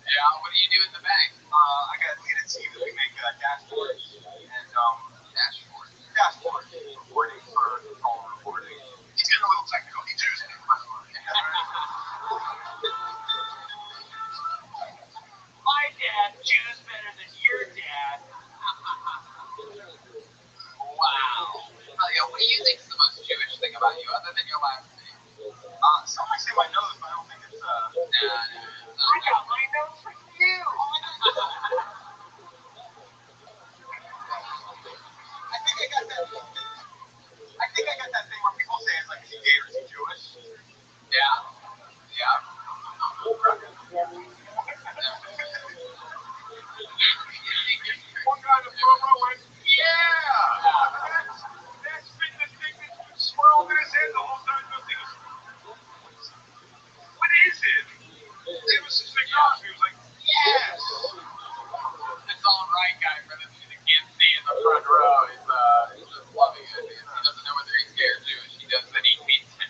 Yeah, what do you do at the bank? I got to lead a team that we make dashboards and dashboards reporting for all reporting. He's getting a little technical. He chose me. My dad Jews better than your dad. Wow. What do you think is the most Jewish thing about you, other than your last name? Some might say my nose, but I don't think it's I got my nose from you. I think I got that thing where people say it's like, is he gay or is he Jewish? Yeah. One guy in the front row went, yeah! That's been the thing that's been swirled in his head the whole time. What is it? It was his big nose. He was like, yes! It's all right, guy, for the kid that can't see in the front row. He's just loving it. He doesn't know whether he's gay or Jewish. He does that he hates it.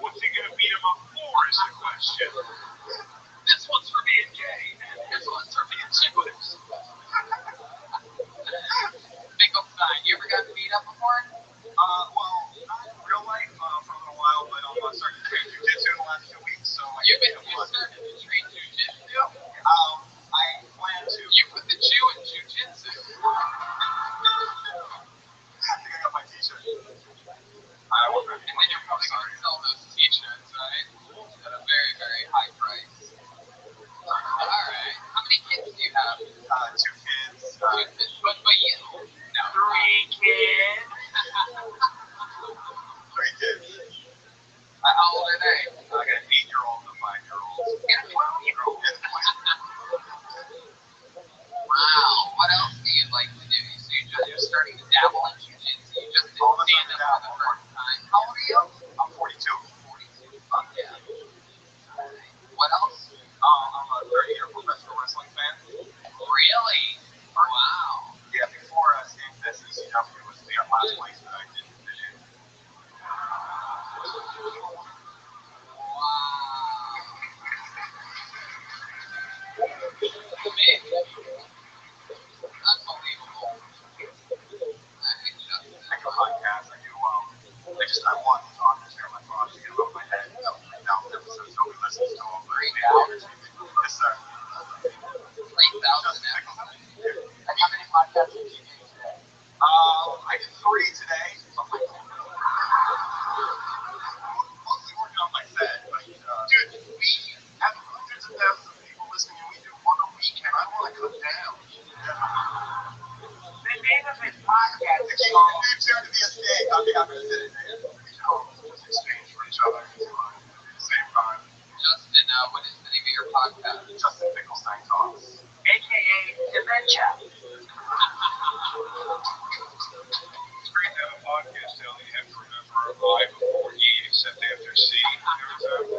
What's he gonna beat him up for is the question. This one's for being gay. This one's for being Jewish. Finkelstein, you ever gotten beat up before? Well, not in real life for a little while, but I'm starting to train jiu-jitsu in the last 2 weeks, so You've started to train jiu-jitsu? I plan to. You put the Jew in jiu-jitsu. I think I got my t-shirt. I will. And then you're probably going to sell those t-shirts, right? At a very, very high price. Alright. How many kids do you have? 2 kids. But you? No. 3 kids. 3 kids. How old are they? I got an 8-year-old and a 5-year-old. And a 12-year-old. podcast. Justin Finkelstein talks. AKA dementia. It's great to have a podcast now that you have to remember I before E except after C every time.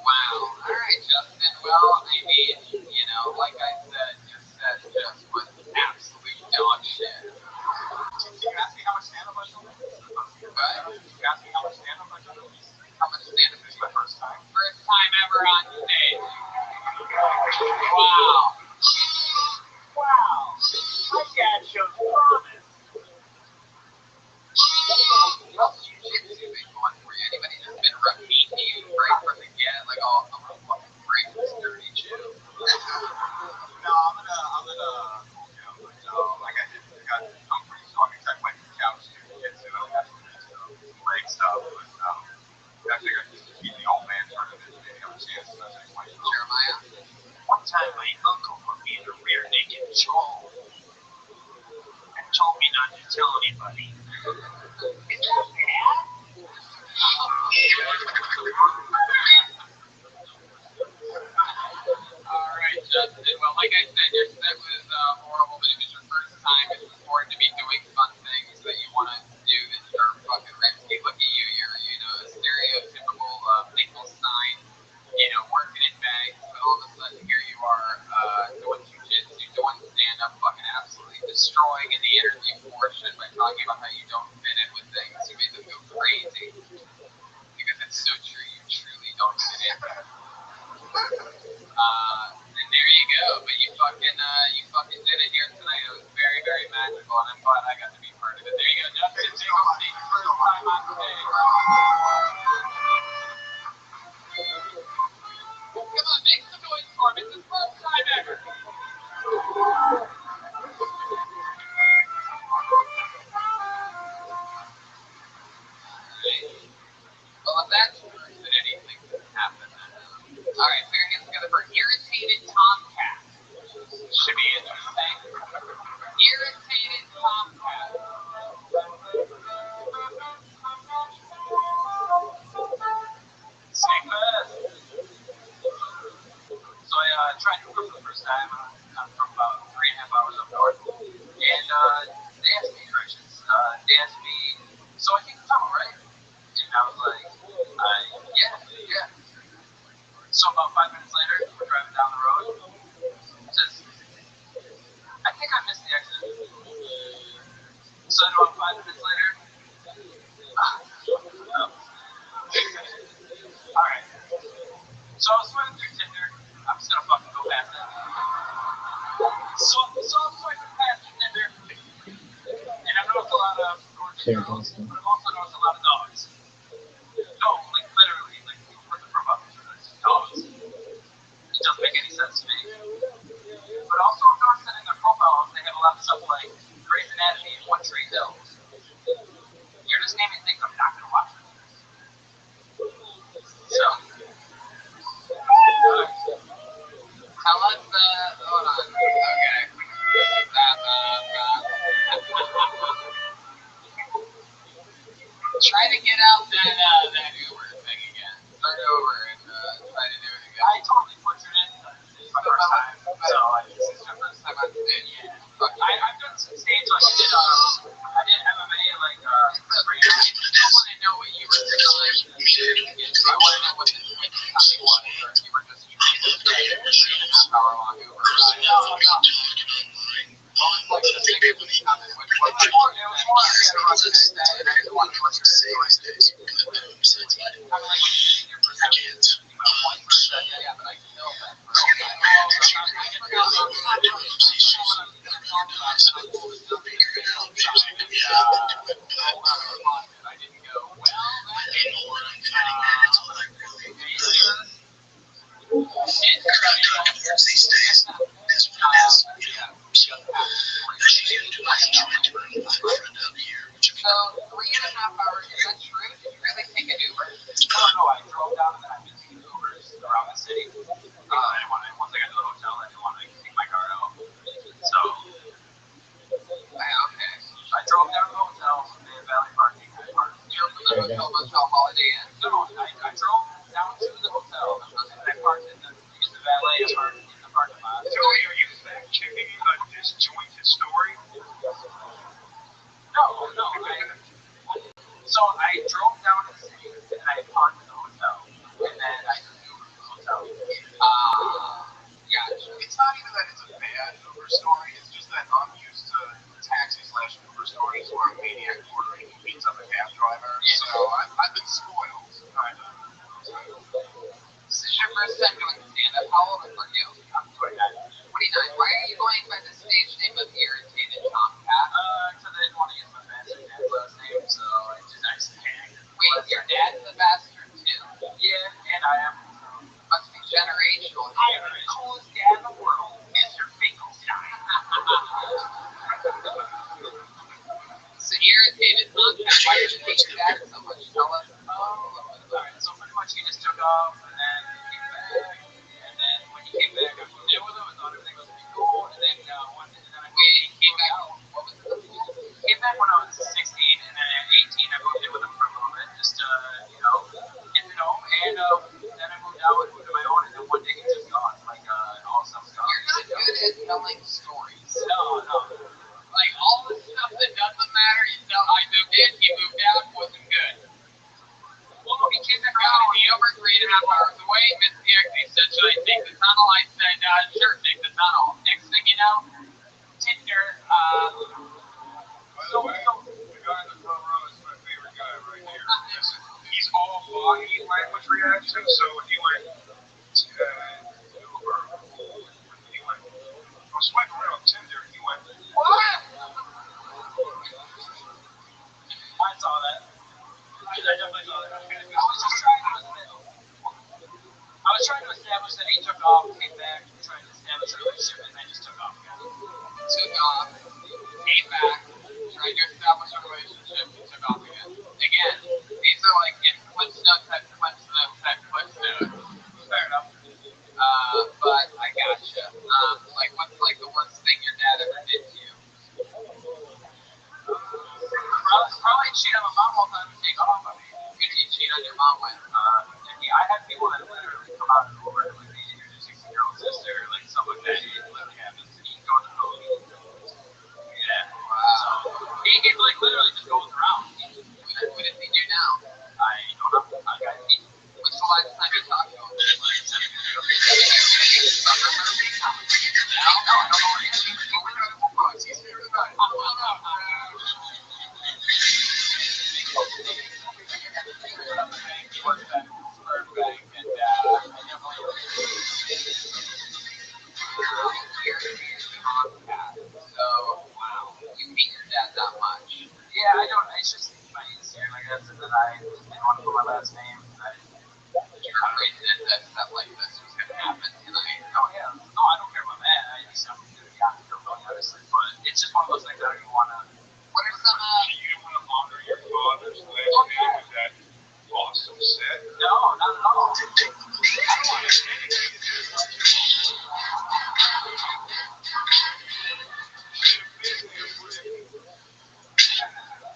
Wow. All right, Justin. Well, I mean, you know, like I said, your set just was absolute dog shit. Did you ask me how much stand-up I showed? But Did you ask me how much stand-up I showed? how much stand-up This is my first time. First time ever on stage. Wow. Wow. My dad shows promise. What's jiu-jitsu been going for you? Anybody that's been repeating you right from the get, like, oh, I'm gonna fucking break this dirty Jew. No, I'm gonna cool down, but I'm pretty strong. I went to the couch to get to got some leg stuff, but I figured just to keep the old man tournament, maybe have a chance to Jeremiah? One time my uncle put me in a rear naked choke and told me not to tell anybody. Is that bad? All right, Justin. Well, like I said, your set was horrible, but it was your first time. It's important to be doing fun things that you want to do that are fucking risky. Look at you. You're, you know, a stereotypical Finkelstein, you know, working in banks, but all of a sudden here you are doing jiu-jitsu, doing stand-up, fucking absolutely destroying in the interview portion by talking about how you don't fit in with things. You made them go crazy because it's so true. You truly don't fit in. And there you go. But you fucking did it here tonight. It was very, very magical, and I'm glad I got to be part of it. There you go, Justin. Take a seat. First time on stage. Come on, make some noise for him. It's his first time ever. Alright. Well, if that's proof that anything can happen, then. Alright, so your hands together for irritated tomcat. Should be interesting. Irritated tomcat. Snake bed. So I tried to for the first time. I'm from about 3.5 hours up north. And they asked me directions. They asked me, so I think the tunnel, right? And I was like, yeah. So about 5 minutes later, we're driving down the road. It says, I think I missed the exit. So then about 5 minutes later, alright. So I was swimming through Tinder. I'm just gonna fucking go past it. So I'm swiping past Tinder. And I've noticed a lot of gorgeous girls, but I've also noticed a lot of dogs. No, like literally, like for the profiles, it's dogs. It doesn't make any sense to me. But also I've noticed that in their profiles, they have a lot of stuff like Grey's Anatomy and One Tree Hill. You're just naming things I'm not gonna watch. So. Tell us, hold on. Okay. Try to get out that Uber thing again. Start over and try to do it again. I totally butchered it. It's my first time. So this is your first time on stage. Yeah. I've done some stage like I did MMA like I don't want to know what you were doing. I want to know what the topic was, or if you were just trying to get a 3.5 hour long Uber ride. No. What was like the biggest topic? Which was It was more I had a rough next day and I didn't want to butcher it. So I did. I'm like your first time. About one person. yeah, but I killed that for I didn't go, So 3.5 hours, is that true? Did you really take an Uber? No, I drove down and then I've been taking Ubers around the city. Once I got to the hotel, I didn't want to take my car out. So, Okay. I drove down to the hotel, and Valley Parking. You're from the so much on Holiday Inn? No, I drove down to the hotel. And I parked in the valet in the parking lot. Joey, are you fact checking a disjointed story? No. So I drove down to the city and I parked in the hotel. And then I took the Uber to the hotel. Gotcha. It's not even that it's a bad Uber story. It's just that I'm used to taxi/Uber stories where a maniac ordering beats up a cab driver. So I've been spoiled, kind of. This is your first time doing stand-up. How old are you? I'm 29. 29. Why are you going by the stage name of Irritated Tomcat? Because I didn't want to use my bastard dad's last name, so I just tagged. Wait, your dad's a bastard too? Yeah, and I am. Must be generational. I am the coolest dad in the world, Mr. Finkelstein. So Irritated Tomcat, why did you hate your dad so much? Tell us. Alright, so pretty much he just took off, and then he came back, and then when he came back, I moved in with him, and thought everything was pretty cool, and then Wait, he came back. What was the pool? He came back when I was 16, and then at 18, I moved in with him for a little bit, just to, get to know him, and then I moved out and moved to my own, and then one day he just gone, like, all stuff gone. You're not good at telling stories. No. Like, all the stuff that doesn't matter, you tell I moved in, he moved out, wasn't good. Well, he came back Got me over 3.5 hours away, missed the exit, said, should I take the tunnel? I said, sure, take the tunnel. Next thing you know, Tinder, By the way, the guy in the front row is my favorite guy right here. Listen, he's all body language reaction, so when he went, Uber, he went, I was swiping around Tinder, and he went, what? I saw that. I definitely saw that. I was trying to establish that he took off, came back, trying to establish a relationship, and I just took off again. Took off, came back, tried to establish a relationship, took off again. Again, these are like in Cliff Notes type Cliff Notes. Fair enough. But I gotcha. What's like the worst thing your dad ever did to you? Probably cheat on my mom all the time and take off. I mean, Who did you cheat on your mom with? I had people that literally come out and go over with me, your 16-year-old sister, like stuff like that. It literally happens. He can go to the police. Yeah. Wow. So, he like literally just goes around. What does he do now? I don't know. What's the last time you talked to him? Like 7 years ago. No, I don't know what he's doing. We're doing full bucks. He's here tonight. So, wow, you hate your dad that much. Yeah, I don't. It's just my Instagram, I guess, and then I just didn't want to put my last name. You're afraid that stuff like this was going to happen tonight. Oh, yeah. No, I don't care about that. I just I'm going to be honest, obviously. But it's just one of those things I don't even want to. What are some, you don't want to honor your father's last name with that awesome set? No, not at all.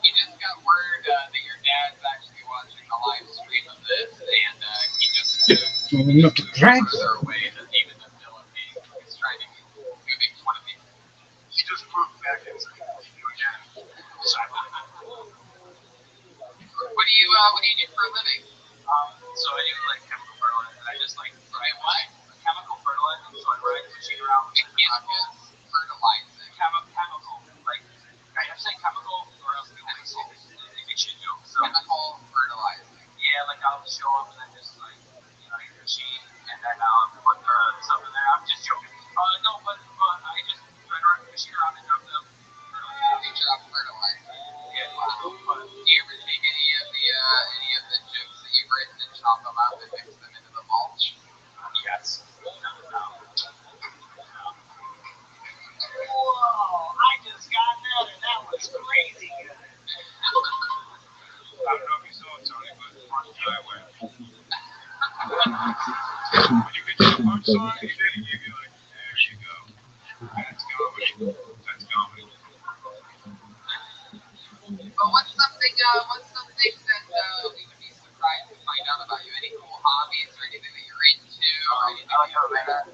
he just got word that your dad's actually watching the live stream of this, and he just moved further away than even the Philippines. He's trying to move to one of these. He just moved back into you again. What do you do for a living? So I do like chemical fertilizer. I just like ride what? Chemical fertilizer. So I ride the machine around. Mechanical fertilizing. Chemical. Like I'm saying chemical or else it makes you joke. So Chemical fertilizing. yeah, like I'll show up and then just like use the machine and then I'll put the stuff in there. I'm just joking. No, but I just ride the machine around and drop them. You drop fertilizer. Yeah. Wow. Do you ever take any of the jokes that you've written and chop them up and mix them into the mulch? Yes. No. Whoa, I just got that and that was crazy good. I don't know if you saw it, Tony, but front driveway. When you get your punchline, you'd be like, there you go. That's comedy. That's comedy. But what's something that we like how they and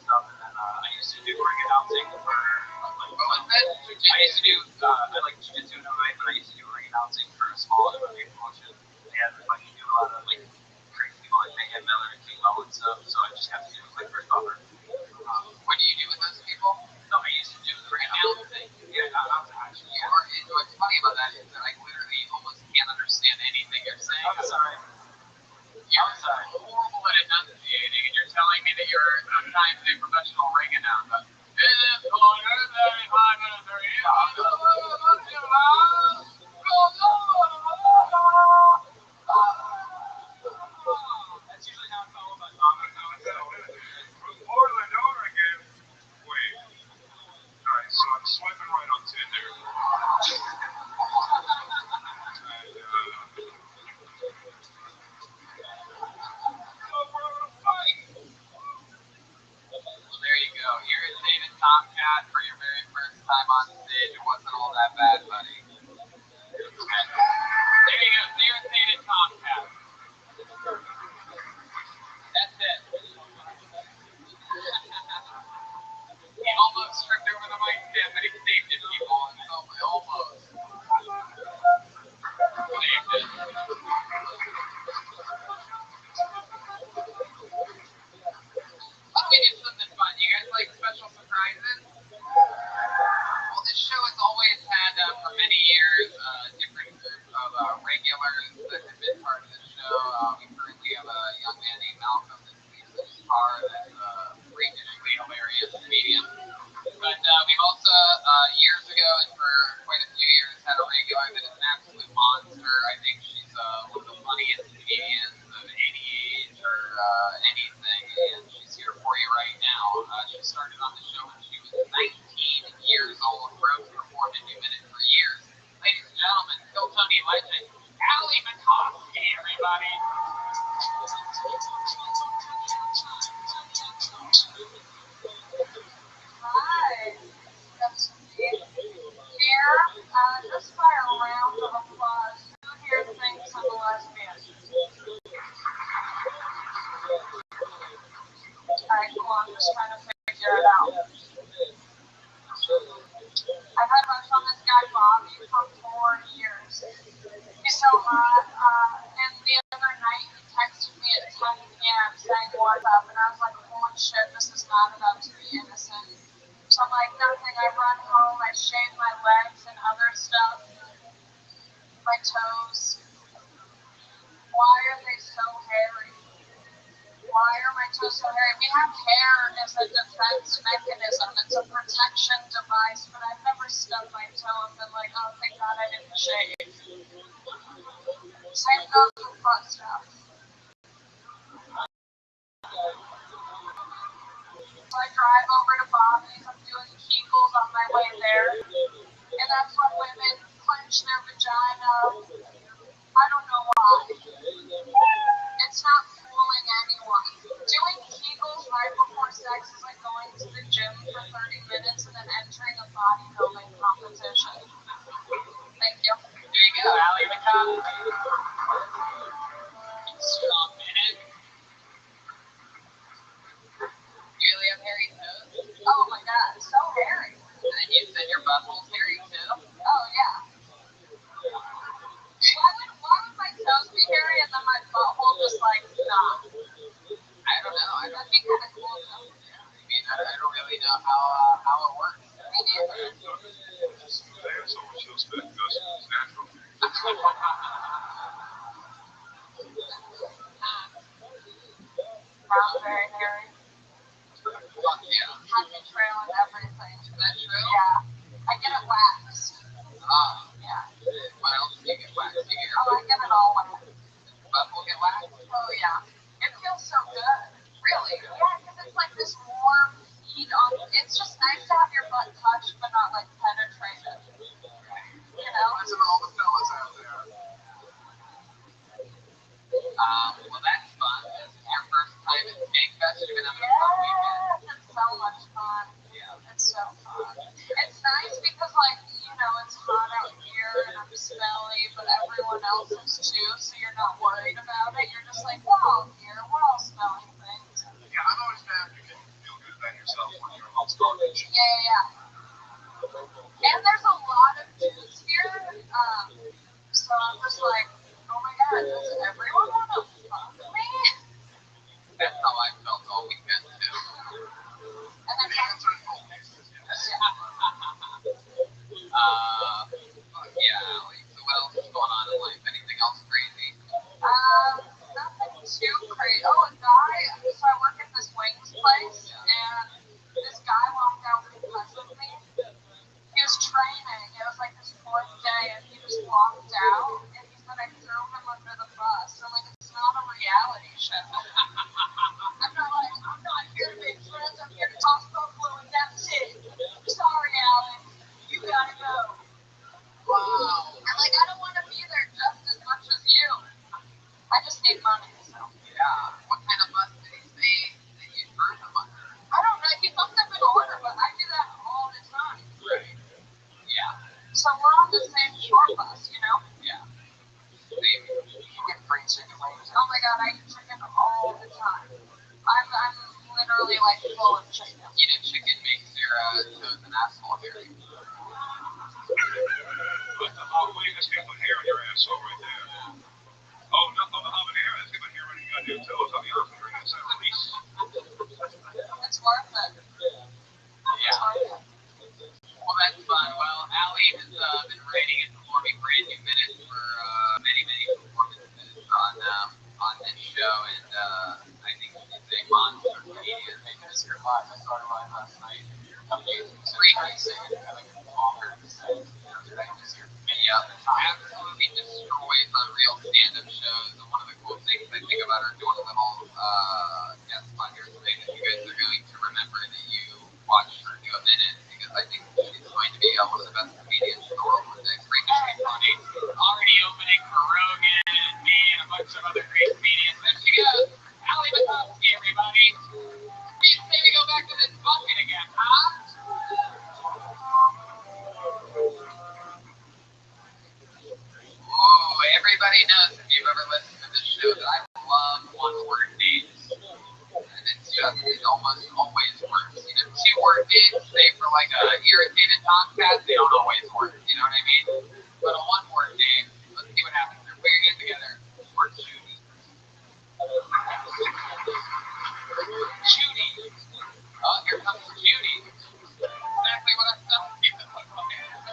stuff. And then I used to do ring announcing for like What was that? I used to do I like jiu-jitsu and MMA, but I used to do ring announcing for a small MMA promotion. And like you do a lot of like crazy people like Mayhem Miller and King Low and stuff. So I just have to do like first bumper. What do you do with those people? No, I used to do the ring announcing. Yeah, I was actually. What's funny about that is that I literally almost can't understand anything you're saying. I'm sorry. You're horrible at enunciating, and you're telling me that you're sometimes a professional ring announcer. That's usually how I follow my mom. Portland, Oregon. Wait. Alright, so I'm swiping right on Tinder. Well, there you go. Irritated Tomcat for your very first time on stage. It wasn't all that bad, buddy. There you go. Irritated Tomcat. That's it. He almost tripped over the mic stand, but he saved it, people. Almost. Saved it. Let me do something fun. You guys like special surprises? Well, this show has always had, for many years, different group of regulars that have been part of the show. We currently have a young man named Malcolm that leads the guitar that's freakishly hilarious comedian. But we've also, years ago and for quite a few years, had a regular that is an absolute monster. I think she's one of the funniest comedians of any age or anything, and she's here for you right now. She started on the show when she was 19 years old, wrote and performed a new minute for years. Ladies and gentlemen, Phil Tony legend, Allie McCoskey, everybody. Hi. That's me. Here, just by a round of applause, who here thinks I'm a lesbian? Alright, cool, I'm just trying to figure it out. I've had a crush on this guy, Bobby, for 4 years. He's so hot, and the other night he texted me at 10 p.m. saying what's up, and I was like, holy shit, this is not about to be innocent. So I'm like, nothing, I run home, I shave my legs and other stuff, my toes. Why are they so hairy? Why are my toes so hairy? We have hair as a defense mechanism. It's a protection device, but I've never stubbed my toe and been like, oh, thank God I didn't shave. Same goes with butt stuff. So I drive over to Bobby's. I'm doing Kegels on my way there. And that's when women clench their vagina. I don't know why. It's not fooling anyone. Doing Kegels right before sex is like going to the gym for 30 minutes and then entering a bodybuilding competition. Thank you. There you go, Allie McCoskey. Strong man. You really have hairy toes? Oh my god, so hairy. And you said your butthole's hairy too? Oh yeah. Why would my toes be hairy and then my butthole just like not? I don't know. That'd be kind of cool though. I mean, I don't really know how it works. Me neither. There's so much respect because it's natural. Brown very hairy. Fuck yeah. Happy trail and everything. Is that true? Yeah. I get it waxed. Yeah. What else do you get waxed? Do you get Oh, I get it all waxed. butthole get waxed? Oh yeah. It feels so good. Really? Yeah, because it's like this warm heat on. It's just nice to have your butt touched, but not like penetrated. You know? Listen to all the fellas out there. Well, that's fun. This is your first time at Skankfest. You've been having a fun weekend. Yes, it's so much fun. Yeah. It's so fun. It's nice because, like, you know, it's hot out here and I'm smelly, but everyone else is too, so you're not worried about it. You're just like, we're all here. We're all smelling things. Yeah, Yeah, I've always found you can feel good about yourself when you're amongst garbage. Yeah. And there's a lot of dudes here, so I'm just like, oh my god, does everyone want to fuck me? That's how I felt all weekend too. And then yeah. Like, so what else is going on in life? Anything else crazy? Nothing too crazy. Oh, a guy. So I work at this wings place, and this guy walked out because of me. He was training. It was like his fourth day, and he just walked out, and he said I threw him under the bus. So like, it's not a reality show. I'm not here to make friends. I'm here to toss buffalo, and that's it. Sorry, Alex. You gotta go. Wow. And like, I don't want to be there just as much as you. I just need money, so. Yeah. What kind of bus did he say that you threw him under? I don't know. He must have been order, but I do that all the time. Right. Yeah. So we're on the same short bus, you know? Yeah. Maybe. You get free chicken wings. Oh my god, I eat chicken all the time. I'm literally like full of chicken. Eating chicken makes your toes and asshole hairy. But the Halloween has got hair in your asshole right there. Oh, not on the habanero, that's got hair on your goddamn toes. I'll be honest with you, that's a release. It's worth it. Yeah. Well, that's fun. Well, Allie has been writing and performing brand new minutes for many performances on this show, and I think she's a monster comedian. Making this here live. I started live last night. Amazing. I think it's longer to say. Yeah, absolutely destroys on real stand-up shows. And one of the cool things I think about her doing a little guest on here today that you guys are going to remember that you watched her do a minute, because I think she's going to be one of the best comedians in the world one day. Freakishly funny. Already opening for Rogan and me and a bunch of other great comedians. There she goes. Allie Makovsky, everybody. You say we go back to this bucket again, huh? Oh, everybody knows if you've ever listened to this show that I love one-word names. And it almost always works. You know, two-word names, say for like a irritated tomcat, they don't always work. You know what I mean? But a one-word name, let's see what happens. They're putting it together. Or Judy. Judy. Oh, here comes Judy. Exactly what I'm telling you.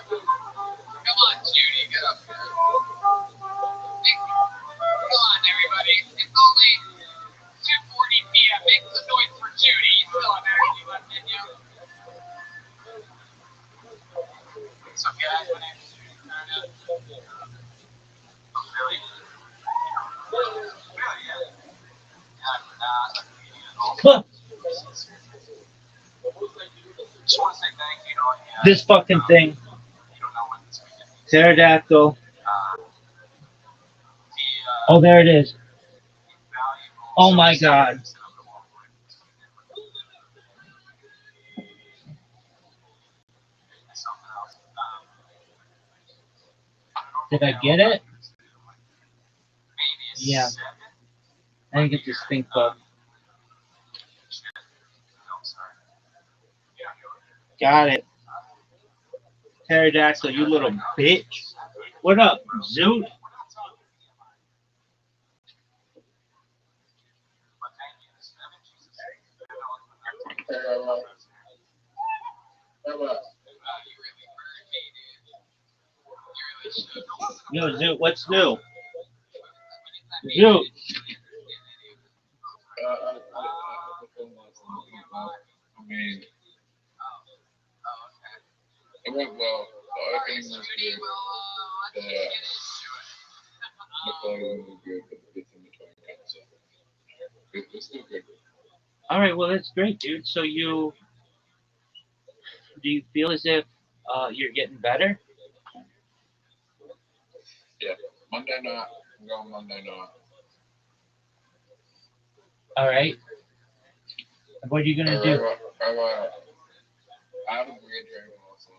Come on, Judy, get up here. Come on, everybody. It's only 2:40 p.m. Make some noise for Judy. You still have energy left in you. So, guys, my name is Judy. Really? Really, yeah. Just want to say thank you to all you guys. This fucking thing. You don't know when this weekend is. Pterodactyl. Oh, there it is. Oh my god. Did I get it? Yeah. I think it's a stink bug. Got it. Pterodactyl, you little bitch. What up, Zoot? Yo, Zoot, what's new? Zoot. I mean, it went well. The opening was good. The closing was good, but the bits in between kind of sucked. It's still good. All right, well, that's great, dude. So do you feel as if you're getting better? Yeah. Monday night. I'm going Monday night. All right. What are you going to do? I have a weird dream also.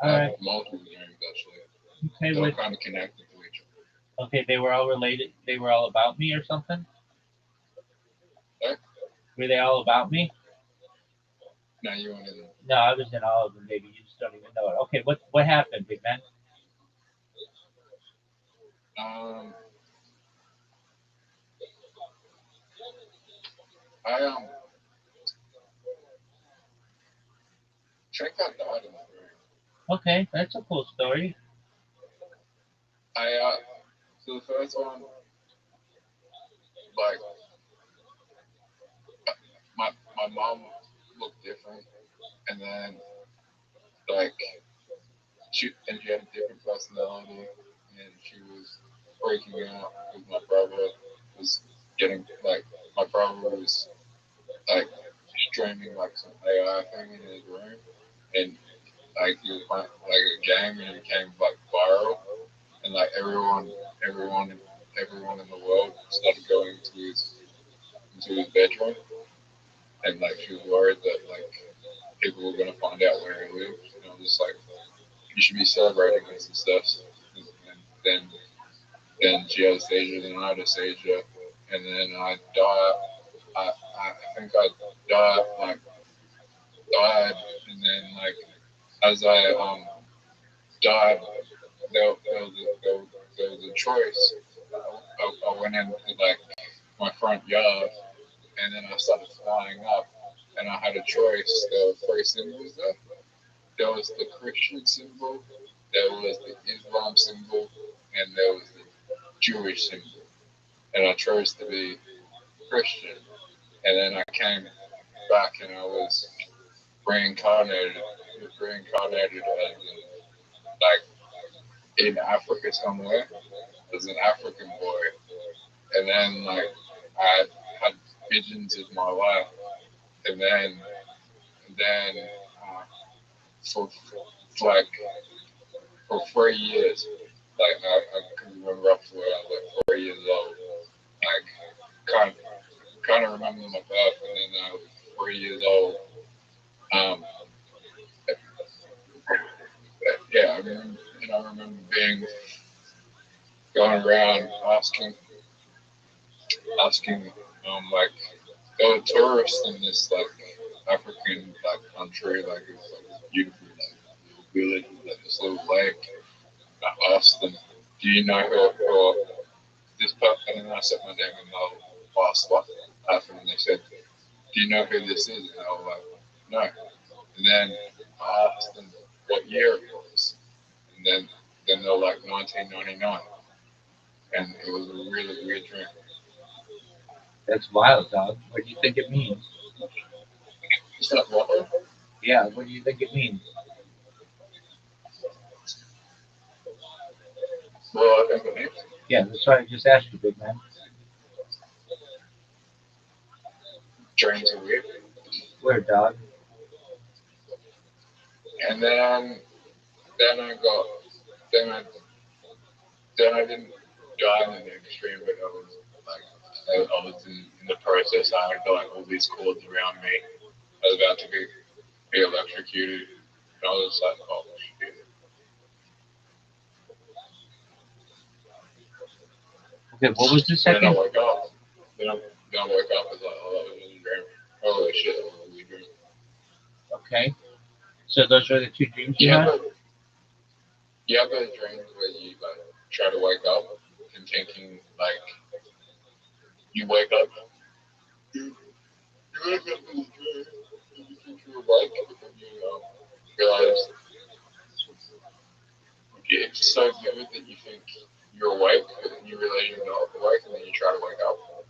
All right. Multiple dreams, actually. Okay, They're kind of connected to each other. Okay, they were all related. They were all about me or something? Okay. Were they all about me? Now you want to. No, I was in all of them, baby. You just don't even know it. Okay, what happened, big man? I think I died in the room. Okay, that's a cool story. So the first one, like my mom looked different, and then like she had a different personality, and she was freaking out because my brother was getting like my brother was like streaming like some AI thing in his room, and like he was playing like a game, and it became like viral, and like everyone in the world started going into his bedroom, and like she was worried that like people were gonna find out where he lived, and I was just like, you should be celebrating this and stuff. And then she had a seizure, then I had a seizure, and then I died. I think I died, and then like as I died, there was a choice. I went into like my front yard, and then I started flying up, and I had a choice. There were three symbols there. There was the Christian symbol, there was the Islam symbol, and there was the Jewish symbol. And I chose to be Christian. And then I came back and I was reincarnated. Reincarnated as like in Africa somewhere as an African boy. And then like I had visions of my life. And then for like for 3 years, like I can remember up to when I was like 4 years old. Like kind of remember my birth, and then I was 3 years old. Um, yeah, I remember being going around asking, like there were tourists in this like African like country, like it was like this beautiful like little village, like this little lake. I asked them, "Do you know who this person?" And I said my name, and they asked what happened, and they said, "Do you know who this is?" And I was like, "No." And then I asked them what year it was, and then they were like 1999, and it was a really weird dream. That's wild, dog. What do you think it means? Is that what? Yeah, what do you think it means? Well, I think it means Yeah, that's why I just asked you, big man. dreams are weird. Where, dog? And then I got then I then I didn't die in the extreme, but I was like I was in the process. I had like all these cords around me. I was about to be electrocuted, and I was like, oh shit. Okay, what was the Then second? I woke up. Then I woke up and like, oh, that was just a dream. Holy shit, that was a weird dream. Okay, so those are the two dreams you Yeah, had? but you have those dreams where you like try to wake up and thinking like you wake up, you wake up in a dream and you think you're awake, but then you realize it's so vivid that you think you're awake, but then you realize you're not awake, and then you try to wake up.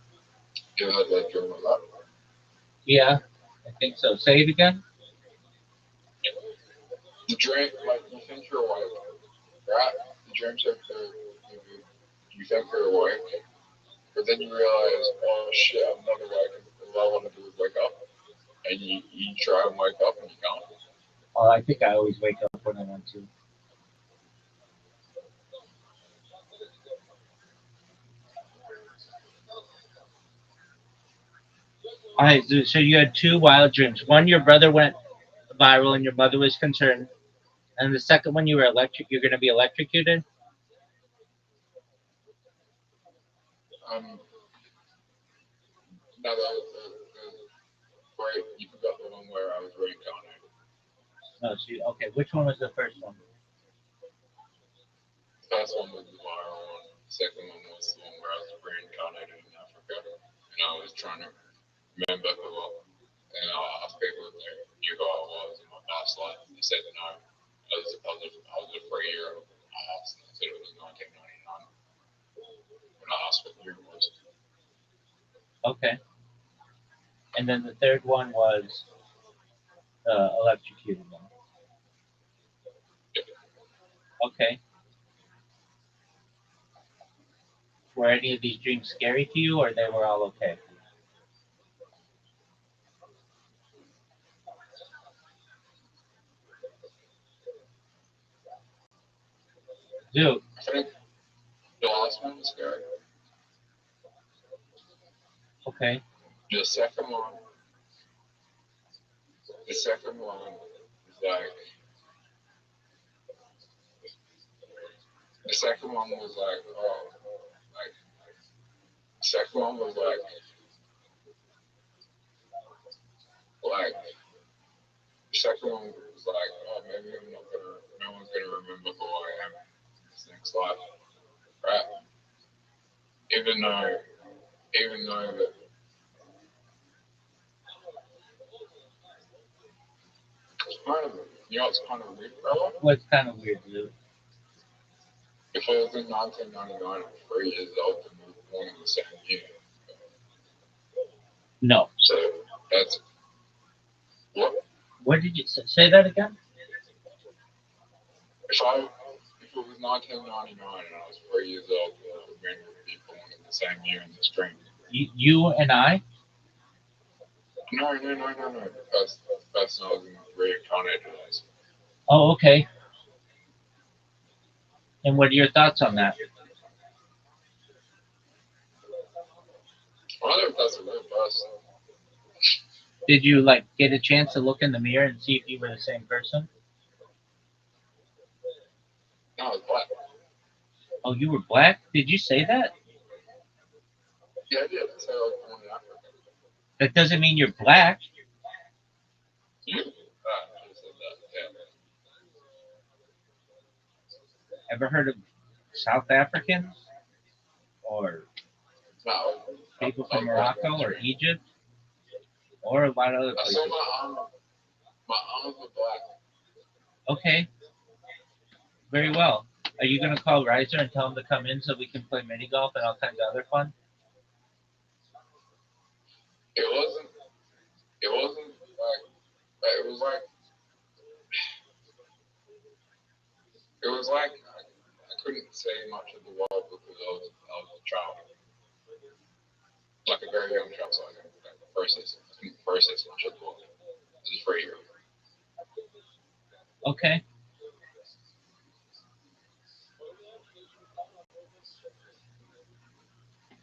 You ever had that dream like that? Yeah, I think so. Say it again. The dream, like you think you're awake, right? The dream said you think you're awake, but then you realize, oh shit, I'm not awake, and all I want to do is wake up. And you try and wake up and you can't. Oh, I think I always wake up when I want to. All right, so you had two wild dreams. One, your brother went viral and your mother was concerned. And the second one, you're going to be electrocuted? Um, no, that was Wait, you forgot the one where I was reincarnated. No, okay. Which one was the first one? The first one was the viral one. The second one was the one where I was reincarnated in Africa, and I was trying to remember who I was. And I asked people if they knew who I was in my past life, and they said no. I was a free year. I asked, and they said it was 1999. When I asked what year it was. Okay. And then the third one was electrocuted one. Okay. Were any of these dreams scary to you, or they were all okay? Dude. I think the last one was scary. Okay. The second one was like. The second one was like, oh, like. The second one was like. The second one was like, oh, maybe no one's gonna remember who I am in this next life, right? Even though that. It's kind of, it's kind of weird, brother. What's kind of weird, dude? If I was in 1999 and 3 years old and was born in the same year. No. So that's what? What did you say that again? If it was 1999 and I was 3 years old and I was randomly born in the same year in this dream. You and I? No. Because I was reincarnated as. Oh, okay. And what are your thoughts on that? I don't know if that's a real person. Did you get a chance to look in the mirror and see if you were the same person? No, I was black. Oh, you were black? Did you say that? Yeah, I did. I said I was born in Africa. That doesn't mean you're black. You? I said that. Yeah. Ever heard of South Africans? Or No. people from Morocco or Egypt? Or a lot of other places? I saw my arms were black. Okay. Very well. Are you going to call Riser and tell him to come in so we can play mini golf and all kinds of other fun? It wasn't like, it was like I couldn't say much of the world because I was a child. Like a very young child, so I couldn't process much of the world. I was 3 years. Okay.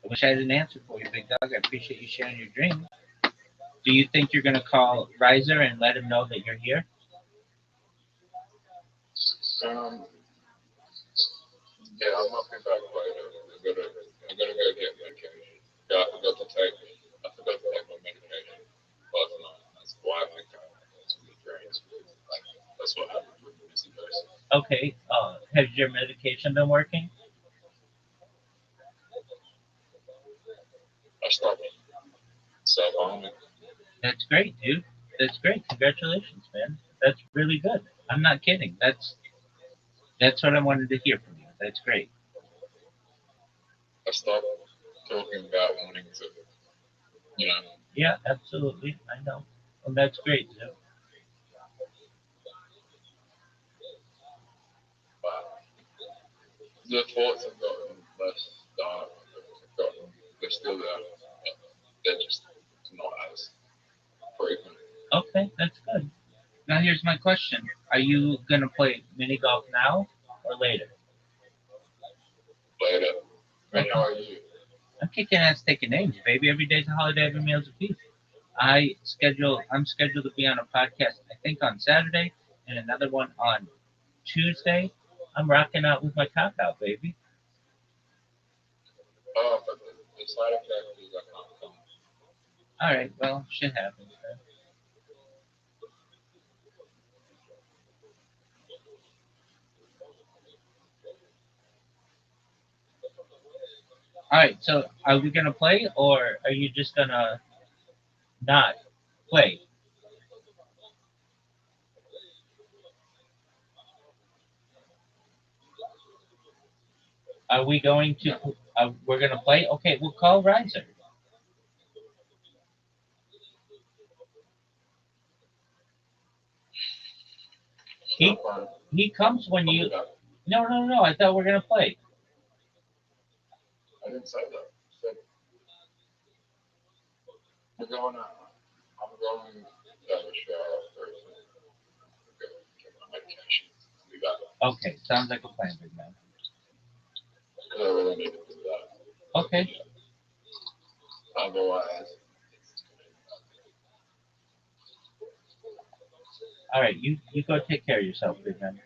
I wish I had an answer for you, Big Dog. I appreciate you sharing your dream. Do you think you're going to call Riser and let him know that you're here? Yeah, I'm not be back later. I gotta go get medication. Yeah, I forgot to take my medication last night. That's why I think I had some good dreams. Like, that's what happens with a busy person. Okay. Has your medication been working? I stopped self-harming. That's great, dude. That's great. Congratulations, man. That's really good. I'm not kidding. That's what I wanted to hear from you. That's great. I stopped talking about wanting to, Yeah, absolutely. I know. Well, that's great, dude. But the thoughts have gotten less dark. They're still there. But they're just not as frequent. Okay, that's good. Now here's my question. Are you going to play mini golf now or later? Later. And how are you? I'm kicking ass taking names, baby. Every day's a holiday, every meal's a feast. I'm scheduled to be on a podcast, I think on Saturday, and another one on Tuesday. I'm rocking out with my cock out, baby. Oh, but the side effect is I can't come. All right. Well, shit happens. Man. All right. So, are we gonna play, or are you just gonna not play? Are we going to? We're gonna play. Okay. We'll call Riser. He he comes when you. No, no, no. I thought we are gonna play. I didn't say that. I said, I'm going to, I'm going to have a shower first. Go get my medication. We got it. Okay. Sounds like a plan, big man. Because I really need to do that. Okay. Otherwise, All right. You go take care of yourself, big man.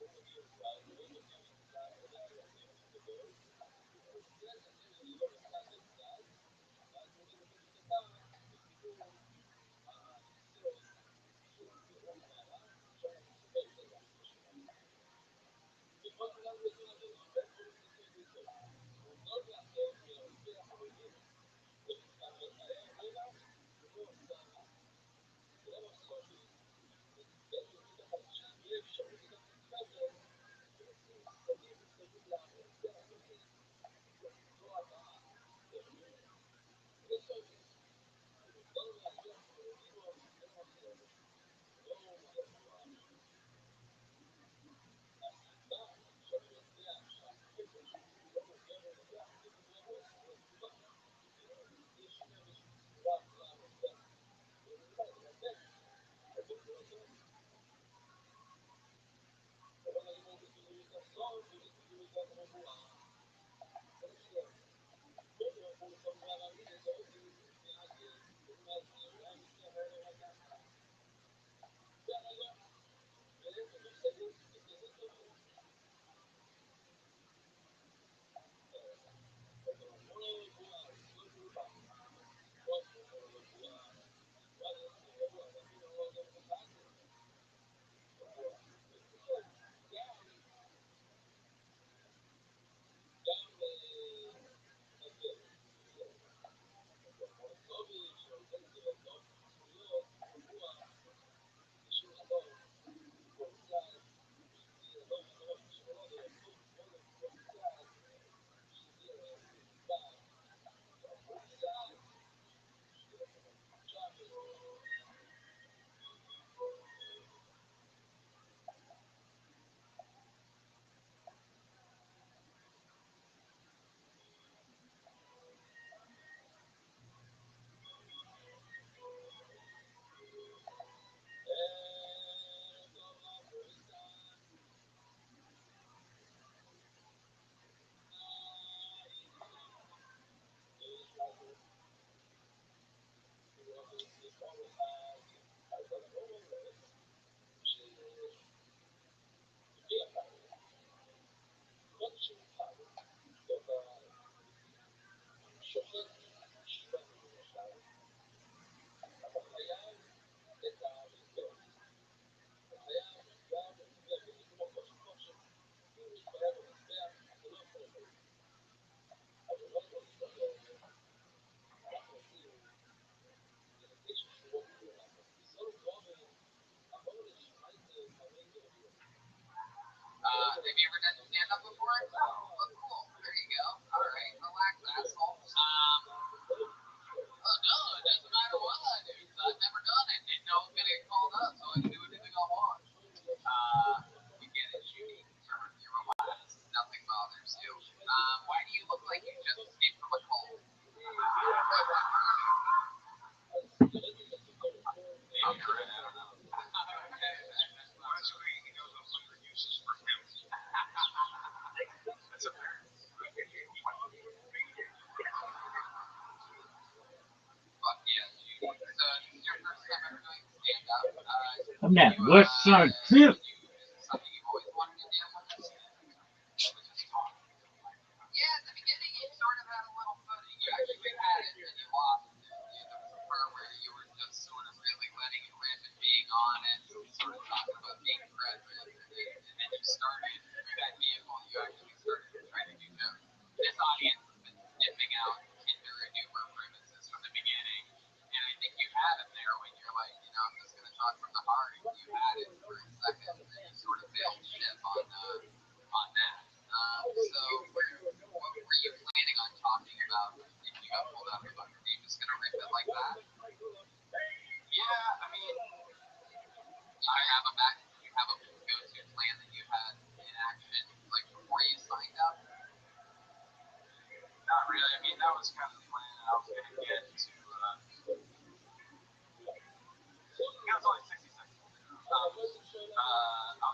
Have you ever done stand up before? Oh, cool. There you go. All right, relax, asshole. Oh no, it doesn't matter what I do. I've never done it. Didn't know I was gonna get called up, so I can do anything I want. You get it, Judy. You're relaxed. Nothing bothers you. Why do you look like you just escaped from a cold? Honestly, he knows of other uses for him. That's apparent. Fuck yeah, Judy. So this is your first time ever doing stand up. I'm that West Side Tip. Something you've always wanted to do? Yeah, at the beginning you sort of had a little footing. You actually had it, and you lost it. There was a part where you were just sort of really letting it rip and being honest, and sort of talking about being present, and then you started through that vehicle. You actually started trying to do jokes. This audience has been sniffing out Kinder and Uber premises from the beginning, and I think you had it there when you're like, I'm just gonna talk from the heart. You had it for a second, and then you sort of bailed ship on that. So what were you planning on talking about if you got pulled out of the book? Were you just gonna rip it like that? Yeah, I mean, Did you have a go-to plan that you had in action like before you signed up? not really. I mean, that was kind of the plan. I was going to get to. It was only 60 seconds. I was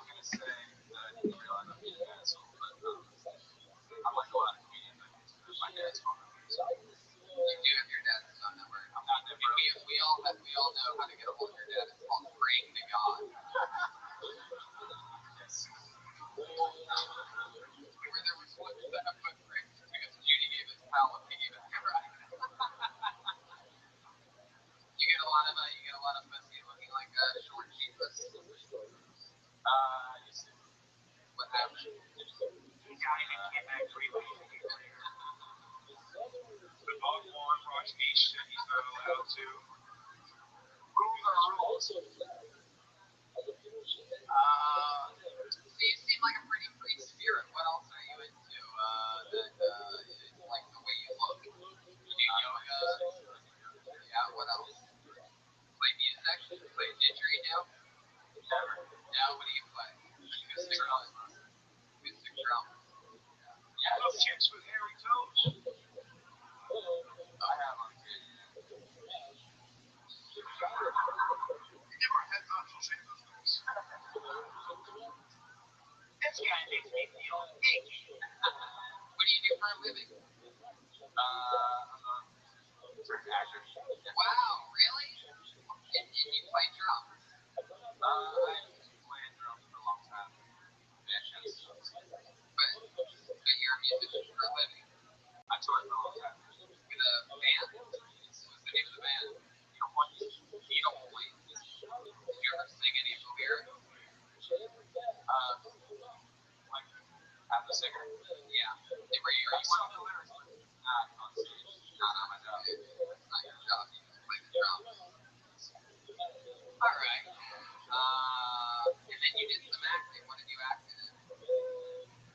going to say that I didn't realize I'm being an asshole, but I'm like a lot of comedians. I used to my dad's phone number. So You do have your dad's phone number. I'm not that brilliant. We all know how to get a hold of your dad. It's called praying to God. Yes. He died and came back 3 weeks later. The Bhagwan Rajneesh said he's not allowed to. Rules are rules. So you seem like a pretty free spirit. What else are you into? Like the way you look. You do yoga. Yeah. What else? Play music. Play didgeridoo. Never. No. What do you play? Acoustic drum. Acoustic drum. Yeah, those chicks with hairy toes. I have them. Give our heads up, she'll shake those things. This guy makes me feel icky. What do you do for a living? I'm an actor. Wow, really? And you play drums? I've been playing drums for a long time. But you're a musician for a living? I toured for a long time. With a band? What's the name of the band? Needle Point. Needle Point. Did you ever sing any of the lyrics? Like, as a singer. Yeah. Are you I one sung of the them? lyrics, but not on stage. Not on my job. It's not your job. You just play the drums. All right. And then you did some acting. What did you act in?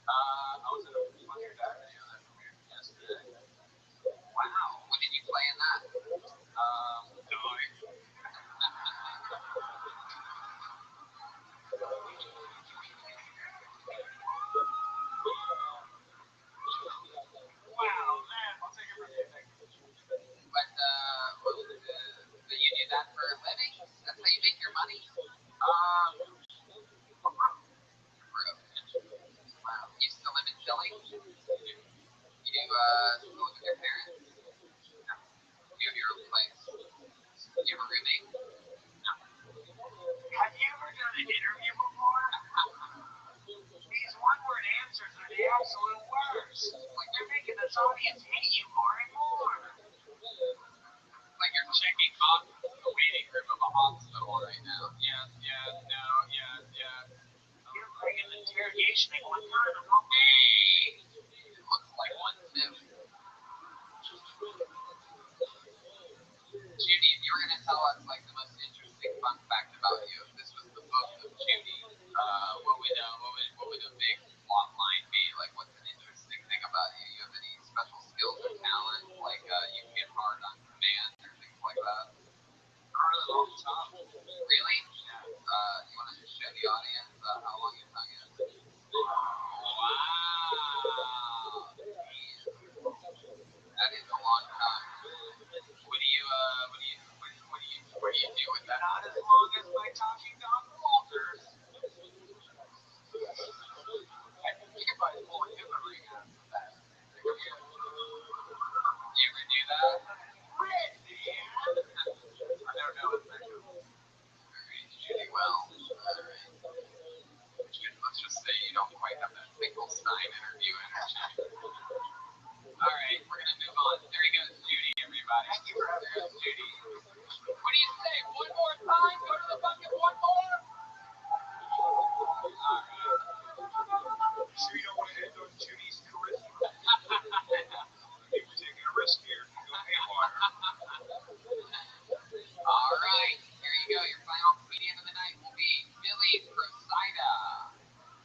I was in a funny guy video that premiered yesterday. Wow. What did you play in that? Dog. Wow, man, I'll take it for music. But so you do that for a living? That's how you make your money? Wow. You still live in Philly? You still live with your parents? No. You have your own place? Do you have a roommate? No. Have you ever done an interview before? These one-word answers are the absolute worst. Like they're making this audience hate you more and more. Like you're checking off the waiting room of a hospital right now. Yes, no, yes. You're like an interrogation at Guantanamo. Hey! It looks like one too. Judy, if you were going to tell us like the most interesting fun fact about you, if this was the book of Judy, what would a big plot line be? Like, what's an interesting thing about you? You have any special skills or talent? Like, you can get hard on command or things like that? Carla's all the time. Really? Yeah. You want to just show the audience how long your tongue is? Wow. That is a long time. What do you do with that? Not as long as my talking dog Walters. I think you can probably pull him right now. You ever do that? I never know what that is. Judy Wells. Alright. Let's just say you don't quite have that Finkelstein interview energy. Alright, we're gonna move on. There he goes, Judy, everybody. Thank you for having There goes Judy. What do you say? One more time? Go to the bucket one more? Sure you don't want to end on Judy's charisma? We're taking a risk here. You go haywire. All right, here you go. Your final comedian of the night will be Billy Procida.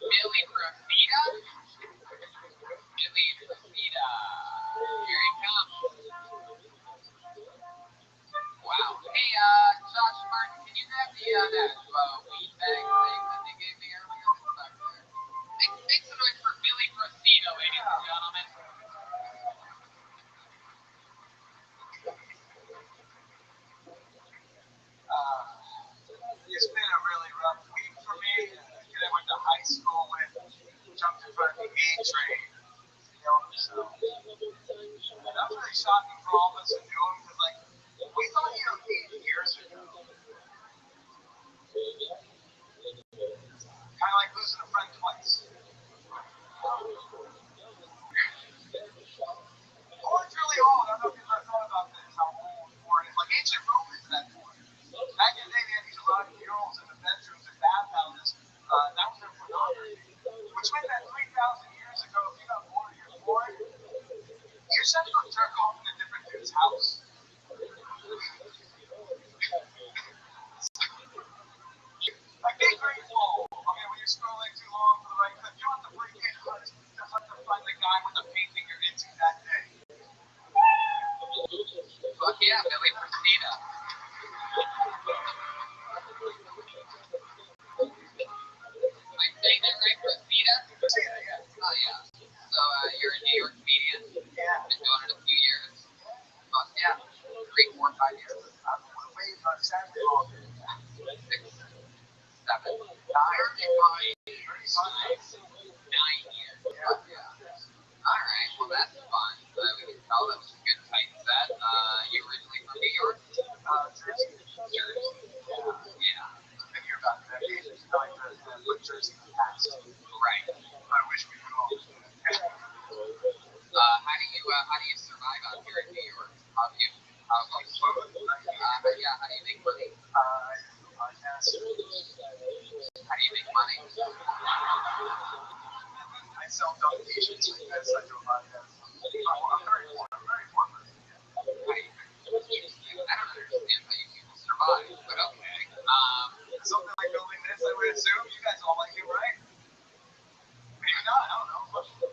Billy Procida? Billy Procida. Here he comes. Wow. Hey, Josh Martin, can you grab the that weed bag thing that they gave me earlier? It's back there. Make some noise for Billy Procida, ladies and gentlemen. Rosita. Am I saying that right, Rosita? Rosita, yeah. Oh, yeah. So, you're a New York comedian? Yeah. Been doing it a few years? About, yeah, 3, 4, 5 years? Way sadly longer. 6, 7, 9, 9 years. Yeah. All right. Well, that's fun. We can tell that was a good tight set. You originally from New York? Jersey. Jersey. Yeah. I've been here about a decade. I like to put Jersey in the past. Right. I wish we could all. How do you survive out here in New York? How do you food? Yeah. How do you make money? Podcast. How do you make money? I sell donations because I do a podcast. I'm very poor. I'm very poor person. I don't understand how you people survive, but okay. Something like building this, I would assume. You guys all like it, right? Maybe not. I don't know.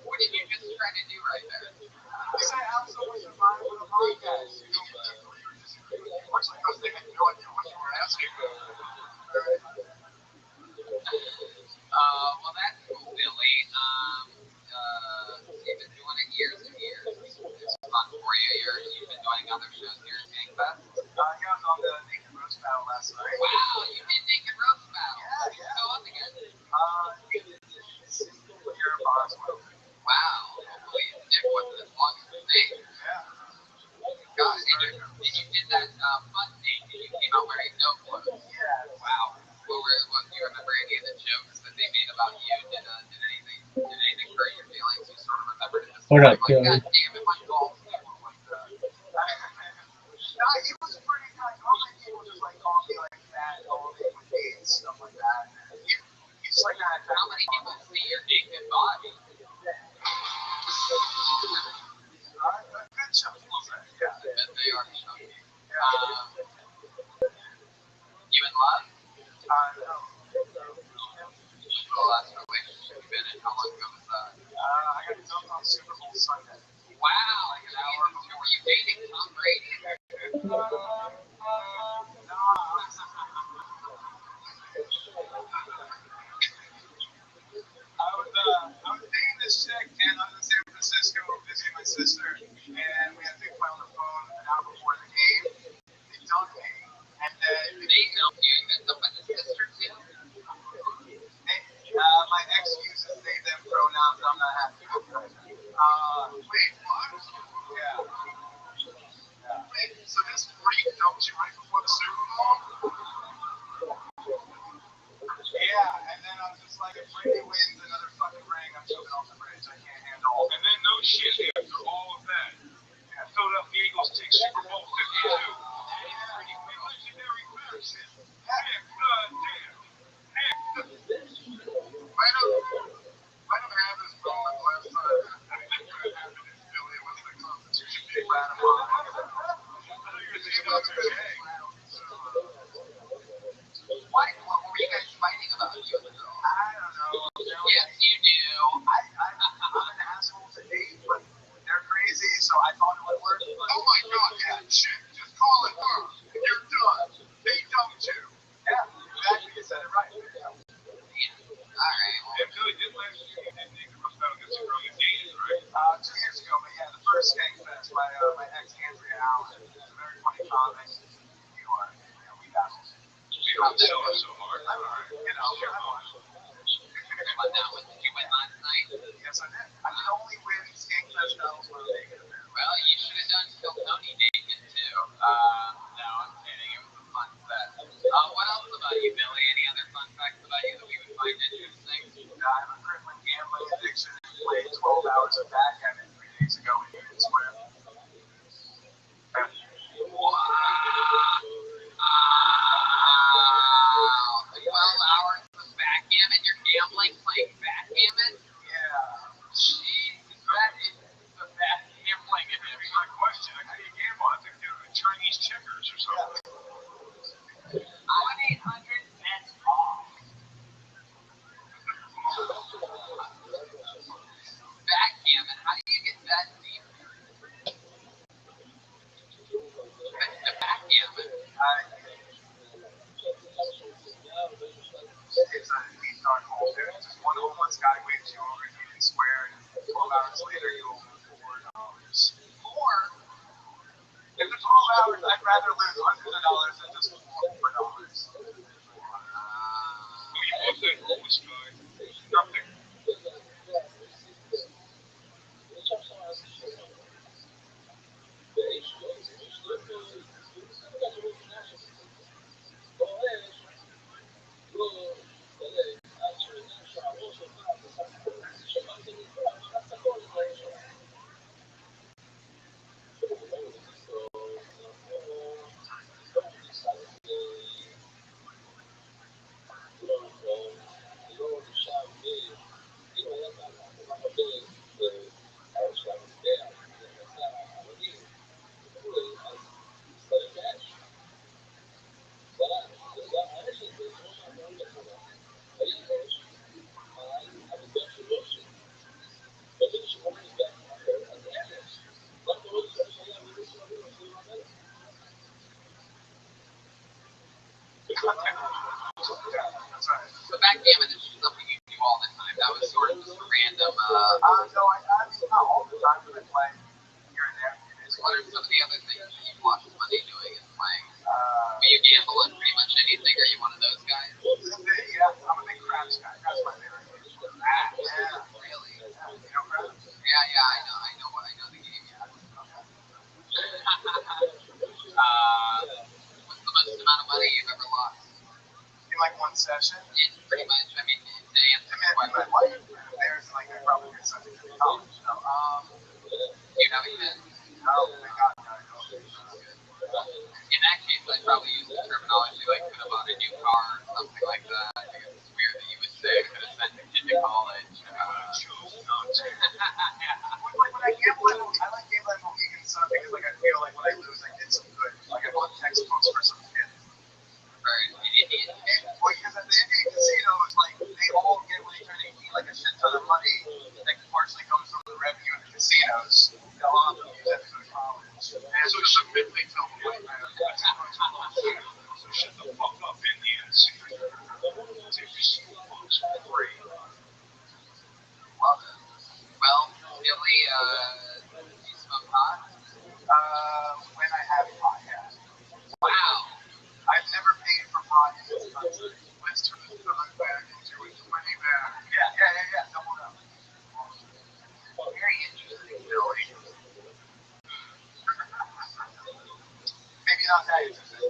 What did you just try to do right there? I said, how someone survive with a podcast? You don't agree or disagree with me? Actually, because they had no idea what you were asking. Well, that's cool, Billy. You've been doing it years and years. It's fun for you. You've been doing other shows here at Gangfest? Yeah, I was on the Naked Roast Battle last night. Wow, you did Naked Roast Battle. Yeah. Go up again. Here in Boswell. Wow. Hopefully Nick wasn't as long as his name. Yeah. God, and you did that fun thing, and you came out wearing no clothes. Yeah. Wow. What do you remember any of the jokes that they made about you? Did anything hurt your feelings? You sort of remembered it this What morning, up, like, Billy? God damn it, my golf game was He was pretty kind. Normally people just like call me like fat, elevate with dates, stuff like that. He's like that. How many people see your naked body? Good show. Yeah. They are shocking. Yeah. You in love? No. The last relationship you've been in, how long ago was that? I got dumped on Super Bowl Sunday. Wow, like an hour before. Were you dating Tom Brady? I was dating this chick, and I was in San Francisco visiting my sister, and we had a big fight on the phone an hour before the game. They dumped me, and then They dumped you. You got dumped by the sister too? my ex uses they them pronouns, but I'm not happy with that. Wait, what? Yeah. So this freak dumped you right before the Super Bowl? Yeah, and then I'm just like, if Brady wins another fucking ring, I'm jumping off the bridge. I can't handle. And then no shit after all of that. Philadelphia Eagles take Super Bowl 52. Legendary fashion. Heck, goddamn. Might have had this moment last time. I think what happened in Philly was the Constitution being ratified. What were you guys fighting about, you and the girl? I don't know. Yes, you do. I'm an asshole to date, but they're crazy, so I thought it would work. Oh my god, yeah, shit. Just call it her. You're done. They dumped you. Yeah, exactly. You said it right. Alright, well, And Billy, did last year you did Naked Roast Battle against your girl you dated, right? 2 years ago, but yeah, the first Gangfest, my ex Andrea Allen, is a very funny comic. We got it. You don't sell her so hard. I won. did you win last night? Yes, I did. I can only win Gangfest battles where they get a bit. Well, you should have done Kill Tony naked too. No, I'm kidding. It was a fun set. What else about you, Billy? Any other fun facts about you that we would find interesting? I have a crippling gambling addiction and played 12 hours of backgammon 3 days ago in Union Square. Wow. 12 hours of backgammon? You're gambling, playing backgammon? Yeah. Jeez, that is the best gambling addiction. My question, how do you gamble? later, you'll $4. More. In the 12 hours, I'd rather lose hundreds of dollars than just $4. What do you want that homeless guy? Nothing. So backgammon is just something you do all the time. That was sort of just a random. No, I mean, not all the time, but I play here and there. What are some of the other things that you've watched Monday doing and playing? Do you gamble on pretty much anything? Are you one of those guys? Yeah, I'm a big craps guy. That's my favorite game. Yeah, really? You know craps? Yeah, I know the game. Yeah. What's the most amount of money you've ever lost? In like one session? In pretty much, I mean, to answer the question. There's like, I probably get something in college. So, Do you have a kid? no, thank God, no, I don't. In that case, I'd probably use the terminology like could have bought a new car or something like that. I think it's weird that you would say could have sent a kid to college. Choose not to. Like when I gamble, I like gambling on Mohegan Sun because like I feel like when I lose, I did some good. Like I bought textbooks for some kids. Right. Well, because at the Indian casinos, like they all get when they turn 18, like a shit ton of money that partially comes from the revenue of the casinos. A lot of them use that to go to college. And so it's a midnight film of white man. So shut the fuck up, Indians. Take your school books for free. Love it. Well, Billy, do you smoke pot? When I have pot, yeah. Wow. I've never paid for pot in this country. Let's turn this back into a money back. Yeah. Double down. Very interesting, Billy. Maybe not that interesting.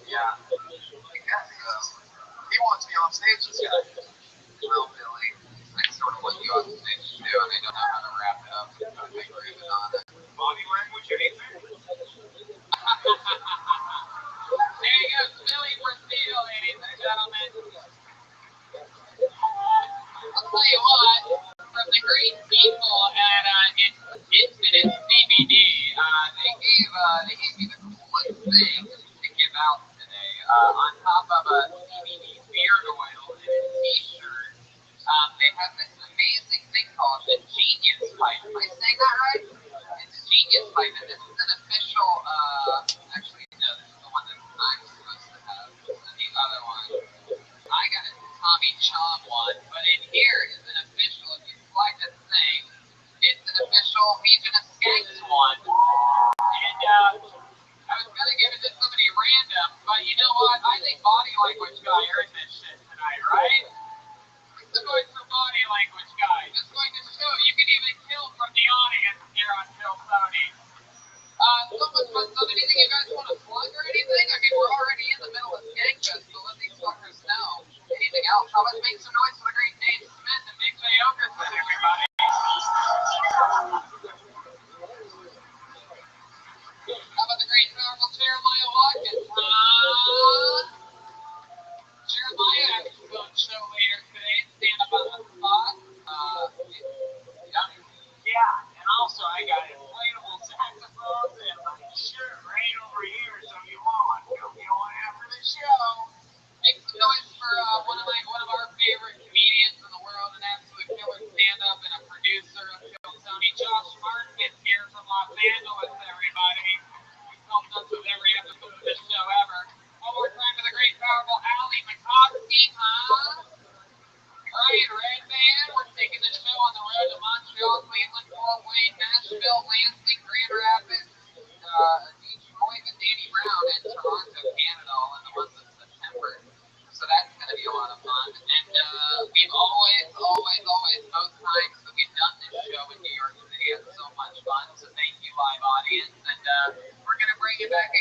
Yeah. He wants me on stage, this guy. Well, Billy, I sort of want you on stage too, and I don't know how to wrap it up without my grooving on it. Body language, anything? There you go, Billy Portillo, ladies and gentlemen. I'll tell you what, from the great people at Infinite CBD, they gave me the coolest thing to give out today. On top of a CBD beard oil and a t-shirt, they have this amazing thing called the Genius Pipe. Am I saying that right? It's a Genius Pipe, and this is an official, actually, no, this is the one that I'm supposed to have. This is the other one. I got a Tommy Chong one, but in here is an official, if you select this thing, it's an official Legion of Skanks one. And I was going to give it to somebody random, but you know what? I think Body Language Guy earned this shit tonight, right? What's the voice for Body Language Guy? Just going to show you can even kill from the audience here on Phil Sony. Anything you guys want to plug or anything? I mean, we're already in the middle of Skankfest, so let these fuckers know. Anything else? How about make some noise for the great Dave Smith and Big J Okerson, everybody? How about the great powerful Jeremiah Watkins? Jeremiah has his own show later today. Stand up on the spot. Yeah, and also I got inflatable saxophones and my shirt right over here, so you want after the show. Make some noise for one of our favorite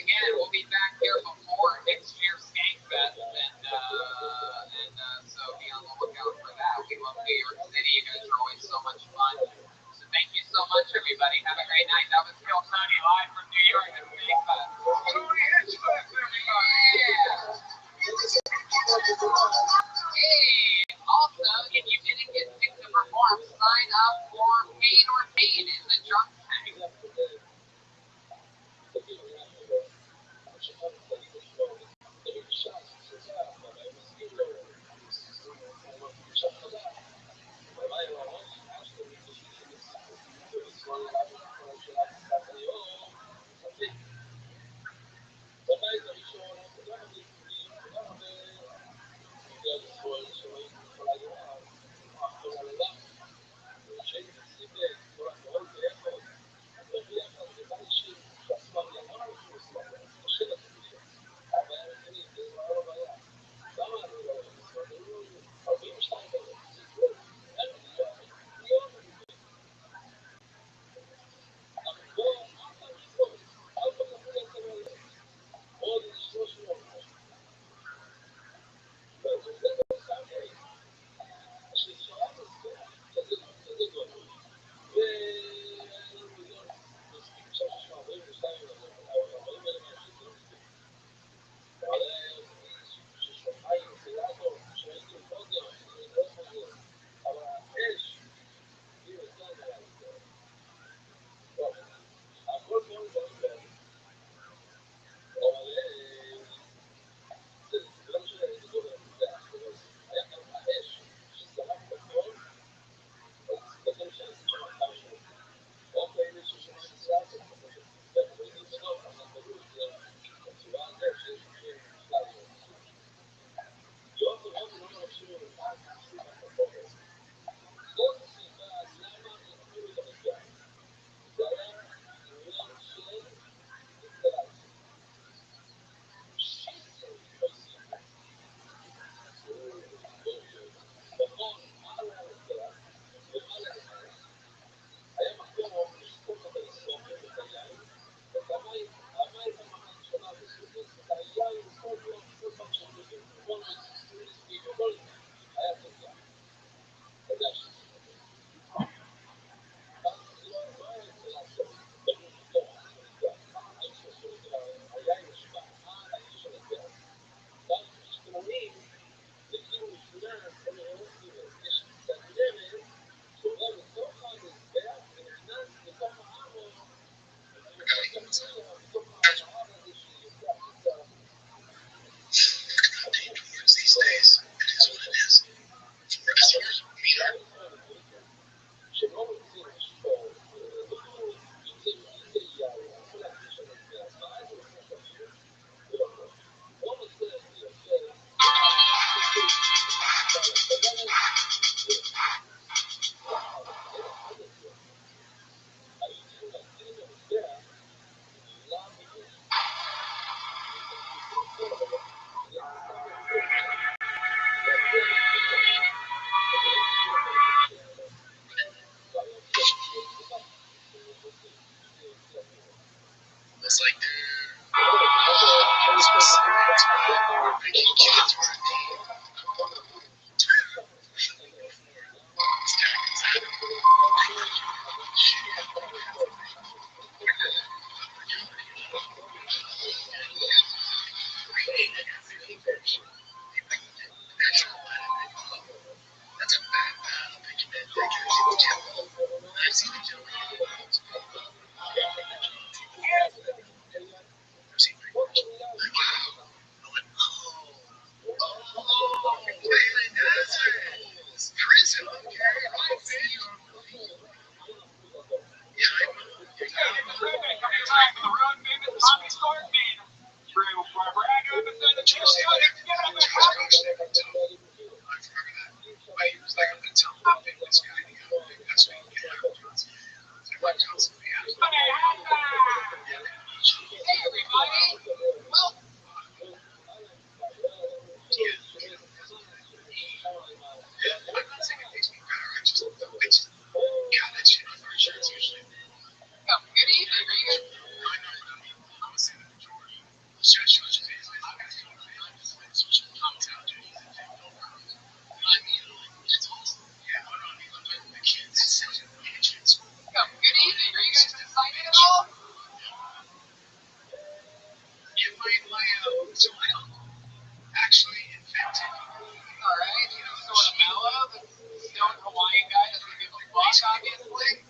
again, we'll be back here before next year's Skankfest, and so be on the lookout for that. We love New York City. You guys are always so much fun. So thank you so much, everybody. Have a great night. That was Kill Tony live from New York at Skankfest. Tony Hitchcock, everybody. Yeah. Hey, also, if you didn't get picked to perform, sign up for Paid in the drunk tank. Good evening. Are you guys excited at all? All right. Sort of mellow. The stoned Hawaiian guy doesn't give a fuck, obviously.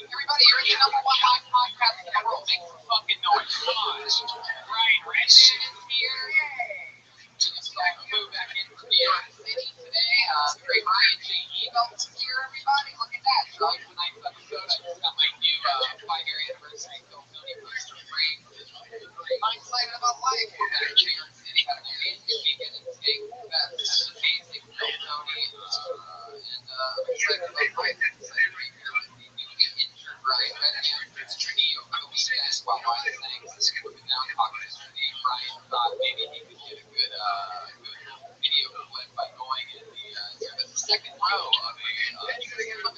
Everybody, you're the number one live podcast in the world. Make some fucking noise. Come on. Right, Redman is here. Yay. Just move back into New York City today. The great Ryan J. Eagles is here, everybody. Look at that. So tonight's episode, I just got my new 5-year anniversary film, Tony Poster frame. I'm excited about life. We're back in New York City. Had an amazing weekend in Vegas. That's amazing film, Tony. And I'm excited about life. I'm excited to be here with the newly injured Ryan Redman. Video for the weekend while I was saying, moving down Caucus Street. Ryan thought maybe he could get a good video clip by going in the second row of a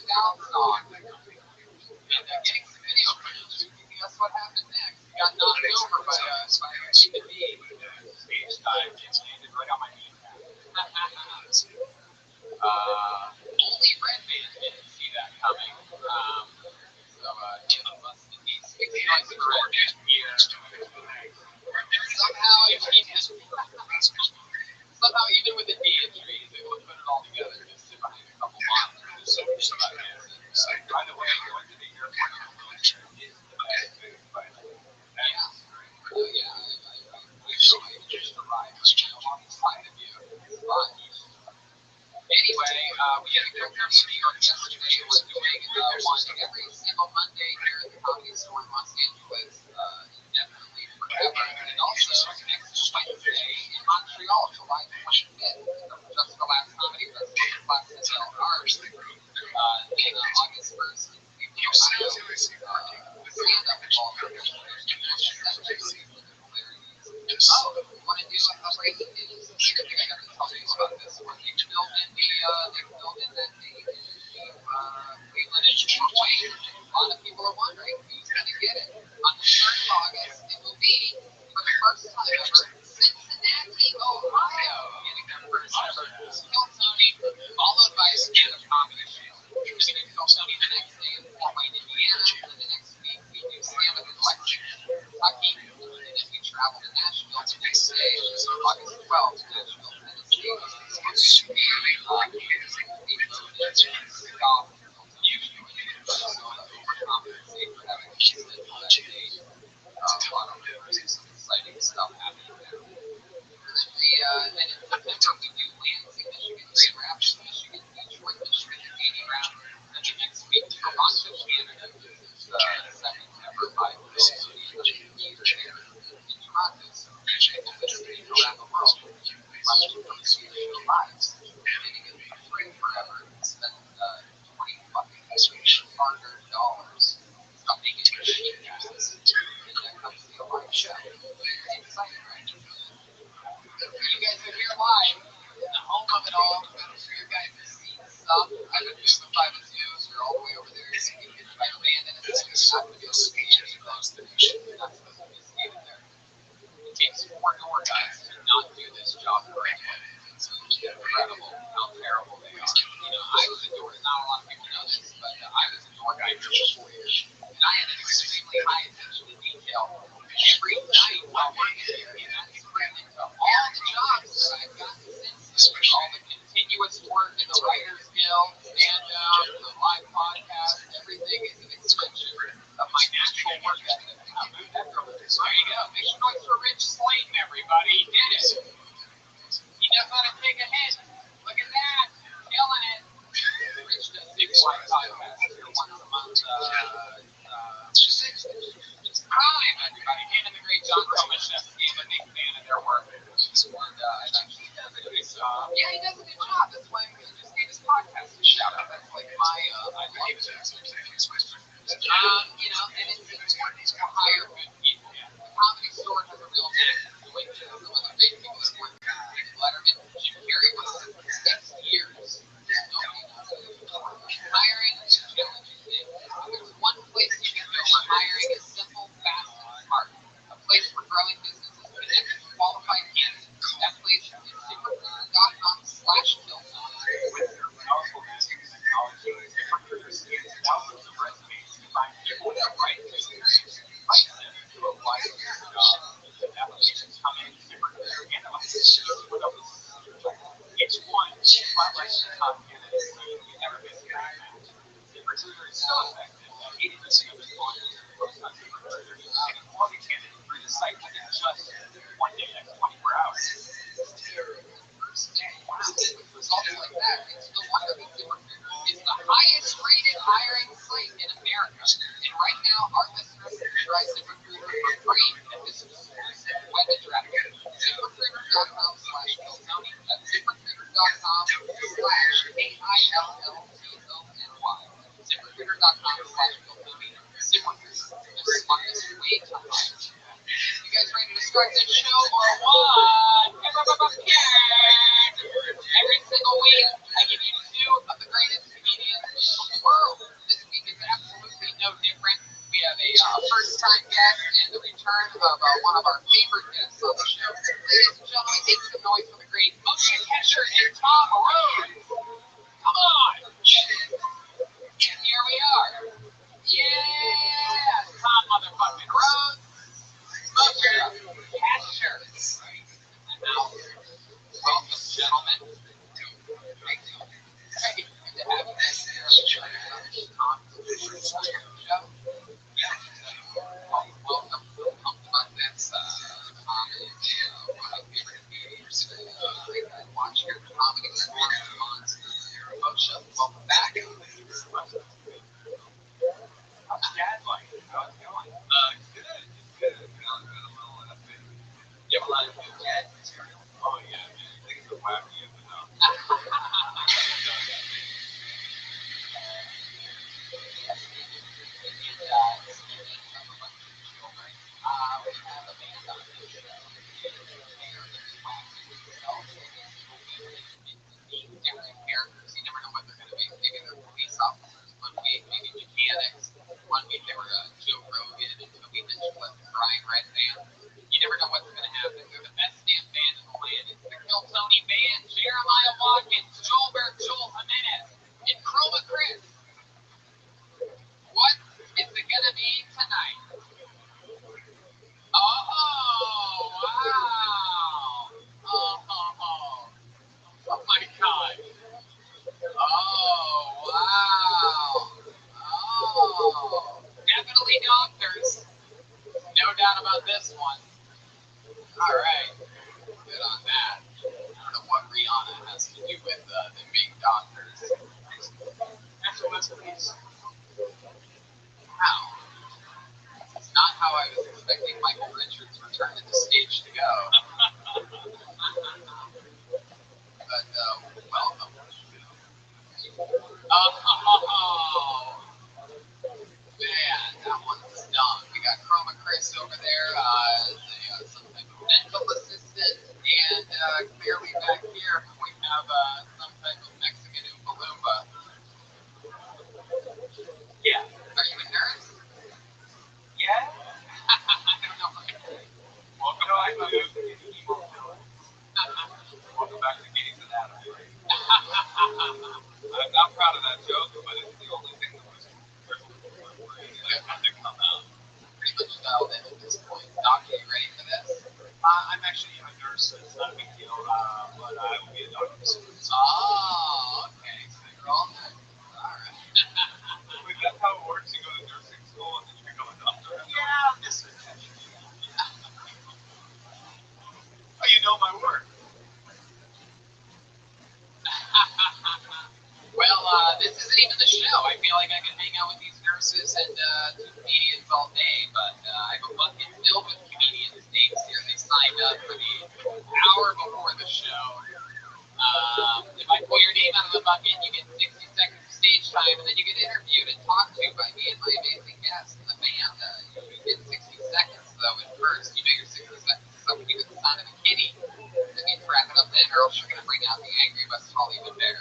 down song and getting some video footage. Guess what happened next? He got knocked over by a human being. Stage dive gets landed right on my kneecap. Only Redman didn't see that coming. So he must be speaking like the Redman here. Somehow, even with the D injuries, they will put it all together and just sit behind a couple monsters. By the way, going to the airport in a wheelchair is the best thing, but yeah. Oh, yeah. I just arrived alongside of you. It's fun. Anyway, we had a great time in New York yesterday. We're doing one every single Monday here at the Comedy Store in Los Angeles, indefinitely forever. And also next Wednesday in Montreal, July 25th, just the last comedy festival, Class SL Arts. Then August 1st in Cleveland, Ohio, stand-up involved in Oh, you want to do a breaking news? I think I got to tell you about this one. They filled in that date in Cleveland and Fort Wayne. A lot of people are wondering who's going to get it. On the 3rd of August, it will be, for the first time ever, Cincinnati, Ohio, getting their first ever Kill Tony, followed by a stand-up comedy show. We're going to Kill Tony the next day in Fort Wayne, Indiana, and then the next week we do stand-up in Lexington, Kentucky, and then we travel to Nashville the next day, August 12th, Nashville, Tennessee. Exciting stuff happening there. Then in September, we do Lansing, Michigan, Grand Rapids, Michigan, Detroit, Michigan, and 80 round. Then the next week, Toronto, Canada, is the second ever live theater there in Toronto. So people visiting around the world, watching from the studio live, getting it for free forever, and spend $20 hard-earned dollars something in machine passes, and that comes to a live show. It's exciting, right? You guys are here live in the home of it all. For your guys' seat stuff, I've been doing the 5 and 2s. You're all the way over there. You can try to land in a second. Not to be able to see any close to the ship. You're not supposed to be seated there. It takes 4 door guys to not do this job correctly. It's incredible how terrible they are. You know, I was a door, not a lot of people know this, but I was a door guy for 4 years. And I had an extremely high attention to detail every night while working here. And that's spread into all the jobs that I've gotten since, all the continuous work in the Writers Guild, stand-up, the live podcast, everything is an extension of my natural work ethic. There you go. Make some noise for Rich Slayton, everybody. He did it. He knows how to take a hit. Look at that. Killing it. Rich does 6 live podcasts here once a month. Yeah, he does a good job. That's why we just gave his podcast a shout out. That's like my, I love it. You know, and it's important to hire good people. The Comedy Store has a real name. Like some of the big people that work there. Letterman, Jim Carrey was 6 years. Nobody knows who he was. Hiring is a challenging thing. There's one place you can go where hiring is simple, fast, and smart. A place where growing businesses connect with qualified candidates. That place is ZipRecruiter.com/Kilzone. With their powerful business technology, ZipRecruiter scans thousands of resumes to find people with the right experience, right them to apply for their job. Applications come in, ZipRecruiter analyzes what else. Each one spotlights the top candidates so you never miss a match. ZipRecruiter is so effective that 80% of employers post on ZipRecruiter and employ candidates through the site within just 1 day, that's 24 hours. With results like that, it's no wonder that ZipRecruiter is the highest rated hiring site in America. And right now, our listeners can try ZipRecruiter for free at this exclusive web address. ZipRecruiter.com/Kilzone. That's ZipRecruiter.com/KILLZONY. ZipRecruiter.com/Kilzone. ZipRecruiter, the smartest way to hire. You guys ready to start this show or what? Every single week, I give you 2 of the greatest comedians in the world. This week is absolutely no different. We have a first-time guest and the return of one of our favorite guests on the show. Ladies and gentlemen, make some noise for the great Moshe Kesher and Tom Rhodes. Come on! And here we are. Yeah! Tom motherfucking Rhodes. Moshe Kesher. And now, welcome, gentlemen. Great to have you guys here. Tom, show. Welcome. Pumped about this. Tom is one of my favorite comedians. I watch your comedy on Moshe. Welcome back. How's Dad like? How's it going? Good. You have a lot of good dad material. Oh, yeah, man. Things are wacky up and up. Characters. You never know what they're going to be. Maybe they're police officers. One week, maybe mechanics. One week they were Joe Rogan and Toby Mitchell and Brian Redband. You never know what's going to happen. They're the best damn band in the land. It's the Kilzone Band. Jeremiah Watkins, Joel Jimenez, and Chroma Chris. What is it going to be tonight? Oh, wow. Oh my God. Oh, wow. Oh, definitely doctors. No doubt about this one. All right. Good on that. I don't know what Rihanna has to do with the big doctors. Wow. It's not how I was expecting Michael Richards' return to the stage to go. But, welcome. Oh, man, that one's dumb. We got Chroma Chris over there, some type of dental assistant, and clearly back here we have some type of Mexican Oompa Loompa. Yeah. Are you a nurse? Yeah. I don't know. Welcome back to Welcome back to Meetings Anatomy. I'm not proud of that joke, but it's the only thing that was to come out. Pretty much dialed in at this point. Doc, are you ready for this? I'm actually a nurse, so it's not a big deal, but I will be a doctor soon. Oh, okay. So you're all good. All right. Wait, that's how it works? You go to nursing school and then you become a doctor? Yeah, I'm just a Oh, you know my work. Well, this isn't even the show. I feel like I can hang out with these nurses and do comedians all day, but I have a bucket filled with comedians' names here. They signed up for the hour before the show. Holly the Bear.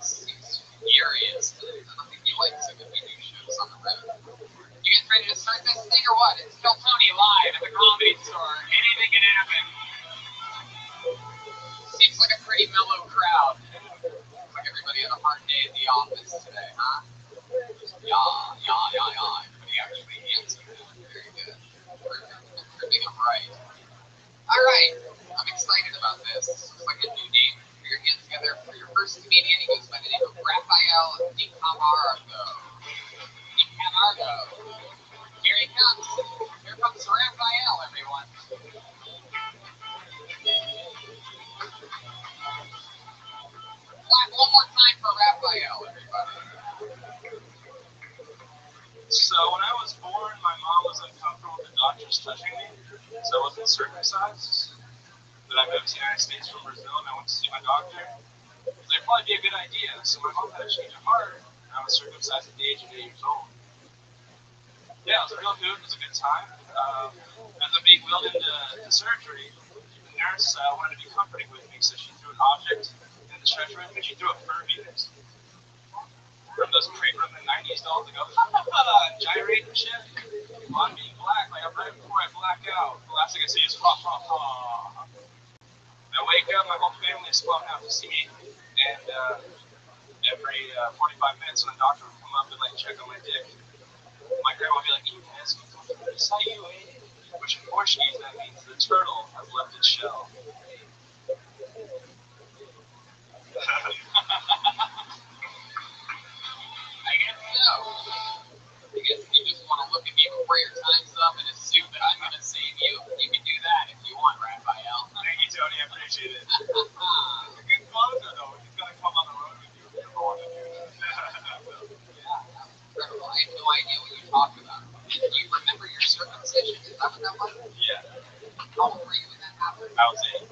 He's furious. I don't think he likes it when we do shows on the road. You guys ready to start this thing or what? It's Kill Tony live at the Comedy Store. Anything can happen. Seems like a pretty mellow crowd. Looks like everybody had a hard day at the office today, huh? Yeah. Everybody actually answered. Very good. Proving I'm right. All right. I'm excited about this. This is like a new name. Put your hands together for your first comedian. He goes by the name of Raphael DiCamargo. Here he comes. Here comes Raphael, everyone. Clap one more time for Raphael, everybody. So when I was born, my mom was uncomfortable with the doctors touching me, so I wasn't circumcised. But I moved to the United States from Brazil and I went to see my doctor. It'd probably be a good idea. So my mom had a change of heart. I was circumcised at the age of 8 years old. Yeah, it was real good. It was a good time. As I'm being wheeled into surgery, the nurse wanted to be comforting with me, so she threw an object in the stretcher and she threw a Furby next to me. From those from the 90s dolls that go, gyrate and shit. Well, I'm being black, like I'm right before I black out. The last thing I see is ha ha ha. I wake up, my whole family is flown out to see me, and every 45 minutes when the doctor would come up and like check on my dick, my grandma would be like, "Yes, I saw you," which in Portuguese that means the turtle has left its shell. I guess so. I guess you just want to look at me before your time's up and assume that I'm going to save you. You can do that if you want, Raphael. Thank you, Tony. I appreciate it. It's a good closer, though. He's going to come on the road with you if you want to do that. Yeah, incredible. I have no idea what you talked about. Do you remember your circumcision? Is that what that was? Yeah. How old were you when that happened? I was 8.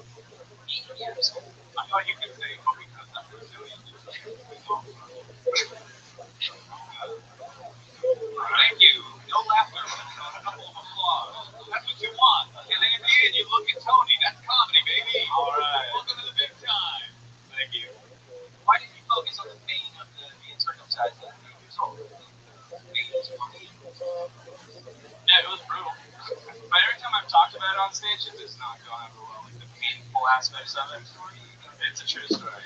8 years old. I thought you could say, oh, because I'm Brazilian. Thank you. No laughter. A couple of applause. That's what you want. And then at the end, you look at Tony. That's comedy, baby. All right. Welcome to the big time. Thank you. Why did you focus on the pain of being circumcised at 8 years old? Yeah, it was brutal. But every time I've talked about it on stage, it does not go over well. Like the painful aspects of it. It's a true story.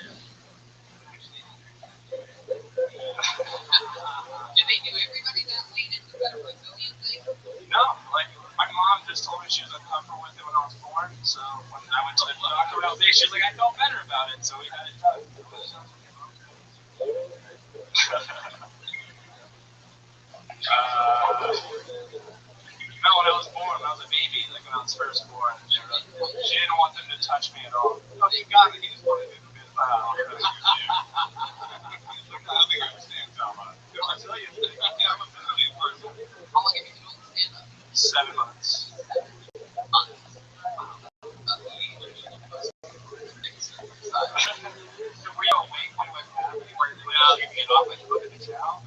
Did they do everybody that late into that Brazilian thing? No, like my mom just told me she was uncomfortable with it when I was born. So when I went to the doctor when I was 8, she was like, I felt better about it, so we had it done. No, when I was born, when I was a baby, like when I was first born, she didn't want them to touch me at all. Oh, you got it. He just wanted to do it. I don't think I understand so much. I'm a Brazilian person. How long have you been doing stand-up? 7 months. 7 months. Were you awake when it was happening? Were you get off and put in the towel?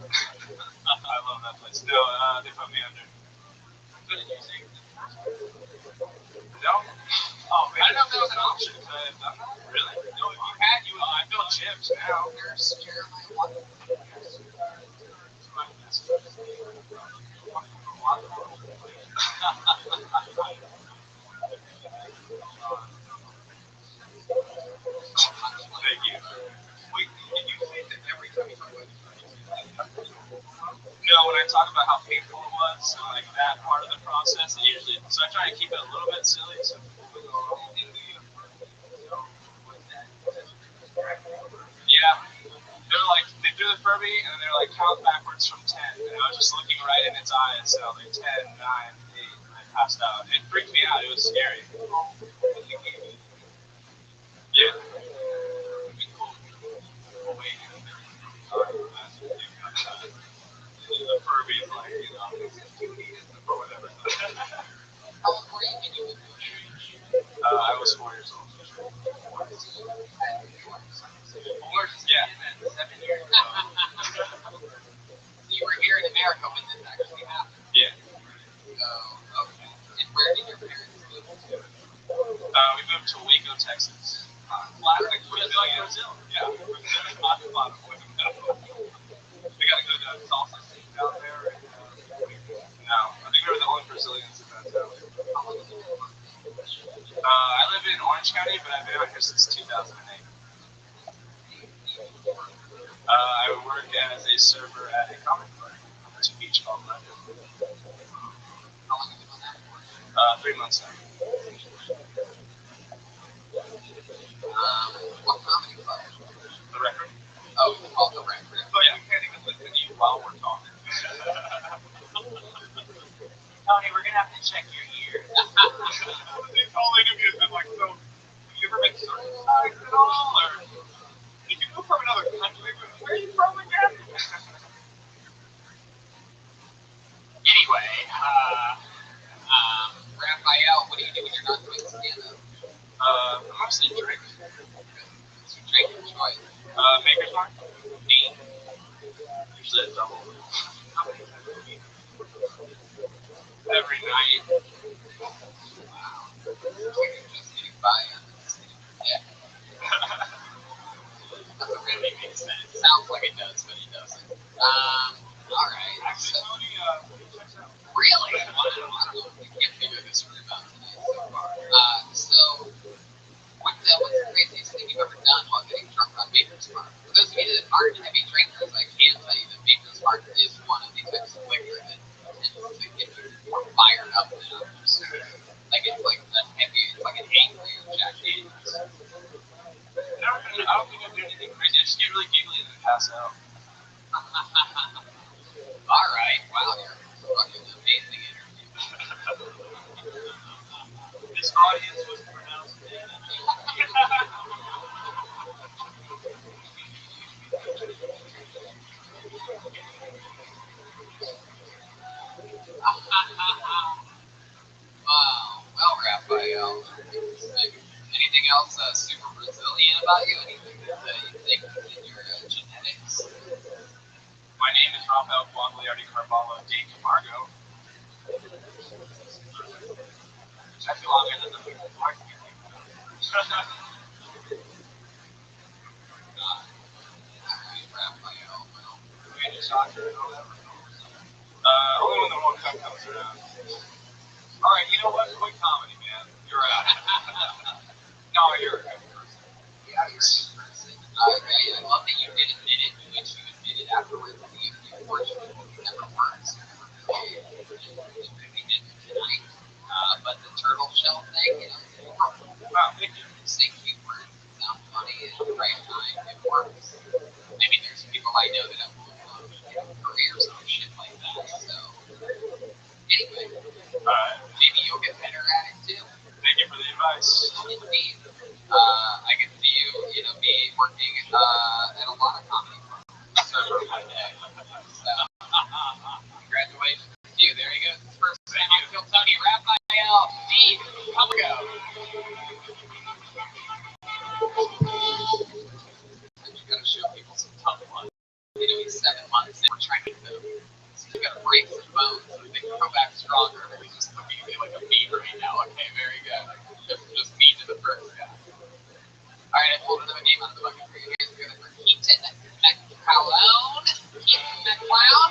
I love that place. No, they put me under. What did you say? No? Oh, man. I didn't know if that was an option. Really? No, if you had, you would. I feel chips now. Nurse Jeremiah Watt. Thank you. Wait, did you say that every time you talk about it? No, when I talk about how painful it was, so like that part of the process, usually, so I try to keep it a little bit silly, so people go, oh, yeah. They're like, they do the Furby, and they're like, count backwards from 10, and I was just looking right in its eyes, so like 10, 9, 8, and I passed out. It freaked me out, it was scary. Yeah. The Furby is like, you know, or whatever. How old were you when you were doing it? I was 4 years old. 4? Yeah. 7 years ago. You were here in America when this actually happened? Yeah. Oh, okay. And where did your parents move to? We moved to Waco, Texas. Classic Brazilian. Yeah, Brazilian hot spot. They got a good salsa scene down there. And, no, I think we were the only Brazilians in that town. I live in Orange County, but I've been out here since 2008. I work as a server at a comic book to beach called London. How long have you been there? 3 months now. What comedy club? The record? Oh, it's called The Record. Oh yeah, we can't even listen to you while we're talking. Tony, we're gonna have to check your ears. This whole interview has been like, so, have you ever been circumcised at all? Or did you move from another country? Where are you from again? Anyway, Raphael, what do you do when you're not doing stand-up? Mostly drink. You drink and enjoy it. Maker's Mark? 8. Usually a double. How many times a week? Every night. Wow. You're just getting by on this. Yeah. That really makes sense. Sounds like it does, but it doesn't. All right. Actually, So, Tony, checks out. really? Wow. I don't know. We can't figure this room out tonight so far. So, what's the craziest thing you've ever done while getting drunk on Maker's Mark? For those of you that aren't heavy drinkers, I can tell you that Maker's Mark is one of the types of liquor that tends to get you more fired up than others. Like it's like a heavy, it's like an angry Jack Daniels. I don't think I do anything crazy. I just get really giggly and then pass out. All right. Wow, you're fucking amazing interview. This audience was pronounced dead. Wow. Well, Raphael, anything else super Brazilian about you? Anything that you think in your genetics? My name is Rafael Guagliardi Carvalho de Camargo. That's longer than the Mark. Alright, Raphael. Well, Major soccer and all that. Only when the World Cup comes around. Alright, you know what? Quit comedy, man. You're out. No, you're a good person. yeah, you're a good person. I love that you did admit it, which you admitted afterwards. Unfortunately, you never were super Brazilian. Maybe didn't tonight. But the turtle shell thing, you know, Wow, thank you. say cute words, sound funny at the right time, it works. I mean, there's people I know that have careers and shit like that. So, anyway, maybe you'll get better at it too. Thank you for the advice. Indeed. I can see you, be working at a lot of comedy clubs. So, one day. So, congratulations to you. There you go. First time I feel Tony Raphael D. Camargo. You gotta show people some tough love. He's 7 months and we're training them. So you gotta break some bones so they can come back stronger. They're just looking at me like a bee right now. Okay, very good. Just me to the first guy. Alright, I pulled another name out of the bucket for you. Here's the other for Keaton McClown. Keaton McClown.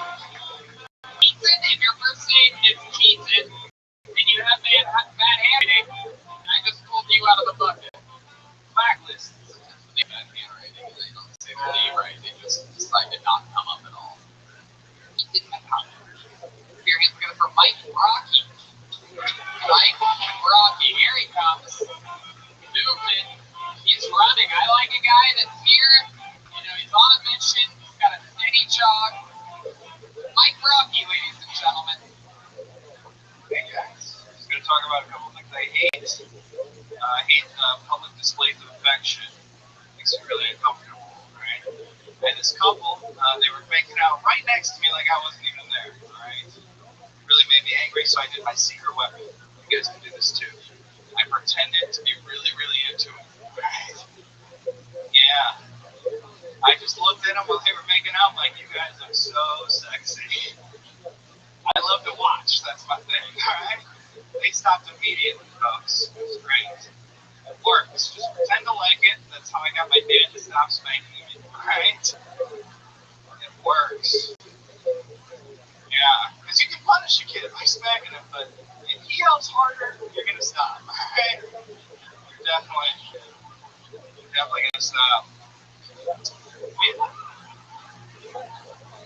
Keaton, if your first name is Keaton and you have bad handwriting, I just pulled you out of the bucket. Blacklist. They got handwriting and they don't say their name right. They just decide to not come up at all. Keaton McClown. Your hands together for Mike Rocky. Mike Rocky. Here he comes. Movement. He's running. I like a guy that's here. He's on a mission. He's got a steady jog. Mike Rocky, ladies and gentlemen. Hey guys, I'm just going to talk about a couple things I hate. I hate public displays of affection. It makes me really uncomfortable, right? And this couple, they were making out right next to me like I wasn't even there, alright? Really made me angry, so I did my secret weapon. You guys can do this too. I pretended to be really, really into it, right? Yeah. I just looked at them while they were making out like, you guys are so sexy. I love to watch, that's my thing, alright? They stopped immediately, folks. It was great. Works. Just pretend to like it. That's how I got my dad to stop spanking me. Alright? It works. Yeah. Because you can punish a kid by spanking him, but if he yells harder, you're going to stop. Alright? You're definitely going to stop.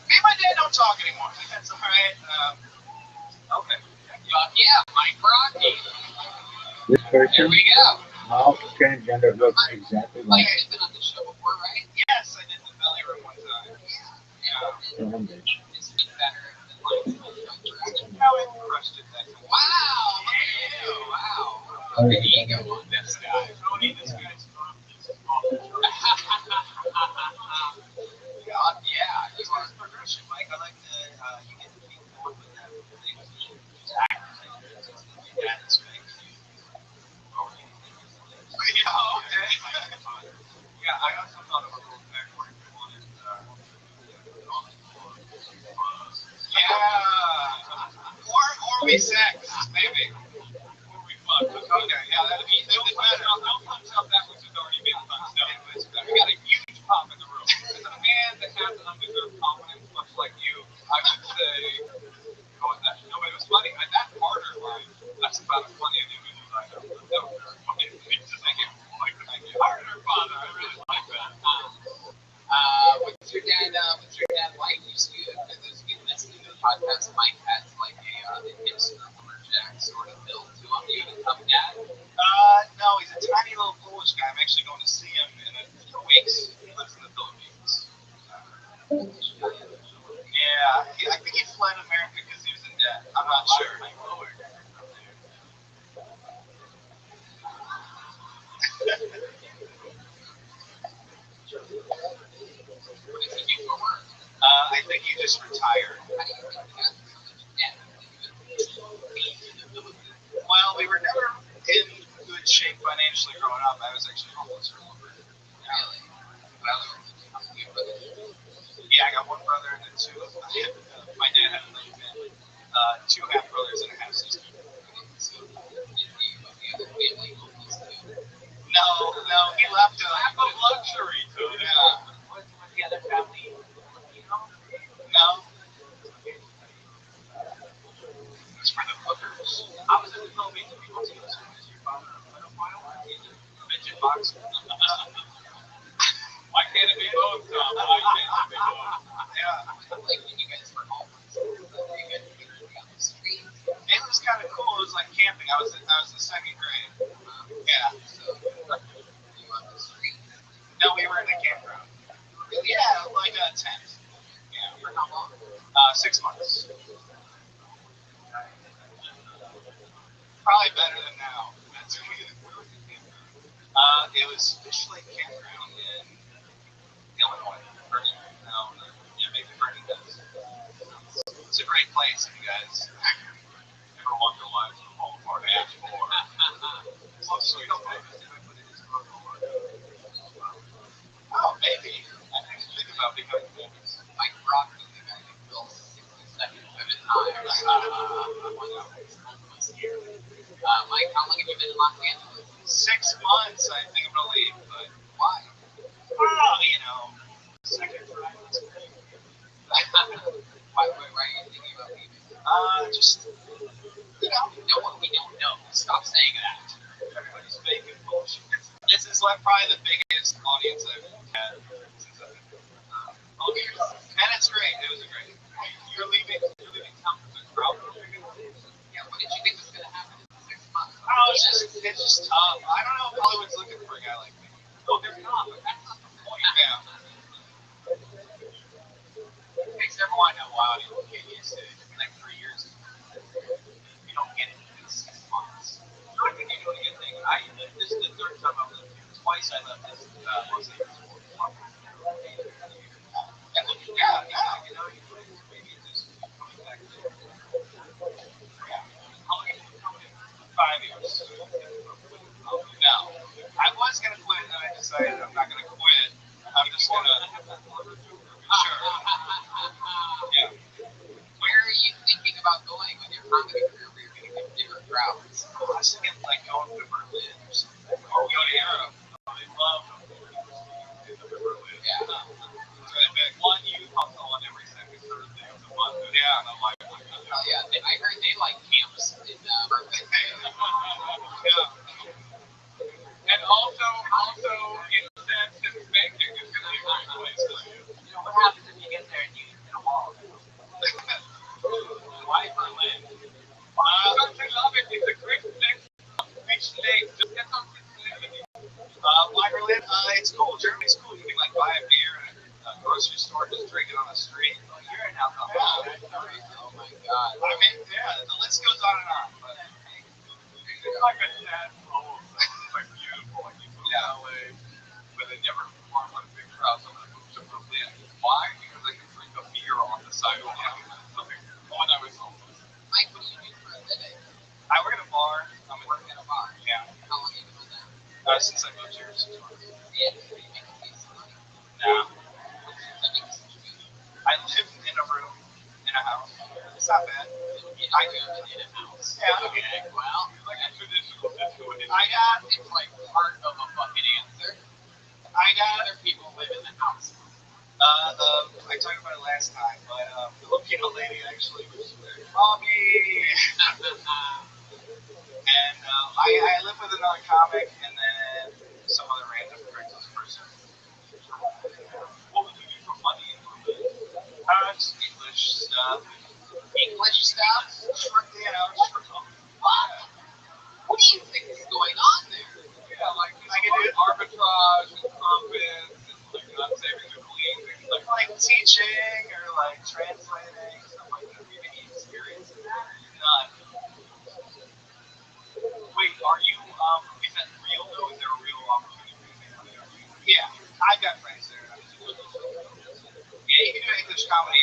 Me and my dad don't talk anymore. That's alright. Okay. Yeah, Mike Rocky. This There person, we go. how transgender, looks exactly Mike, like you've been on the show before, right? Yes, I did the belly room one time. Yeah. the home bitch. Is he better than like How I crushed it that time. Wow, look at you. Wow. Oh, Look at yeah. ego on this guy. Tony, this guy's from Yeah, This guy's progression, Mike. I like the you get to keep going with that thing. Just act like your dad is fake. Yeah, okay. Yeah, I also thought of a little backward one. Yeah. Or we sex, maybe. Or we fuck. Okay, yeah, that'd be better. Don't punch out that which has already been punched out. We got a huge pop in the room. As a man that has undeserved confidence, much like you, I would say, oh, that, no, it was funny. That harder line, that's about as funny as you as I know. That was very funny. Thank you. Thank you. Harder, father. I really like that. What's your dad like? You see, for those of you listening to the podcast, Mike has like a hipster lumberjack sort of build to him. Do you become dad? No, he's a tiny little Polish guy. I'm actually going to see him in a few weeks. He lives in the Philippines. Yeah, I think he fled America because he was in debt. I'm not sure. What does he do for work? I think he just retired. How do you think he got so much debt? Well, we were never in good shape financially growing up. I was actually homeless for a little bit. Really? Yeah, I got one brother and then two. My dad had another family. Two half brothers and a half sister. No, he left. Lack of luxury, too. Yeah. Was the other family Filipino? No. It's for the hookers. I was in the Philippines and people too. So is your father a pedophile? A midget boxer? Why can't it be both, Tom? Why can't it be both? Yeah. Like when you guys were homeless, you guys were on the street. It was kind of cool. It was like camping. I was in second grade. Yeah. So you on the street? No, we were in a campground. Yeah, like a tent. Yeah. For how long? 6 months. Probably better than now. That's where was the campground? It was Fish Lake Campground in Illinois. Yeah, maybe Vernon does. It's a great place if you guys ever want your lives to fall apart. So you don't know if I put in his Oh, maybe. I actually think about becoming famous. Mike Rocky, the guy who built 60 seconds at a time. Mike, how long have you been in Los Angeles? 6 months, I think I'm gonna leave, but Why? oh, second try. Why are you thinking about leaving? Just You know what we don't know. Stop saying that. everybody's fake and bullshit. This is like probably the biggest audience I've had since I've been and it's great. It was great. You're leaving town for good, bro. Yeah, what did you think was gonna happen in 6 months? Oh, it's just tough. I don't know if Hollywood's looking for a guy like me. No, they're not, but that's not the point. Yeah. Takes everyone a while to get used to it. Like 3 years. You don't get it in 6 months. I think you're doing a good thing. This is the third time I've lived here. Twice I left this Los Angeles. And maybe it's just coming back to it. Yeah. How long have you been coming in? 5 years. No. I was going to quit, and I decided I'm not going to quit. I'm just going to. Sure. Yeah. Where are you thinking about going with your comedy career? Where you're going to get bigger crowds? I was thinking like going to Berlin or something. Or we go to Europe. They love them. In the Berlin. Yeah. So they make one youth hustle on every second Thursday of the month. Yeah, and I'm like, Oh yeah, I heard they like camps in Berlin. yeah. And also incense and spanking is going to be a great place for you. You know, what happens if you get there and you hit a wall? Why Berlin? Don't you love it? It's a great place. Beach lake. Just get some Cincinnati. Why Berlin? It's cool. Germany's cool. You can like buy a beer at a grocery store, just drink it on the street. Oh, you're an alcoholic. Oh my god. I mean, yeah, the list goes on and on. But it's like a sad soul. It's like beautiful. Like you move to LA, but they never perform on a big crowd. So I'm gonna move to Berlin. Why? Because I can drink a beer on the sidewalk. Something. When I was homeless. Mike, what do you do for a living? I work at a bar. I'm Working at a bar. Yeah. How long have you been doing that? Since I moved here 6 months. And are you making decent money? Now, Living situation. I live in a room in a house. It's not bad. I live in a house. Yeah. Okay. Well, Like a traditional situation. I got it's like part of a fucking answer. I got Other people live in the house. I talked about it last time, but the Filipino lady actually was Robbie. And I live with another comic and then some other random Craigslist person. What would you do for money in Berlin? Just English stuff. English stuff? Short, you know, short talk. What do you think is going on there? Yeah, like I can do arbitrage and profits and like not saving the queen. Like teaching or like translating, stuff like that. Do you have any experience in that? None. Wait, are you, is that real though? Is there a real opportunity? Yeah, I've got friends there. Yeah, you can do English comedy.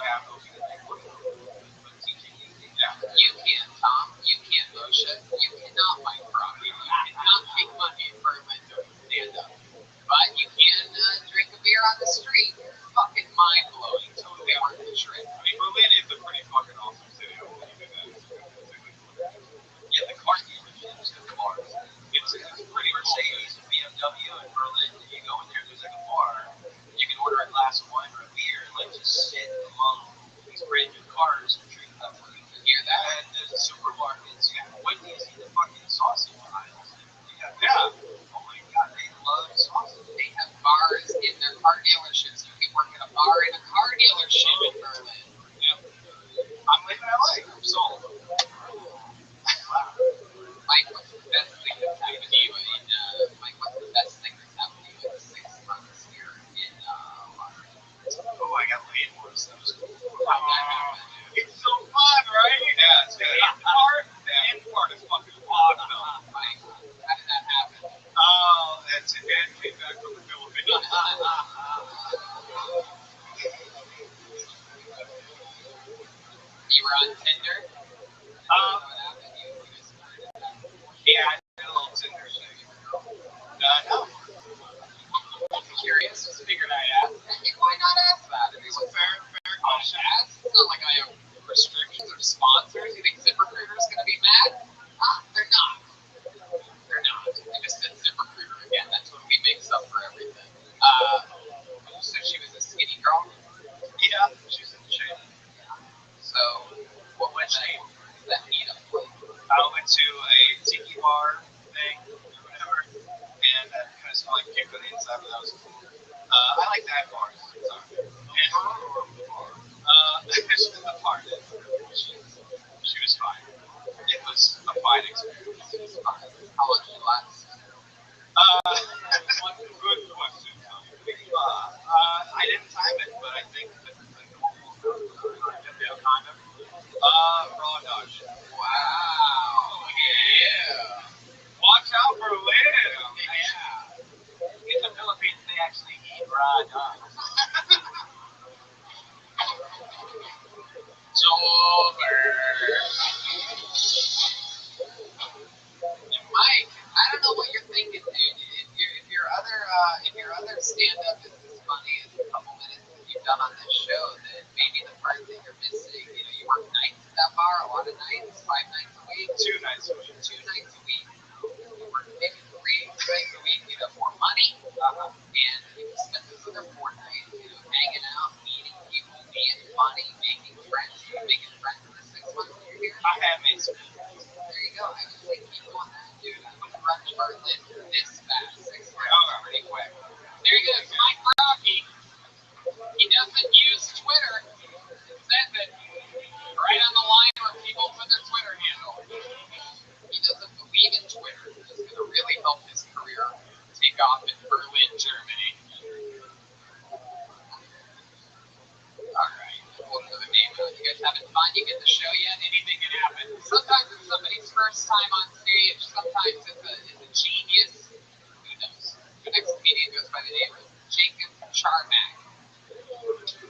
Yeah, but teaching, yeah. You can, Tom. You can, Moshe. You cannot like property. You cannot take money in Berlin doing stand-up. But you can drink a beer on the street. Fucking mind-blowing. Totally worth the trip. I mean, Berlin is a pretty fucking awesome city. Yeah, the car dealerships and the bars. It's pretty Mercedes, BMW in Berlin. You go in there, there's like a bar. You can order a glass of wine or a beer and like just sit among these brand new cars and drink them. You hear that? And there's supermarkets. You have Wendy's in the fucking sausage aisles. Yeah. Oh my god, they love sausage. They have bars in their car dealerships. You can work at a bar in a car dealership in Berlin. Yep. I'm living in LA. I'm sold. Mike, what's the best thing that's happened to you in Mike, what's the best thing that's happened to you in 6 months here in Oh, I got laid once. That was cool. It's so fun, right? Yeah, it's good. The end part is fucking fun. Mike, how did that happen? Oh, that's it. Dan came back from the Philippines. You were on Tinder? Yeah, I did a little Tinder thing. No. I'm curious, just figured I'd ask. Why not ask that? I mean, what's fair question? It's not like I have restrictions or sponsors. You think ZipRecruiter is going to be mad? They're not. They're not. I just said ZipRecruiter again. That totally makes up for everything. You said she was a skinny girl? Yeah, she's in shape. So, what was that meetup for? I went to a tiki bar thing or whatever, and kind of smelled like puke on the inside, but that was cool. I like dive bars. And her or the bar? The bar did. She was fine. It was a fine experience. It was fine. How long did you last? One good question. I didn't time it, but I think the normal condom. Raw dodge. Wow. Yeah. Watch out for Lynn. Yeah. In the Philippines, they actually eat raw dogs. It's over. Mike, I don't know what you're thinking, dude. If your other stand-up is as funny as a couple minutes that you've done on this show, then maybe the part that you're missing, you work nights at that bar, a lot of nights, 5 nights a week. 2 nights a week. 2 nights a week. You work maybe And he just spent this other fortnight, hanging out, meeting people, being funny, making friends. You're making friends in the 6 months that you're here. I have made some. There you go. I would say keep doing that, dude. I wouldn't run Berlin this fast. 6 months is pretty quick. There he goes, Mike Rocky. He doesn't use Twitter. It says it right on the line where people put their Twitter handle. He doesn't believe in Twitter. It's going to really help his career take off in Berlin, Germany. All right, we'll throw the game out. You guys having fun? You get the show yet? Anything can happen. Sometimes it's somebody's first time on stage. Sometimes it's a genius. Who knows? The next comedian goes by the name of Jacob Charmack.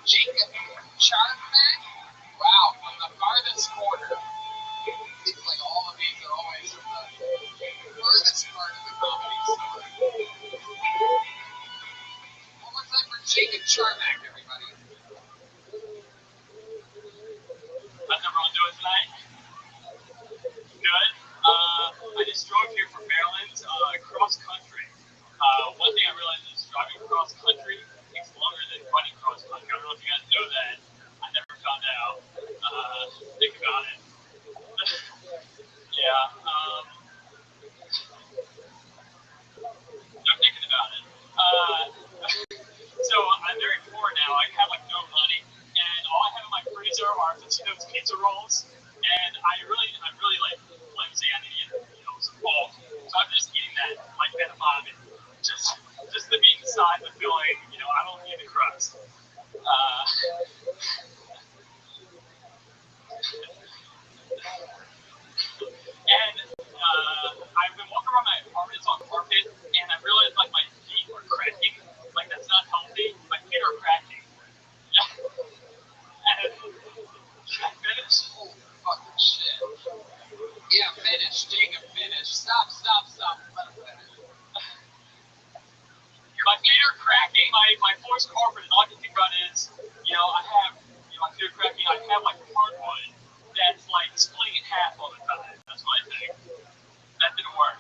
Jacob Charmack? Wow, from the farthest corner. Seems like all of these are always from the furthest part of the comedy store. One more time for Jacob Charmack, everybody. How's everyone doing tonight? Good. I just drove here from Maryland cross country. One thing I realized is driving cross country takes longer than running cross country. I don't know if you guys know that. I never found out. Think about it. Yeah. I'm thinking about it. So I'm very poor now. I have like no money, and all I have in my freezer are Totino's pizza rolls. And I'm really like flimsy. I need to get some bulk. So I'm just eating that like that vibe, and just the meat inside, the filling. I don't need the crust. And I've been walking around my apartment. It's on carpet, and I realized like my feet are cracking. Like that's not healthy. My feet are cracking. And I finished. Holy fucking shit. Yeah, finish. Jacob, finish. Stop. Let him finish. My feet are cracking. My floor's carpet, and all I can think about is, I have, my feet are cracking. I have like hardwood that's like splitting in half all the time. That's what I think. That didn't work.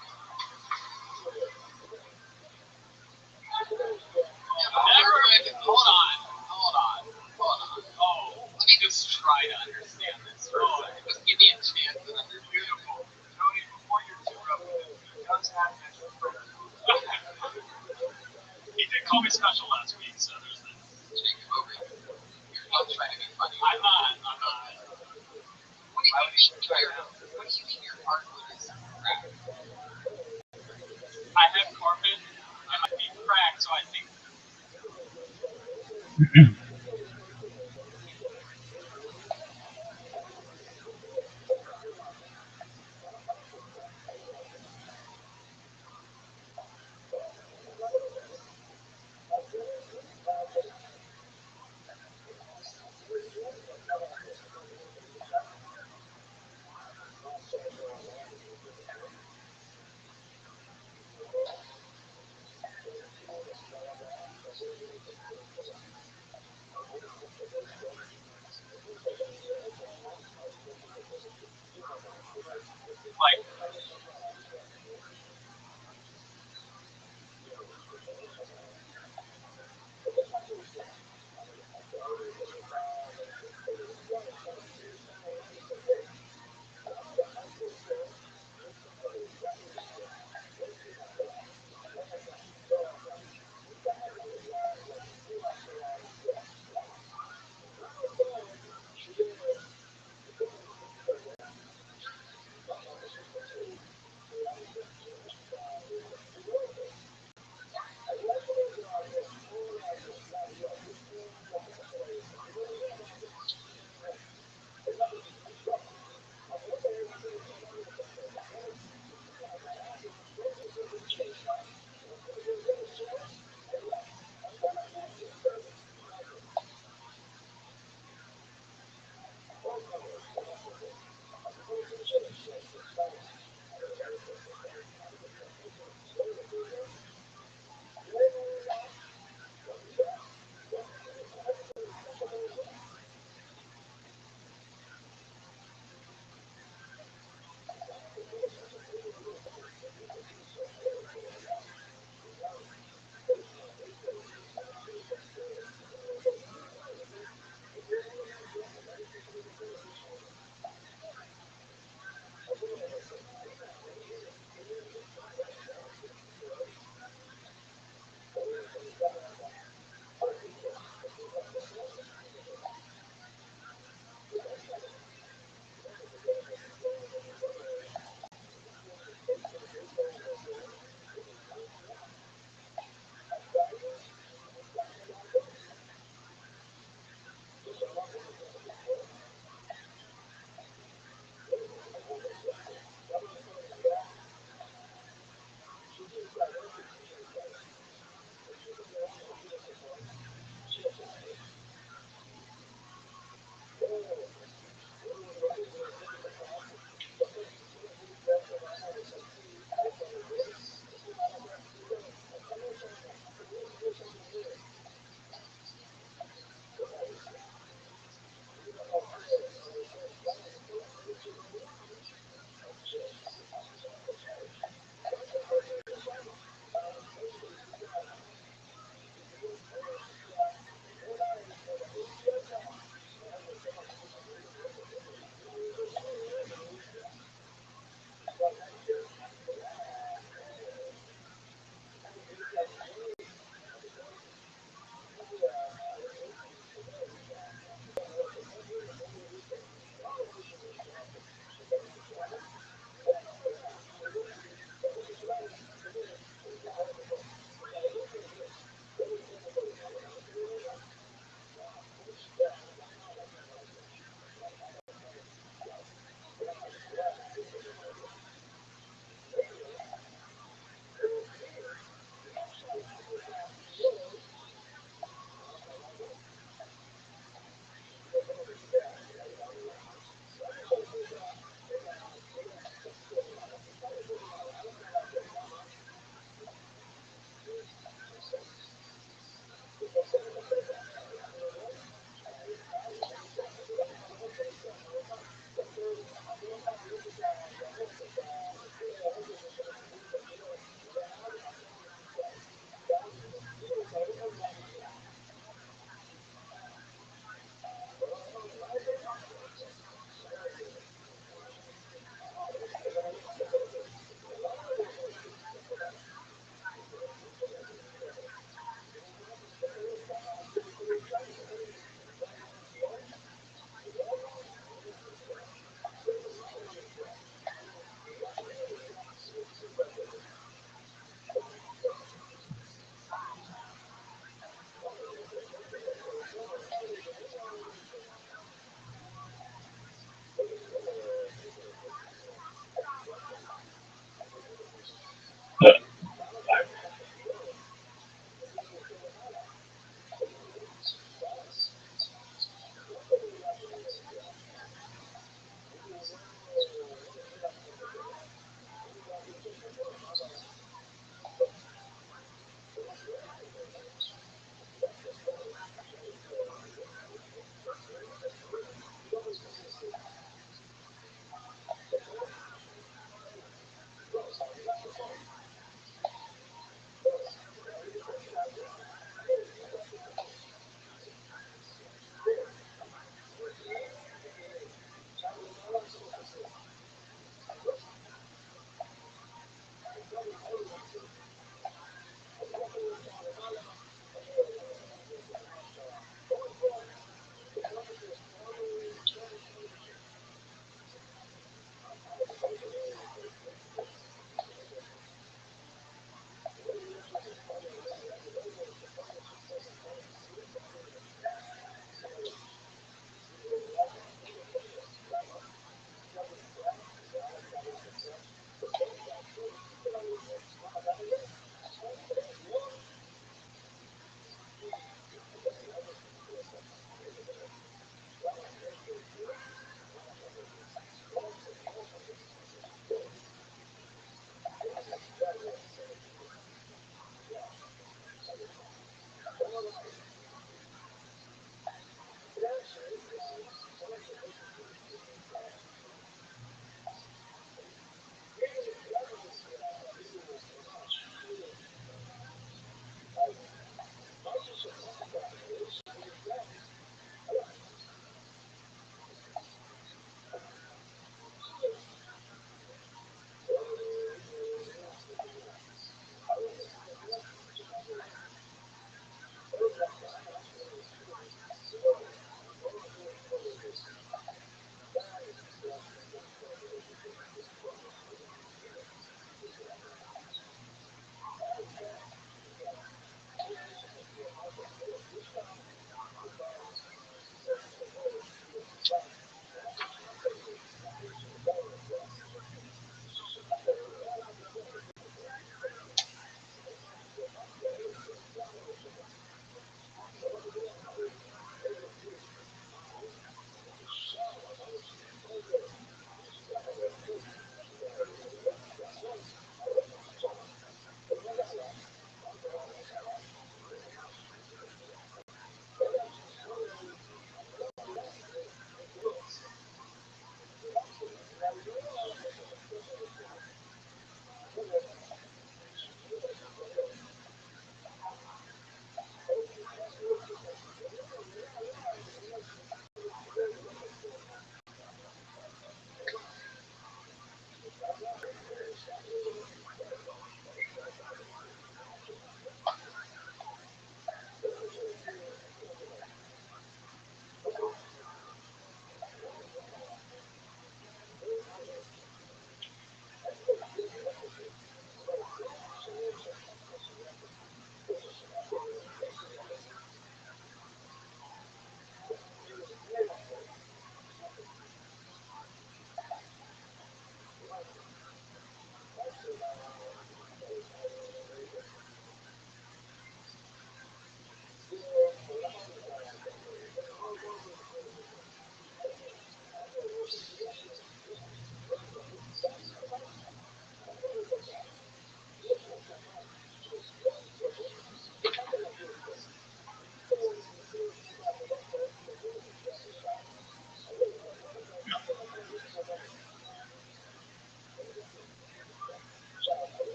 Hold on. Oh, let me just try to understand this for a second. Just give me a chance to understand. Beautiful. Tony, before you're too rough with it, he does have extra credit. He did call me special last week, so there's that. Jacob, over here. You're not trying to be funny. I'm not. What do you mean your hardwood is cracked? I have carpet, and my feet crack, so I think. Like,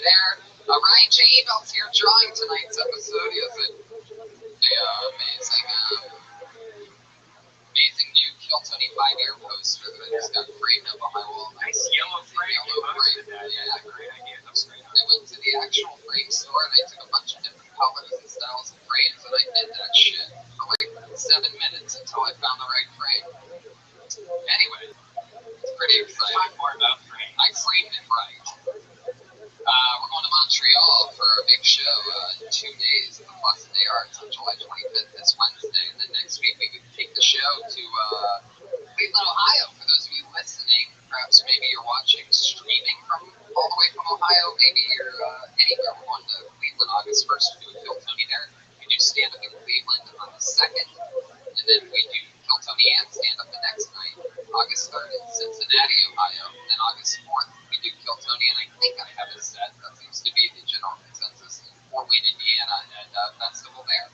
there. Ryan J. Abel's here drawing tonight's episode. He has a amazing new Kill Tony 5-year poster that I just got framed up on my wall. Nice yellow frame. Yeah, great idea. I went to the actual frame store and I took a bunch of different colors and styles of frames and I did that shit for like 7 minutes until I found the right frame. Anyway, it's pretty exciting. Talk more about frame. I framed it right. We're going to Montreal for a big show in 2 days at the Plaza des Arts on July 25th, this Wednesday. And then next week we could take the show to Cleveland, Ohio. For those of you listening, perhaps maybe you're watching streaming from all the way from Ohio. Maybe you're anywhere. We're going to Cleveland August 1st to do a Kill Tony there. We do stand-up in Cleveland on the 2nd. And then we do Kill Tony and stand-up the next night, August 3rd in Cincinnati, Ohio. And then August 4th, we do Kill Tony, and I think I have it set. That seems to be the general consensus in Fort Wayne, Indiana, and festival there.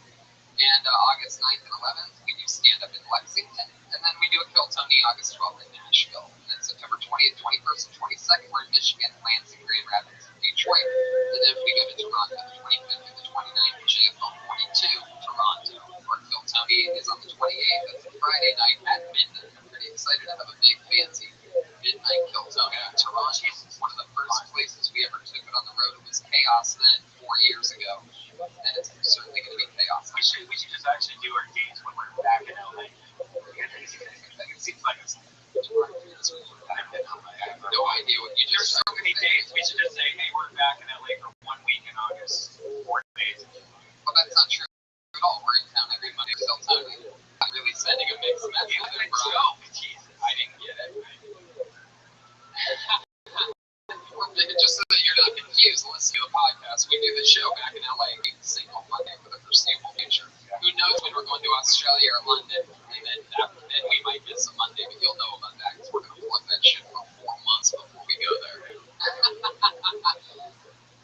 And August 9th and 11th, we do stand-up in Lexington. And then we do a Kill Tony August 12th in Nashville. And then September 20th, 21st, and 22nd, we're in Michigan, Lansing, Grand Rapids, and Detroit. And then we go to Toronto the 25th and the 29th, JFL 42, Toronto. Our Kill Tony is on the 28th. That's a Friday night at midnight. I'm pretty excited to have a big, fancy midnight Kill Tony in Toronto. It's one of the first places we ever took it on the road. It was chaos then, 4 years ago. And it's certainly going to be chaos. We should just actually do our dates when we're back in LA. It seems like it's I have No idea what you There's just so many days. We should just say, hey, we're back in LA for 1 week in August, 4 days. Well, that's not true at all. We're in town every Monday till Tony. I'm really sending a mixed message. Yeah, let's go. Jesus. I didn't get it. Just so that you're not confused, listen to the podcast. We do the show back in LA every single Monday for the foreseeable future. Who knows when we're going to Australia or London? And then we might miss a Monday, but you'll know about that because we're going to plug that shit for 4 months before we go there.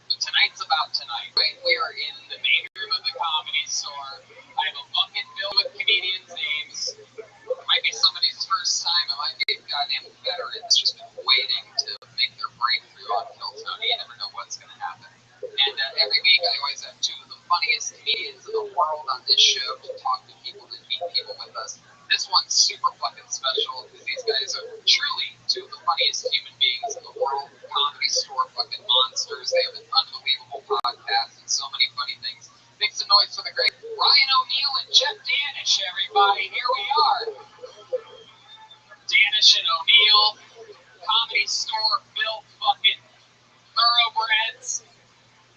But tonight's about tonight, right? We are in the main room of the Comedy Store. I have a bucket filled with comedians' names. It might be somebody's first time. It might be a goddamn veteran that's just been waiting to make their breakthrough on Kill Tony. You never know what's going to happen. And every week I always have 2 of the funniest comedians in the world on this show to talk to people, to meet people with us. This one's super fucking special because these guys are truly 2 of the funniest human beings in the world. Comedy Store fucking monsters. They have an unbelievable podcast and so many funny things. Make some noise for the great Ryan O'Neal and Jeff Danish, everybody. Here we are. Danish and O'Neal, Comedy Store built fucking thoroughbreds.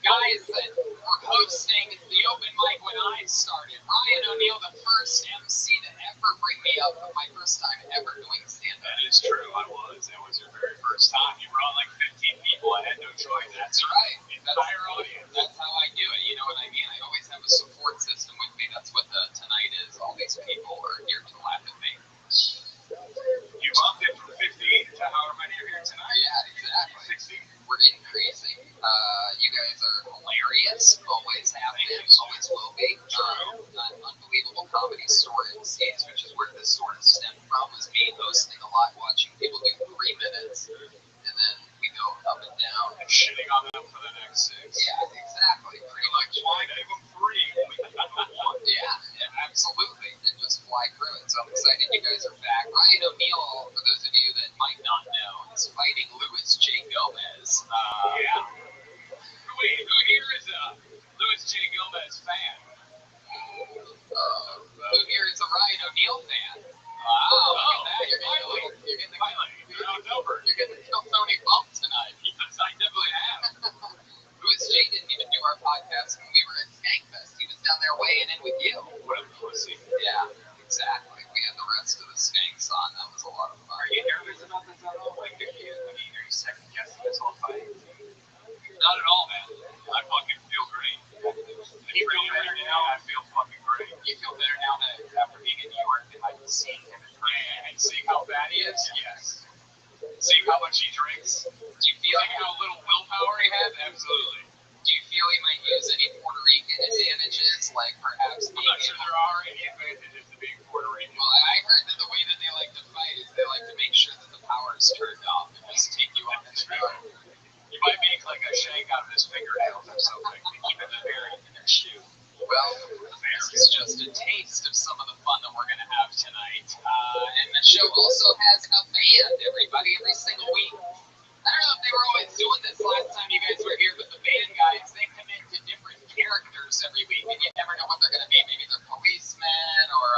Guys that were hosting the open mic when I started. Ryan O'Neal, the first MC to ever bring me up for my first time ever doing stand-up. That is true. I was. That was your very first time. You brought like 15 people. I had no choice. That's right. Entire audience. That's how I do it. You know what I mean? I always have a support system with me. That's what tonight is. All these people are here to laugh at me. You bumped it from 15 to however many are here tonight. Yeah, exactly. 60. We're increasing. You guys are hilarious. Always have been. Always will be. An unbelievable Comedy Store MCs, which is where this sort of stemmed from, was me hosting a lot, watching people do 3 minutes, and then we go up and down. And shitting on them for the next 6. Yeah, exactly. Pretty much. Why give them 3? We can have 1. Yeah, absolutely. And just fly through it. So I'm excited you guys are back. Ryan O'Neal, for those of you that might not know, is fighting Louis J. Gomez. Yeah. Who here is a Louis J. Gomez fan? Who here is a Ryan O'Neal fan? Wow. Look at that. You're getting the Kill Tony bump tonight. Yes, I definitely have. Louis J. didn't even do our podcast when we were at Skankfest. He was down there weighing in with you. What a pussy. Yeah, exactly. We had the rest of the Skanks on. That was a lot of fun. Are you nervous about this at all? Like, are you second guessing this whole fight? Not at all, man. I fucking feel great. You feel better now? I feel fucking great. You feel better now that after being in New York and like seeing him in person And seeing how bad he is, yes. Seeing how much he drinks, Do you feel seeing how little willpower he has, absolutely. Do you feel he might use any Puerto Rican advantages, like perhaps I'm being not sure able? there are any advantages to being Puerto Rican. Well, I heard that the way that they like to fight is they like to make sure that the power is turned off and just take you up in the ground. You might be like a shank out of his fingernails or something to keep it buried in their shoe. Well, this is just a taste of some of the fun that we're going to have tonight. And the show also has a band, everybody, every single week. I don't know if they were always doing this last time you guys were here, but the band guys, they come into different characters every week, and you never know what they're going to be. Maybe they're policemen, or,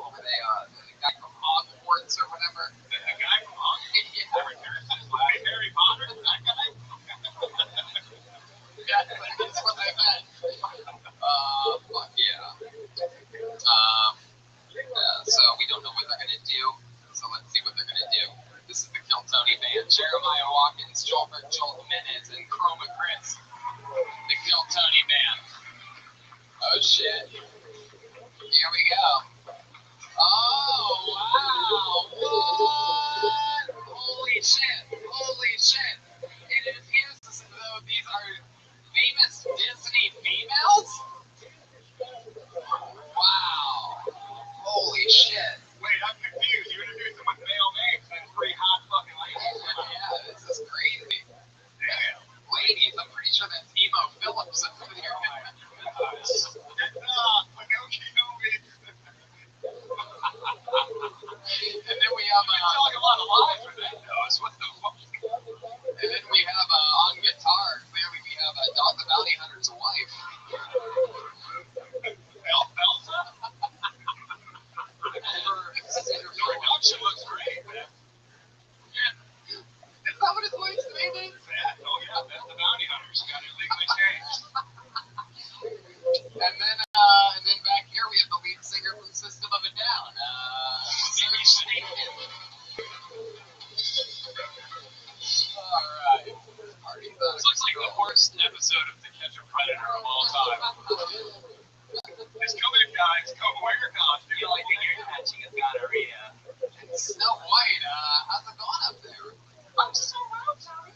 what were they, the guy from Hogwarts or whatever. The guy from Hogwarts? Yeah. Harry Potter? That guy? Yeah, that's what I meant. But yeah. So we don't know what they're gonna do. So let's see what they're gonna do. This is the Kill Tony Band. Jeremiah Watkins, Joel Jimenez, and Chroma Chris. The Kill Tony Band. Oh shit. Here we go. Oh wow. What? Holy shit. Holy shit. It appears as though these are famous Disney females? Wow. Holy shit. Wait, I'm confused. You introduced them with male names and 3 hot fucking ladies. Yeah, this is crazy. Damn. Ladies, I'm pretty sure that's Emo Phillips up here. And then we have talk a lot of lies with that nose. What the fuck? And then we have on guitar, clearly we have Dog the Bounty Hunter's wife. Elsa? She looks great, man. Yeah. Is that what his wife's name is? Yeah. Oh yeah, that's the Bounty Hunter. She got it legally changed. And then back here we have the lead singer from System of a Down, Sarah Sneakin. Alright. This looks like the worst episode of To Catch a Predator of all time. Just come in, guys. Come wear your costume. You know, I think you're catching a gonorrhea. Snow White, how's it going up there? I'm so well, Tony.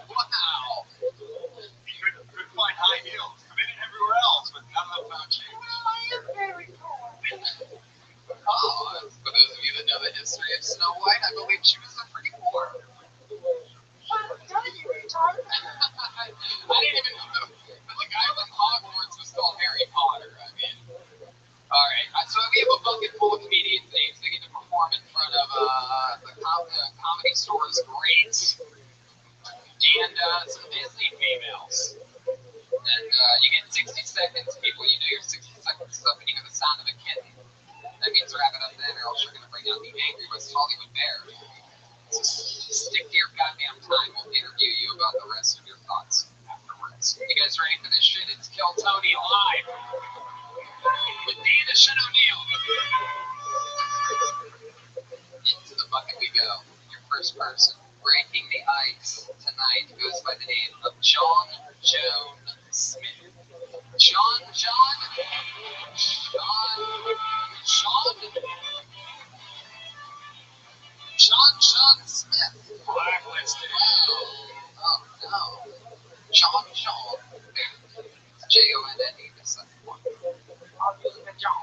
Wow. Could find high heels. Come in everywhere else, but none of them found you. Well, I am very poor. Oh, for those of you that know the history of Snow White, I believe she was pretty poor. I'm telling you, retard. I didn't even know that the guy from Hogwarts was called Harry Potter. I mean, alright, so we have a bucket full of comedians names. They get to perform in front of the Comedy Store's greats and some Disney females. And you get 60 seconds, people. You know your 60 seconds stuff, and you hear the sound of a kitten. That means wrap it up then, or else you're going to bring out the angry West Hollywood Bear. So stick to your goddamn time. We'll interview you about the rest of your thoughts afterwards. You guys ready for this shit? It's Kill Tony live with Dana Shin O'Neill. Into the bucket we go. Your first person breaking the ice tonight goes by the name of John Joan Smith. John Smith. Blacklisted. Oh no. John. J-O-N-N-E, the second one.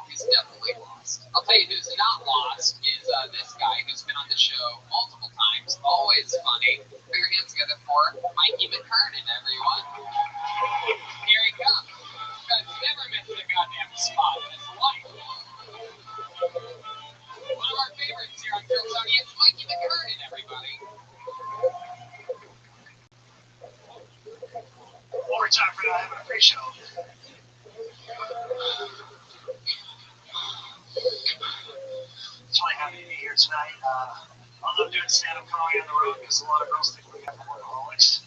He's definitely lost. I'll tell you who's not lost is this guy who's been on the show multiple times. Always funny. Put your hands together for Mikey McKernan, everyone. Here he comes. Guy's never missed a goddamn spot in his life. One of our favorites here on Kill Tony is Mikey McKernan, everybody. Overtime for not having a pre-show. It's really happy to be here tonight. I love doing stand-up comedy on the road because a lot of girls think we have workaholics.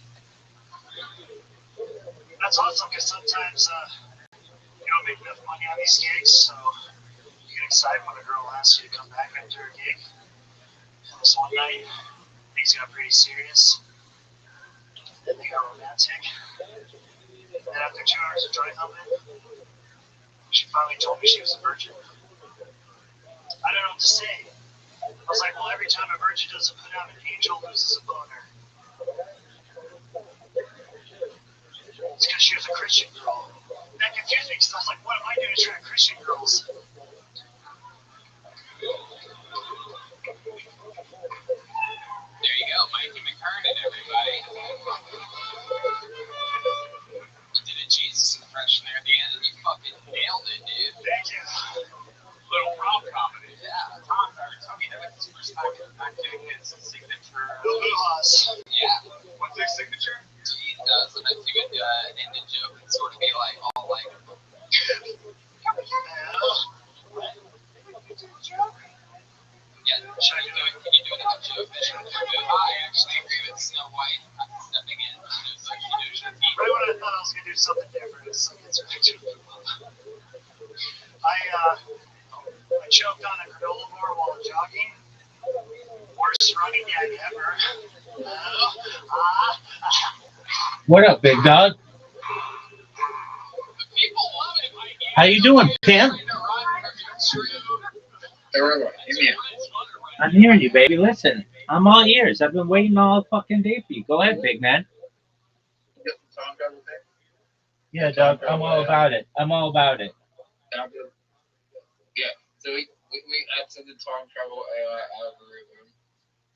That's awesome because sometimes you don't make enough money on these gigs, so you get excited when a girl asks you to come back after a gig. And this one night, things got pretty serious. Then they got romantic. And then after 2 hours of dry humping, she finally told me she was a virgin. I don't know what to say. I was like, well, every time a virgin doesn't put out, an angel loses a boner. It's because she was a Christian girl. That confused me because I was like, what am I doing to attract Christian girls? There you go, Mikey McKernan, everybody. sort of be like all like. Yeah, should I do it? Can you do it in a joke? I actually agree with Snow White stepping in. So you do should be. Right when I thought I was gonna do something different, it's like it's a picture. I choked on a granola bar while jogging. Worst running gag ever. What up, big dog? How you doing, Pimp? Hey, Rabbi, give me I'm hearing you, baby. Listen, I'm all ears. I've been waiting all fucking day for you. Go ahead, big man. the time travel thing. Yeah, dog. I'm all about it. I'm all about it. Yeah, so we added the time travel AI algorithm,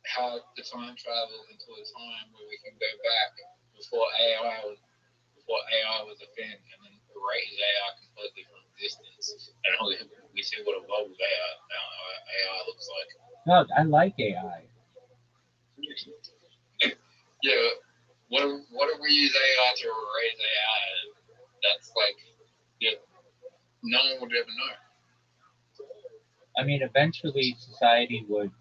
how the time travel into a time where we can go back before AI was a thing, and then erase AI completely from existence, and we see what a world with AI looks like. Dog, I like AI. Yeah, what if we use AI to erase AI? That's like, yeah, no one would ever know. I mean, eventually society would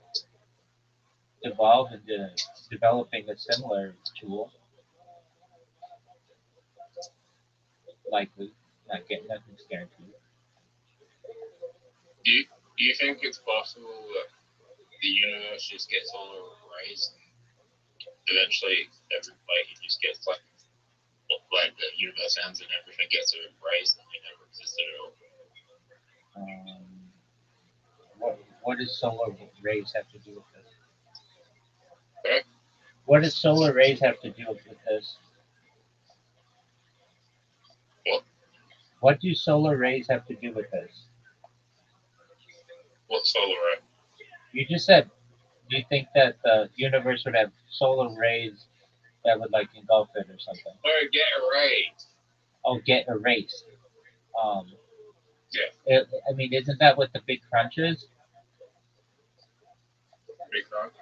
evolve into developing a similar tool. Likely, nothing's guaranteed. Do you think it's possible that the universe just gets all erased and eventually everybody just gets like the universe ends and everything gets erased and they never existed at all? What does solar rays have to do with this? Okay. What does solar rays have to do with this? What? What do solar rays have to do with this? What solar ray? You just said, do you think that the universe would have solar rays that would like engulf it or something? Or get erased. Oh, get erased. Yeah. I mean, isn't that what the Big Crunch is? Big Crunch?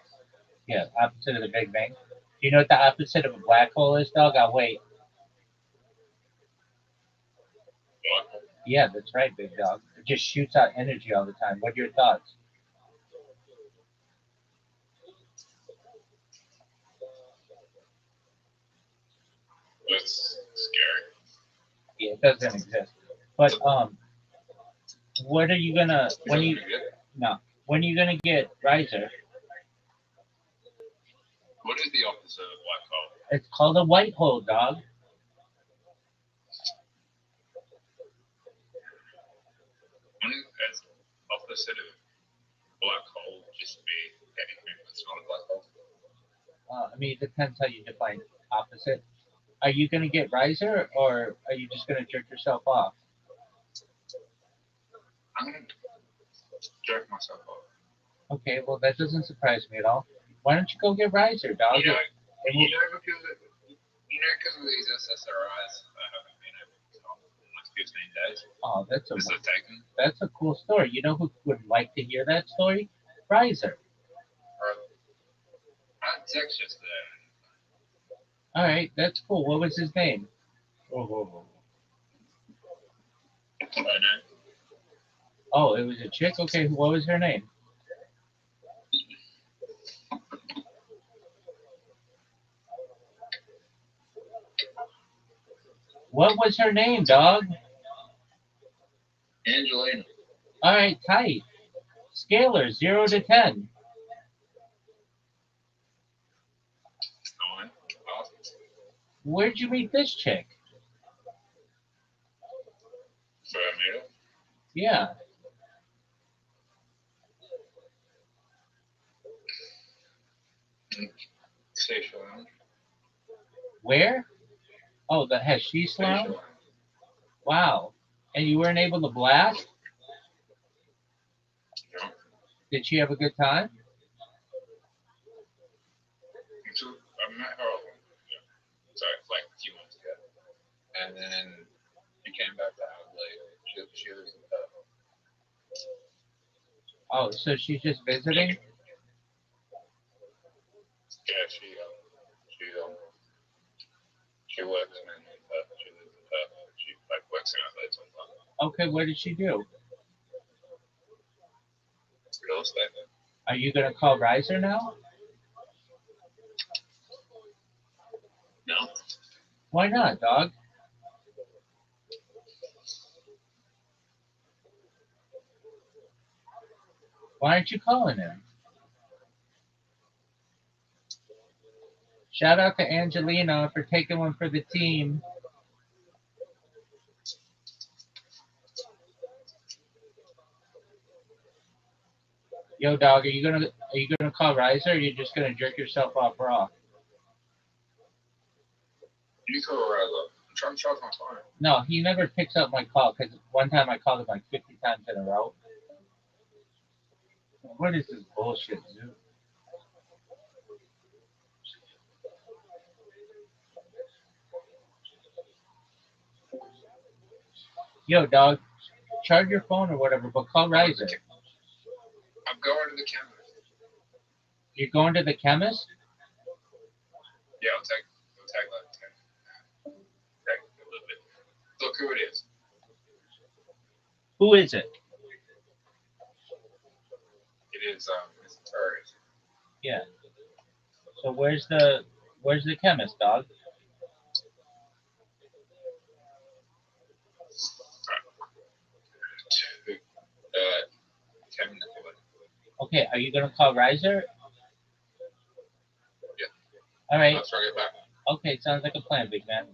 Yeah, opposite of the Big Bang. Do you know what the opposite of a black hole is, dog? I'll wait. What? Yeah, that's right, big dog. It just shoots out energy all the time. What are your thoughts? That's scary. Yeah, it doesn't exist. But what are you gonna when you get riser? What is the opposite of black hole? It's called a white hole, dog. Wouldn't as opposite of black hole just be anything that's not a black hole? I mean, it depends how you define opposite. Are you gonna get riser, or are you just gonna jerk yourself off? I'm gonna jerk myself off. Okay, well that doesn't surprise me at all. Why don't you go get riser, dog? Because of these SSRIs, I haven't been able to stop in like 15 days. Oh, That's a cool story. You know who would like to hear that story? Riser. I had sex yesterday. All right, that's cool. What was his name? Oh, it was a chick? Okay, what was her name? What was her name, dog? Angelina. All right, tight. Scalar, 0 to 10. 9. Awesome. Where'd you meet this chick? Fermata. Yeah. Station Lounge. Where? Oh, the Hashish Lounge? Wow. And you weren't able to blast? No. Did she have a good time? I met her like a few months ago. And then she came back to Adelaide. She lives in Perth. Oh, so she's just visiting? Yeah, she works in Perth. She lives in Perth. Okay, what did she do? Real estate. Are you gonna call Riser now? No. Why not, dog? Why aren't you calling him? Shout out to Angelina for taking one for the team. Yo, dog, are you gonna call Riser, or are you just gonna jerk yourself off raw? You can rise up. I'm trying to charge my phone. No, he never picks up my call because one time I called him like 50 times in a row. What is this bullshit, dude? Yo, dog, charge your phone or whatever, but call Riser. I'm going to the chemist. You're going to the chemist? Yeah, it'll take like 10. Take a little bit. Look who it is. Who is it? It is Mr. Torres. Yeah. So where's the chemist, dog? Kevin. Okay, are you gonna call Riser? Yeah. All right. I'll try to get back. Okay, sounds like a plan, big man.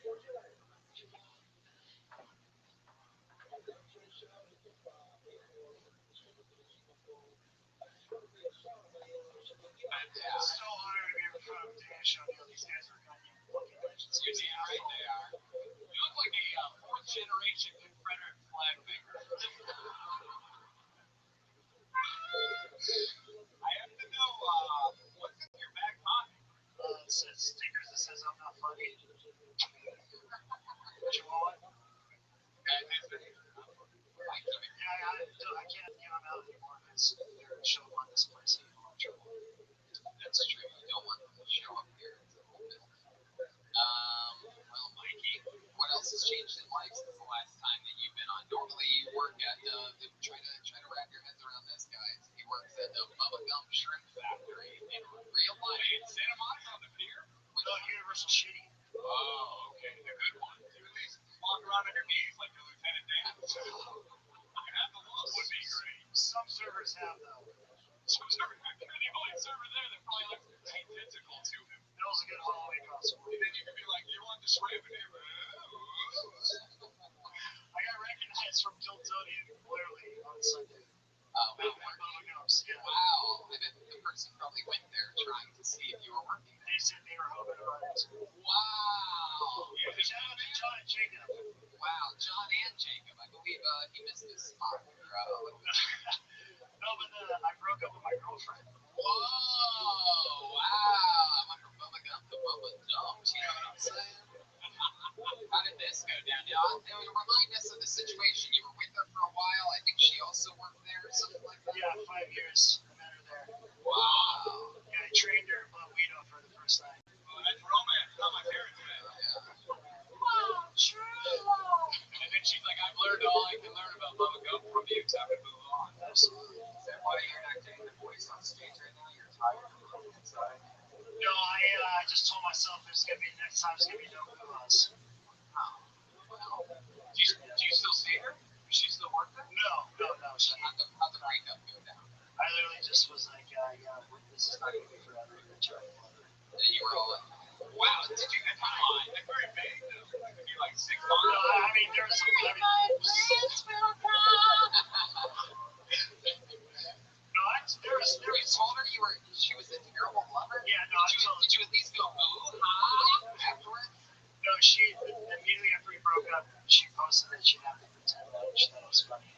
It's so honored to be in front of Dan Show. These guys are goddamn fucking legends. You're damn right they are. You look like a fourth generation Confederate flag maker. I have to know what's in your back pocket. It says stickers that says I'm not funny. What you want? And it's been, Yeah, I can't give them out anymore because they're showing up on this place. I'm in trouble. that's true. You don't want them to show up here. It's a whole business. Well, Mikey, what else has changed in life since the last time that you've been on? Normally, you work at try to wrap your heads around this, guys. He works at the Bubba Gump Shrimp Factory in real life in Santa Monica on the pier. No, Universal Shitty. Oh, okay, the good one. Do they walk around on their knees like the Lieutenant Dan? You have the look. Would be great. Some servers have, though. Some server, you're the only server there that probably looks identical to him. That was a good holiday costume. And then you could be like, you want the shrimp? And they're I got recognized from Tiltonian clearly on Sunday. wow. Yeah. Wow. I bet the person probably went there trying to see if you were working there. They said they were hoping about it. Wow. Shout out to John and Jacob. Wow, John and Jacob. I believe he missed his spot for No, but I broke up with my girlfriend. Whoa, wow. I went from Bubba Gump to Bubba Dumps. You know what I'm saying? How did this go down? Now, remind us of the situation. You were with her for a while. I think she also worked there or something like that. Yeah, 5 years. I met her there. Wow. Yeah, I trained her at Guido for the first time. Oh, that's romance. Not my parents' man. Wow, true. And then she's like, I've learned all I can learn about Bubba Gump from you. Time to move on. Absolutely. Is that why you're not getting the voice on stage right now? You're tired of the inside? No, I just told myself next time it's gonna be no Gulas. Well, do you still see her? Does she still work there? No. How'd the breakup go down? I literally just was like, yeah, this is not gonna be forever. And you were all like, wow, did you come on? That's very vague though. It could be like 6 months. No, I mean, there was some. You told her she was a terrible lover? Yeah, no, Did you at least go, ooh, ha, afterwards? No, she immediately after we broke up, she posted that she'd have to pretend that she thought it was funny.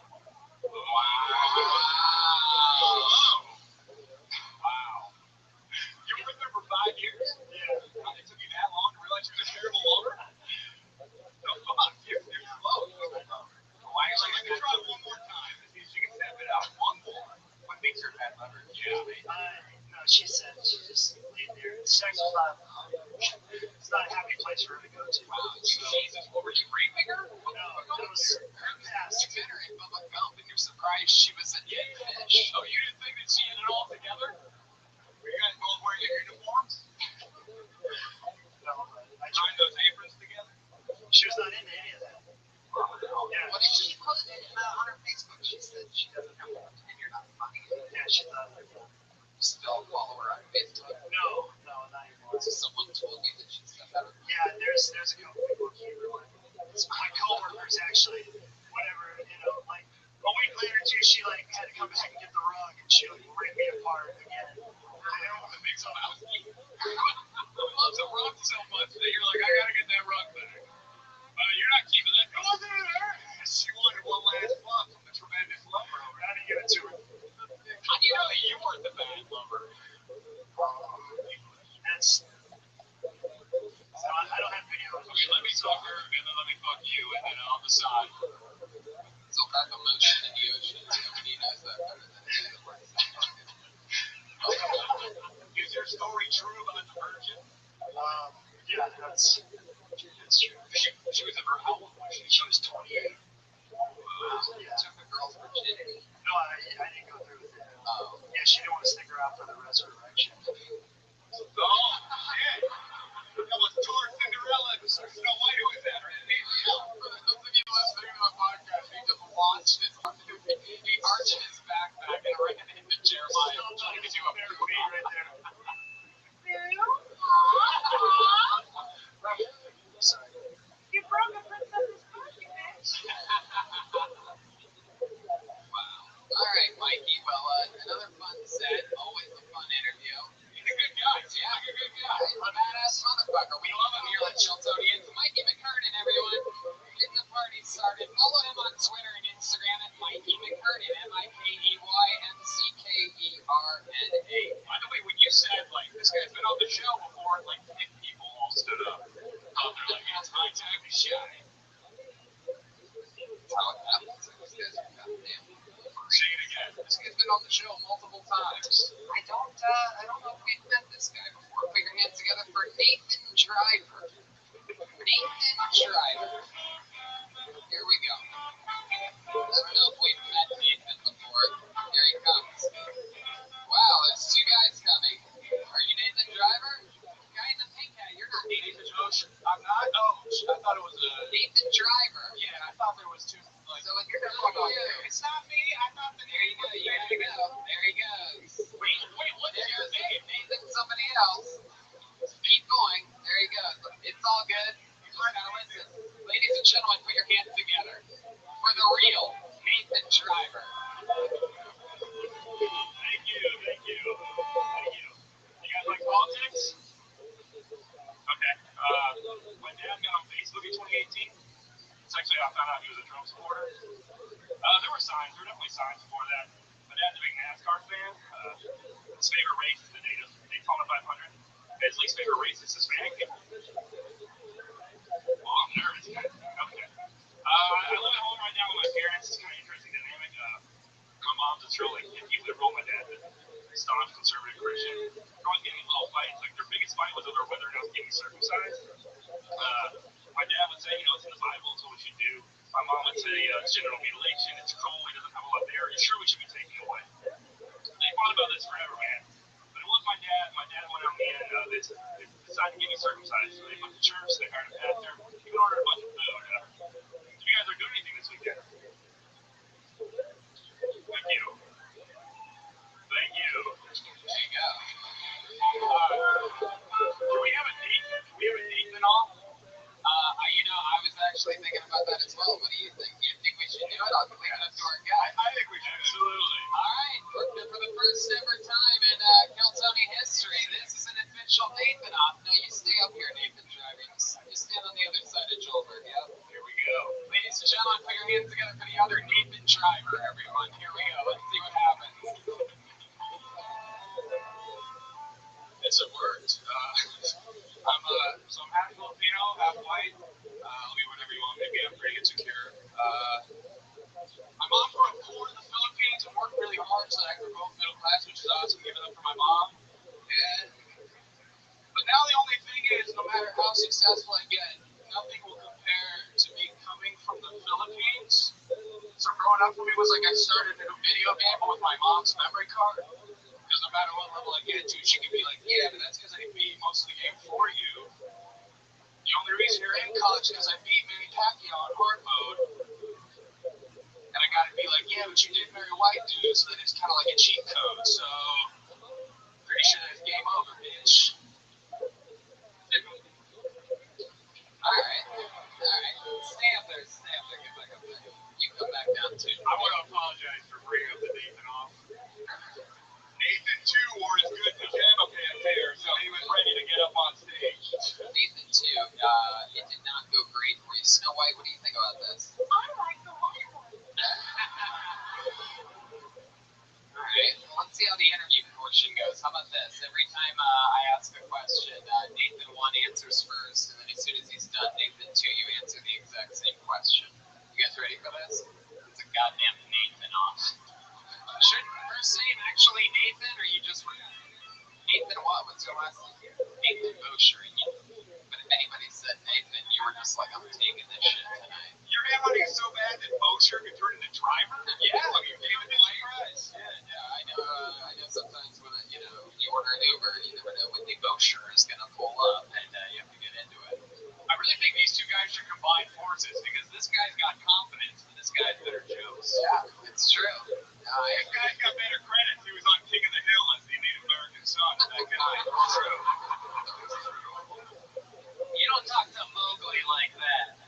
Wow. You were with her for 5 years? Yeah. It took you that long to realize she was a terrible lover? No, fuck, you're close. Why are you let me try one more time to see if she can step it out? One more. What makes her a bad lover? Yeah, No, she said she just laid there. Sex was not. It's not a happy place for her to go to. Wow, Jesus, what were you raping her? No, that was her past. You met her in Bubba Gump and you're surprised she was a dead fish. Oh, you didn't think that she had it all together? Were you guys both wearing your uniforms? No, I Tying those aprons together? She was not into any of that. Yeah. What did she post on her Facebook? She said she doesn't have one and you're not funny. Yeah, she thought like that. Still follow her on Facebook. No, not anymore. So someone told you that she said that? Yeah, there's a couple people who really. It's my coworkers actually. Whatever, like a week later too, she like had to come back and get the rug, and she like ripped me apart again. I don't want to make some housekeeping. I love the rug so much that you're like, I gotta get that rug back. You're not keeping that. Go there. She wanted one last fuck from the tremendous lover over. I didn't give it to her. How do you know that you weren't the bad lover? That's. So I don't have video. Okay, let me fuck her, and then let me fuck you, and then on the side. So that emotion in the ocean. Nobody knows that better than me. Is your story true about the virgin? Yeah, that's true. She was ever how old was she? She was 28. Yeah. Took the girl's virginity. No, I didn't go through with it. Yeah, she didn't want to stick around for the resurrection. Oh, shit. That was George Cinderella. Snow White, who is that? For those of you listening to the podcast, he just launched his he arched his backpack and ran into Jeremiah trying to do a movie right there. Sorry. court, like 10 people all stood up. They're like, it's my time to shine. That's how it happens. These guys are goddamn. Say it again. This guy's been on the show multiple times. I don't know if we've met this guy before. Put your hands together for Nathan Driver. Nathan Driver. Here we go. I don't know if we've met Nathan before. Here he comes. Wow, there's two guys coming. Are you Nathan Driver? Guy in the pink hat. You're not Nathan Ocean. I'm not. Oh, I thought it was Nathan Driver. Yeah, I thought there was two. Like, So you're not it's not me. I thought that. There you go. You gotta go. There he goes. Wait, what's There your goes name? Nathan, somebody else. Keep going. There he goes. It's all good. You just gotta listen. Ladies and gentlemen, put your hands together for the real Nathan Driver. Thank you. You guys like politics? Okay. My dad got on Facebook in 2018. It's actually how I found out he was a Trump supporter. There were signs. There were definitely signs before that. My dad's a big NASCAR fan. His favorite race is the Daytona 500. His least favorite race is Hispanic people. Oh, I'm nervous. Okay. I live at home right now with my parents. It's kind of interesting dynamic. My mom's a real hippie liberal. My dad's a staunch conservative Christian. They're always getting little fights. Like their biggest fight was over whether or not getting circumcised. My dad would say, it's in the Bible, it's what we should do. My mom would say, it's genital mutilation, it's cruel, he doesn't have a lot there. Are you sure we should be taking it away? They fought about this forever, man. But it was my dad. My dad went out and they decided to get me circumcised. So they went to church, they hired a pastor, even ordered a bunch of food. If you guys are doing anything this weekend. Thank you. There you go. Do we have a date? And all? I was actually thinking about that as well. What do you think? Do you think we should do it? I'll leave it up to our guy. I think we should. Absolutely. All right. For the first ever time in Kiltony history, this is an official Nathan off. No, you stay up here, Nathan Driver. You stand on the other side of Joelberg. Yep. Here we go. Ladies and gentlemen, put your hands together for the other Nathan Driver, everyone. Here we go. Let's see what happens. It worked. I'm half Filipino, half white. I'll be whatever you want me to be. I'm pretty insecure. My mom grew up poor in the Philippines and worked really hard so that I could go middle class, which is awesome, giving up for my mom. But now the only thing is, no matter how successful I get, nothing will compare to me coming from the Philippines. So growing up for me was like I started a new video game with my mom's memory card. Because no matter what level I get to, she can be like, yeah, but that's because I beat most of the game for you. The only reason you're in college is because I beat Manny Pacquiao on hard mode. And I gotta be like, yeah, but you did marry white dudes, so then it's kind of like a cheat code. So, pretty sure that's game over, bitch. Alright. Stay up there. Get back up there. You come back down too. I want to apologize for bringing up the Nathan off. Nathan, too, wore his good pajama pants here, so he was ready to get up on stage. Nathan, too, it did not go great for you. Snow White, what do you think about this? I like the white one. Alright, let's see how the interview portion goes. How about this? Every time I ask a question, Nathan 1 answers first, and then as soon as he's done, Nathan 2, you answer the exact same question. You guys ready for this? It's a goddamn Nathan off. Should first name actually Nathan, or you just Nathan what? What's your last name? Nathan Bosher. But if anybody said Nathan, you were just like, I'm taking this shit tonight. Your handwriting is so bad that Bosher could turn into Driver? Yeah, I mean, David Price. Yeah, I know sometimes when you order an Uber, you never know when the Bosher is gonna pull up, and you have to get into it. I really think these two guys should combine forces because this guy's got confidence and this guy's better jokes. Yeah, it's true. This guy's got better credits. He was on King of the Hill as the Native American son. That guy. It's true. You don't talk to Mowgli like that.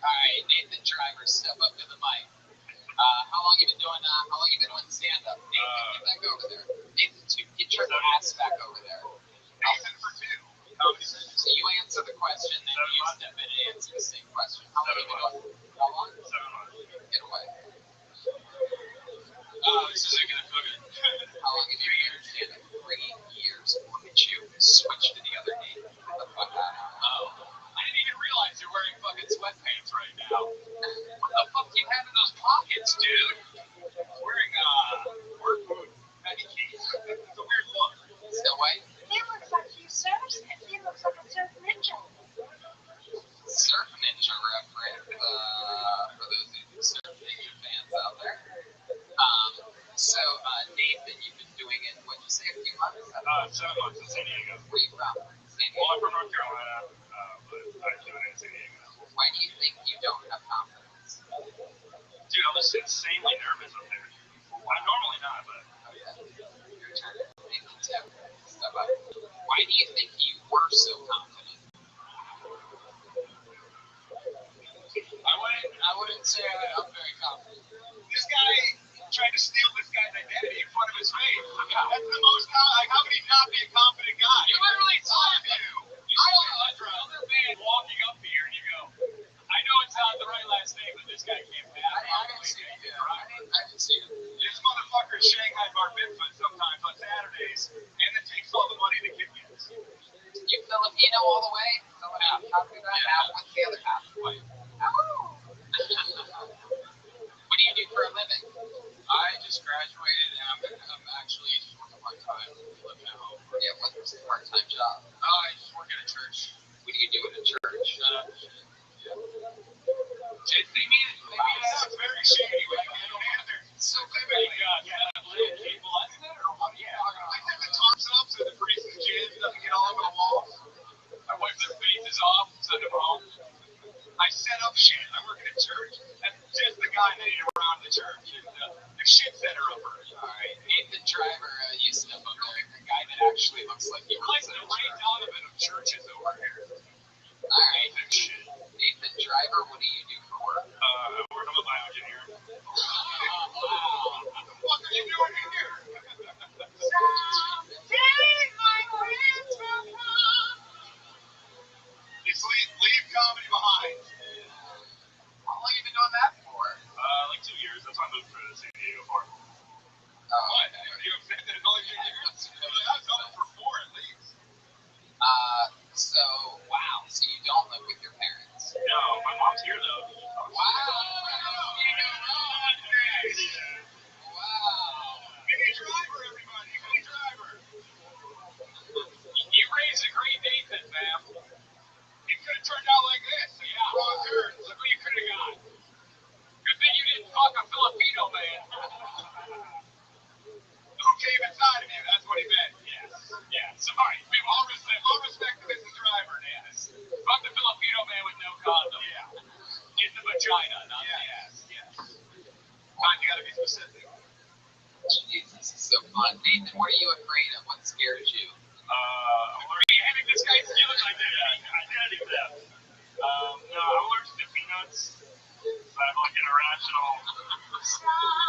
Alright, Nathan Driver, step up to the mic. How long from? San Well, I'm Diego. from North Carolina, but I do it in San Diego. Why do you think you don't have confidence? Dude, I was insanely nervous up there. I'm normally not, but Oh yeah, your turn. Nathan too. Step up. Why do you think you were so confident? I wouldn't say I'm very confident. This guy tried to steal this guy's identity in front of his face. That's the most, like, how could he not be a confident guy? You literally saw you. I don't know. Another man walking up here and you go, I know it's not the right last name, but this guy can't pass. I didn't see it. Yeah, I didn't see it. This motherfucker is Shanghai Bar Mitzvah sometimes on Saturdays, and then takes all the money the kid gets. You Filipino all the way? So half. Half of that, half with the other half. What do you do for a living? I just graduated, and I'm actually just working part-time, living at home. Yeah, what's the part-time job? I just work at a church. What do you do at a church? They need it sounds very shady when you get on there. So vividly. Cable, isn't it? Or what? Yeah. I took the tarps off so the priest's jizz doesn't get all over the walls. I wipe their faces off, send them home. I set up shit. I work at a church. That's just the guy that needed around the church. The shit setter upper. Alright, Nathan Driver, you step up there. The guy that actually looks like he You're like the Ray Donovan of churches over here. Alright, Nathan Driver, what do you do for work? I work on a bioengineer. What the fuck are you doing in here? Just leave comedy behind. How long have you been doing that for? Like 2 years. That's why I moved to San Diego for. What? You accepted it only 2 years? That's over for 4 at least. So, wow, so you don't live with your parents? No, my mom's here though. Wow! Mini driver, everybody. Mini driver. You raised a great Nathan, fam. It could have turned out like this. Yeah. Wrong turns. Look what you could have got. Good thing you didn't fuck a Filipino man. Who came inside of you? That's what he meant. Yes. Yeah. Sorry. All respect to Mr. Driver, Yes. Fuck the Filipino man with no condom. Yeah. In the vagina, not the Yeah. ass. Yes. Fine, you gotta be specific. Jeez, this is so fun. Nathan, what are you afraid of? What scares you? Handing this guy's stealing identity theft. No, I'm allergic to peanuts. So I have like an irrational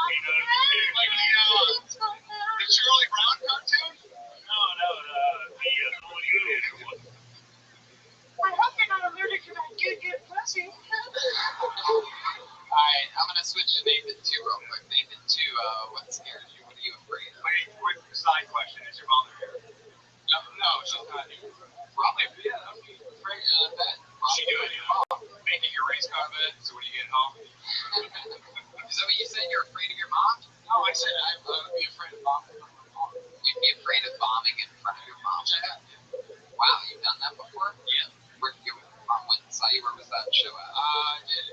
peanut. The Charlie Brown cartoon? No, the one you did. I hope you're not allergic to that good pussy. Alright, I'm gonna switch to Nathan 2 real quick. Nathan 2, what scares you? What are you afraid of? Wait, quick side question. Is your mother here? No, she's not here. Probably, yeah. I'm Afraid of that? She doing making your race car bed, so when you get home. Is that what you said? You're afraid of your mom? No, I said I would be afraid of bombing in front of my mom. You'd be afraid of bombing in front of your mom? Wow, you've done that before? Yeah. Where your mom went and saw you? Where was that show at? I did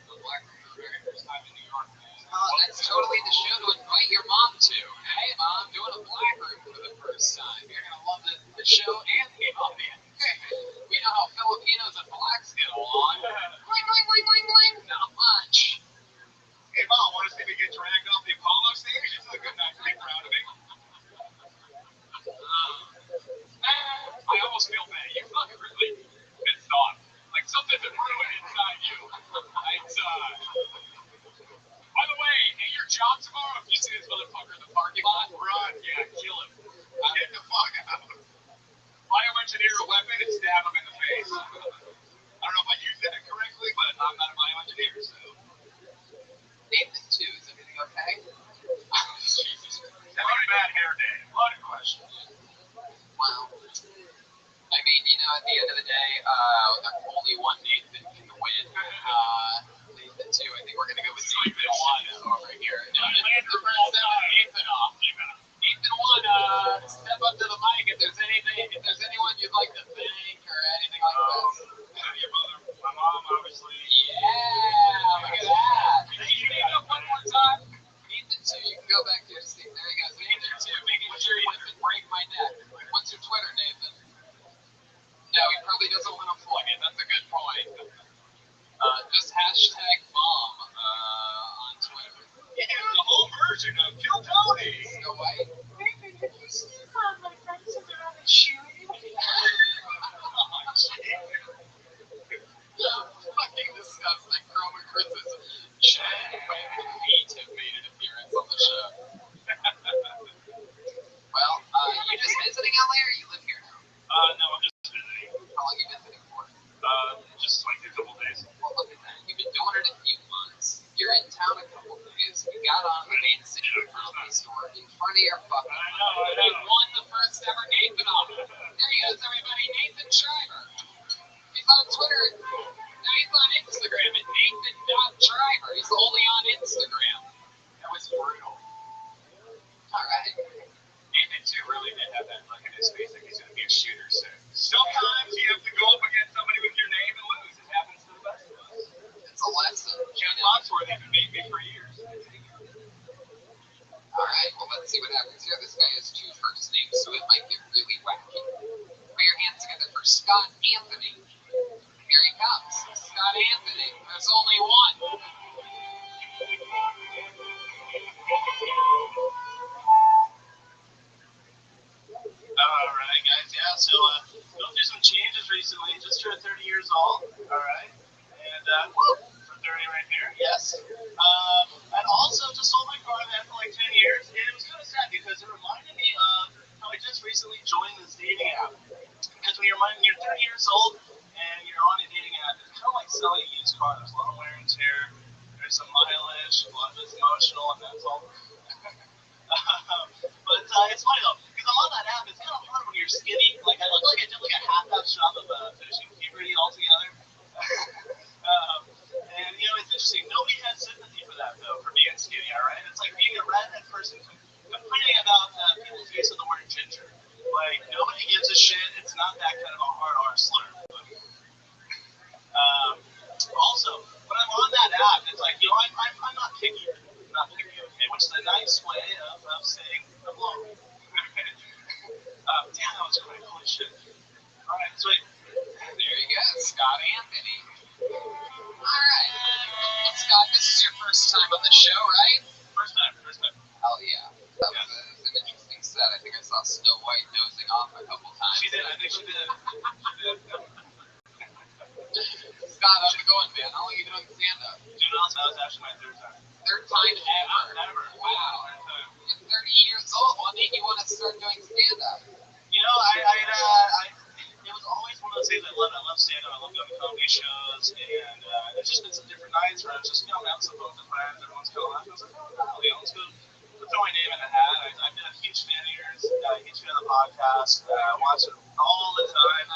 the Black Room for the very first time in New York. Oh, that's totally the show to invite your mom to. Hey, Mom, doing a Black Room for the first time. You're going to love the show and the audience. We know how Filipinos and blacks get along. Bling, bling, bling, bling, bling. Not much. Hey, Mom, want to see me get dragged off the Apollo stage? This is a good night to be proud of me. I almost feel bad. You fucking really pissed off. Like something's been ruined inside you. It's, by the way, at your job tomorrow, if you see this motherfucker in the parking lot, run. Yeah, kill him. Get the fuck out. Bioengineer a weapon and stab him in the face. I don't know if I used that correctly, but I'm not a bioengineer, so. Nathan 2, is everything okay? Jesus. Having a bad hair day. A lot of questions. Well, I mean, at the end of the day, only one Nathan can win. Nathan 2, I think we're going to go with Nathan 1 over here. Nathan off. Nathan 1, step up to the mic if there's anyone you'd like to thank or anything like that. Your mother, my mom, obviously. Yeah, look at that. Can you name up one more time? Nathan 2, you can go back to your seat. There he goes. Nathan 2, making sure he doesn't break my neck. What's your Twitter, Nathan? is everybody? Nathan Schreiber. He's on Twitter. Now he's on Instagram at Nathan.Schreiber. He's only on Instagram. That was brutal. All right. Nathan too really did have that look in his face like he's going to be a shooter soon. Sometimes you have to go up against somebody with your name and lose. It happens to the best of us. It's a lesson. Jim Foxworth had been beating me for years. All right, well, let's see what happens here. This guy has 2 first names, so it might get really wacky. Put your hands together for Scott Anthony. Here he comes. Scott Anthony. There's only one. All right, guys. Yeah, so going through some changes recently. Just turned 30 years old. All right. And, for 30 right here. Yes. And also just sold my car there for like 10 years. And it was kind of sad because it reminded me of how I just recently joined this dating app. Because when you're 30 years old and you're on a dating app, it's kind of like selling a used car. There's a lot of wear and tear. There's some mileage. A lot of it's emotional, and that's all. But it's funny though, because I'm on that app. It's kind of hard when you're skinny. Like I look like I did like a half-ass job of finishing puberty altogether. And you know, it's interesting. Nobody has sympathy for that though, for being skinny. All right, it's like being a redhead person complaining about people's use of the word ginger. Like nobody gives a shit. It's not that kind of a hard R slur. Also, when I'm on that app, it's like, you know, I'm not picky. I'm not picky, okay, which is a nice way of saying I'm low. Damn, that was great. Holy shit. All right, sweet. There you go, Scott Anthony. All right. Well, Scott, this is your first time on the show, right? First time. Oh, yeah. That was an interesting set. I think I saw Snow White dozing off a couple times. She did. I think she did. Scott, how's it going, man? How long have you been on stand-up? Dude, that was actually my third time. Third time Ever. Wow. You're 30 years old. What made you want to start doing stand-up? You know, it was always one of those things I love. I love stand-up. I love going to comedy shows, and there's just been some different nights where I'm just, you know, I'm out some folks and friends. Everyone's kind of laughing. I was like, oh, you know, let's go throw my name in the hat. I've been a huge fan of yours. Huge fan of the podcast. Watch it all the time.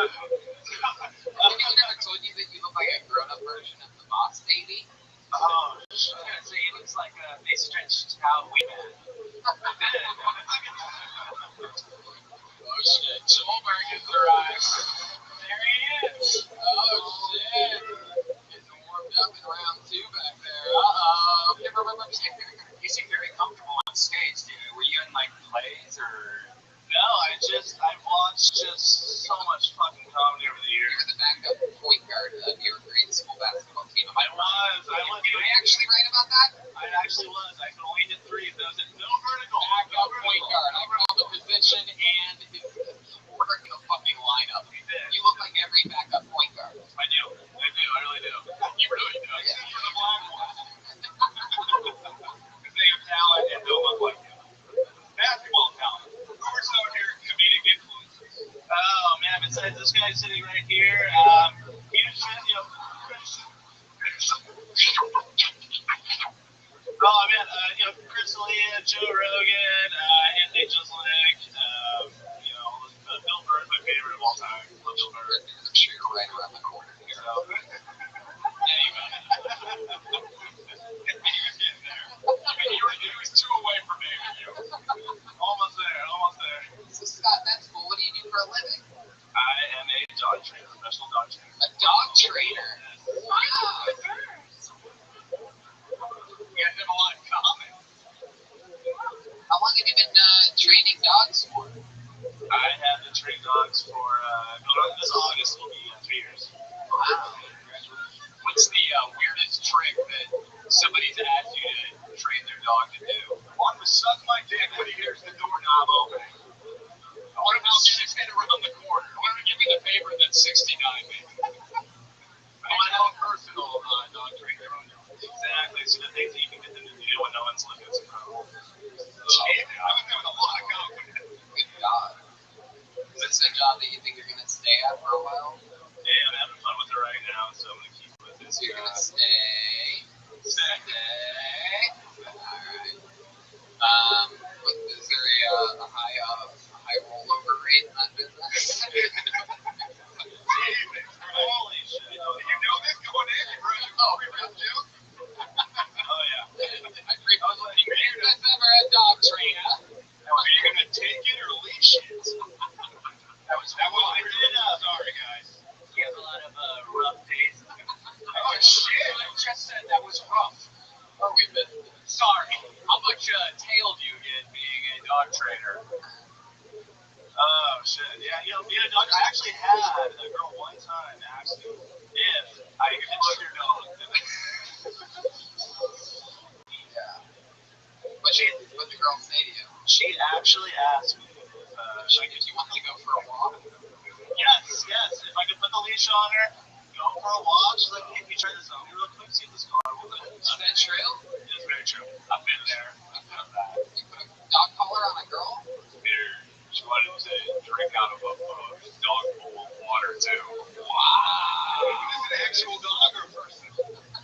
Have you ever told you that you look like a grown-up version of the Boss Baby? Oh, I was gonna say it looks like they stretched out way back. Oh shit, Schulberg is arrived. There he is. Oh shit. Getting warmed up in round 2 back there. Uh-oh. You seem very comfortable on stage, dude. Were you in like plays or? No, I've watched just so much fucking comedy over the years. You're the backup point guard of your grade school basketball team. I was. Did I actually write about that? I actually was. I could only hit threes. That was it. No vertical. Backup point guard. I called the position and his order in the fucking lineup. You look like every backup point guard. I do. I really do. You really do. Yeah. You're the black one. Because they have talent and don't look like you. Basketball talent. Who's out here comedic influencers? Oh man, besides this guy sitting right here, huge fan, you know, oh man, you know, Chris D'Elia, Joe Rogan, Anthony Jeselnik, you know, Bill Burr is my favorite of all time. Love Bill Burr. I'm sure you're right around the corner here. So, Anyway. He was 2 away from me. Almost there. So Scott, that's cool. What do you do for a living? I am a dog trainer, professional dog trainer. A dog trainer? Wow. We have a lot in common. How long have you been training dogs for? I have been training dogs for, this August will be 3 years. Wow. What's the weirdest trick that somebody's asked you to train their dog to do? One was suck my dick when he hears the doorknob open. I want to bounce his head around the corner. I want to give me the favor that's 69, man. I want to have a personal dog trainer. Exactly, so the things that you can get them to do when no one's looking is incredible. I was having a lot of confidence. Good God. Is this a job that you think you're going to stay at for a while? Yeah, I'm having fun with it right now, so I'm going to keep with it. So you're going to stay. Alright. Is there a high rollover rate in that business? actually had a girl one time ask me if I could plug your dog. Yeah. What the girl say to you? She actually asked me If you wanted to go for a walk. yes, if I could put the leash on her, go for a walk. She's like, hey, can you try this on me real quick? See if this car will go. Is that true? It is very true. I've been there. I've done that. You put a dog collar on a girl? She wanted to drink out of a dog bowl of water too. Wow. Is it an actual dog or a person?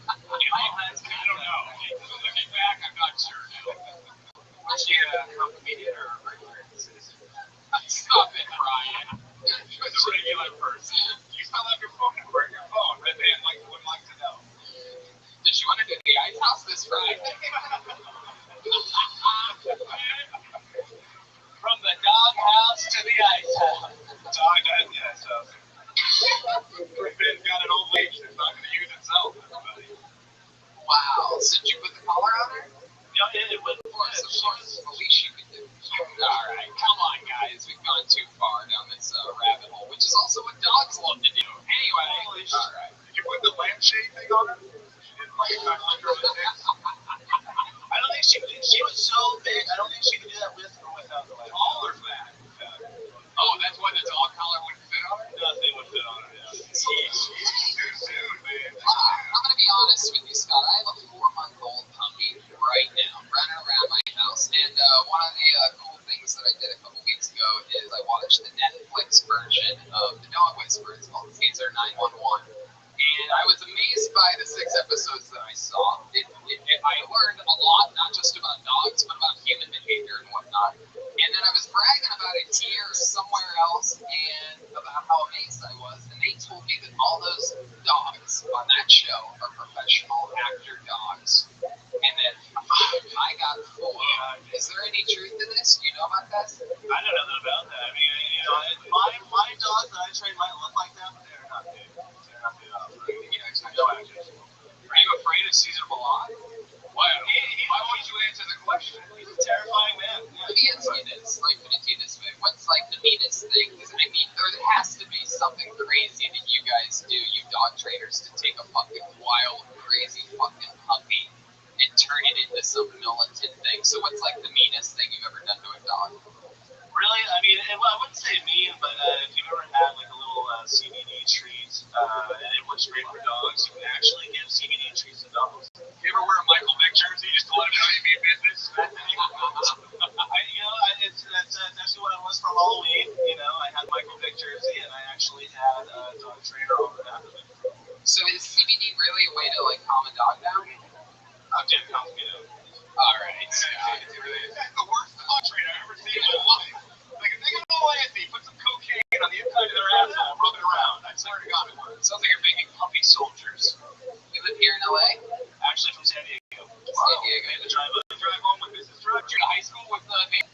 I don't know. Looking back, I'm not sure now. Was she a comedian or a regular citizen? Stop it, Ryan. She was a regular person. You still have your phone number in your phone. Red Band would like to know. Did she want to go to the Ice House this Friday? From the dog house to the ice house. Dog at the ice house. Red Band's got an old leash that's not going to use itself, everybody. Wow. So did you put the collar on her? Yeah, it would. Of course. The least you could do. Alright, come on, guys. We've gone too far down this rabbit hole, which is also what dogs love to do. Anyway, alright. Did you put the lampshade thing on her? She didn't like kind of lick her with it. I don't think she was so big. I don't think she could do that with or without the lamp. Tall or fat? Oh, that's why the dog collar wouldn't fit on her? Nothing would fit on her. Yeah. Too soon, man. I'm going to be honest with you, Scott. I have a 4-month-old puppy right now running around my house. And one of the cool things that I did a couple weeks ago is I watched the Netflix version of The Dog Whisperer. It's called Caesar 911. And I was amazed by the 6 episodes that I saw. I learned a lot, not just about dogs, but about human behavior and whatnot. And then I was bragging about it here somewhere else and about how amazed I was. And they told me that all those dogs on that show are professional actor dogs. And then I got fooled. Is there any truth to this? Do you know about that? I don't know nothing about that. I mean, you know, my dogs that I train might look like that, but they're not big. They're not big off. Are you afraid of Caesar Milan? Why won't you answer the question? He's a terrifying man. Let me answer you this. Like, put it to you this way. What's like the meanest thing? Because I mean, there has to be something crazy that you guys do, you dog trainers, to take a fucking wild, crazy fucking puppy and turn it into some militant thing. So what's like the meanest thing you've ever done to a dog? Really? I mean, well, I wouldn't say mean, but if you've ever had like a little CBD treat, and it works great for dogs, you can actually give CBD treats to dogs. You ever wear a Michael Vick jersey just to let him know you mean business? That's actually what it was for Halloween. You know, I had Michael Vick jersey, and I actually had a dog trainer over that. So is CBD really a way to like calm a dog down? Jim calms me down. All right. That's the worst dog trainer I've ever seen in my life. Like, if they go to Lansing, put some cocaine on the inside of their asshole and rub it around. I swear to God it works. Sounds like you're making puppy soldiers. You live here in LA? Actually, from San Diego. San Diego. I had to drive home with Mrs. Drug. You're in high school with Nathan?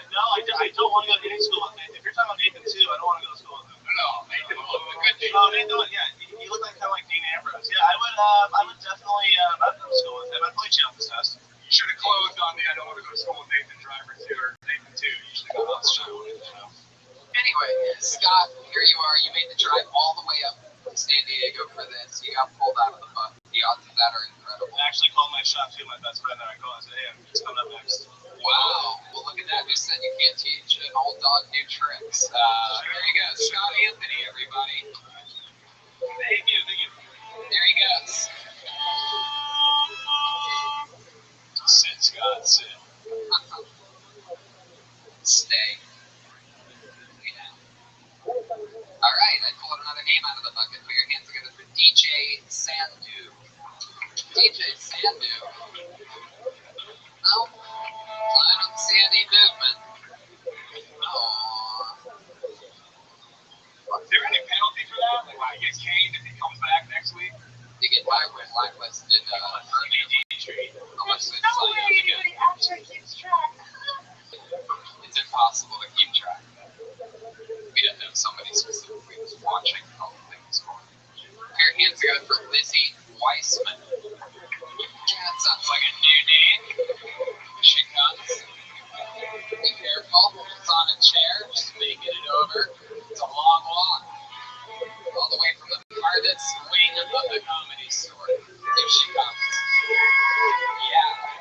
No, I don't want to go to any school with Nathan. If you're talking about Nathan too, I don't want to go to school with him. No, Nathan was a good dude. Oh, Nathan, yeah, he looked like kind of like Dean Ambrose. Yeah, I would definitely, I'd go to school with him. I'd play cheat on this test. You should have closed on the I don't want to go to school with Nathan driver too, or Nathan too. You should have gone on. Anyway, Scott, here you are. You made the drive all the way up to San Diego for this. You got pulled out of the bus. The odds of that are incredible. I actually called my shop too, my best friend that I called and said, hey, it's coming up next. Wow. Well, look at that. Who said you can't teach an old dog new tricks? There you go. Scott Anthony, everybody. Thank you. There he goes. Sit, Scott, sit. Stay. Yeah. All right. I pulled another name out of the bucket. Put your hands together for DJ Sandu. DJ Sandu. No? I don't see any movement. Aww. Is there any penalty for that? Like, I guess Kane, if he comes back next week? You get blacklisted unless it's it's impossible to keep track. We don't know somebody specifically who's watching all the things going on. Your hands go for Lizzie Weissman. That sounds like a new name. She comes. Be careful. It's on a chair. Just making it over. It's a the swing of the Comedy Store. Here she comes. Yeah.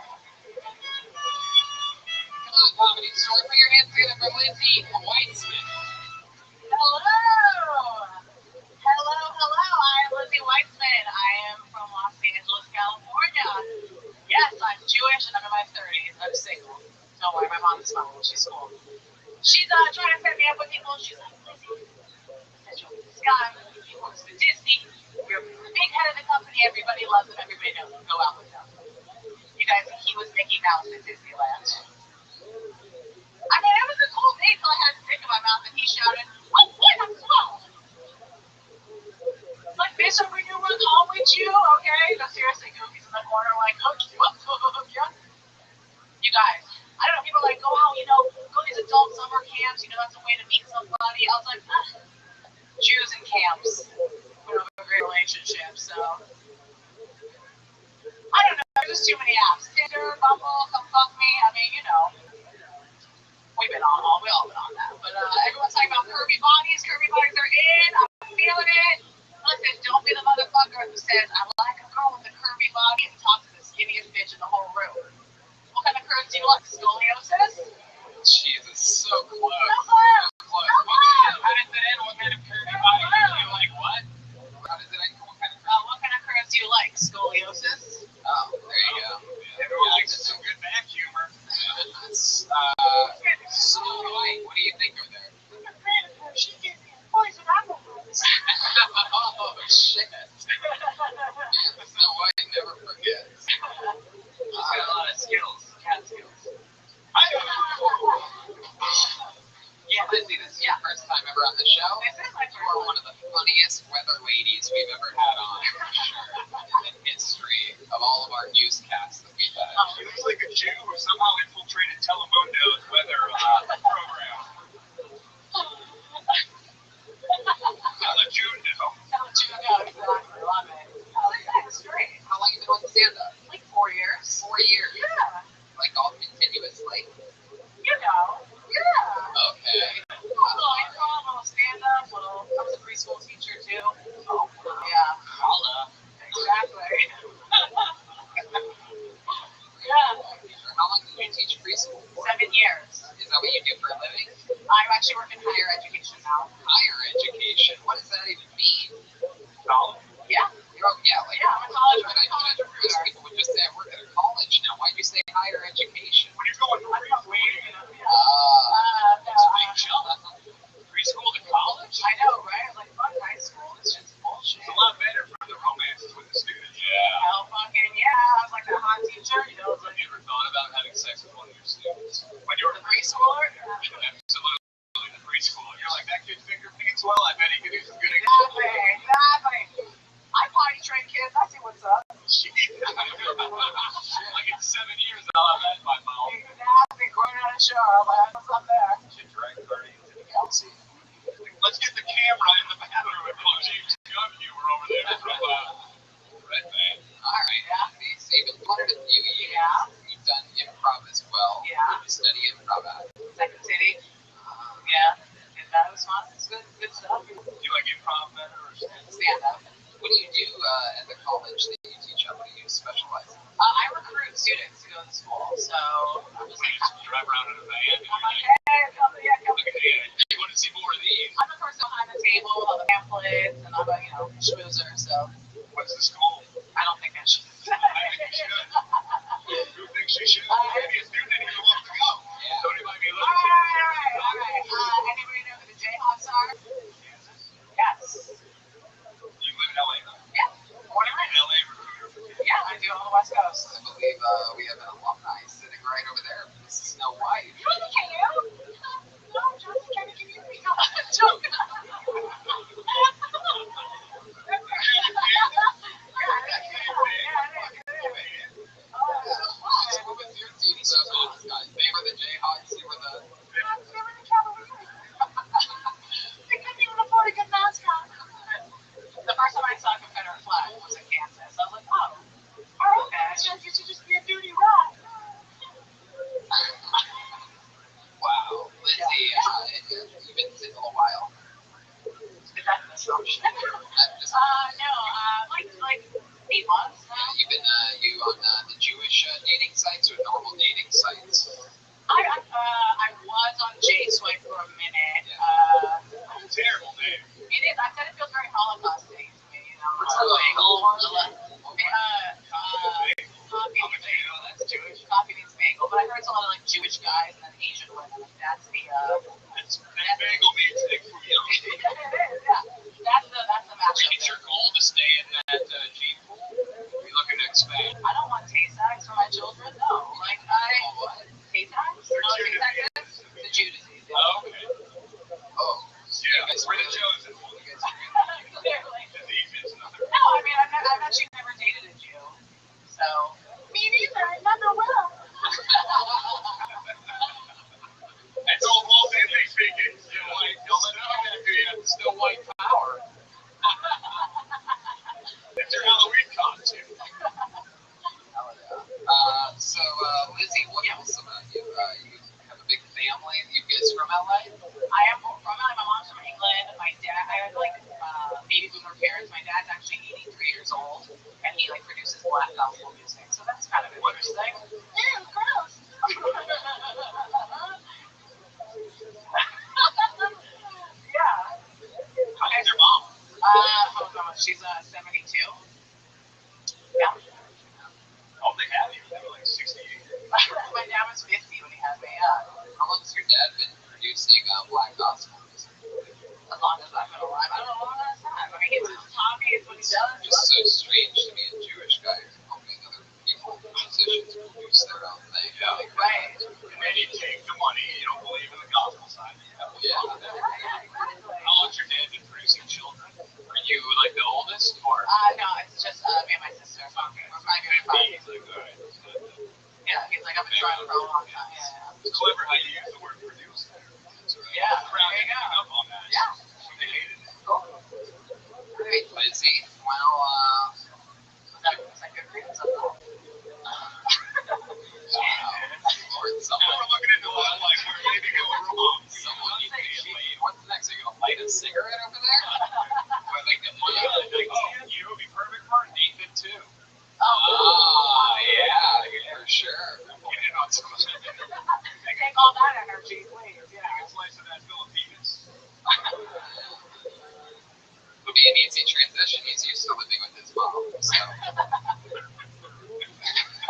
Come on, Comedy Store. Put your hands together for Lindsay Weitzman. Hello. Hello. I'm Lindsay Weitzman. I am from Los Angeles, California. Yes, I'm Jewish and I'm in my 30s. I'm single. Don't worry, my mom's fine. She's cool. She's trying to set me up with people. She's like, Lizzie, set you up with this guy. He works for Disney. You're the big head of the company. Everybody loves him. Everybody knows him. Go out with him. You guys, he was Mickey Mouse at Disneyland. I mean, it was a cool day till I had a stick in my mouth and he shouted, "Oh, what? I'm slow." Like, bitch, I'm bringing one home with you, okay? No, seriously, Goofy's in the corner, like, okay, yeah. You guys, I don't know, people are like, go out, go to these adult summer camps, that's a way to meet somebody. I was like, Jews in camps. We don't have a great relationship, so. I don't know, there's just too many apps. Tinder, Bumble, Come Fuck Me, I mean, we've been on we all been on that. But everyone's talking about curvy bodies. Curvy bodies are in. I'm feeling it. Listen, don't be the motherfucker who says, I like a girl with a curvy body and talks to the skinniest bitch in the whole room. What kind of curves do you like? Scoliosis? Jesus, so close. So close. How does it end? What kind of curvy body do you like? What? How does it end? What kind of curvy? What kind of curves do you like? Scoliosis? Oh, there you go. Everyone likes some good back humor. That's, so white. What do you think of there? She gives me a poison apple. Oh, shit. Snow White never forgets. He's got a lot of skills, cat skills. Yeah, Lindsay, this is your first time ever on the show. This is my first You are one of the funniest weather ladies we've ever had on, for sure, in the history of all of our newscasts that we've had. He looks like a Jew who somehow infiltrated Telemundo's weather program. Tell a Jew no. Exactly. Love it. Oh, that's great. How long have you been with stand-up? Like 4 years. 4 years. Yeah. Like all continuously? Yeah. Okay. Little stand-up, I was a preschool teacher too. Oh, yeah. Holla. Exactly. Yeah. How long did you teach preschool for? 7 years. Is that what you do for a living? I actually work in higher education now. Higher education? What does that even mean? College? Yeah. Like, I'm a college most recruiter. people would just say, I work at a college now. Why'd you say higher education? When you're going to preschool, It's a big jump. Preschool to college? I know, right? Like, fuck high school. It's just bullshit. it's a lot better for the romances with the students. Hell fucking yeah. I was like that hot teacher, It's like, Have you ever thought about having sex with one of your students? When the you're preschooler? absolutely the preschooler. You're like, that kid finger paints well, I bet he could do some good Exactly. I potty train kids. I see what's up. Like in 7 years, I'll have that in my mouth. Exactly. Going on a show. I'm like, what's up there? Should drag 30 into the galaxy. Let's get the camera in the bathroom and put James Gunn humor over there from Red Band. All right. So you've been doing it a few years. Yeah. You've done improv as well. Yeah. You study improv at. Second City. Yeah. And that was fun. It's good stuff. Do you like improv better or Stand up. What do you do at the college that you teach at? What do you specialize in? I recruit students to go to school, so I'm just like, drive around in a van? I'm like, hey, come to You want to see more of these? I'm the person behind the table, all the pamphlets, and I'm a, schmoozer, so What's the school? I don't think I should. I think you should. Who thinks you should? Maybe a student didn't even want to go. Yeah. Somebody might be All looking. right. Anybody know who the Jayhawks are? Yes. You live in LA though? Yeah. Born and raised. LA recruiter. Yeah, I do on the West Coast. I believe we have an alumni sitting right over there. This is Snow White. Really, can you? No, Johnson, can you give me a joke? What was your team? So, guys, they were the Jayhawks. You were the. They couldn't even afford a good mascot. The first time I saw a Confederate flag was in Kansas. I was like, oh, okay. You should just be a duty rat. Wow. Lindsay, you've been single a while. Is that an assumption? No, like 8 months now. You've been you on the Jewish dating sites or normal dating sites? I was on J-Swipe for a minute. Terrible name. It is. I said it feels very Holocausty to me. You know, it's coffee means bagel. That's Jewish. Coffee means bagel. But I heard it's a lot of like Jewish guys and then Asian women. That's the. That's bagel means like food. It is. Yeah. That's the matchup. Is your goal to stay in that gene pool? Are you looking to expand? I don't want taste tags for my children. No. Like taste tags? You know what taste tag is? The Jew disease. Oh, okay. Oh. Yeah, we're the chosen one. Clearly. Disease is another. No, I mean I've actually never dated a Jew. So me neither. I never will. That's all bullshit speaking. Still white. Don't let it happen to you. Still white power. That's your Halloween costume. So, Lizzie, what else about you? You have a big family. You guys from LA? I am from LA. My mom's from England. My dad, I have like baby boomer parents. My dad's actually 83 years old, and he like produces black gospel music. So that's kind of interesting. Ew, gross. Yeah. How's your mom? She's 72. Yeah. Oh, they have you. They were like 68. My dad was 50 when he had me. Yeah. How long has your dad been producing black gospel music? As long as I've been alive, I don't know how long time. I mean, it's his hobby. It's what he does. It's so strange to be a Jewish guy helping other people, musicians, produce their own thing. Yeah. Right. And then you take the money. You don't believe in the gospel side. Yeah. Exactly. How long's your dad been producing children? Are you like the oldest or? No, it's just me and my sister. Okay. We're 5 years apart. He's like, all right. Yeah, he's like, I've been trying for a long time. Yeah. It's clever how you use the word produce there. Yeah, Crowd there you picking go. up on that. Yeah. They hated it. Cool. Great, Lizzie. Well, Was that good for you? wow. Lord, Now someone, we're looking into a lot like where maybe going wrong. someone needs to get laid. What's next? Are you gonna light a cigarette over there? Or like the money? You would be perfect for Nathan too. Yeah, for sure. Get in on some of that. Take all that energy, please. Yeah. Take a slice of that Filipinas. It'll be an easy transition. He's used to living with his mom, so.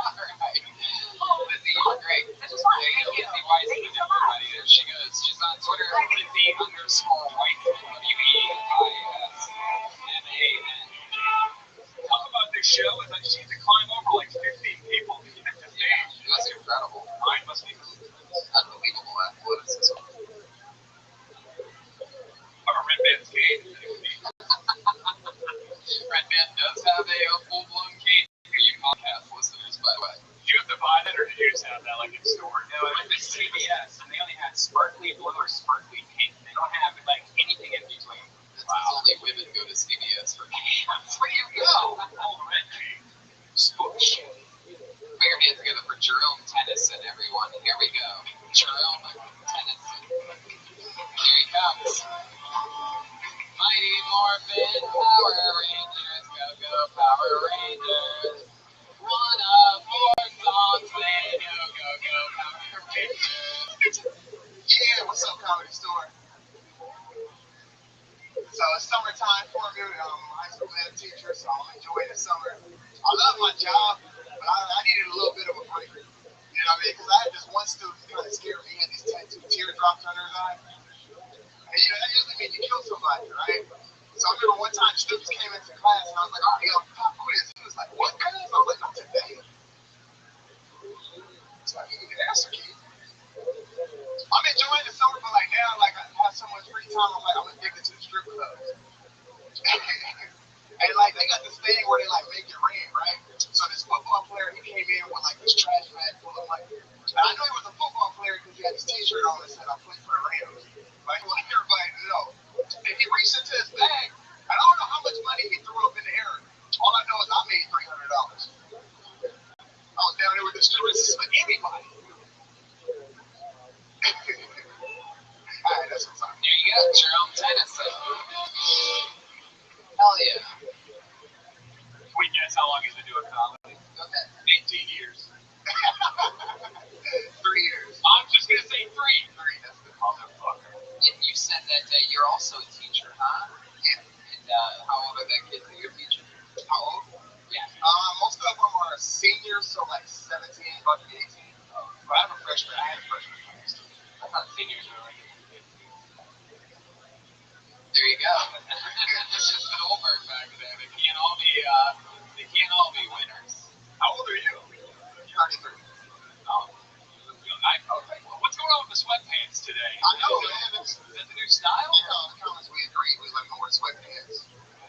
Alright. Lizzie, you're great. This was fun. There you Thank go. you. Lizzie Weiss, Thank you so everybody. much. There she goes. She's on Twitter, Lizzie_White, WEISMAN. Talk about this show. It's like she had to climb over like 15 people to get to stage. It was incredible. Mine must be Unbelievable athleticism. our red band's game. Red Band does have a full-blown cage for you podcast listeners, by the way. Did you have to buy that or did you just have that like in store? No, it was CVS, and they only had sparkly blue or sparkly pink. They don't have like anything in between. That's only women go to CVS for That's where you go. Oh, red game. Swoosh. Put your hands together for Jerome Tennyson, everyone. Here we go. Jerome Tennyson. Here he comes. Mighty Morphin Power Rangers, go Power Rangers. One of four songs, they go Power Rangers. Yeah, what's up, Comedy Store? So it's summertime for me. I'm a high school math teacher, so I'm enjoying the summer. I love my job, but I needed a little bit of a break. You know what I mean? Because I had this one student who kind of scared me. He had these tattoo teardrops under his eye. And you know, that usually means you kill somebody, right? So I remember one time students came into class and I was like, all right, yo, pop quiz. He was like, what class? I was like, not today. So I gave him the answer key. I'm enjoying the summer, but like now, like I have so much free time, I'm addicted to the strip clubs. And like they got this thing where they like make it rain, right? So this football player, he came in with like this trash bag full of money. And I knew he was a football player because he had his t-shirt on that said I play for the Rams. Like I want everybody to know. And he reached into his bag, and I don't know how much money he threw up in the air. All I know is I made $300. I was down there with the students for anybody. Alright, that's what's up. There you go, Jerome Tennyson. Hell How old are the kids that you're teaching? How old? Yeah. Most of them are seniors, so like 17, about to be 18. But I have a freshman. I had a freshman class. I thought seniors were like 50. There you go. This is an Oldberg back there. They can't all be winners. How old are you? 33. Oh. What's going on with the sweatpants today? I know, man. Is that the new style? Yeah, the comments we agree. We let them wear sweatpants.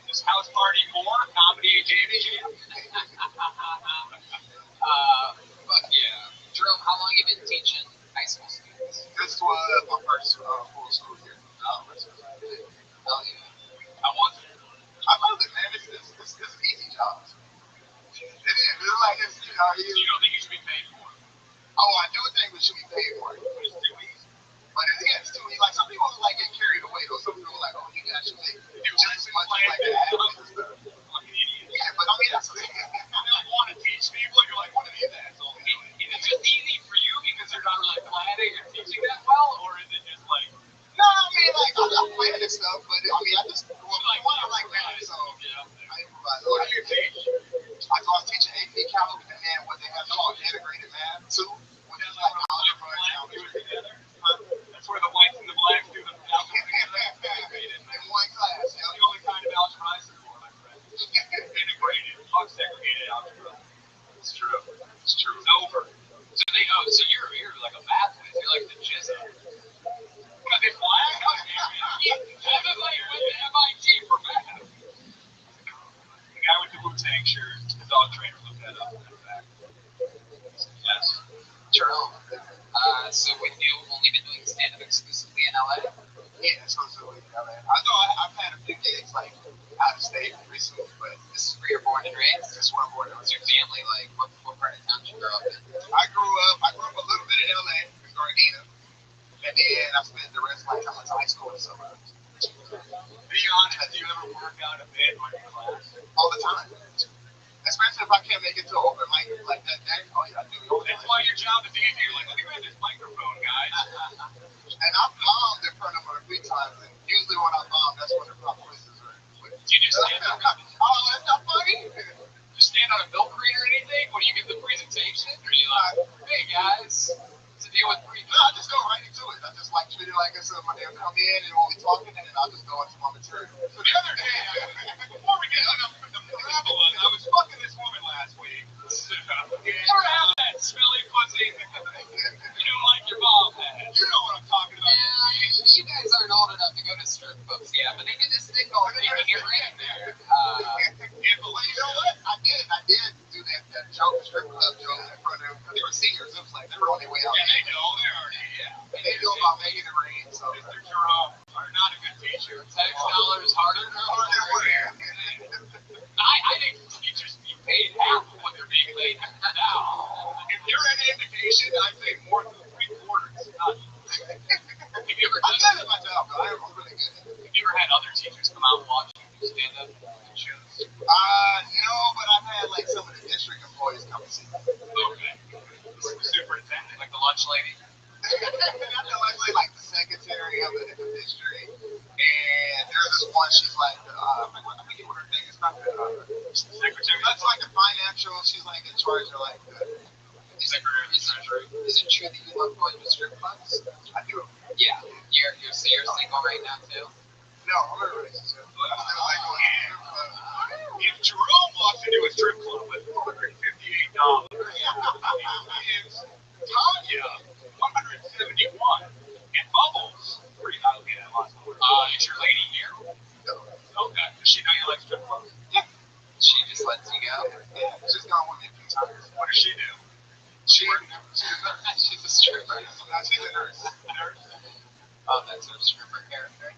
Is House Party 4 comedy Jamie Jam? Fuck yeah. Jerome, how long have you been teaching high school students? This was my first full school year. Oh, hell yeah. How was it? I love it, man. It's an easy job. It is. It's like, it's, you know, So you don't think you should be paid for it? oh, I do think we should be paid for it. It's too easy. But again, it's too easy. Like, some people like get carried away, though. Some people are like, oh, you actually do just as much as like that. Fucking idiot. Yeah, but I mean, that's the thing. They like want to teach people, and you're like, what are these assholes doing? Is it just easy for you because you're not really planning or teaching that well, or is it just like, No, I mean, like, I'm playing and stuff, but I mean, I just, I like that, so I improvise. what do you teach? I was teaching AP Calc and then what they have called integrated math, too, which is like algebra and algebra. That's where the whites and the blacks do the algebra integrated. In one class, That's the only kind of algebra I support, my friend. Integrated, unsegregated algebra. It's true. It's true. It's over. So you're like a math whiz. You're like the jizza. What, they black? That's like with the MIT for math. The guy with the Wu-Tang shirt, the dog trainer, looked that up. Yes. Jerome, so with you only been doing stand-up exclusively in LA? Yeah, exclusively in LA. I know I've had a few gigs, like, out of state recently, but This is where you're born and raised? this one born in What's your family like? What part of town did you grow up in? I grew up a little bit in LA, in Gardena, and then I spent the rest of my time in high school in the suburbs. Be honest, do you ever work out a bit on your class? All the time. Especially if I can't make it to an open mic like that day. Oh, yeah, I do. That's why your job is DJ. You're like, let me grab this microphone, guys. And I've bombed in front of them a few times, and usually when I bomb, that's when the pop quizzes are. Do you just stand up? Oh, that's not funny. Just stand on a milk crate or anything when you give the presentation? Or you like, hey guys, to deal with pre. No, I just go right into it. I just like treat it like it's they'll come in and we'll be talking, and then I'll just go into my material. So the other day, before we get enough of the parabola, I was fucking this woman last week. Never have that smelly pussy. You know, like your mom had. You know what I'm talking about. Yeah, you guys aren't old enough to go to strip clubs yet, but they do this thing called taking it right there. Yeah, but you know what? I did do that joke, strip club joke in front of them. They were seniors. It was like they were on their way out. Yeah, they know. They're already, yeah. They know about making it rain, so. Mr. Jerome are not a good teacher. Tax dollars harder than I think teachers be paid half of what they're being paid now. If you're any indication, I'd say more than 3/4. Have you ever I'm good at my job, though. I'm really good at it. Have you ever had other teachers come out and watch you stand up and shows? No, but I've had like some of the district employees come and see me. Okay. Superintendent, like the lunch lady. Not the luckily like the secretary of the district, and there's this one. She's like, I forget what her name is. Not the Secretary. That's like the financial. She's like in charge of like the Secretary of the Treasury. Is it true that you love going to strip clubs? I do. Yeah. You're single right now too? No, I'm in a relationship. I'm still like going to strip club. If Jerome walks into a strip club with $458, is Tanya 171 and Bubbles 3. Okay, I lost the word. Is your lady here? No. Okay. Does she know you like strip clubs? Yeah. She just lets you go? Yeah, she's gone with me a few times. What does she do? She's a stripper. No, she's a nurse. Nurse? Oh, that's her stripper character.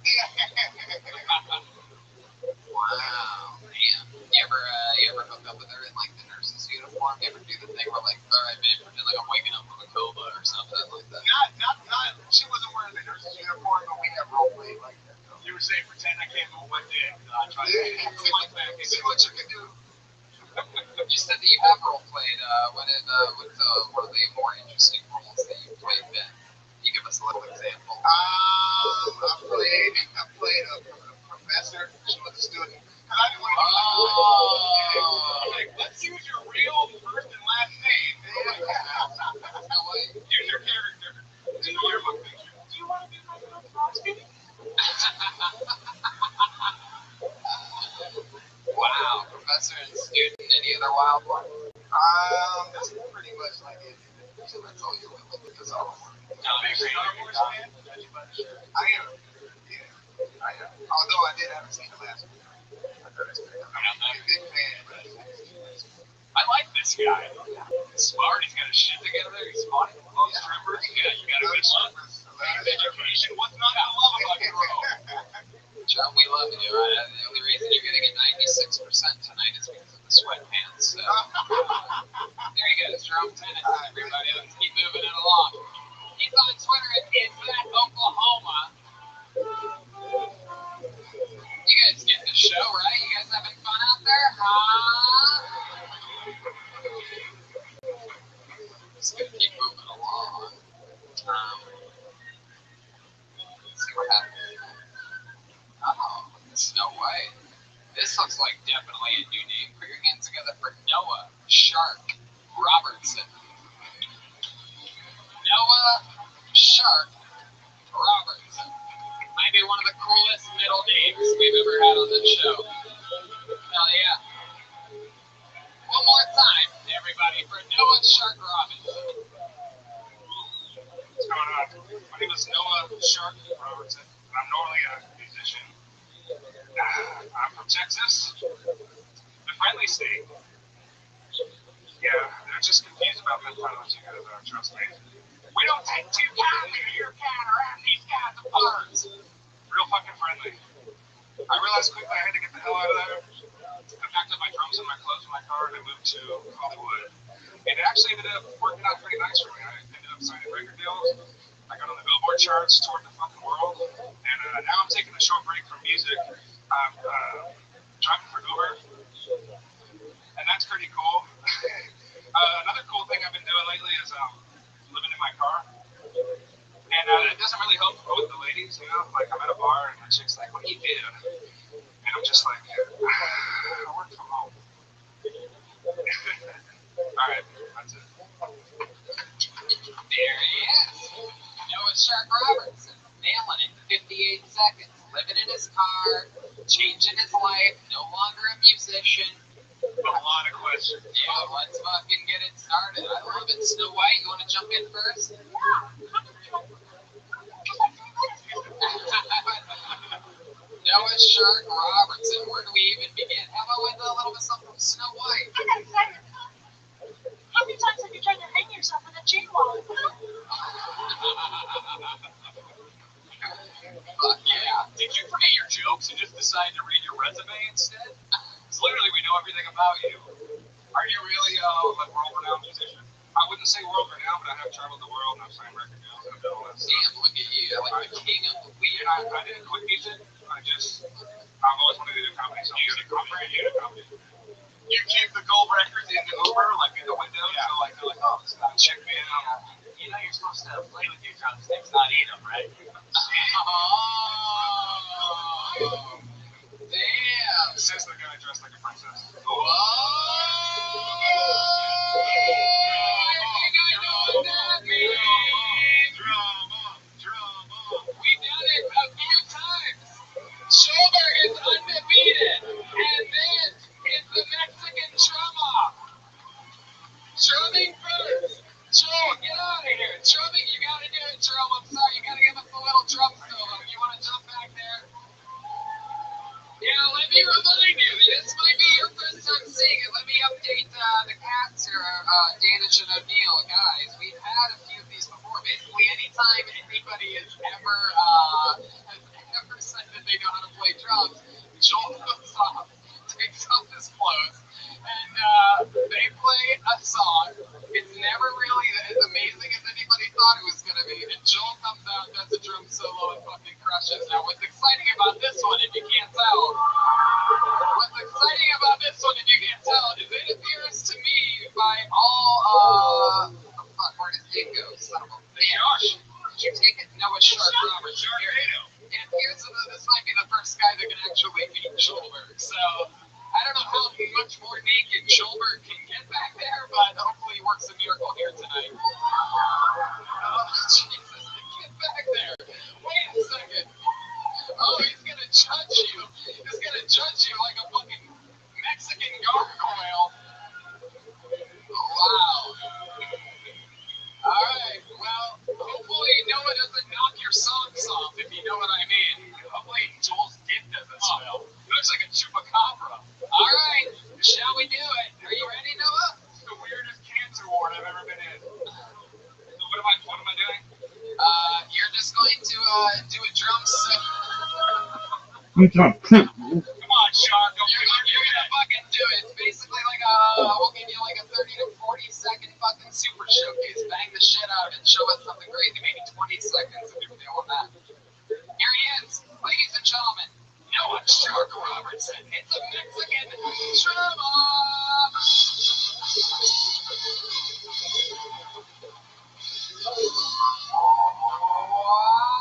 Wow. Damn. You ever hook up with her in like the nurse's uniform? You ever do the thing where like, all right, man, pretend like I'm waking up from a coma or something like that? Not. She wasn't wearing the nurse's uniform, but we have role play like that. Though. You were saying pretend I can't move one dick. Try to See what you can do. You said that you have role played. What are the more interesting roles that you've played? Ben? Can you give us a little example? I played a professor. She was a student. Because I didn't want to be like, let's use your real first and last name. Use your character. In the yearbook picture. Do you want to be my student? Wow, professor and student. Any other wild one? That's pretty much like it. So that's all you want to do. That's all. Big Star Wars fan? I am. Yeah, I am. Although I haven't seen the last one. I heard it's great. I'm not a big fan, but I haven't seen the last one. I like this guy. He's smart. He's got his shit together. He's smart. He loves strippers. Yeah, you got a good son. Education. What's not to love about you, bro? John, we love you. The only reason you're getting a 96% tonight is because of the sweatpants. So. There you go. Jerome Tennis, everybody. Let's keep moving it along. He's on Twitter at Oklahoma. You guys get the show, right? You guys having fun out there? Huh? Just gonna keep moving along. Let's see what happens. Oh, Snow White. This looks like definitely a new name. Put your hands together for Noah Shark Robertson. Noah Shark Robertson. Might be one of the coolest middle names we've ever had on this show. Hell yeah. One more time, everybody, for Noah Shark Robinson. What's going on? My name is Noah Shark Robertson. I'm normally a musician. I'm from Texas, the friendly state. Yeah, they're just confused about that part of what you guys are, trust me. We don't take too kindly to your cat around these guys of ours. Real fucking friendly. I realized quickly I had to get the hell out of there. I packed up my drums and my clothes in my car and I moved to Hollywood. It actually ended up working out pretty nice for me. I ended up signing record deals. I got on the Billboard charts, toured the fucking world, and now I'm taking a short break from music. I'm driving for Uber, and that's pretty cool. Another cool thing I've been doing lately is living in my car, and it doesn't really help with the ladies, you know. Like I'm at a bar and the chick's like, "What do you do?" And I'm just like, "I work from home." All right, that's it. There he is. Noah Shark Robertson, nailing it in 58 seconds, living in his car, changing his life, no longer a musician. A lot of questions. Yeah, let's fucking get it started. I love it. Snow White, you want to jump in first? Noah Shark Robertson, where do we even begin? How about with a little bit something from Snow White? How many times have you tried to hang yourself in a chain wall? Fuck yeah. Did you forget your jokes and just decide to read your resume instead? Because literally we know everything about you. Are you really a world-renowned musician? I wouldn't say world-renowned, but I have traveled the world and I've signed record deals and I've done all that stuff. Damn, look at you, like the king of the weird. I didn't quit music. I've always wanted to do comedy, so I'm going to do comedy. You keep the gold records in the Uber, like in the window, so like they're like, oh, this guy, check me out. You know you're supposed to play with your drumsticks, not eat them, right? Oh, damn. Says the guy dressed like a princess. Whoa! I know what that means. We've done it a few times. Shoulder is undefeated, and this is the Mexican drum-off. Drumming first. Joe, get out of here. Drumming, you gotta do it, Jerome. I'm sorry, you gotta give us a little drum solo. You wanna jump back there? Yeah, let me remind you, this might be your first time seeing it. Let me update the cats here, Danish and O'Neill. Guys, we've had a few of these before. Basically, anytime anybody has ever said that they know how to play drums, Joel goes off, takes off his clothes, and they play a song. It's never really as amazing as anybody thought it was going to be. And Joel comes out, does a drum solo, and fucking crushes. Now, what's exciting about this one, if you can't tell, is it appears to me by all, where does it go? Son of a bitch. Did you take it? Noah Shark Robertson. It appears that this might be the first guy that can actually Schulberg. So I don't know how much more naked Schulberg can get back there, but hopefully he works a miracle here tonight. Oh, Jesus, get back there. Wait a second. Oh, he's going to judge you. He's going to judge you like a fucking Mexican gargoyle. Wow. All right, well, hopefully Noah doesn't knock your socks off, if you know what I mean. Hopefully Joel's dick doesn't smell. He looks like a chupacabra. All right, shall we do it? Are you ready, Noah? It's the weirdest cancer ward I've ever been in. So what am I doing? You're just going to do a drum set. Come on, Sean. You're gonna fucking do it. It's basically like we'll give you like a 30 to 40 second fucking super showcase. Bang the shit out and show us something crazy. Maybe 20 seconds if you're feeling that. Here he is, ladies and gentlemen. Noah Shark Robertson. It's a Mexican drama.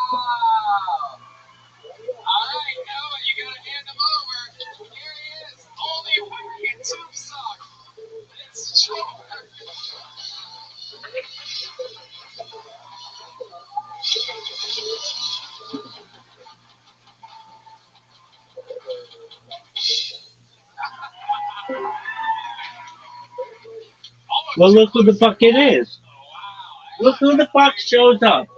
Wow. All right, Noah, you gotta hand him over. Here he is, only wearing a tube sock. It's Joel. Well, look who the fuck it is. Look who the fuck shows up.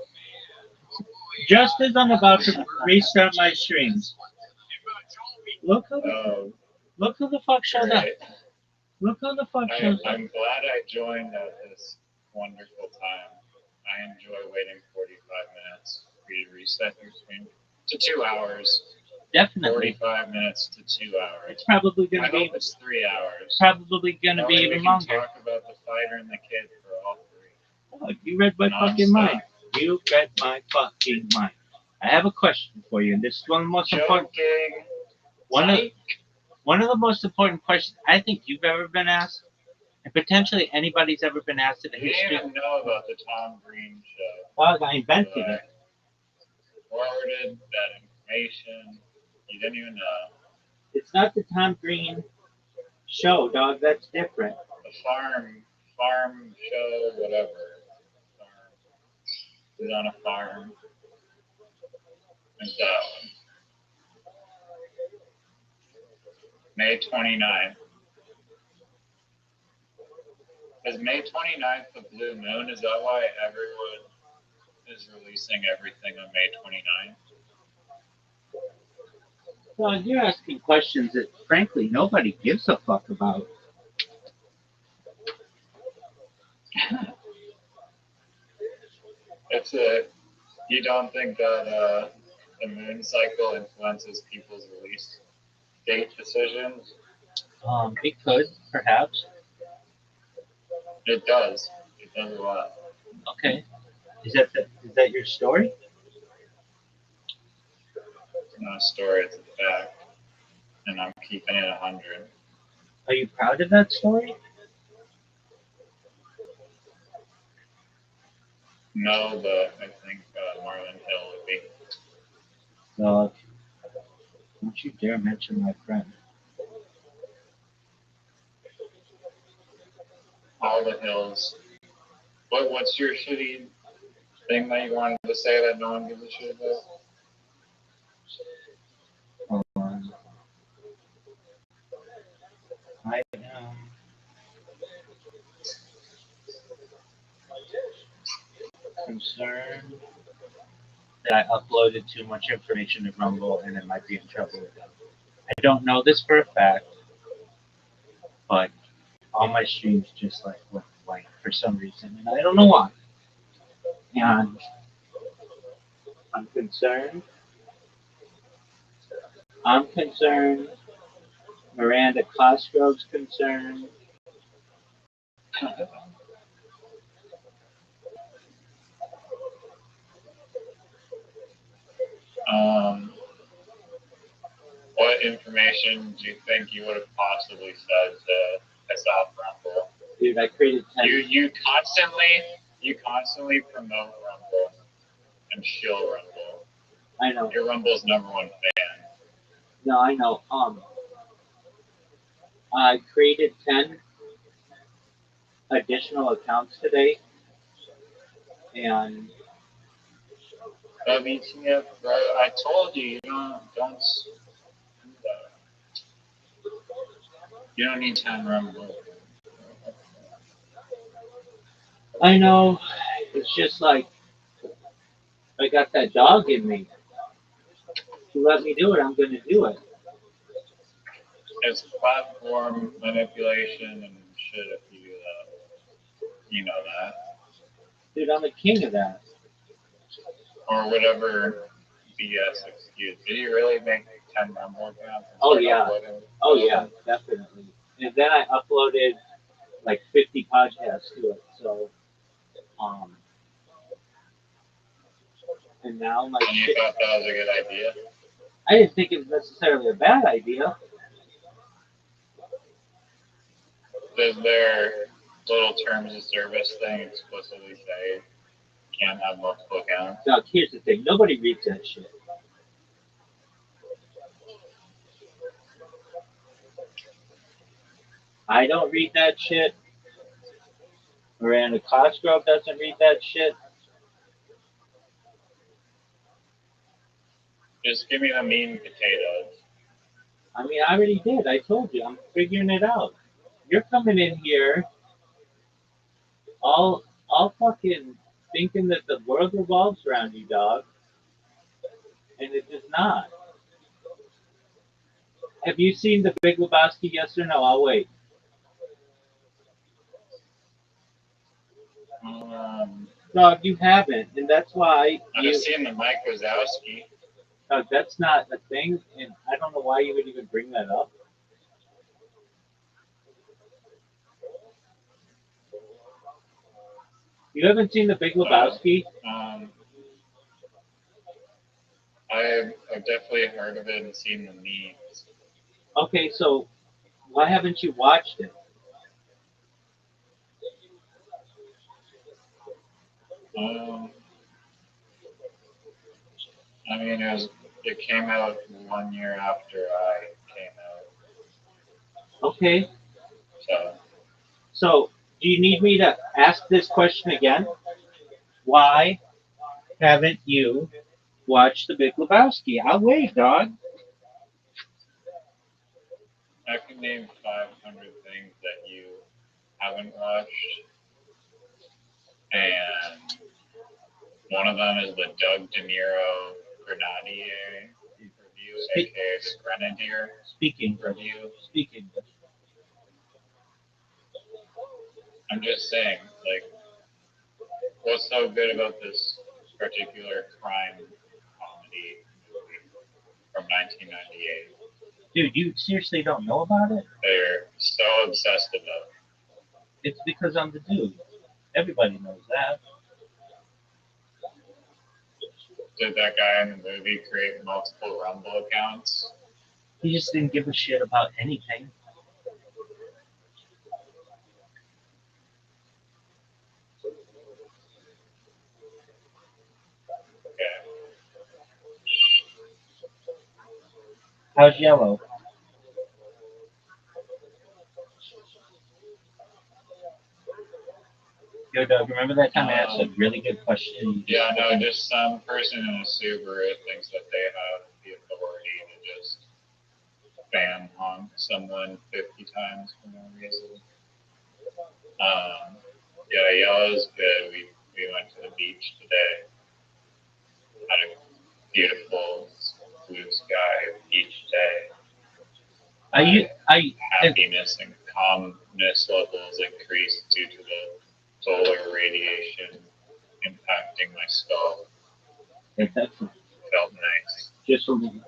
Just as I'm about to restart my streams. Look who the fuck showed up. Look who the fuck shows up. I'm glad I joined at this wonderful time. I enjoy waiting 45 minutes for you to reset your stream to 2 hours. Definitely. 45 minutes to 2 hours. It's probably going to be. I hope it's 3 hours. Probably going to be even longer. We can talk about the fighter and the kid for all 3. Oh, you read my fucking mind. You read my fucking mind. I have a question for you, and this is one of the most important. One of the most important questions I think you've ever been asked, and potentially anybody's ever been asked in the history. You didn't even know about the Tom Green show. Well, I invented it. Forwarded that information. You didn't even know. It's not the Tom Green show, dog. That's different. The farm show, whatever. He's on a farm. There's that one. May 29th. Is May 29th the blue moon? Is that why everyone is releasing everything on May 29th? Well, you're asking questions that, frankly, nobody gives a fuck about. You don't think that the moon cycle influences people's release date decisions? It could, perhaps. It does. It does a lot. Okay. Is that your story? It's not a story, it's a fact. And I'm keeping it 100. Are you proud of that story? No, but I think Marlon Hill would be. Don't you dare mention my friend. All the hills. What's your shitty thing that you wanted to say that no one gives a shit about? Hold on. I am concerned that I uploaded too much information to Rumble and it might be in trouble with them. I don't know this for a fact, but all my streams just like went blank for some reason, and I don't know why. And I'm concerned. Miranda Cosgrove's concerned. What information do you think you would have possibly said to piss off Rumble? Dude, I created 10. You constantly promote Rumble and shill Rumble. I know. You're Rumble's #1 fan. No, I know. I created 10 additional accounts today, and That means I told you, don't do that. You don't need 10 Rumble. I know it's just like I got that dog in me. If you let me do it, I'm going to do it. It's platform manipulation and shit if you do that. You know that. Dude, I'm the king of that. Or whatever BS excuse. Did you really make 10 Rumble accounts? Oh yeah. Oh yeah, definitely. And then I uploaded like 50 podcasts to it. So, and now my And you shit. thought that was a good idea? I didn't think it was necessarily a bad idea. Does their little terms of service thing explicitly say can't have multiple accounts? Now, here's the thing: nobody reads that shit. I don't read that shit. Miranda Cosgrove doesn't read that shit. Just give me the mean potatoes. I mean, I already did. I told you. I'm figuring it out. You're coming in here all fucking thinking that the world revolves around you, dog, and it does not. Have you seen The Big Lebowski? Yes or no? I'll wait. Dog, you haven't, and that's why I've seen the Mike Wazowski. Dog, that's not a thing, and I don't know why you would even bring that up. You haven't seen The Big Lebowski? I've definitely heard of it and seen the memes. Okay, so why haven't you watched it? I mean, it came out 1 year after I came out. Okay. So. So, do you need me to ask this question again? Why haven't you watched The Big Lebowski? I'll wait, dog. I can name 500 things that you haven't watched, and one of them is the Doug De Niro Grenadier review, aka the Grenadier review. Speaking. I'm just saying, like, what's so good about this particular crime comedy movie from 1998? Dude, you seriously don't know about it? They're so obsessed about it. It's because I'm the dude. Everybody knows that. Did that guy in the movie create multiple Rumble accounts? He just didn't give a shit about anything. Okay. How's Yellow? Yo, Doug, remember that time I asked a really good question? Yeah, no, just some person in a Subaru thinks that they have the authority to just fan honk someone 50 times for no reason. Yeah, Yellow's good. We went to the beach today. Had a beautiful blue sky beach day. Happiness and calmness levels increased due to the solar radiation impacting my skull. Felt nice. Just a moment.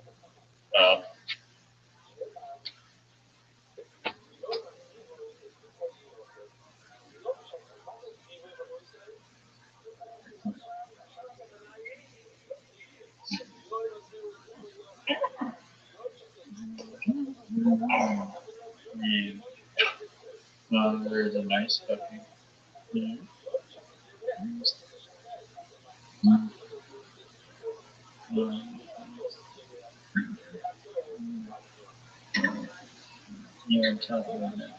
There's a nice puppy. You're on top of it.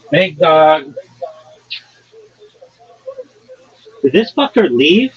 Big dog. Did this fucker leave?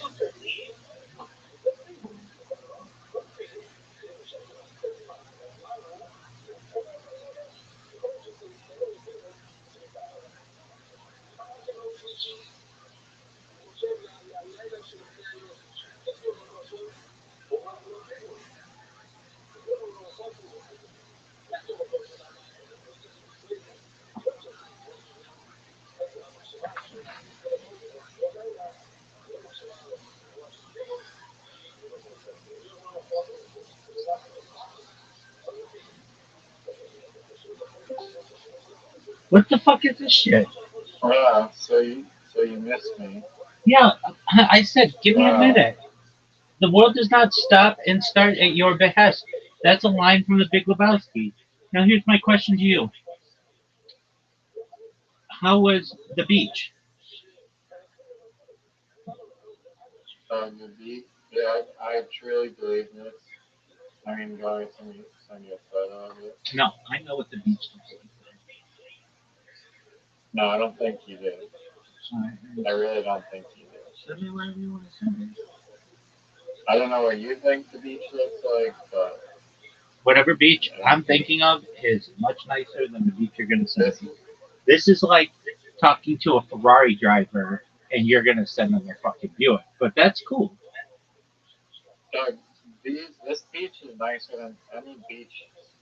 What the fuck is this shit? Wow, so you missed me. Yeah, I said, give me a Wow. minute. The world does not stop and start at your behest. That's a line from the Big Lebowski. Now here's my question to you. How was the beach? The beat. Yeah, I truly believe this. I mean, do I send you a photo of it? No, I know what the beach looks like. No, I don't think you did. I really don't think you did. Send me whatever you want to send me. I don't know what you think the beach looks like, but Whatever beach I'm thinking of is much nicer than the beach you're going to send me. This is like talking to a Ferrari driver and you're going to send them their fucking Buick. But that's cool. this beach is nicer than any beach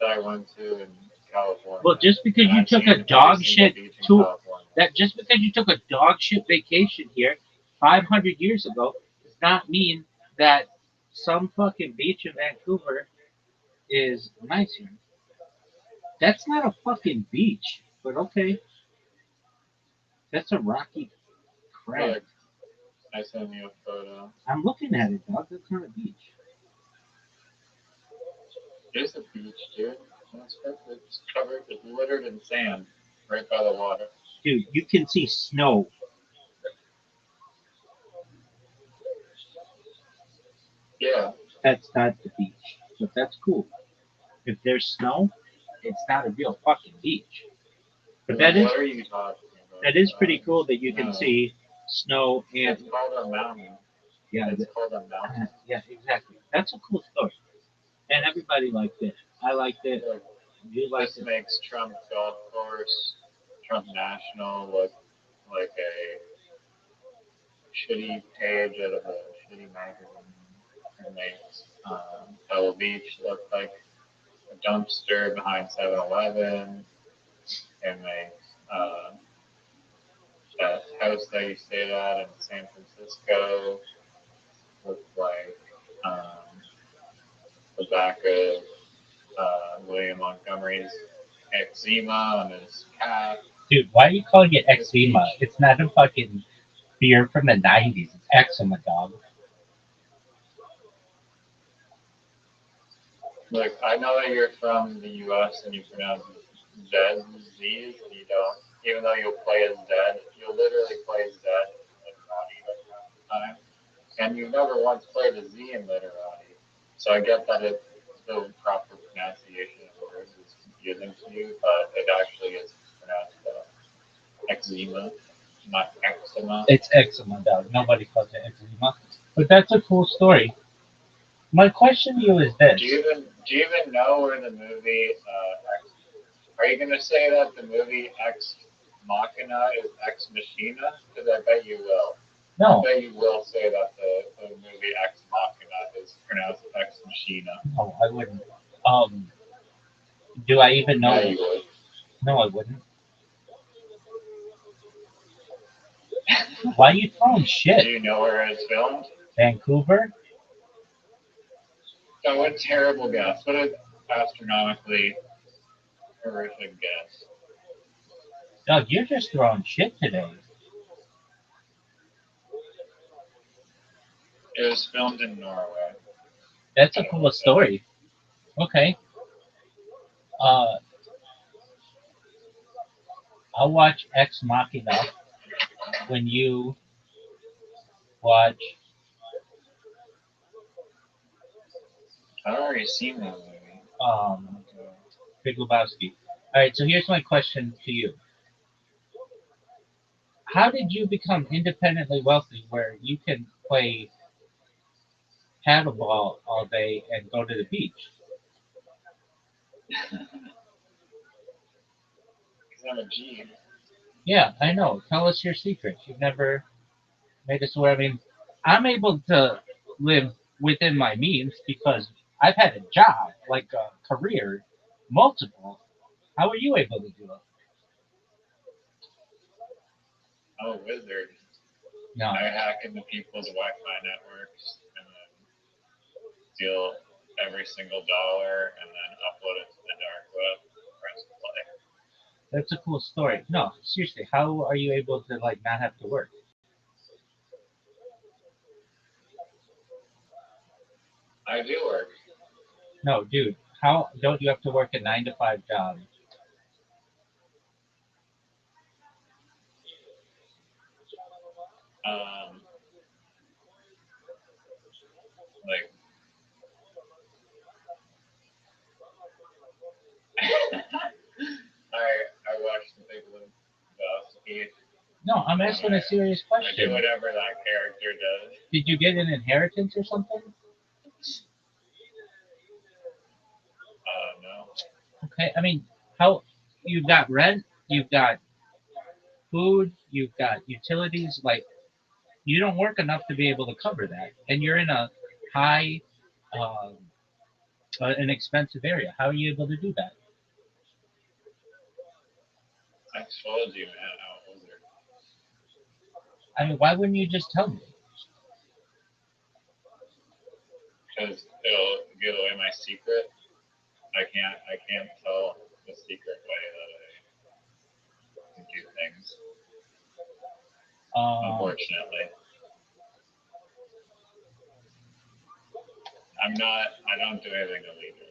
that I went to in California. Well, just because And you I've took seen a every dog single shit beach in tour, California. just because you took a dog shit vacation here 500 years ago does not mean that some fucking beach in Vancouver is nicer. That's not a fucking beach, but okay. That's a rocky crag. Look, I sent you a photo. I'm looking at it, dog. That's not a beach. There's a beach, dude. It's covered, it's littered in sand right by the water. Dude, you can see snow. Yeah. That's not the beach, but that's cool. If there's snow, it's not a real fucking beach. But that is What are you talking about? that is pretty cool that you can No. see snow and It's called a mountain. yeah, It's called a mountain. yeah, exactly. That's a cool story, and everybody liked it. I liked it. Look, You liked this it. makes Trump Golf Course, Trump National look like a shitty page out of a shitty magazine. It makes Pebble Beach look like a dumpster behind 7-Eleven. It makes that house that you stayed at in San Francisco look like the back of William Montgomery's eczema on his calf. Dude, why are you calling it eczema? It's not a fucking beer from the '90s. It's eczema, dog. Look, I know that you're from the U.S. and you pronounce Zed Z's, and you don't. Even though you'll play as Zed, you'll literally play as Zed in Literati like half the time. And you never once played a Z in Literati. So I get that the proper pronunciation of words is confusing to you, but it actually is pronounced eczema, not eczema. It's eczema, dog. Nobody calls it eczema. But that's a cool story. My question to you is this. Do you even know where the movie X? Are you gonna say that the movie Ex Machina is Ex Machina? Because I bet you will. No. I bet you will say that the movie Ex Machina is pronounced Ex Machina. No, I wouldn't. Do I even know? Yeah, you would. No, I wouldn't. Why are you throwing shit? Do you know where it's filmed? Vancouver? Oh, what a terrible guess. What an astronomically horrific guess. Doug, you're just throwing shit today. It was filmed in Norway. That's a cool story. Okay. I'll watch Ex Machina when you watch. I've already seen that movie. Big Lebowski. All right, so here's my question to you. How did you become independently wealthy where you can play paddleball all day and go to the beach? Because I'm a G. Yeah, I know. Tell us your secrets. You've never made us aware. I mean, I'm able to live within my means because I've had a job, like a career, multiple. How are you able to do it? I'm a wizard. No. I hack into people's Wi-Fi networks and then steal every single dollar and then upload it to the dark web. Press play. That's a cool story. No, seriously, how are you able to like not have to work? I do work. No, dude, how don't you have to work a 9 to 5 job? Um, like I watch some people investigate. No, I'm asking a serious I do question. whatever that character does. Did you get an inheritance or something? No. Okay, I mean, how you've got rent, you've got food, you've got utilities. Like, you don't work enough to be able to cover that, and you're in a high, um, an expensive area. How are you able to do that? I told you, man. I was there. I mean, why wouldn't you just tell me? Because it'll give away my secret. I can't tell the secret way that I do things. Unfortunately, I don't do anything illegal.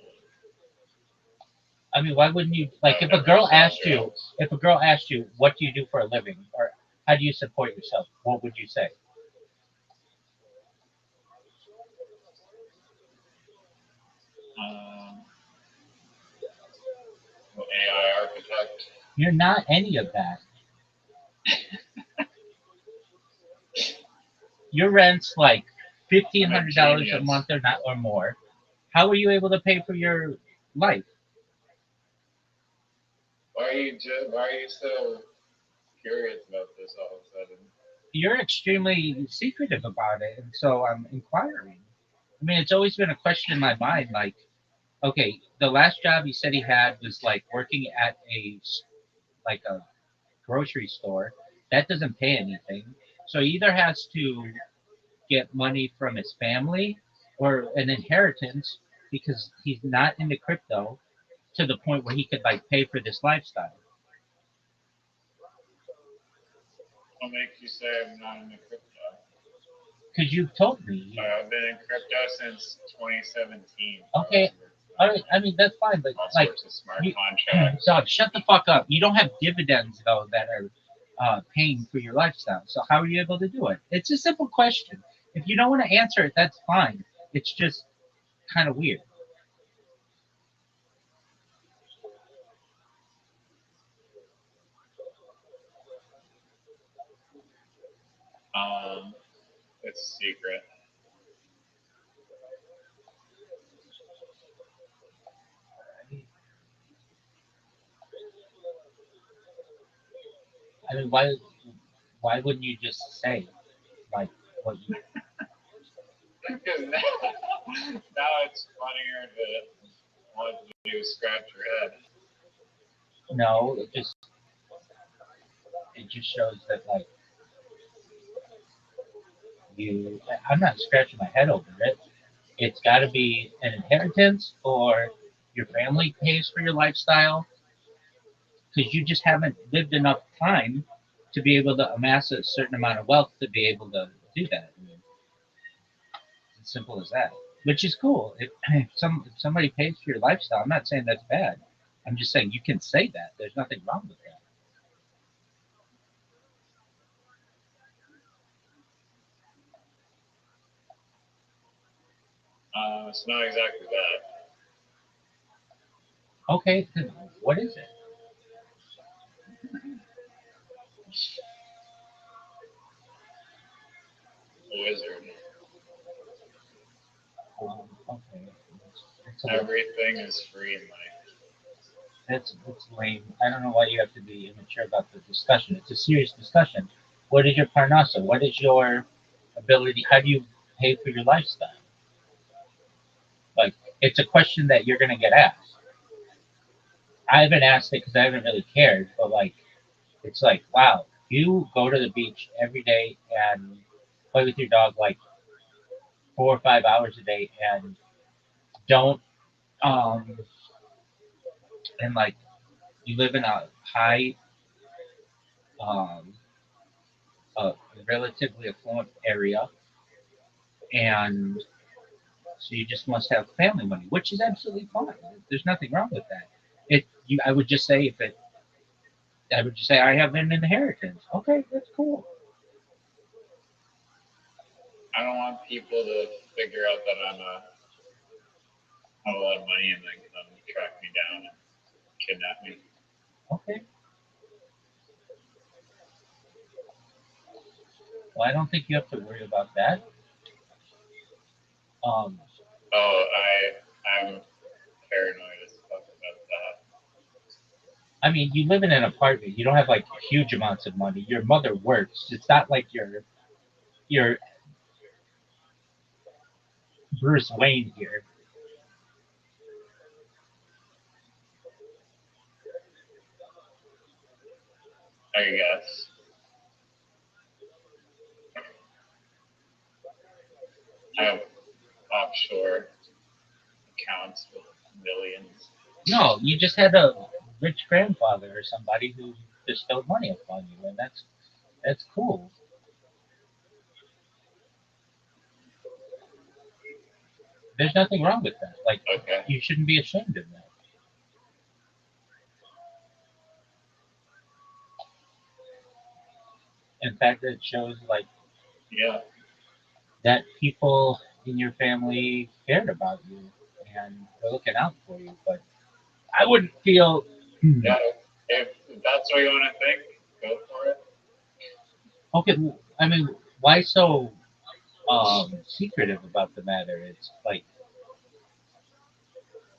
I mean, why wouldn't you like if a girl asked you, what do you do for a living, or how do you support yourself? What would you say? Um, AI architect. You're not any of that. Your rent's like $1,500 a month or not or more. How are you able to pay for your life? Why are you so curious about this all of a sudden? You're extremely secretive about it, and so I'm inquiring. I mean, it's always been a question in my mind. Like, okay, the last job he said he had was like working at like a grocery store. That doesn't pay anything. So he either has to get money from his family or an inheritance because he's not into crypto to the point where he could like pay for this lifestyle. What makes you say I'm not in the crypto? Because you've told me. I've been in crypto since 2017. Okay, all right. I mean that's fine, but All like, sorts of smart contracts. dog, shut the fuck up. You don't have dividends though that are paying for your lifestyle. So how are you able to do it? It's a simple question. If you don't want to answer it, that's fine. It's just kind of weird. It's a secret. I mean, why wouldn't you just say like what you? Because now it's funnier to want to do scratch your head. No, it just shows that like you. I'm not scratching my head over it. It's got to be an inheritance or your family pays for your lifestyle because you just haven't lived enough time to be able to amass a certain amount of wealth to be able to do that. I mean, it's as simple as that. Which is cool. If somebody pays for your lifestyle, I'm not saying that's bad. I'm just saying you can say that. There's nothing wrong with that. It's not exactly that. Okay, then what is it? A wizard. Okay. Everything is free in life. That's lame. I don't know why you have to be immature about the discussion. It's a serious discussion. What is your parnasa? What is your ability? How do you pay for your lifestyle? Like, it's a question that you're going to get asked. I haven't asked it because I haven't really cared, but like, it's like, wow, you go to the beach every day and play with your dog like 4 or 5 hours a day and don't, and like, you live in a high, um, a relatively affluent area, and so you just must have family money, which is absolutely fine. There's nothing wrong with that. I would just say I would just say I have an inheritance. Okay, that's cool. I don't want people to figure out that I'm have a lot of money and then come track me down and kidnap me. Okay. Well, I don't think you have to worry about that. Um, I'm paranoid as fuck about that. I mean, you live in an apartment. You don't have like huge amounts of money. Your mother works. It's not like you're Bruce Wayne here. I guess. I have offshore accounts with millions. No, you just had a rich grandfather or somebody who bestowed money upon you, and that's cool. There's nothing wrong with that. Like, Okay. you shouldn't be ashamed of that. In fact, it shows like Yeah. that people in your family cared about you and were looking out for you. But I wouldn't feel. Yeah. If that's what you want to think, go for it. Okay, I mean, why so secretive about the matter? It's like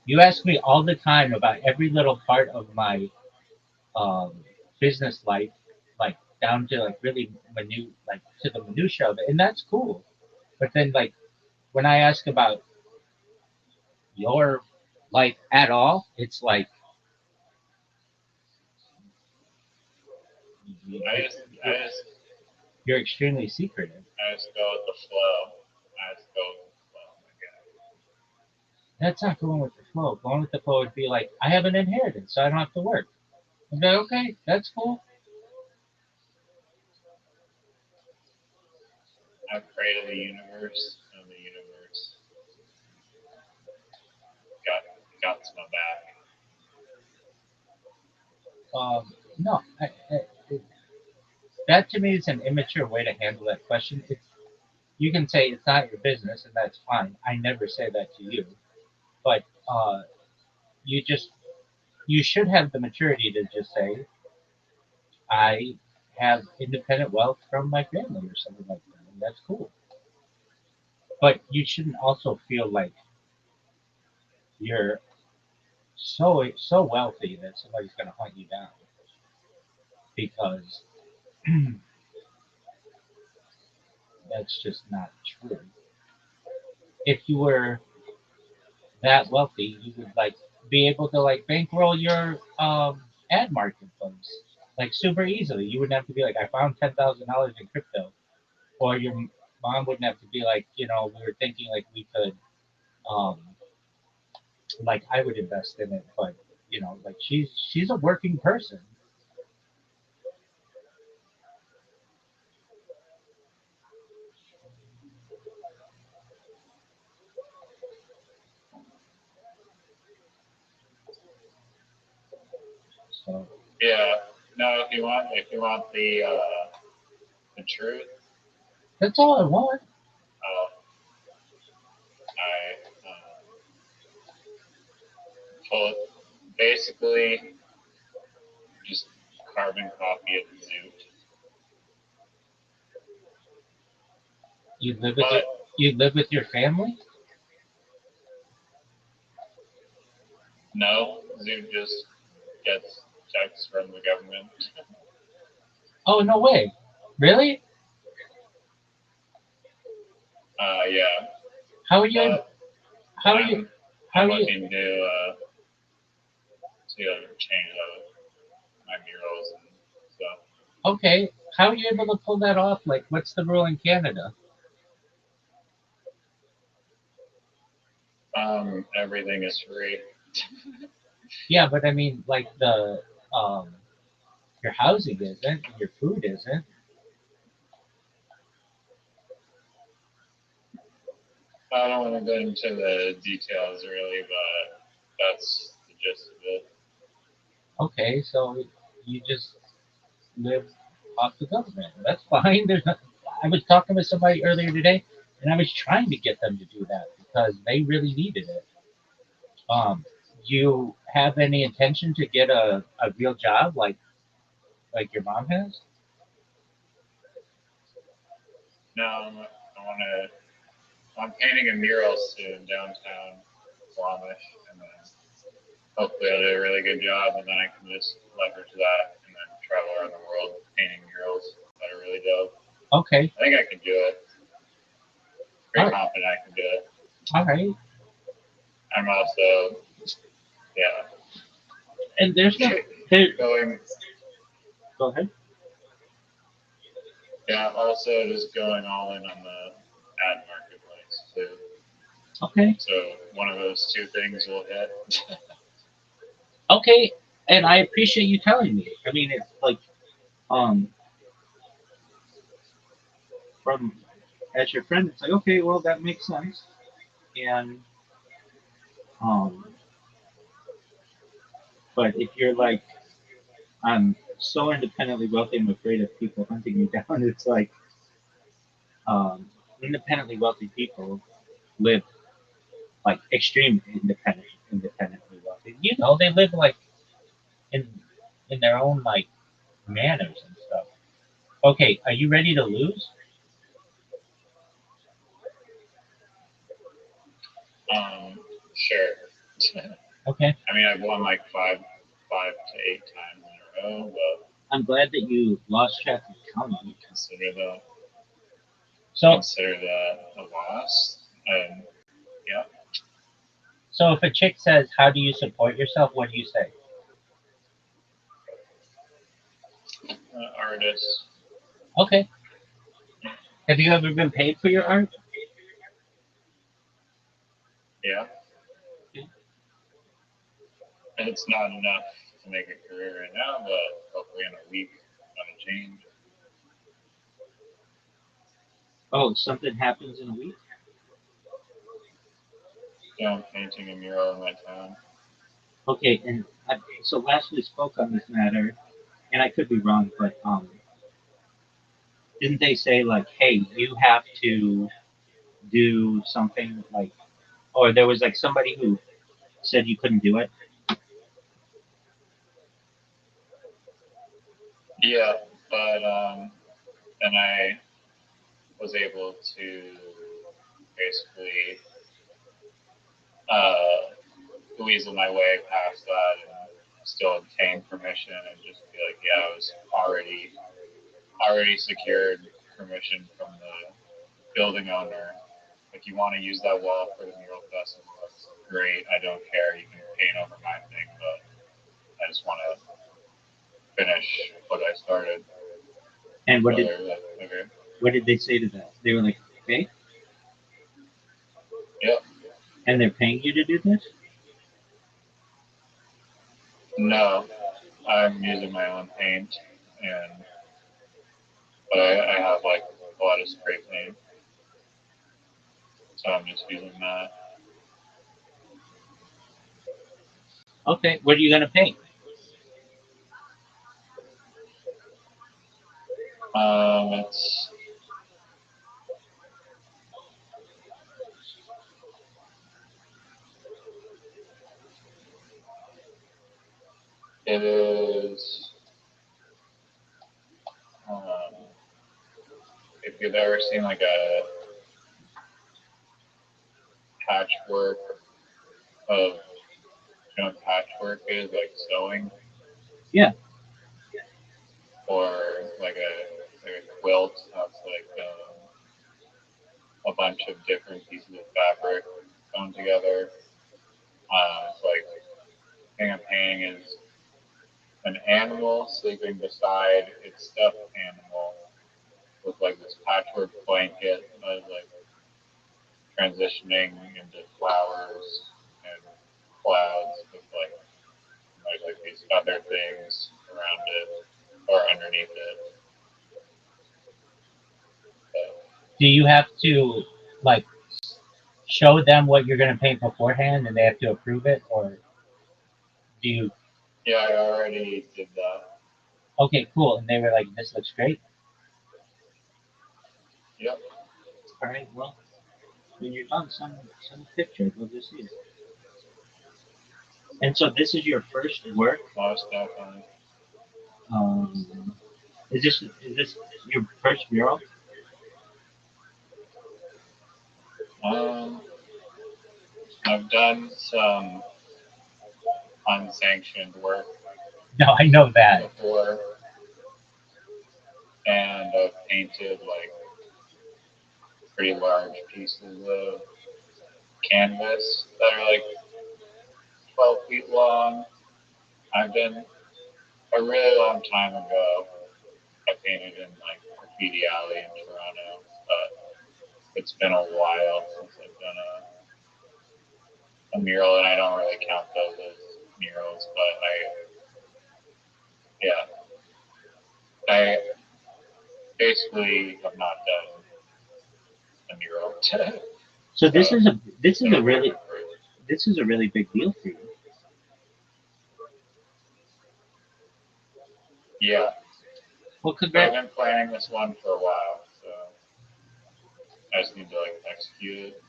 you ask me all the time about every little part of my um, business life, like down to like really like to the minutia of it, and that's cool. But then, like when I ask about your life at all, it's like you- you're, you're extremely secretive. I just go with the flow. I just go with the flow. That's not going with the flow. Going with the flow would be like, I have an inheritance, so I don't have to work. I'm like, okay, that's cool. I pray to the universe, and the universe got my back. No, it, that to me is an immature way to handle that question. You can say it's not your business, and that's fine. I never say that to you, but you just you should have the maturity to just say I have independent wealth from my family or something like that, and that's cool. But you shouldn't also feel like you're so wealthy that somebody's going to hunt you down because that's just not true. If you were that wealthy, you would like be able to like bankroll your ad marketplace like super easily. You wouldn't have to be like, I found $10,000 in crypto, or your mom wouldn't have to be like, we were thinking like we could, um, like I would invest in it, but like she's a working person. So Yeah. No, if you want the truth, that's all I want. I pull basically just carbon copy of the Zoot. You live with you live with your family? No, Zoot just gets checks from the government. Oh no way! Really? Yeah. How are you? How are you? How I'm are you? looking to change my murals and stuff. Okay, how are you able to pull that off? Like, what's the rule in Canada? Everything is free. Yeah, but I mean, like the um, Your housing isn't. Your food isn't. I don't want to go into the details really, but that's the gist of it. Okay, so you just live off the government. That's fine. There's not, I was talking with somebody earlier today, and I was trying to get them to do that because they really needed it. You have any intention to get a real job like your mom has? No, I want to. I'm painting a mural soon downtown Flamish, and then hopefully I'll do a really good job, and then I can just leverage that and then travel around the world painting murals that are really dope. Okay. I think I can do it. Pretty confident I can do it. All right. I'm also, yeah. And there's no there. Going. Go ahead. Yeah, also just going all in on the ad marketplace too. Okay. So one of those two things will hit. Okay. And I appreciate you telling me. I mean, it's like, um, from as your friend, it's like, okay, well, that makes sense. And um, but if you're like, I'm so independently wealthy, I'm afraid of people hunting me down. It's like, independently wealthy people live like independently wealthy. You know, they live like in in their own like manners and stuff. Okay, are you ready to lose? Sure. Okay. I mean, I've won like five to eight times in a row, but I'm glad that you lost track of counting. Consider that a loss, and yeah. So if a chick says, "How do you support yourself?" What do you say? Artist. Okay. Have you ever been paid for your art? Yeah. And it's not enough to make a career right now, but hopefully in a week that'll change. Oh, something happens in a week? Yeah, I'm painting a mural in my town. Okay, and so last we spoke on this matter, and I could be wrong, but didn't they say like, hey, you have to do something like, or there was like somebody who said you couldn't do it? Yeah, but and I was able to basically weasel my way past that and still obtain permission and just be like, yeah, I was already secured permission from the building owner. If you want to use that wall for the mural festival, that's great. I don't care. You can paint over my thing, but I just want to finish what I started. And what did they say to that? They were like, okay. Yep. And they're paying you to do this? No, I'm using my own paint, but I have like a lot of spray paint, so I'm just using that. Okay, what are you gonna paint? It is. If you've ever seen like a patchwork of, you know what patchwork is, like sewing. Yeah. Or like a quilt that's like a bunch of different pieces of fabric sewn together. It's like thing I'm painting is an animal sleeping beside its stuffed animal with like this patchwork blanket that is like transitioning into flowers and clouds with like there's like these other things around it. or underneath it. Do you have to like show them what you're going to paint beforehand, and they have to approve it, or do you? Yeah, I already did that. Okay, cool. And they were like, "This looks great." Yep. All right. Well, when you're done, send pictures. We'll just see it. And so this is your first work. Most definitely. Is this your first mural? I've done some unsanctioned work No, I know that. before, and I've painted like pretty large pieces of canvas that are like 12 feet long. I've been a really long time ago. I painted in like Graffiti Alley in Toronto, but it's been a while since I've done a mural, and I don't really count those as murals, but I basically have not done a mural. So this is a really big deal for you. Yeah. Well, I've been planning this one for a while, so I just need to like execute it.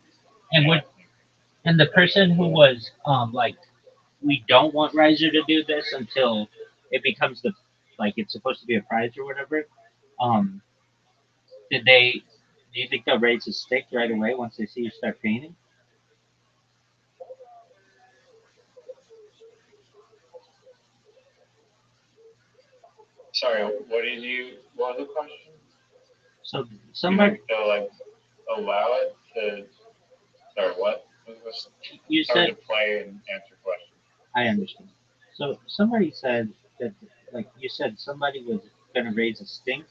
And the person who was like, we don't want Riser to do this until it becomes it's supposed to be a prize or whatever. Do you think they'll raise a stick right away once they see you start painting? Sorry, what was the question? So somebody. They'll like allow it to. Sorry, what? You said to play and answer questions. I understand. So somebody said that, like you said, somebody was going to raise a stink.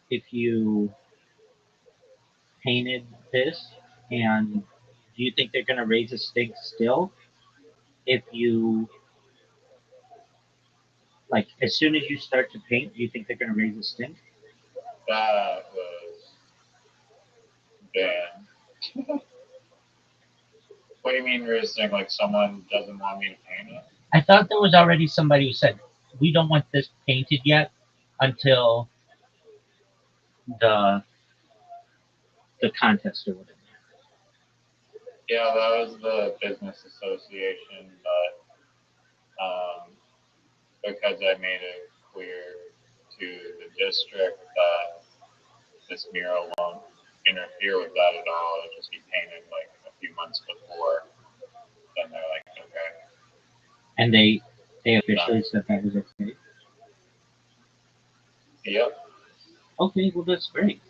If you painted this, and do you think they're going to raise a stink still? If you as soon as you start to paint, do you think they're going to raise a stink? That was banned. What do you mean raising? Like someone doesn't want me to paint it? I thought there was already somebody who said we don't want this painted yet until the contest or whatever. Yeah, that was the business association, but because I made it clear to the district that this mural won't interfere with that at all, it'll just be painted like a few months before, then they're like, okay. And they officially said that was okay? Yep. Okay, well that's great.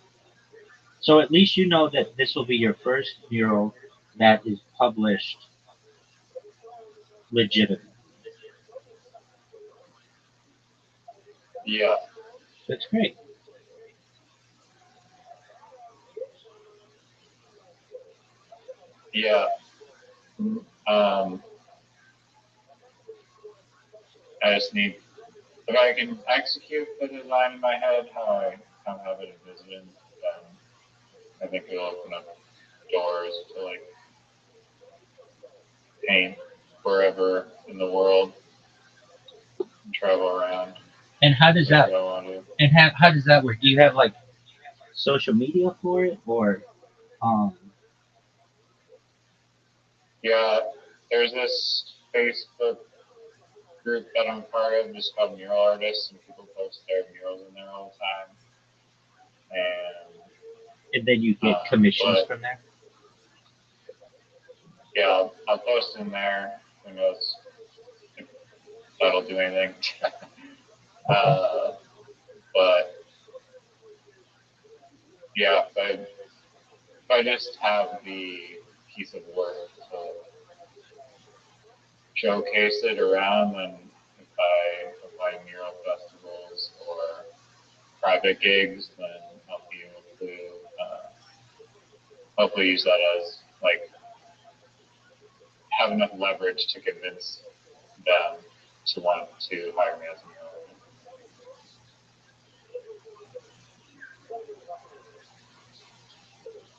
So at least you know that this will be your first mural that is published legitimately. Yeah. That's great. Yeah. I just need, if I can execute the design in my head how I have it envisioned, I think it'll open up doors to like paint wherever in the world and travel around. And how does that? And how does that work? Do you have like social media for it, or? Yeah, there's this Facebook group that I'm part of, just called Mural Artists, and people post their murals in there all the time. And then you get commissions from there? Yeah, I'll post in there. Who knows if that'll do anything. But yeah, if I just have the piece of work to showcase it around, and if I apply mural festivals or private gigs, then I'll be able to hopefully use that as like have enough leverage to convince them to want to hire me as a mural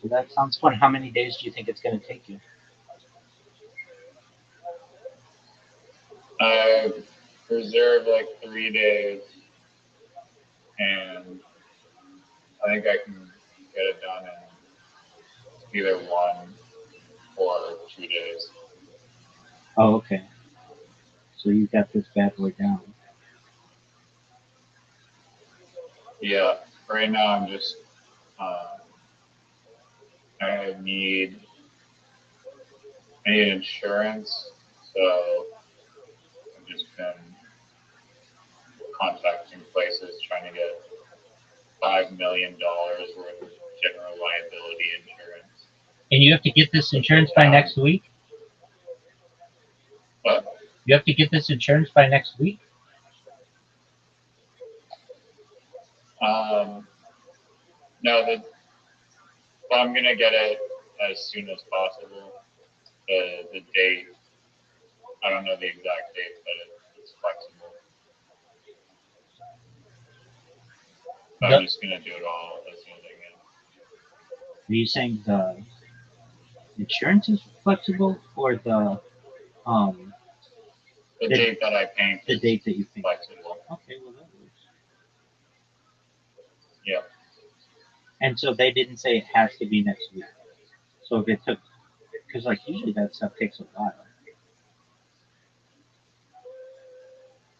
So that sounds fun. How many days do you think it's going to take you? I reserved like 3 days, and I think I can get it done in either 1 or 2 days. Oh, okay. So you got this bad boy down. Yeah, right now I'm just, I need insurance, so I've just been contacting places trying to get $5 million worth of general liability insurance. And you have to get this insurance by next week? What? You have to get this insurance by next week? No, I'm gonna get it as soon as possible. The date, I don't know the exact date, but it's flexible. But I'm just gonna do it all as soon as I can. Are you saying the insurance is flexible or the date that I paint? The date that you paint. Flexible. Okay, well that works. Yeah. And so they didn't say it has to be next week. So if it took, because like usually that stuff takes a while.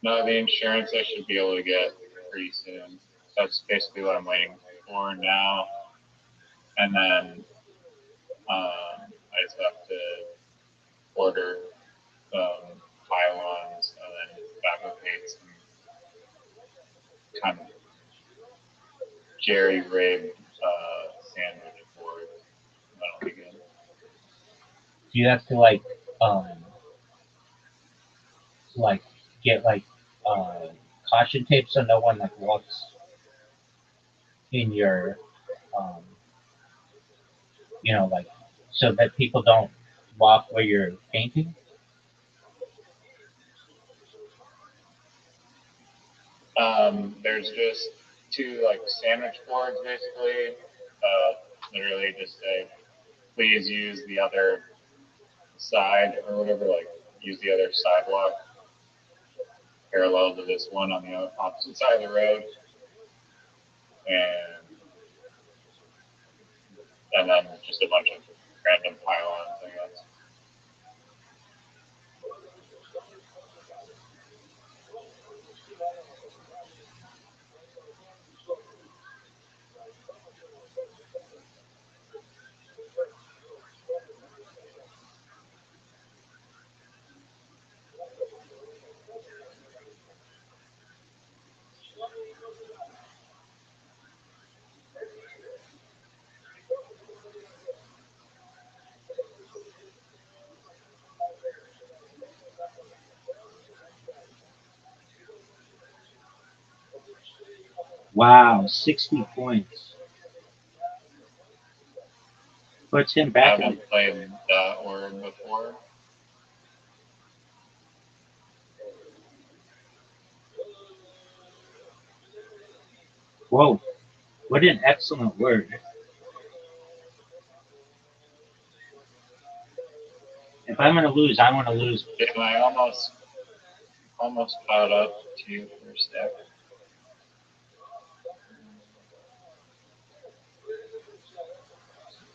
No, the insurance I should be able to get pretty soon. That's basically what I'm waiting for now. And then I just have to order some pylons and then fabricate some kind of jerry rigged sandwich board. That'll be good. Do you have to get caution tape so no one like walks in your like so that people don't walk where you're painting? There's just two like sandwich boards basically. Literally just say, please use the other side or whatever, like use the other sidewalk parallel to this one on the opposite side of the road. And then just a bunch of random pylons, I guess. Wow, 60 points. Puts him I back. haven't played that word before. Whoa, what an excellent word. If I'm going to lose, I want to lose. Damn, I almost caught up to you for a sec.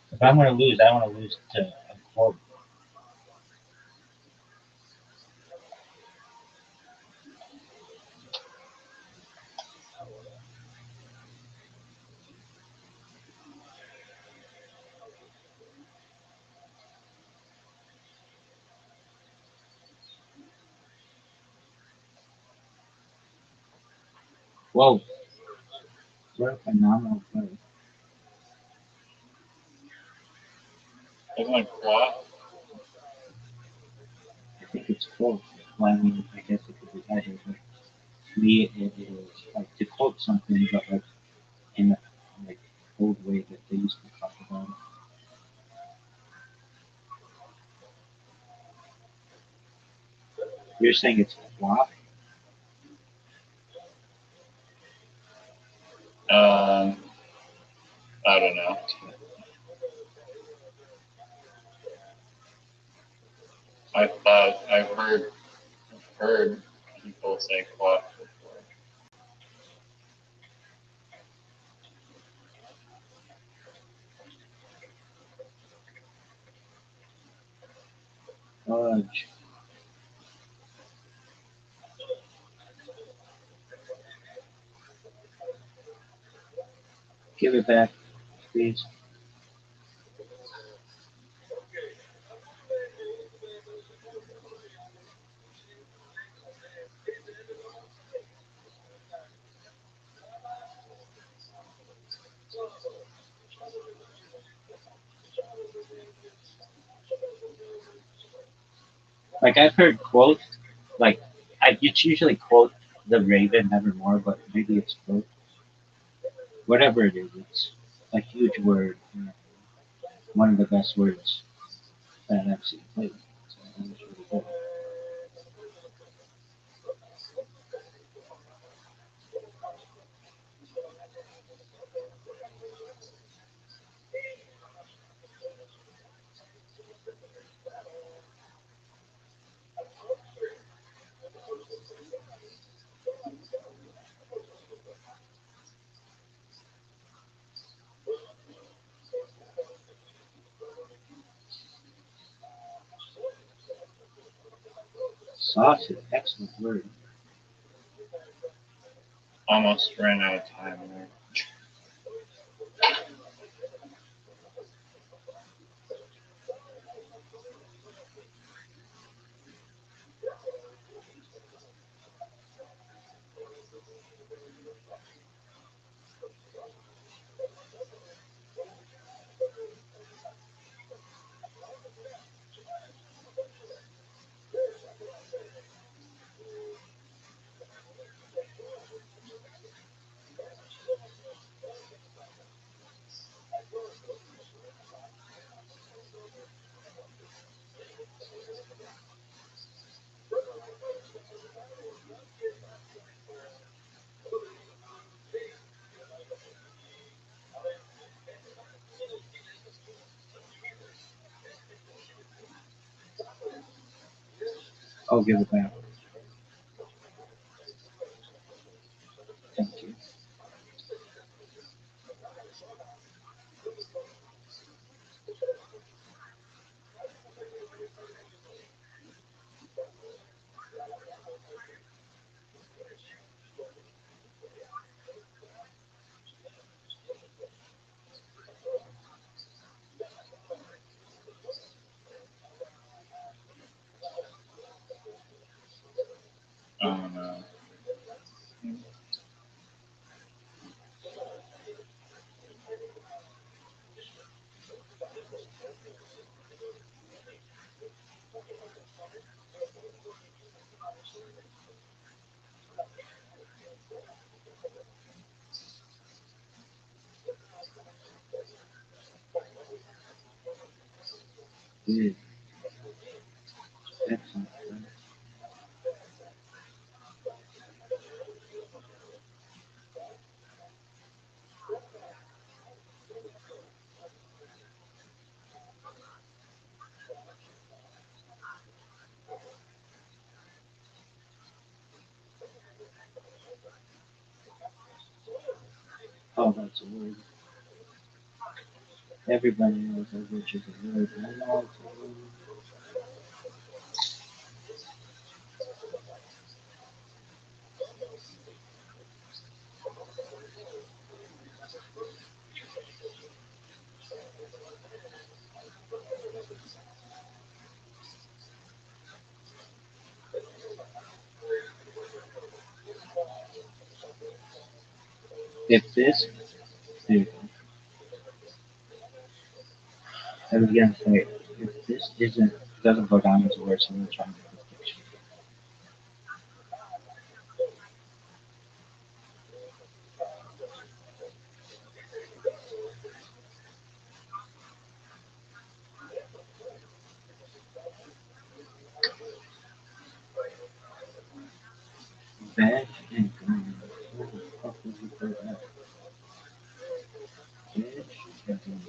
If I'm going to lose, I want to lose to a quote. Whoa. What a phenomenal play. Isn't it cloth? I think it's close. Well, I mean, I guess it could be either, but to me, it is like to quote something, but like in the like old way that they used to talk about it. You're saying it's flop? I don't know. I've heard people say cloth before. Fudge. Give it back, please. Like I've heard quote, like it's usually quote the Raven Nevermore, but maybe it's quote whatever it is. It's a huge word, one of the best words that I've seen played. So that was really good. Sausage, excellent word. Almost ran out of time there. I'll give it back. Thank you. Oh no. Good. Excellent. Oh, that's a word. Everybody knows that which is a word. I know it's a word. If this, there you go. I was gonna say, if this doesn't go down as a word, so I'm gonna try and get this picture. Veg and green. Where the fuck did you put that? Veg and green.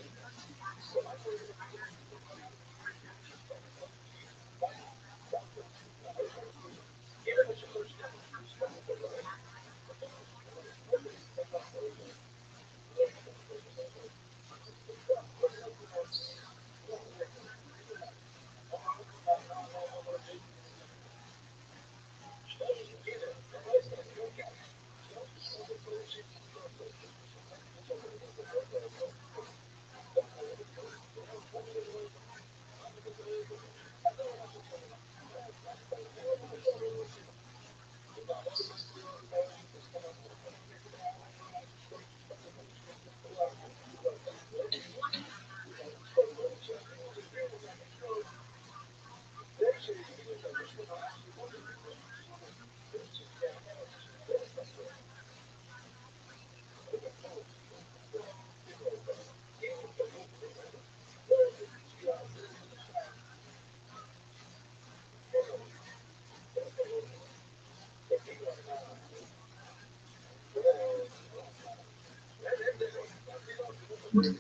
Hmm.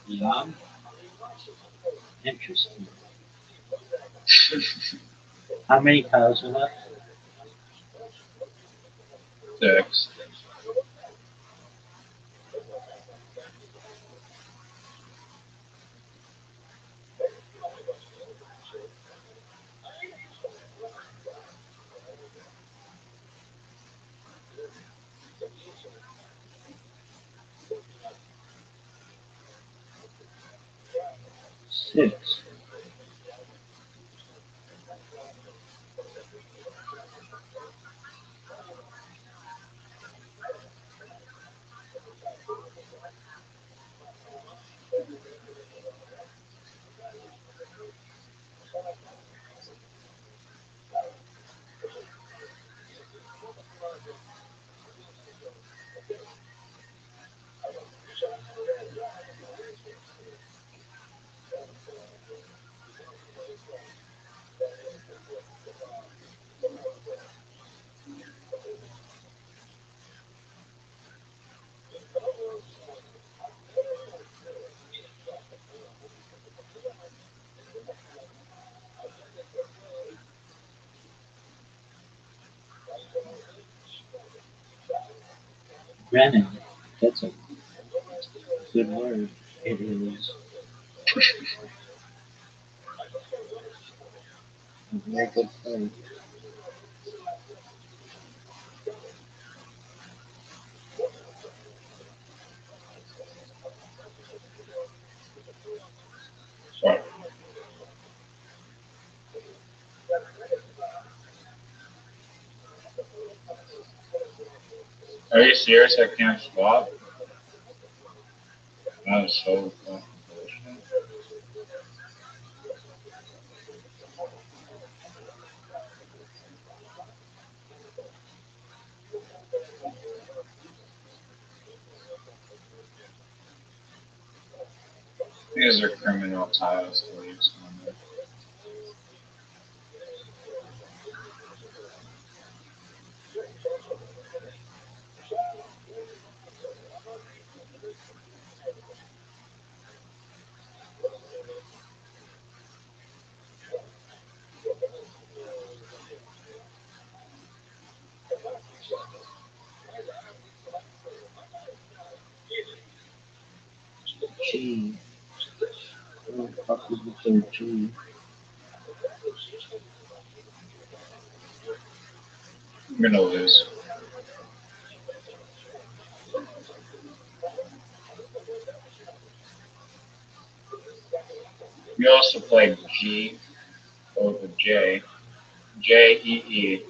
Yeah, interesting. How many tiles are left? 6. 6. Brennan. That's a good word. It is a very good word. Sorry. Are you serious? I can't swap? That is so fucking bullshit. These are criminal tiles to use on there. G. Where the fuck is the third G? I'm gonna lose. We also played G over J. J-E-E.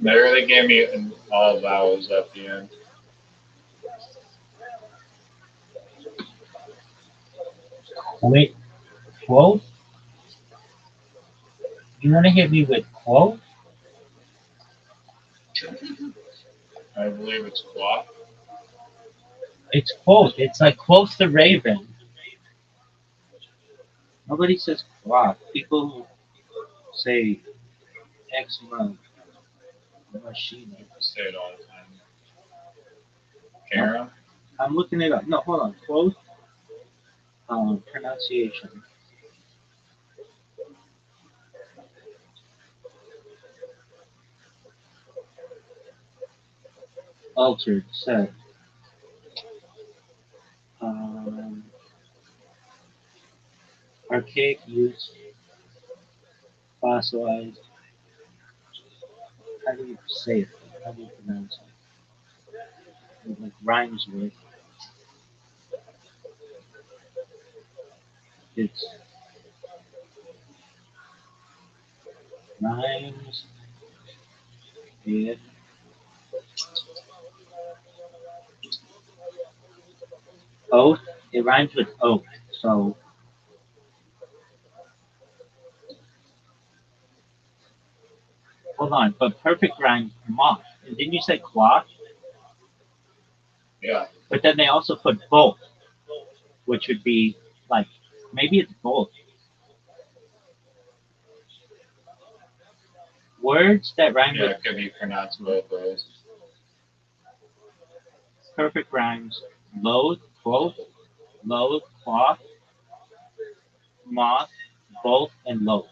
They really gave me all vowels at the end. Wait, quote? You want to hit me with quote? I believe it's quat. It's quote. It's like quote the Raven. Nobody says quote. People say X machine. I say it all the time. Karen? I'm looking it up. No, hold on. Quote pronunciation. altered said, um, archaic use, fossilized. How do you say it? How do you pronounce it? It like rhymes with. It's rhymes with oath. It rhymes with oath. So hold on. But perfect rhymes moth. And didn't you say cloth? Yeah. But then they also put both, which would be like maybe it's both. Words that rhyme Yeah, with it could be pronounced both ways. perfect rhymes. Loath, both, loath, cloth, moth, both, and loath.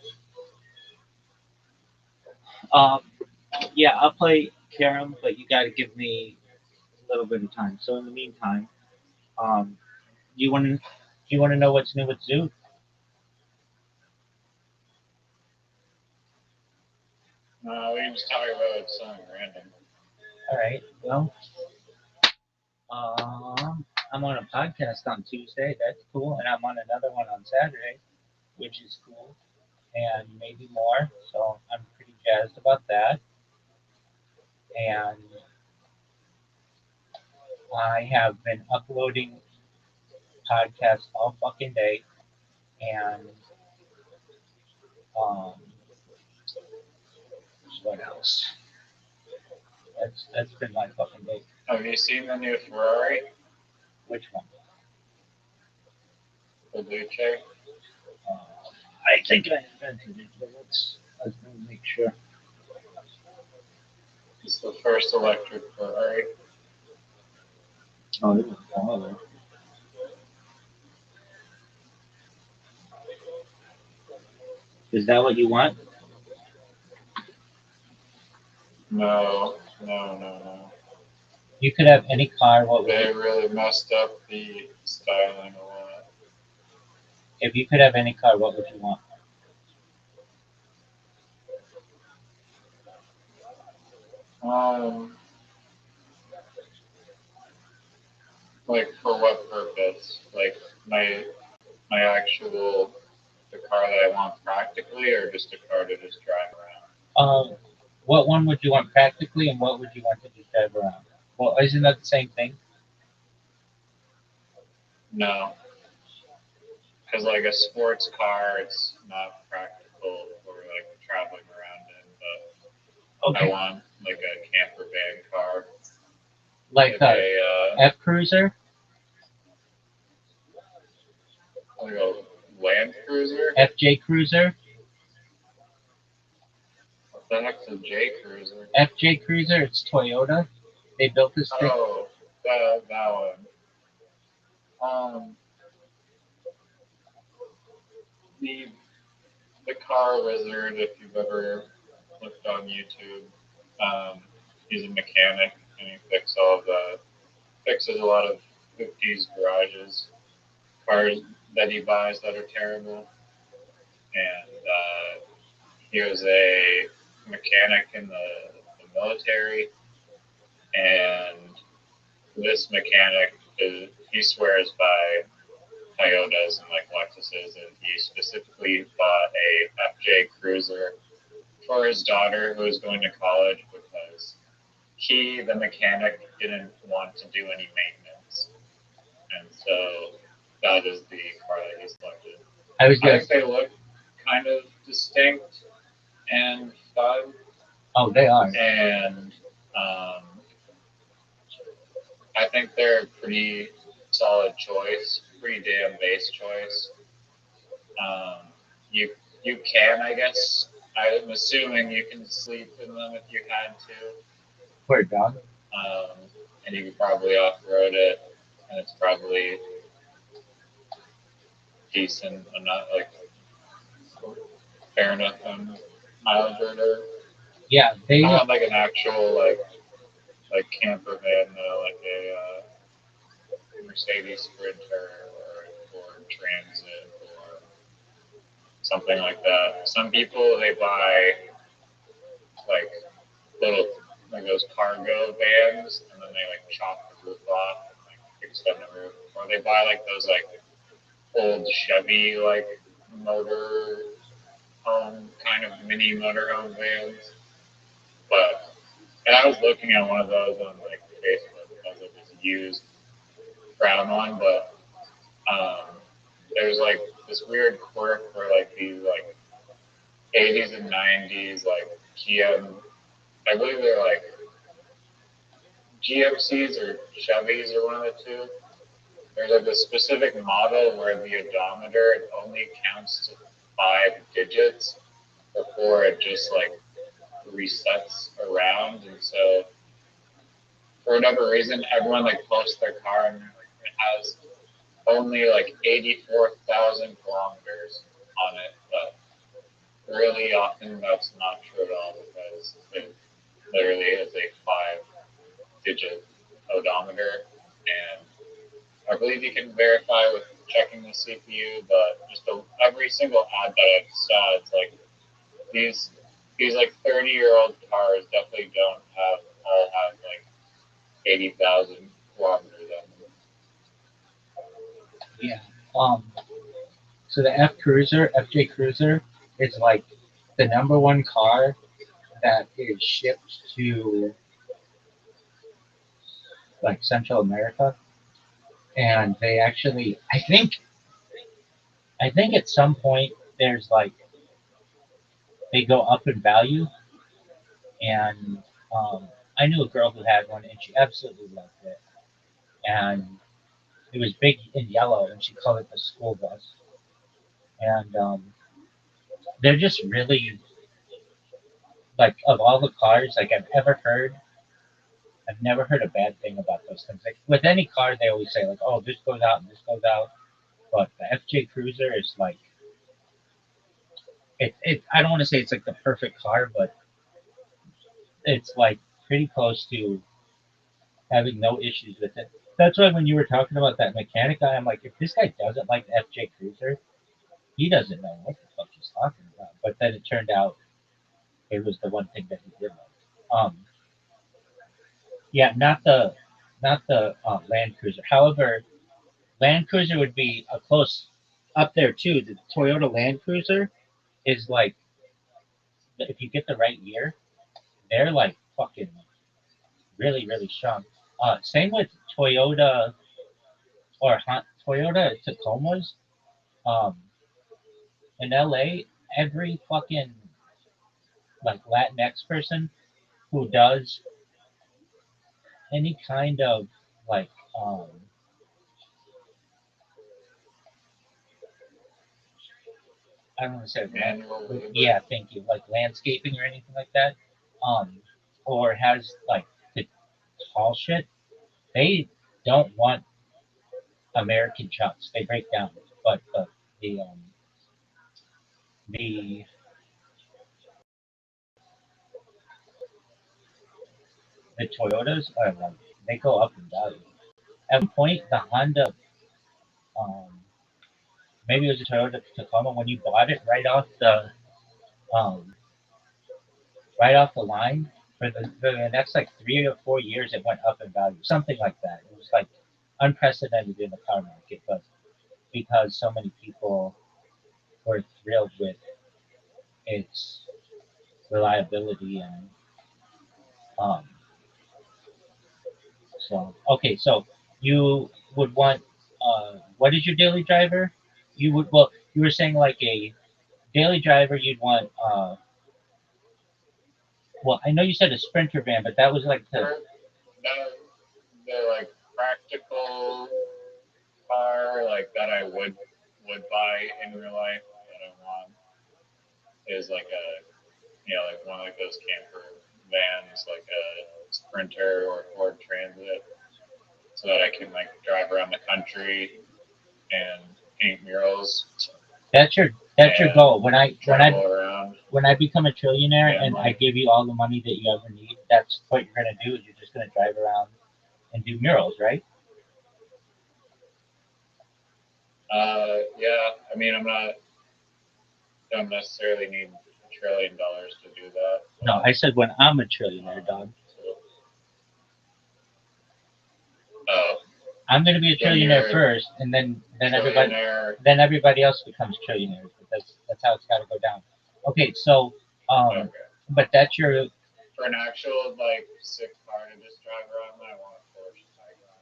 Um, yeah, I'll play Carom, but you got to give me a little bit of time. So in the meantime, um, you want to know what's new with Zoom? We can just talk about something random. All right. Well, I'm on a podcast on Tuesday. That's cool, and I'm on another one on Saturday, which is cool, and maybe more. So I'm pretty jazzed about that. And I have been uploading podcasts all fucking day, and um, what else? That's been my fucking day. Have you seen the new Ferrari, Which one? the Luce? I think I invented it, but let's make sure. It's the first electric Ferrari. Oh, it was baller. Is that what you want? No. You could have any car. What would They you, really messed up the styling a lot. if you could have any car? What would you want? Like for what purpose? Like my actual the car that I want practically, or just a car to just drive around? What one would you want practically, and what would you want to just drive around? Well, isn't that the same thing? No, because like a sports car, it's not practical for like traveling around in. But I Okay, want like a camper van car, like a F Cruiser, like a Land Cruiser. FJ Cruiser, What the heck's a J Cruiser? FJ Cruiser. It's Toyota. They built this thing. Oh, that one. The the car wizard, if you've ever looked on YouTube, he's a mechanic and he fixes a lot of 50s garages, cars that he buys that are terrible. And he was a mechanic in the military, and this mechanic he swears by Toyotas and like Lexuses, and he specifically bought a FJ Cruiser for his daughter who was going to college because he, the mechanic, didn't want to do any maintenance, and so that is the car that he selected. I think they look kind of distinct and fun, Oh, they are. and I think they're a pretty solid choice, pretty damn base choice. You can, I guess. I'm assuming you can sleep in them if you had to. Poor dog. And you could probably off-road it, and it's probably decent, not like fair enough on mileage or whatever. Yeah, I want like an actual like like camper van, like a Mercedes Sprinter or a Ford Transit or something like that. Some people they buy like little like those cargo vans and then they like chop the roof off and like extend the roof, or they buy like those like old Chevy like motor home kind of mini motorhome vans. But and I was looking at one of those on like Facebook because it was used brown one, but there's like this weird quirk where like these like 80s and 90s like GM, I believe they're like GMCs or Chevys or one of the two. There's like a specific model where the odometer only counts to 5 digits before it just like resets around, and so for whatever reason, everyone like posts their car and like, it has only like 84,000 kilometers on it, but really often that's not true at all because it literally is a 5-digit odometer, and I believe you can verify with checking the CPU, but just every single ad that I saw, it's like these like 30-year-old cars definitely don't all have like 80,000 kilometers on them. Yeah. So the FJ Cruiser, is like the #1 car that is shipped to like Central America, and they actually, I think at some point there's like they go up in value, and I knew a girl who had one, and she absolutely loved it, and it was big in yellow, and she called it the school bus, and they're just really like of all the cars like I've never heard a bad thing about those things. Like with any car, they always say like, "Oh, this goes out and this goes out," but the FJ Cruiser is like it. I don't want to say it's like the perfect car, but it's like pretty close to having no issues with it. That's why when you were talking about that mechanic guy, I'm like, if this guy doesn't like the FJ Cruiser, he doesn't know what the fuck he's talking about. But then it turned out it was the one thing that he did like. Yeah, not the Land Cruiser. However, Land Cruiser would be a close up there too. The Toyota Land Cruiser is like if you get the right year, they're like fucking really really strong. Same with Toyota or Toyota Tacomas. Um, in LA, every fucking like Latinx person who does any kind of like I don't want to say yeah, thank you, like landscaping or anything like that, um, or has like the tall shit. They don't want American chucks. They break down, but the um, the the Toyotas are like they go up in value. At one point, the Honda, um, maybe it was a Toyota Tacoma, when you bought it um, right off the line for the next like 3 or 4 years, it went up in value, something like that. It was like unprecedented in the car market, but because so many people were thrilled with its reliability and um, so okay, so you would want what is your daily driver? You would well, you were saying like a daily driver. You'd want well, I know you said a Sprinter van, but that was like The like practical car like that I would buy in real life that I want is like like one of like those camper vans, like a Sprinter or Ford Transit, so that I can like drive around the country and paint murals. That's your goal. When I around. when I become a trillionaire and I give you all the money that you ever need, that's what you're gonna do. Is you're just gonna drive around and do murals, right? Yeah. I mean, don't necessarily need $1 trillion to do that. No, I said when I'm a trillionaire, dog. Oh, I'm gonna be a Then trillionaire you're first, and then trillionaire. everybody else becomes trillionaires. But that's how it's got to go down. Okay, so Okay. but that's your For an actual like 6 car to just drive around, I want a Porsche Taycan.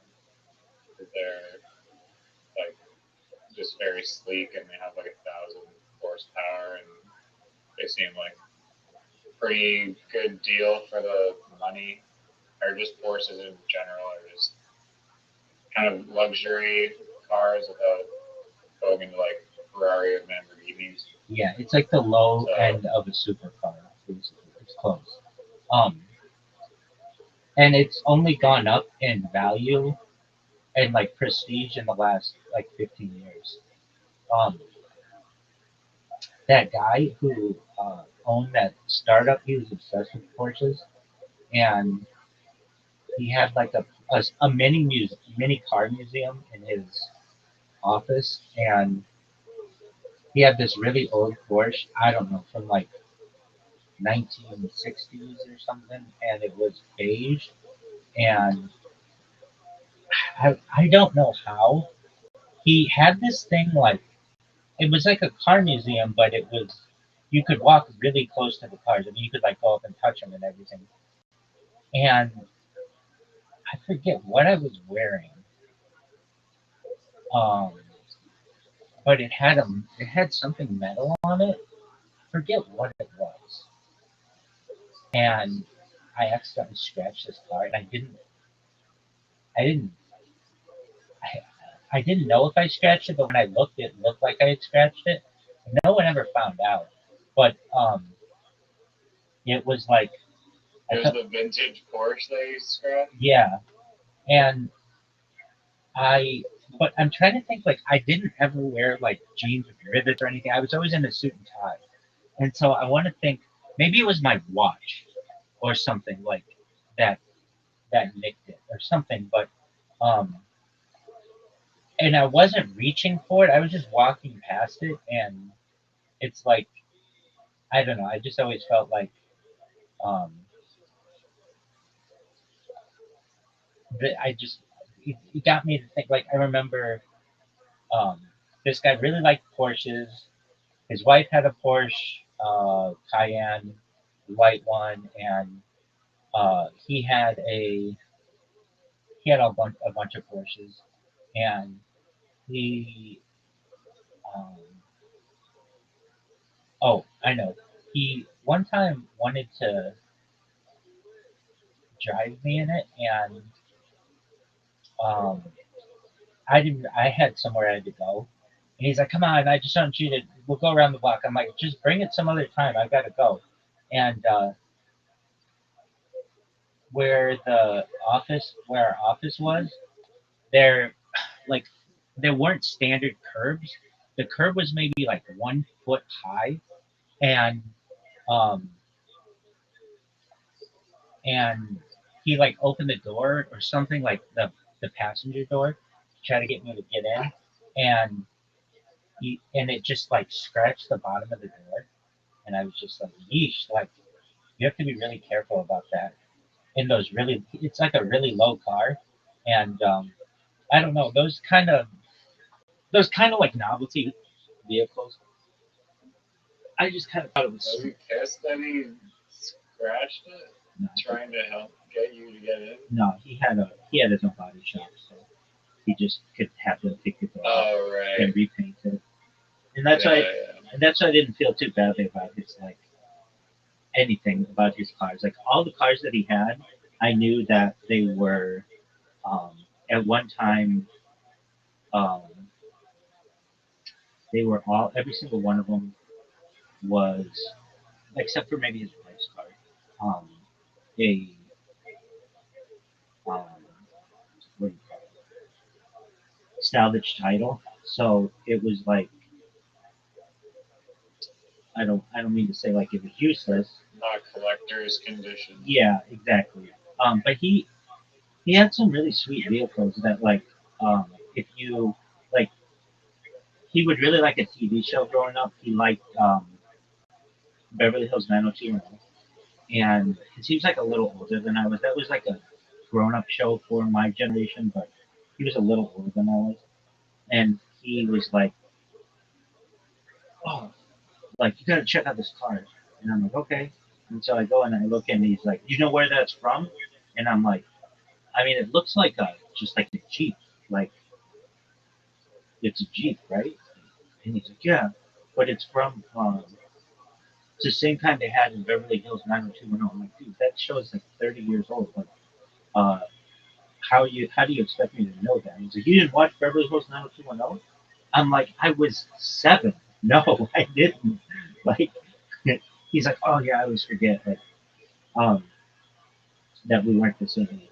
Because they're like just very sleek and they have like 1,000 horsepower and they seem like pretty good deal for the money. Or just Porsches in general are just kind of luxury cars without going into like Ferrari and Lamborghinis. yeah, it's like the low So- end of a supercar. Basically, it's close. And it's only gone up in value and like prestige in the last like 15 years. Um, that guy who owned that startup, he was obsessed with Porsches, and he had like a mini car museum in his office, and he had this really old Porsche. I don't know, from like 1960s or something, and it was beige, and I don't know how he had this thing like it was like a car museum, but it was you could walk really close to the cars. I mean, you could like go up and touch them and everything. And I forget what I was wearing, um, but it had something metal on it. Forget what it was. And I accidentally scratched this car, and I didn't, I didn't know if I scratched it, but when I looked, it looked like I had scratched it. No one ever found out, but it was like It was the vintage Porsche they scratched. yeah, and but I'm trying to think like I didn't ever wear like jeans with rivets or anything. I was always in a suit and tie, and so I want to think maybe it was my watch or something like that that nicked it or something, but um, and I wasn't reaching for it. I was just walking past it, and it's like I don't know. I just always felt like um, that I just it got me to think. Like I remember um, this guy really liked Porsches. His wife had a Porsche Cayenne, white one, and he had a bunch of Porsches, and he um, oh I know he one time wanted to drive me in it, and um, I had somewhere I had to go, and he's like, "Come on, I just want you to we'll go around the block." I'm like, "Just bring it some other time. I gotta go," and where our office was, there like there weren't standard curbs. The curb was maybe like 1 foot high, and um, and he like opened the door or something like the passenger door to try to get me to get in, and it just like scratched the bottom of the door, and I was just like, yeesh, like you have to be really careful about that. In those really, it's like a really low car, and I don't know those kind of like novelty vehicles. I just kind of thought it was. Was he pissed that he scratched it, No, trying to help get you to get in? no, he had his own body shop, so he just could have to pick it up Oh right. and repaint it, and that's why I didn't feel too badly about his like anything about his cars. Like all the cars that he had, I knew that they were um, at one time um, they were all every single one of them was except for maybe his wife's car, um, a um, what do you call it? Salvage title. So it was like I don't mean to say like it was useless. Not collector's condition. Yeah, exactly. But he had some really sweet vehicles that like if you like he would really like a TV show growing up. He liked Beverly Hills 90210, and because he was like a little older than I was. That was like a grown up show for my generation, but he was a little older than I was, and he was like, "Oh, like you gotta check out this car," and I'm like, "Okay." And so I go and I look, and he's like, "You know where that's from?" And I'm like, "I mean, it looks like a just like a Jeep, like it's a Jeep, right?" And he's like, "Yeah, but it's from it's the same kind they had in Beverly Hills 90210." I'm like, "Dude, that show is like 30 years old. Like, uh, how do you expect me to know that?" He's like, "You didn't watch Beverly Hills 90210?" I'm like, "I was 7." No, I didn't. Like, he's like, "Oh yeah, I always forget like um that we weren't the same age."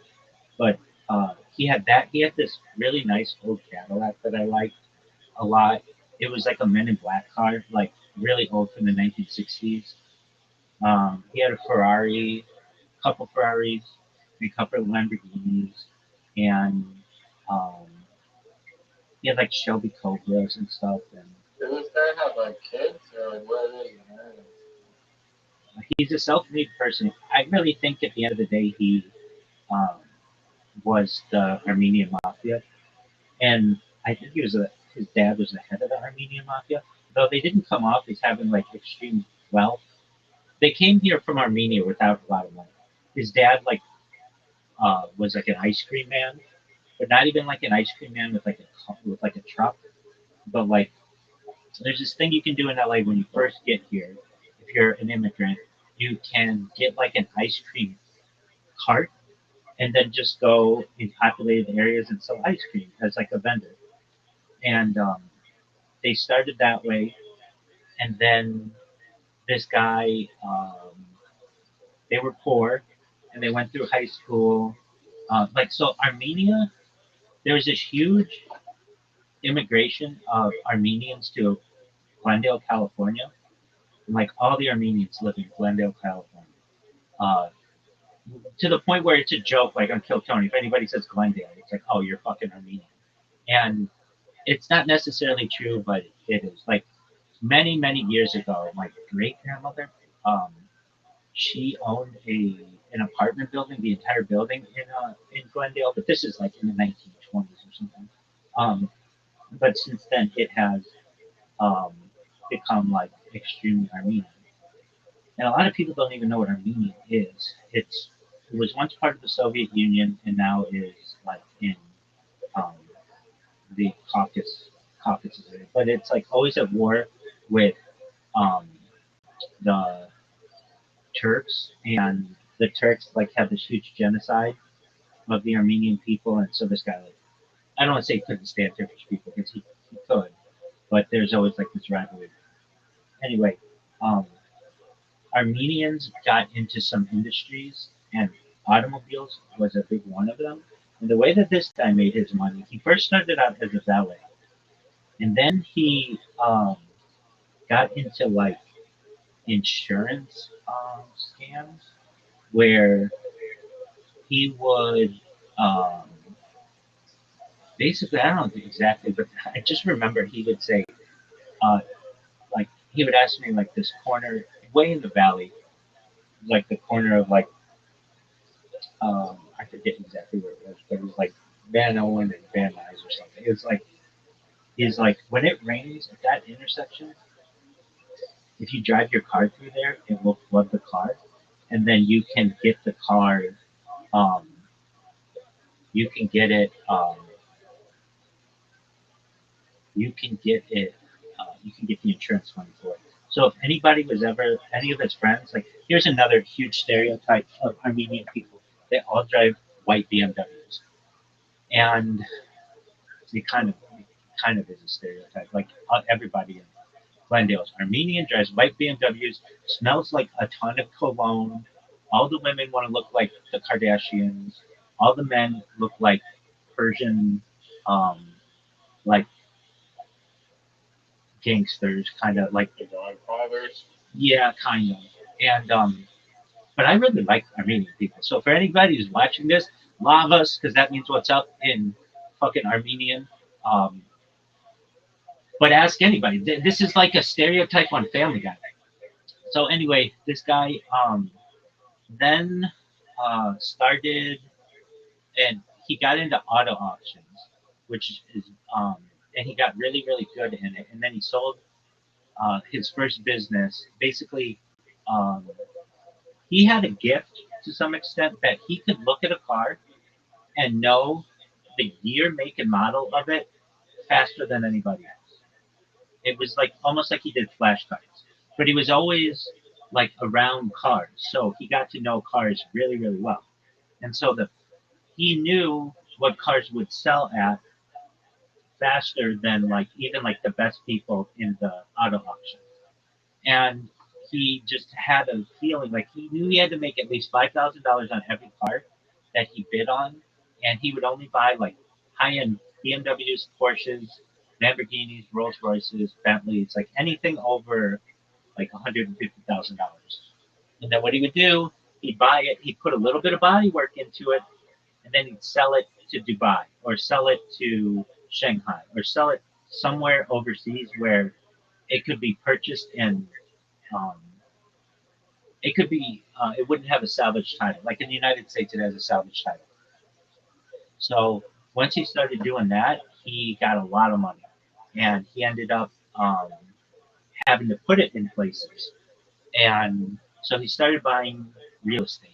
But he had that. He had this really nice old Cadillac that I liked a lot. It was like a Men in Black car, like really old from the 1960s. He had a Ferrari, a couple Ferraris, a couple Lamborghinis, and um, he had like Shelby Cobras and stuff. And Does this guy have like kids or like what is it? he's a self-made person. I really think at the end of the day, he um, was the Armenian mafia, and I think his dad was the head of the Armenian mafia. Though they didn't come off as having like extreme wealth, they came here from Armenia without a lot of money. His dad was like an ice cream man, but not even like an ice cream man with like a truck, but like there's this thing you can do in LA when you first get here. If you're an immigrant, you can get like an ice cream cart and then just go in populated areas and sell ice cream as like a vendor. And they started that way, and then this guy, they were poor, and they went through high school. Like so, Armenia, there was this huge immigration of Armenians to Glendale, California. And like all the Armenians live in Glendale, California. Uh, to the point where it's a joke, like on Kill Tony. If anybody says Glendale, it's like, oh, you're fucking Armenian. And it's not necessarily true, but it is. Like many, many years ago, my great grandmother, um, she owned an apartment building, the entire building in Glendale. But this is like in the 1920s or something. Um, but since then, it has um, become like extremely Armenian. And a lot of people don't even know what Armenia is. It was once part of the Soviet Union and now is like in um, the Caucasus area. But it's like always at war with um, the Turks, and the Turks like have this huge genocide of the Armenian people, and so this guy like I don't want to say he couldn't stand Turkish people because he could, but there's always like this rivalry. Anyway, um, Armenians got into some industries, and automobiles was a big one of them. And the way that this guy made his money, he first started out as a valet, and then he got into like insurance scams where he would um, basically, I don't know exactly, but I just remember he would say, uh, like, he would ask me like this corner way in the valley, like the corner of like I forget exactly where it was, but it was like Van Owen and Van Nuys or something. It's like he's like when it rains at that intersection, if you drive your car through there, it will flood the car, and then um, you can get it, you can get it, you can get the insurance money for it. So if anybody was ever any of his friends, like here's another huge stereotype of Armenian people: they all drive white BMWs, and it kind of is a stereotype. Like everybody in Glendale is Armenian, drives white BMWs, smells like a ton of cologne. All the women want to look like the Kardashians. All the men look like Persian, um, like gangsters, kind of like The Godfathers. yeah, kind of. And But I really like Armenian people. So for anybody who's watching this, love us because that means what's up in fucking Armenian. Um, but ask anybody. This is like a stereotype on Family Guy. So anyway, this guy then started and he got into auto auctions, which is and he got really really good in it. And then he sold his first business. Basically, um, he had a gift to some extent that he could look at a car and know the year, make, and model of it faster than anybody else. It was like almost like he did flashcards, but he was always like around cars, so he got to know cars really, really well. And so he knew what cars would sell at faster than like even like the best people in the auto auction. And he just had a feeling like he knew he had to make at least $5,000 on every car that he bid on, and he would only buy like high-end BMWs, Porsches, Lamborghinis, Rolls Royces, Bentleys, like anything over like $150,000. And then what he would do, he'd buy it, he'd put a little bit of body work into it, and then he'd sell it to Dubai or sell it to Shanghai or sell it somewhere overseas where it could be purchased and um, it could be it wouldn't have a salvage title. Like in the United States, it has a salvage title. So once he started doing that, he got a lot of money, and he ended up having to put it in places. And so he started buying real estate.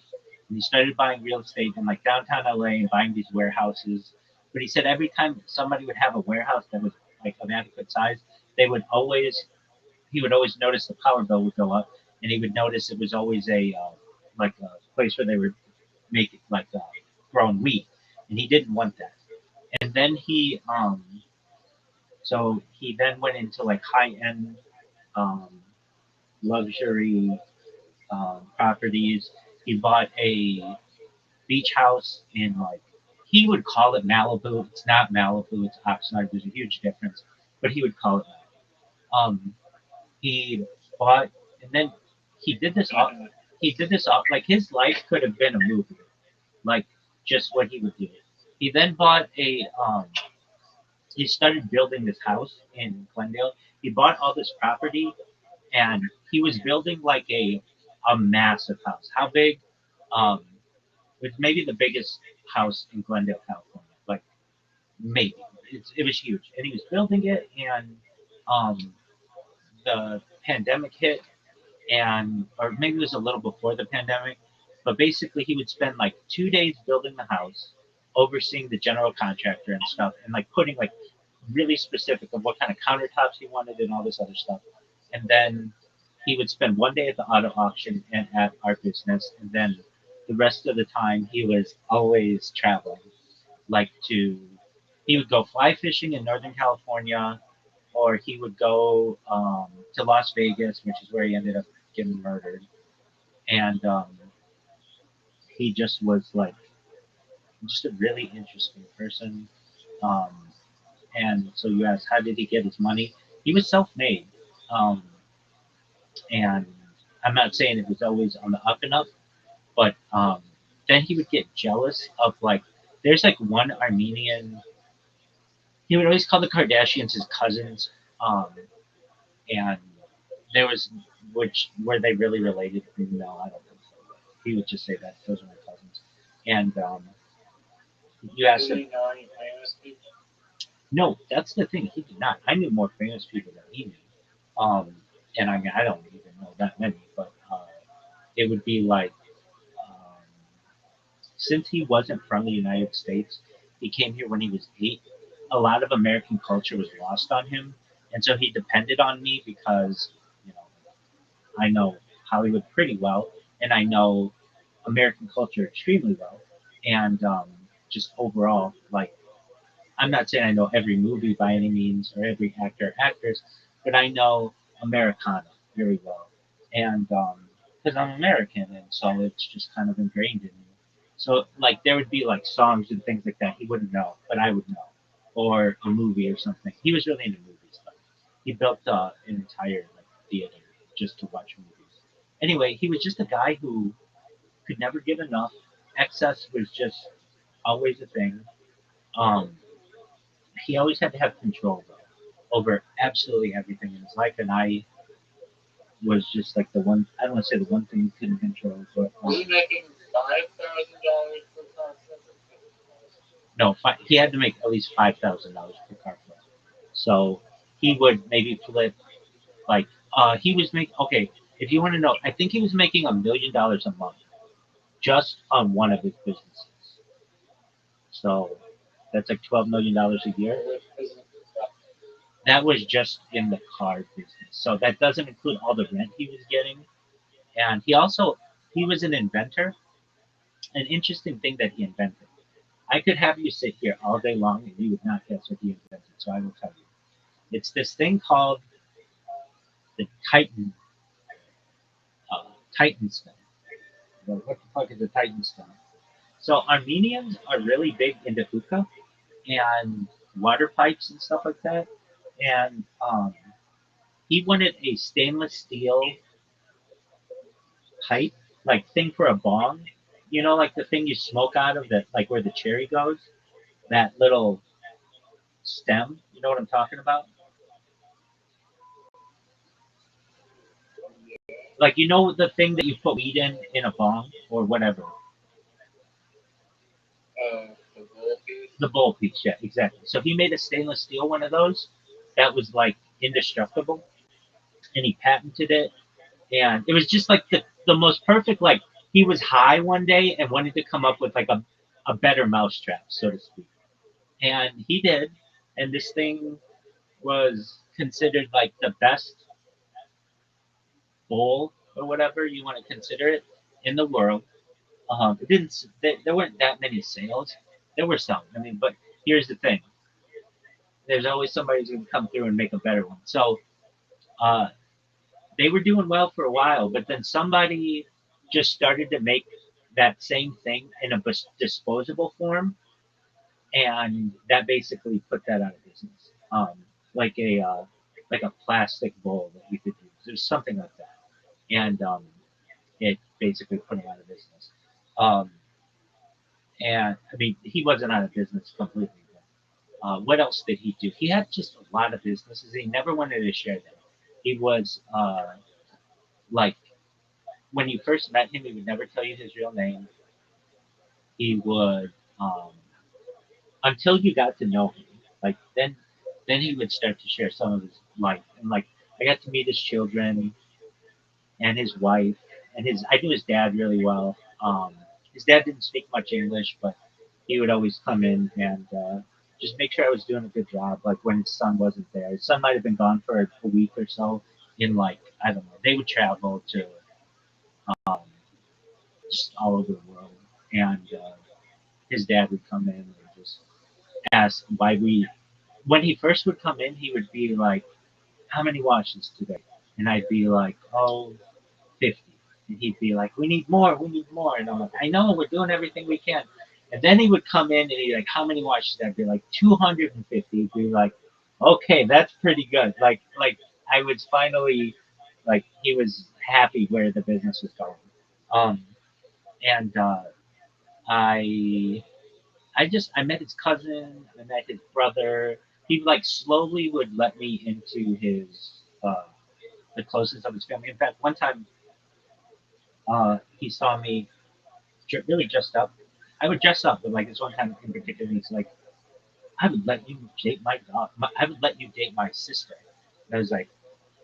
And he started buying real estate in like downtown LA and buying these warehouses. But he said every time somebody would have a warehouse that was like of adequate size, they would always he would always notice the power bill would go up, and he would notice it was always a like a place where they were making like growing wheat, and he didn't want that. And then he then went into like high end um, luxury properties. He bought a beach house in like he would call it Malibu. It's not Malibu. It's Oxnard. There's a huge difference, but he would call it that. He bought, and then he did this off. He did this off like his life could have been a movie, like just what he would do. He then bought a. He started building this house in Glendale. He bought all this property, and he was building like a massive house. How big? Um, it was maybe the biggest house in Glendale, California. Like maybe it was huge, and he was building it, and um, the pandemic hit, and or maybe it was a little before the pandemic, but basically he would spend like 2 days building the house, overseeing the general contractor and stuff, and like putting like really specific of what kind of countertops he wanted and all this other stuff. And then he would spend 1 day at the auto auction and at our business, and then the rest of the time he was always traveling. Like he would go fly fishing in Northern California, or he would go to Las Vegas, which is where he ended up getting murdered. And he just was like just a really interesting person. Um, and so you ask, how did he get his money? He was self-made, um, and I'm not saying it was always on the up and up, but then he would get jealous of like there's like one Armenian. He would always call the Kardashians his cousins, and there was which were they really related? No, I don't think so. He would just say that those are my cousins. And you asked him. No, that's the thing. He did not. I knew more famous people than he knew. And I mean, I don't even know that many, but it would be like um, since he wasn't from the United States, he came here when he was 8. A lot of American culture was lost on him, and so he depended on me because you know I know Hollywood pretty well, and I know American culture extremely well, and just overall, like I'm not saying I know every movie by any means or every actor or actress, but I know Americana very well, and because I'm American, and so it's just kind of ingrained in me. So like there would be like songs and things like that he wouldn't know, but I would know, or a movie or something. He was really into movie stuff. He built an entire like theater just to watch movies. Anyway, he was just a guy who could never get enough. Excess was just always a thing. Um, he always had to have control though, over absolutely everything in his life, and I was just like the one. I don't want to say the one thing he couldn't control, but Was he making $5,000 per car flip? no, he had to make at least $5,000 per car flip. So he would maybe flip like he was making okay. If you want to know, I think he was making $1 million a month just on one of his businesses. So that's like $12 million a year. That was just in the car business. So that doesn't include all the rent he was getting. And he was an inventor. An interesting thing that he invented. I could have you sit here all day long and you would not guess what he invented. So I will tell you. It's this thing called the Titan stone. Well, what the fuck is a Titan stone? So Armenians are really big into hookah and water pipes and stuff like that. And he wanted a stainless steel pipe, like thing for a bong. You know, like the thing you smoke out of, that, like where the cherry goes. That little stem. You know what I'm talking about? Like you know the thing that you put weed in a bong or whatever. The gold piece? The bowl piece, yeah, exactly. So he made a stainless steel one of those that was like indestructible, and he patented it, and it was just like the most perfect. Like he was high one day and wanted to come up with like a better mousetrap, so to speak, and he did, and this thing was considered like the best bowl or whatever you want to consider it in the world. It didn't. There weren't that many sales. There were some. I mean, but here's the thing: there's always somebody who's going to come through and make a better one. So uh, they were doing well for a while, but then somebody just started to make that same thing in a disposable form, and that basically put that out of business. Like a plastic bowl that you could use. There's something like that, and it basically put him out of business. Um, and I mean, he wasn't out of business completely. What else did he do? He had just a lot of businesses. He never wanted to share them. He was like when you first met him, he would never tell you his real name. He would until you got to know him. Like then he would start to share some of his life. And like I got to meet his children and his wife and I knew his dad really well. His dad didn't speak much English, but he would always come in and just make sure I was doing a good job. Like when his son wasn't there, his son might have been gone for a week or so. In like I don't know, they would travel to um, just all over the world, and his dad would come in and just ask why we. When he first would come in, he would be like, "How many washes today?" And I'd be like, "Oh, 50." And he'd be like, we need more. And I'm like, I know, we're doing everything we can. And then he would come in and he'd be like, how many washes? I'd be like, 250. He'd be like, okay, that's pretty good. Like I was finally, like, he was happy where the business was going. Um, and I, I met his cousin, I met his brother. He like slowly would let me into the closeness of his family. In fact, one time he saw me really dressed up. I would dress up, but like this one time in particular, he's like, "I would let you date my dog. I would let you date my sister." And I was like,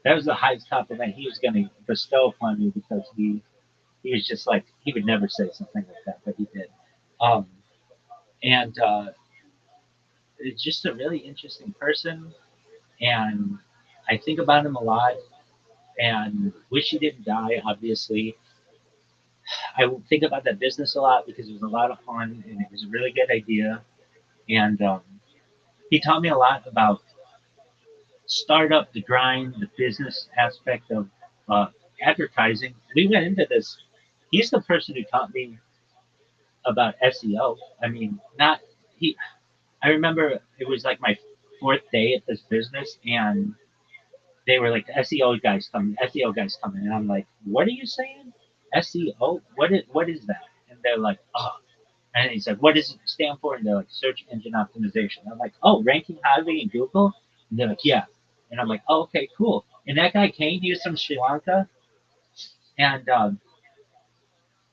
that was the highest compliment he was going to bestow upon me because he was just like he would never say something like that, but he did. Um, and it's just a really interesting person, and I think about him a lot, and wish he didn't die. Obviously, I think about that business a lot because it was a lot of fun and it was a really good idea. And he taught me a lot about startup, the grind, the business aspect of uh, advertising. We went into this. He's the person who taught me about SEO. I mean, not he. I remember it was like my fourth day at this business, and they were like, the SEO guys coming, and I'm like, what are you saying? SEO? What is that? And they're like, oh. And he's like, what does it stand for? And they're like, search engine optimization. I'm like, oh, ranking highly in Google? And they're like, yeah. And I'm like, oh, okay, cool. And that guy came, he was from Sri Lanka. And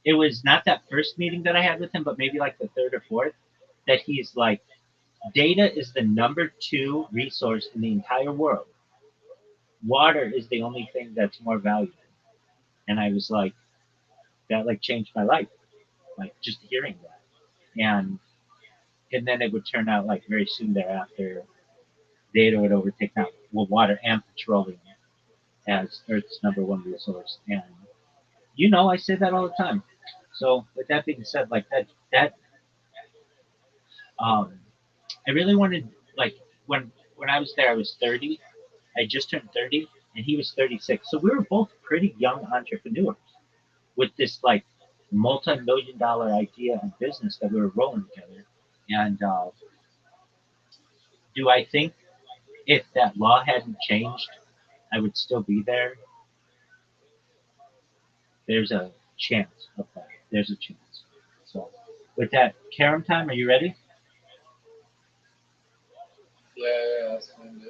it was not that first meeting that I had with him, but maybe like the third or fourth, that he's like, data is the number 2 resource in the entire world. Water is the only thing that's more valuable. And I was like, that like changed my life, like just hearing that. And then it would turn out like very soon thereafter, data would overtake now well, water and petroleum as Earth's number 1 resource. And I say that all the time. So with that being said, like that um, I really wanted like when I was there, I was 30. I just turned 30, and he was 36. So we were both pretty young entrepreneurs with this like multi-million-dollar idea and business that we were rolling together. And do I think if that law hadn't changed, I would still be there? There's a chance of that. There's a chance. So, with that, Karen time, are you ready? Yeah, that's fine.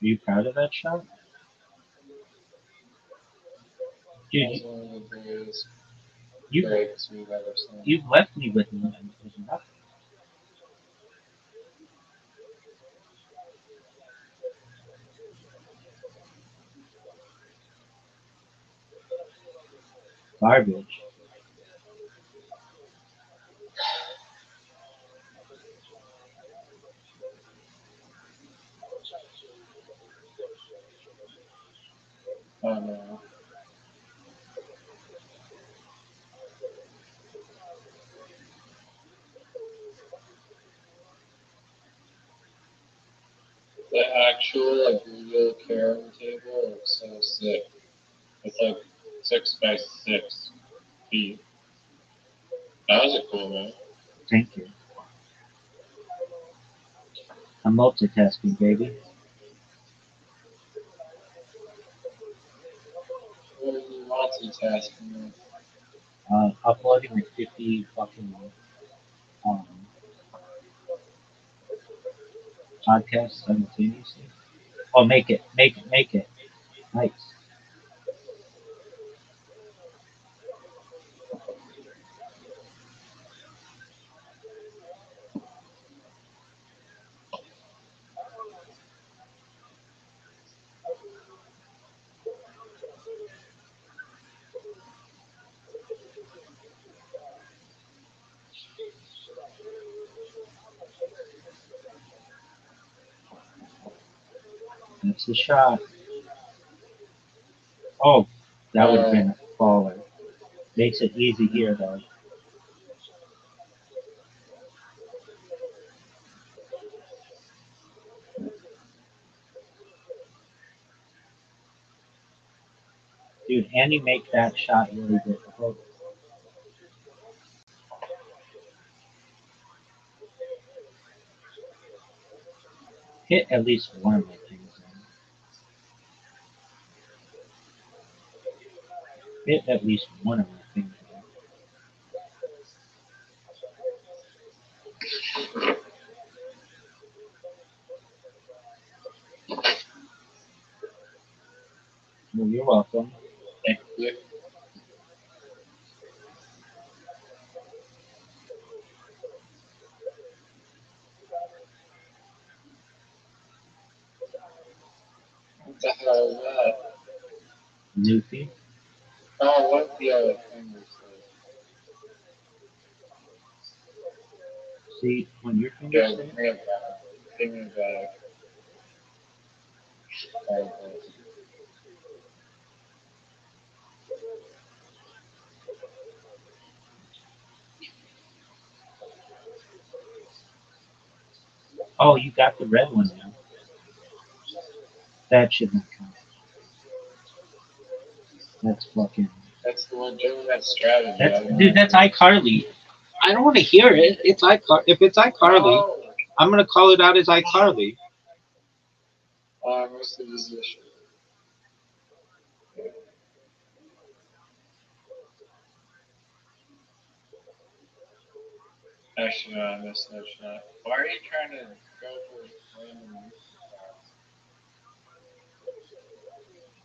Are you proud of that shot? That Dude, was one of the greatest you, breaks we've ever seen. you've left me with nothing. Garbage. Oh no. The actual like real carom table is so sick. It's like 6 by 6 feet. That was a cool one. Thank you. I'm multitasking, baby. What are you multitasking with? Uploading like 50 fucking um, podcasts simultaneously. Oh, make it. Nice. That's the shot. Oh, that would have been a baller. Makes it easy here, though. Dude, Andy make that shot really difficult. Hit at least one of my things. Hit at least one of my things. Well, you're welcome. Thank you. What the hell is that? Newfie. Oh, what the other thing was See, when your Yeah, fingers bring it back. Bring it back. Oh, you got the red one now. That should not count. That's fucking. That's the legitimate strategy. Dude, that's iCarly. I don't want to hear it. It's iCar. If it's iCarly, Oh, I'm gonna call it out as iCarly. I missed the position. Actually, no, I missed that shot. Why are you trying to go for random shots?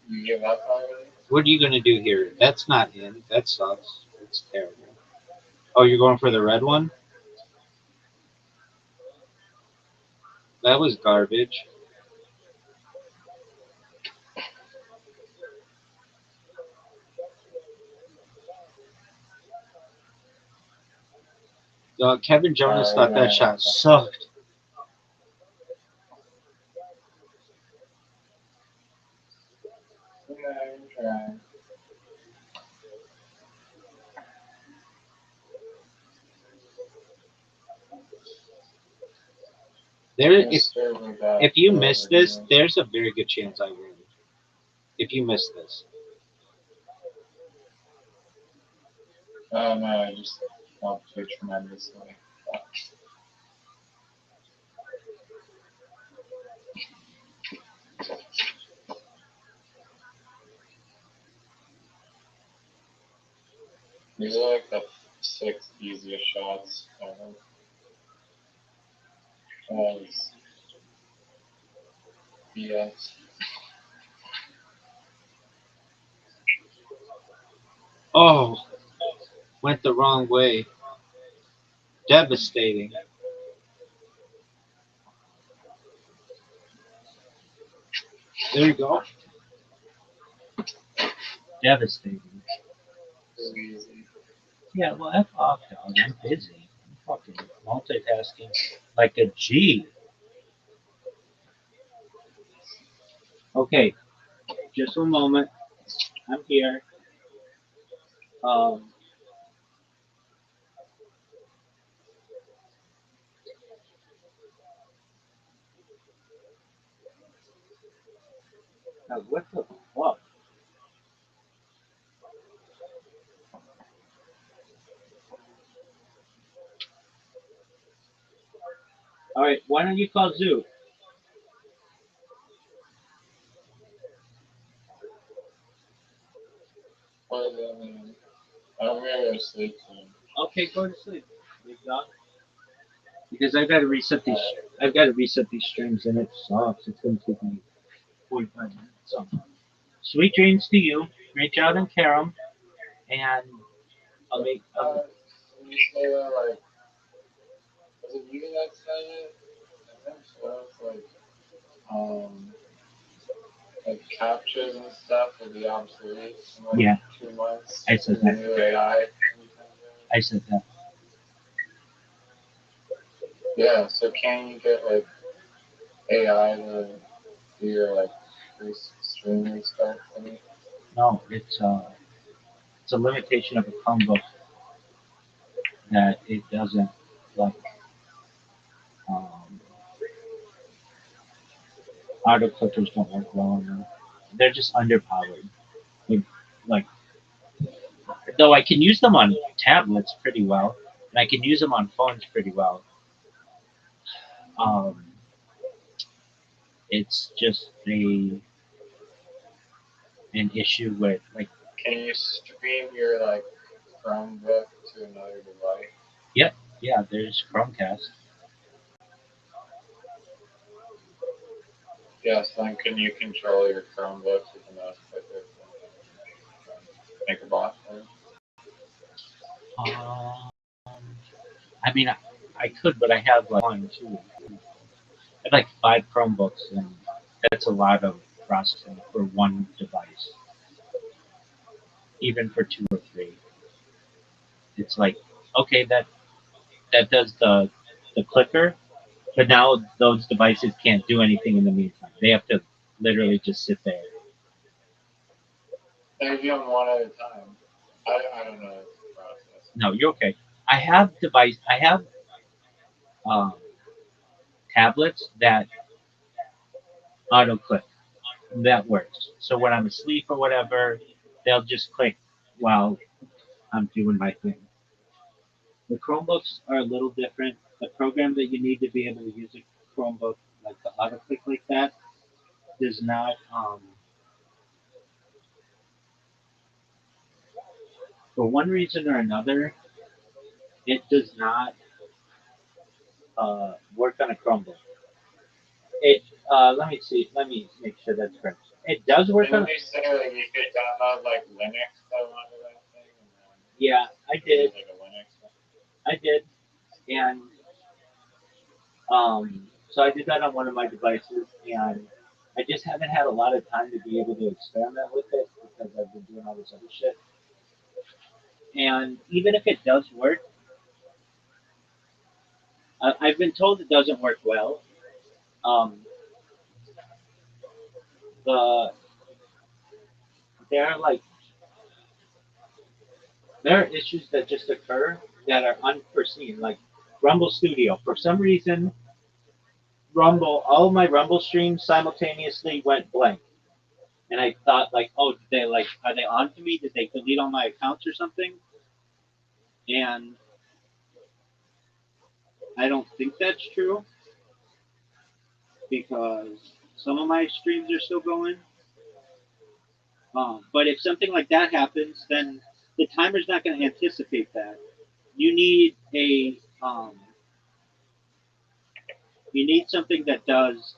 You give up already? What are you gonna do here? That's not in. That sucks. That's terrible. Oh, you're going for the red one? That was garbage. Kevin Jonas thought that shot sucked. Yeah, I'm trying. If you miss this, there's a very good chance I win. If you miss this. Oh no, I just helped you tremendously. These are like the 6 easiest shots ever. Yes. Oh, went the wrong way. Devastating. There you go. Devastating. Easy. Yeah, well, F off, dog. I'm busy. I'm fucking multitasking like a G. Okay, just one moment. I'm here. Um, what the fuck? All right, why don't you call Zoo? Well, then, I'm gonna go sleep soon. Okay, go to sleep. Big dog. Because I've got to reset these. I've got to reset these strings, and it sucks. It's gonna take me 45 minutes. So, sweet dreams to you. Reach out and care 'em, and I'll make. You say that, like, was it you that said it? I think so. It's like captures and stuff will be obsolete in like Yeah. 2 months. I said The that. new AI. I said that. Yeah, so can you get like AI to do your like streaming stuff for me? No, it's a limitation of a Chromebook that it doesn't like. Um, auto clickers don't work well enough. They're just underpowered. Like, though I can use them on tablets pretty well, and I can use them on phones pretty well. Um, it's just an issue with like. Can you stream your like Chromebook to another device? Yep, yeah. There's Chromecast. Yes, then can you control your Chromebook with a mouse clicker? Make a bot for it? I mean, I could, but I have like 1, 2, 3, 4. I have like 5 Chromebooks, and that's a lot of processing for one device. Even for 2 or 3, it's like okay, that does the the clicker, but now those devices can't do anything in the meantime. They have to literally just sit there. They do them one at a time. I don't know the process. No, you're okay. I have um, tablets that auto click. That works. So when I'm asleep or whatever, they'll just click while I'm doing my thing. The Chromebooks are a little different. The program that you need to be able to use a Chromebook, like the auto click like that, does not, for one reason or another, it does not work on a Chromebook. It, let me see, let me make sure that's correct. It does work Didn't on. they say like you could download like Linux though onto that thing? And then Yeah, I did. Like a Linux. I did, and so I did that on one of my devices, and I just haven't had a lot of time to be able to experiment with it because I've been doing all this other shit. And even if it does work, I've been told it doesn't work well. Um, the there are like there are issues that just occur that are unforeseen. Like Rumble Studio, for some reason, all of my Rumble streams simultaneously went blank. And I thought like, oh, did they like, are they on to me? Did they delete all my accounts or something? And I don't think that's true because some of my streams are still going. But if something like that happens, then the timer's not going to anticipate that. You need you need something that does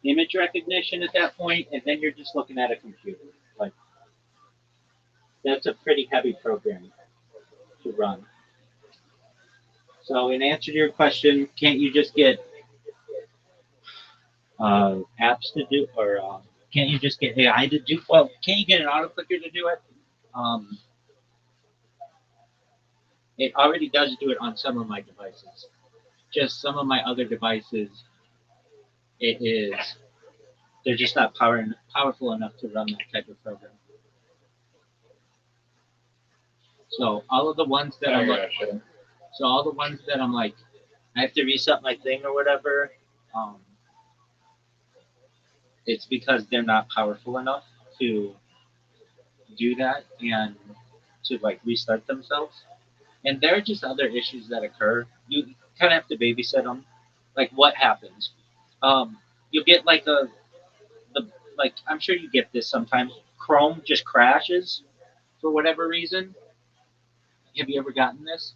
image recognition at that point, and then you're just looking at a computer. Like that's a pretty heavy program to run. So, in answer to your question, can't you just get apps to do, or can't you just get AI to do? Well, can't you get an auto clicker to do it? Um, it already does do it on some of my devices. Just some of my other devices, it is they're just not powerful enough to run that type of program. So all of the ones that I'm like, so all the ones that I'm like, I have to reset my thing or whatever. It's because they're not powerful enough to do that and to like restart themselves. And there are just other issues that occur. You kind of have to babysit them. Like what happens? You'll get like the like I'm sure you get this sometimes. Chrome just crashes for whatever reason. Have you ever gotten this?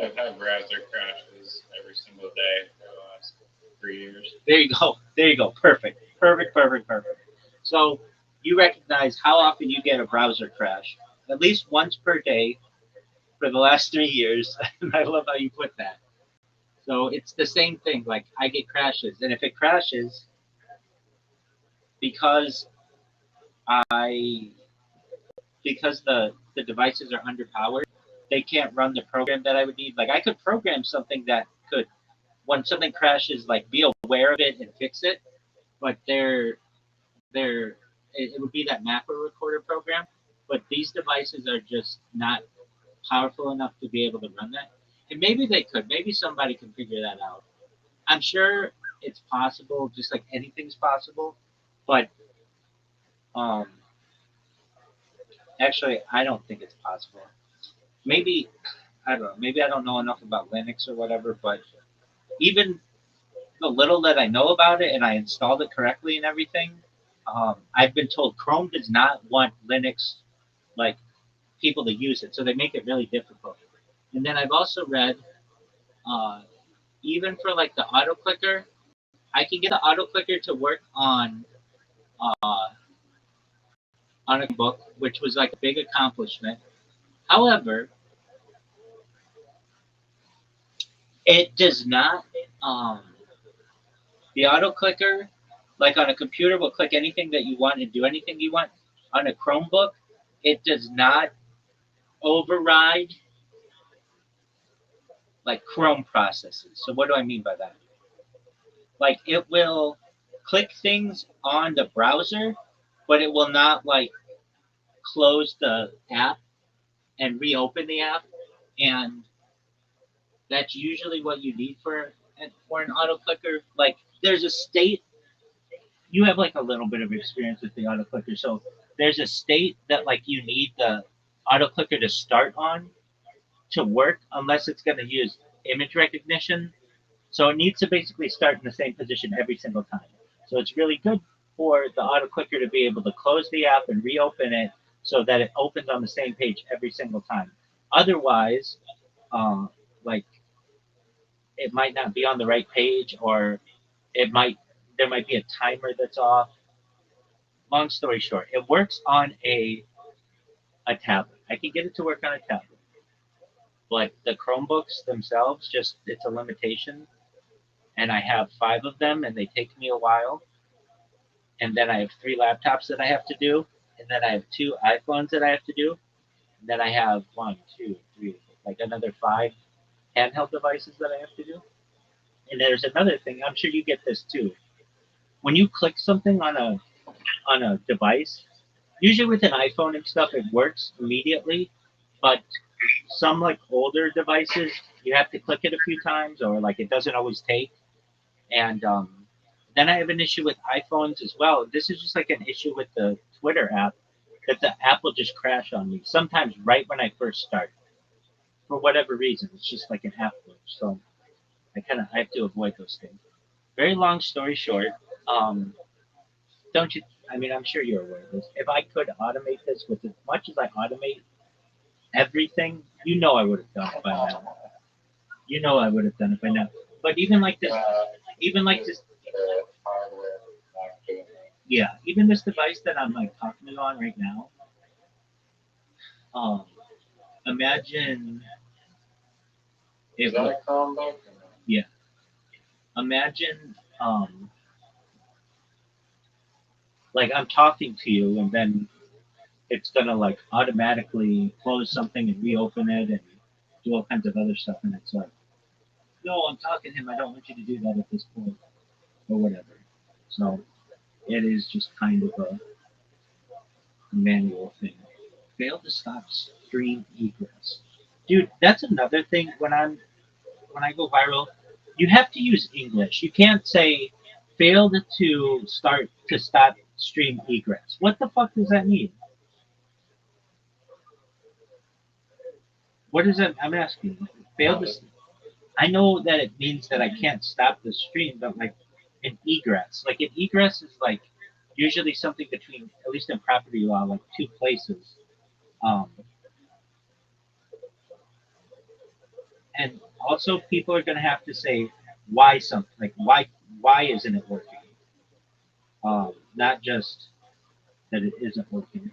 I've had browser crashes every single day for the last 3 years. There you go. There you go. Perfect. Perfect. Perfect. Perfect. So you recognize how often you get a browser crash. At least once per day for the last 3 years. And I love how you put that. So it's the same thing. Like I get crashes, and if it crashes because I because the devices are underpowered, they can't run the program that I would need. Like I could program something that could, when something crashes, like be aware of it and fix it. But it would be that macro recorder program. But these devices are just not powerful enough to be able to run that. And maybe they could. Maybe somebody can figure that out. I'm sure it's possible, just like anything's possible. But um, actually, I don't think it's possible. Maybe I don't know. Maybe I don't know enough about Linux or whatever. But even the little that I know about it, and I installed it correctly and everything, I've been told Chrome does not want Linux like people to use it, so they make it really difficult. And then I've also read, even for like the auto clicker, I can get the auto clicker to work uh, on a book, which was like a big accomplishment. However, it does not. The auto clicker, like on a computer, will click anything that you want and do anything you want. On a Chromebook, it does not override like Chrome processes. So what do I mean by that? Like it will click things on the browser, but it will not like close the app and reopen the app. And that's usually what you need for an auto clicker. Like there's a state you have like a little bit of experience with the auto clicker, so there's a state that like you need the auto clicker to start on to work unless it's going to use image recognition. So it needs to basically start in the same position every single time. So it's really good for the auto clicker to be able to close the app and reopen it so that it opens on the same page every single time. Otherwise, uh, like it might not be on the right page, or it might there might be a timer that's off. Long story short, it works on a tablet. I can get it to work on a tablet, but the Chromebooks themselves, just it's a limitation. And I have 5 of them, and they take me a while. And then I have 3 laptops that I have to do, and then I have 2 iPhones that I have to do, and then I have one, two, three, like another 5 handheld devices that I have to do. And there's another thing. I'm sure you get this too. When you click something on a device, usually with an iPhone and stuff, it works immediately. But some like older devices, you have to click it a few times, or like it doesn't always take. And then I have an issue with iPhones as well. This is just like an issue with the Twitter app, that the app will just crash on me. Sometimes right when I first start, for whatever reason, it's just like an app glitch. So I have to avoid those things. Very long story short, um, don't you? I mean, I'm sure you're aware of this. If I could automate this with as much as I automate everything, I would have done it by now. I would have done it by now. But even like this, Hardware not doing it. yeah, even this device that I'm like talking to you on right now. Um, imagine Is if, that a Chromebook? yeah, imagine like I'm talking to you, and then it's gonna like automatically close something and reopen it and do all kinds of other stuff, and it's like, no, I'm talking to him. I don't want you to do that at this point, or whatever. So it is just kind of a manual thing. Fail to stop stream egress. Dude, that's another thing when I go viral, you have to use English. You can't say failed to stop stream egress. What the fuck does that mean? What is that? I'm asking. Failed to. I know that it means that I can't stop the stream, but like an egress, like an egress is like usually something between, at least in property law, like 2 places. Um, and also people are going to have to say why something, like why isn't it working? Not just that it isn't working,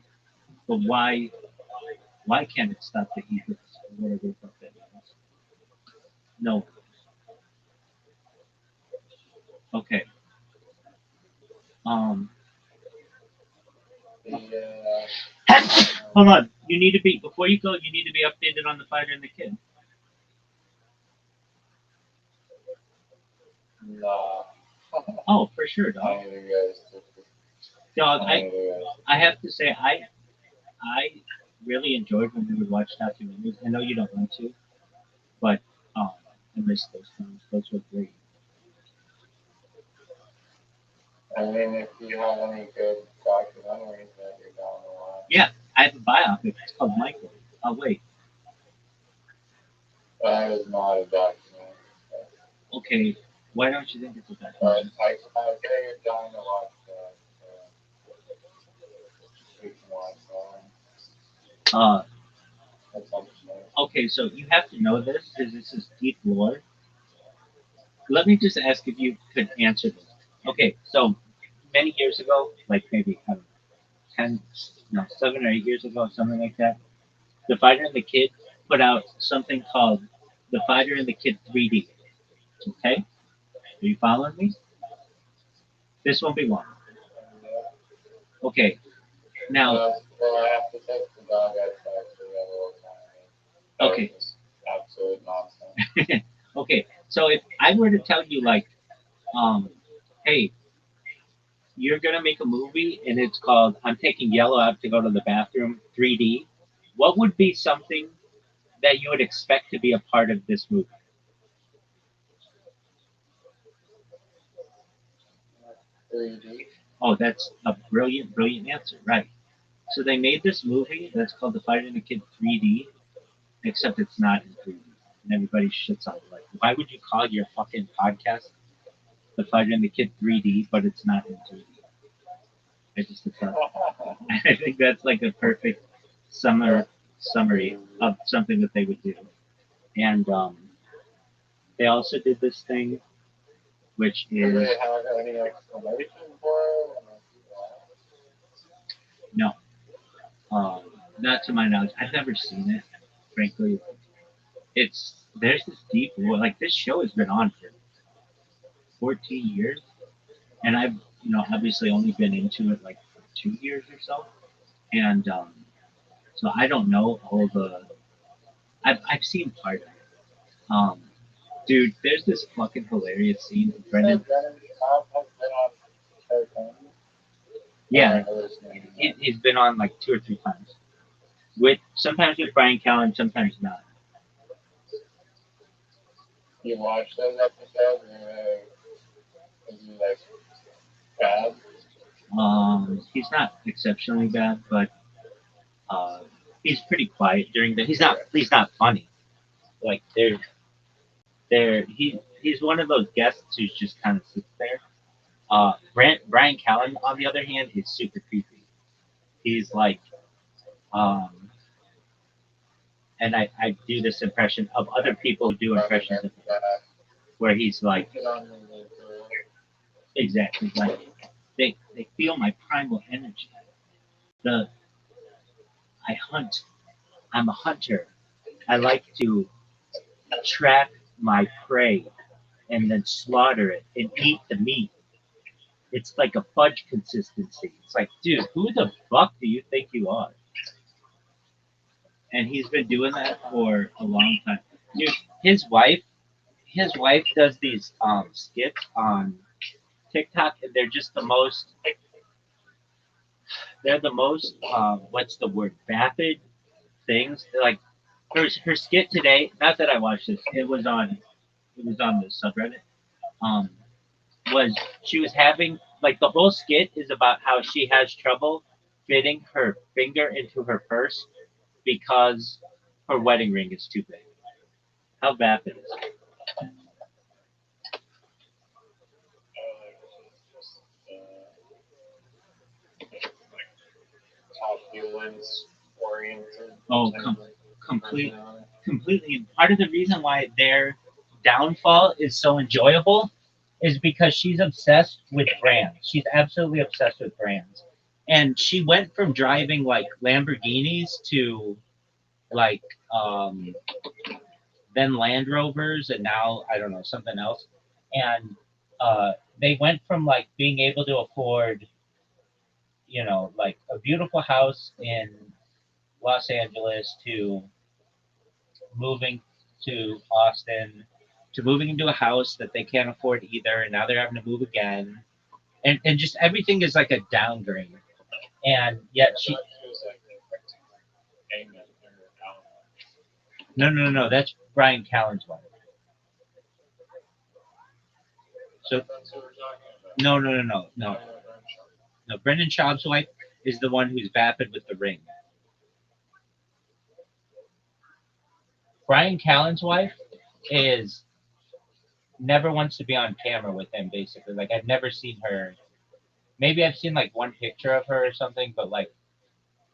but why can't it stop the egress or whatever the fuck that means? No. Okay. Um. The, Hold on. You need to be before you go. You need to be updated on the fighter and the kid. nah. Oh, for sure, I dog. need to guys. Dog, I need to guys. I have to say I really enjoyed when we would watch documentaries. I know you don't want to, but I miss those times. Those were great. I mean, if you have any good documentaries that you're down to watch, Yeah, I have a biopic. It's called Michael. Oh wait. that is not a documentary. Okay. Why don't you think it's a But documentary? I think you're down to watch that. You can watch that. Uh, That's understandable. okay, so you have to know this because this is deep lore. Let me just ask if you could answer this. Okay, so many years ago, like maybe 10, no, 7 or 8 years ago, something like that, the Fighter and the Kid put out something called the Fighter and the Kid 3D. Okay, are you following me? This won't be long. Okay, now, Well, I have to take the dog outside so we have a little time. That okay, was just absolute nonsense. Okay, so if I were to tell you like, hey, you're gonna make a movie and it's called "I'm Taking Yellow Out to Go to the Bathroom" 3D, what would be something that you would expect to be a part of this movie? Oh, that's a brilliant, brilliant answer, right? So they made this movie that's called The Fighter and the Kid 3D, except it's not in 3D. And everybody shits on it. Like, why would you call your fucking podcast The Fighter and the Kid 3D, but it's not in 3D? I think that's like a perfect summary of something that they would do. And they also did this thing, which Do is they have any explanation for it? no, not to my knowledge. I've never seen it, frankly. There's this deep like this show has been on for 14 years, and I've obviously only been into it like for 2 years or so, and so I don't know all the. I've seen part of it. Dude, there's this fucking hilarious scene of Brendan. Yeah, he's been on like 2 or 3 times. Sometimes with Brian Callen, sometimes not. You watched those episodes, and is he like bad? He's not exceptionally bad, but he's pretty quiet during the. He's not funny. Like he's one of those guests who's just kind of sits there. Brian Callen, on the other hand, is super creepy. He's like, and I do this impression of other people who do impressions of him, where he's like, exactly, like they feel my primal energy. I hunt. I'm a hunter. I like to track my prey and then slaughter it and eat the meat. It's like a fudge consistency. It's like, dude, who the fuck do you think you are? And he's been doing that for a long time. Dude, his wife does these skits on TikTok, and they're just the most. They're the most. What's the word? Vapid things. They're like her skit today. Not that I watched this. It was on the subreddit. Um, was she was having like the whole skit is about how she has trouble fitting her finger into her purse because her wedding ring is too big. How vapid is it? Opulence oriented. Oh, completely. And part of the reason why their downfall is so enjoyable is because she's obsessed with brands. She's absolutely obsessed with brands. And she went from driving like Lamborghinis to like then Land Rovers and now I don't know, something else. And they went from like being able to afford, like a beautiful house in Los Angeles to moving to Austin to moving into a house that they can't afford either, and now they're having to move again, and just everything is like a downgrade. And yet no, that's Brian Callen's wife. So no. Brendan Schaub's wife is the one who's vapid with the ring. Brian Callen's wife is never wants to be on camera with him, basically. Like I've never seen her. Maybe I've seen like one picture of her or something, but like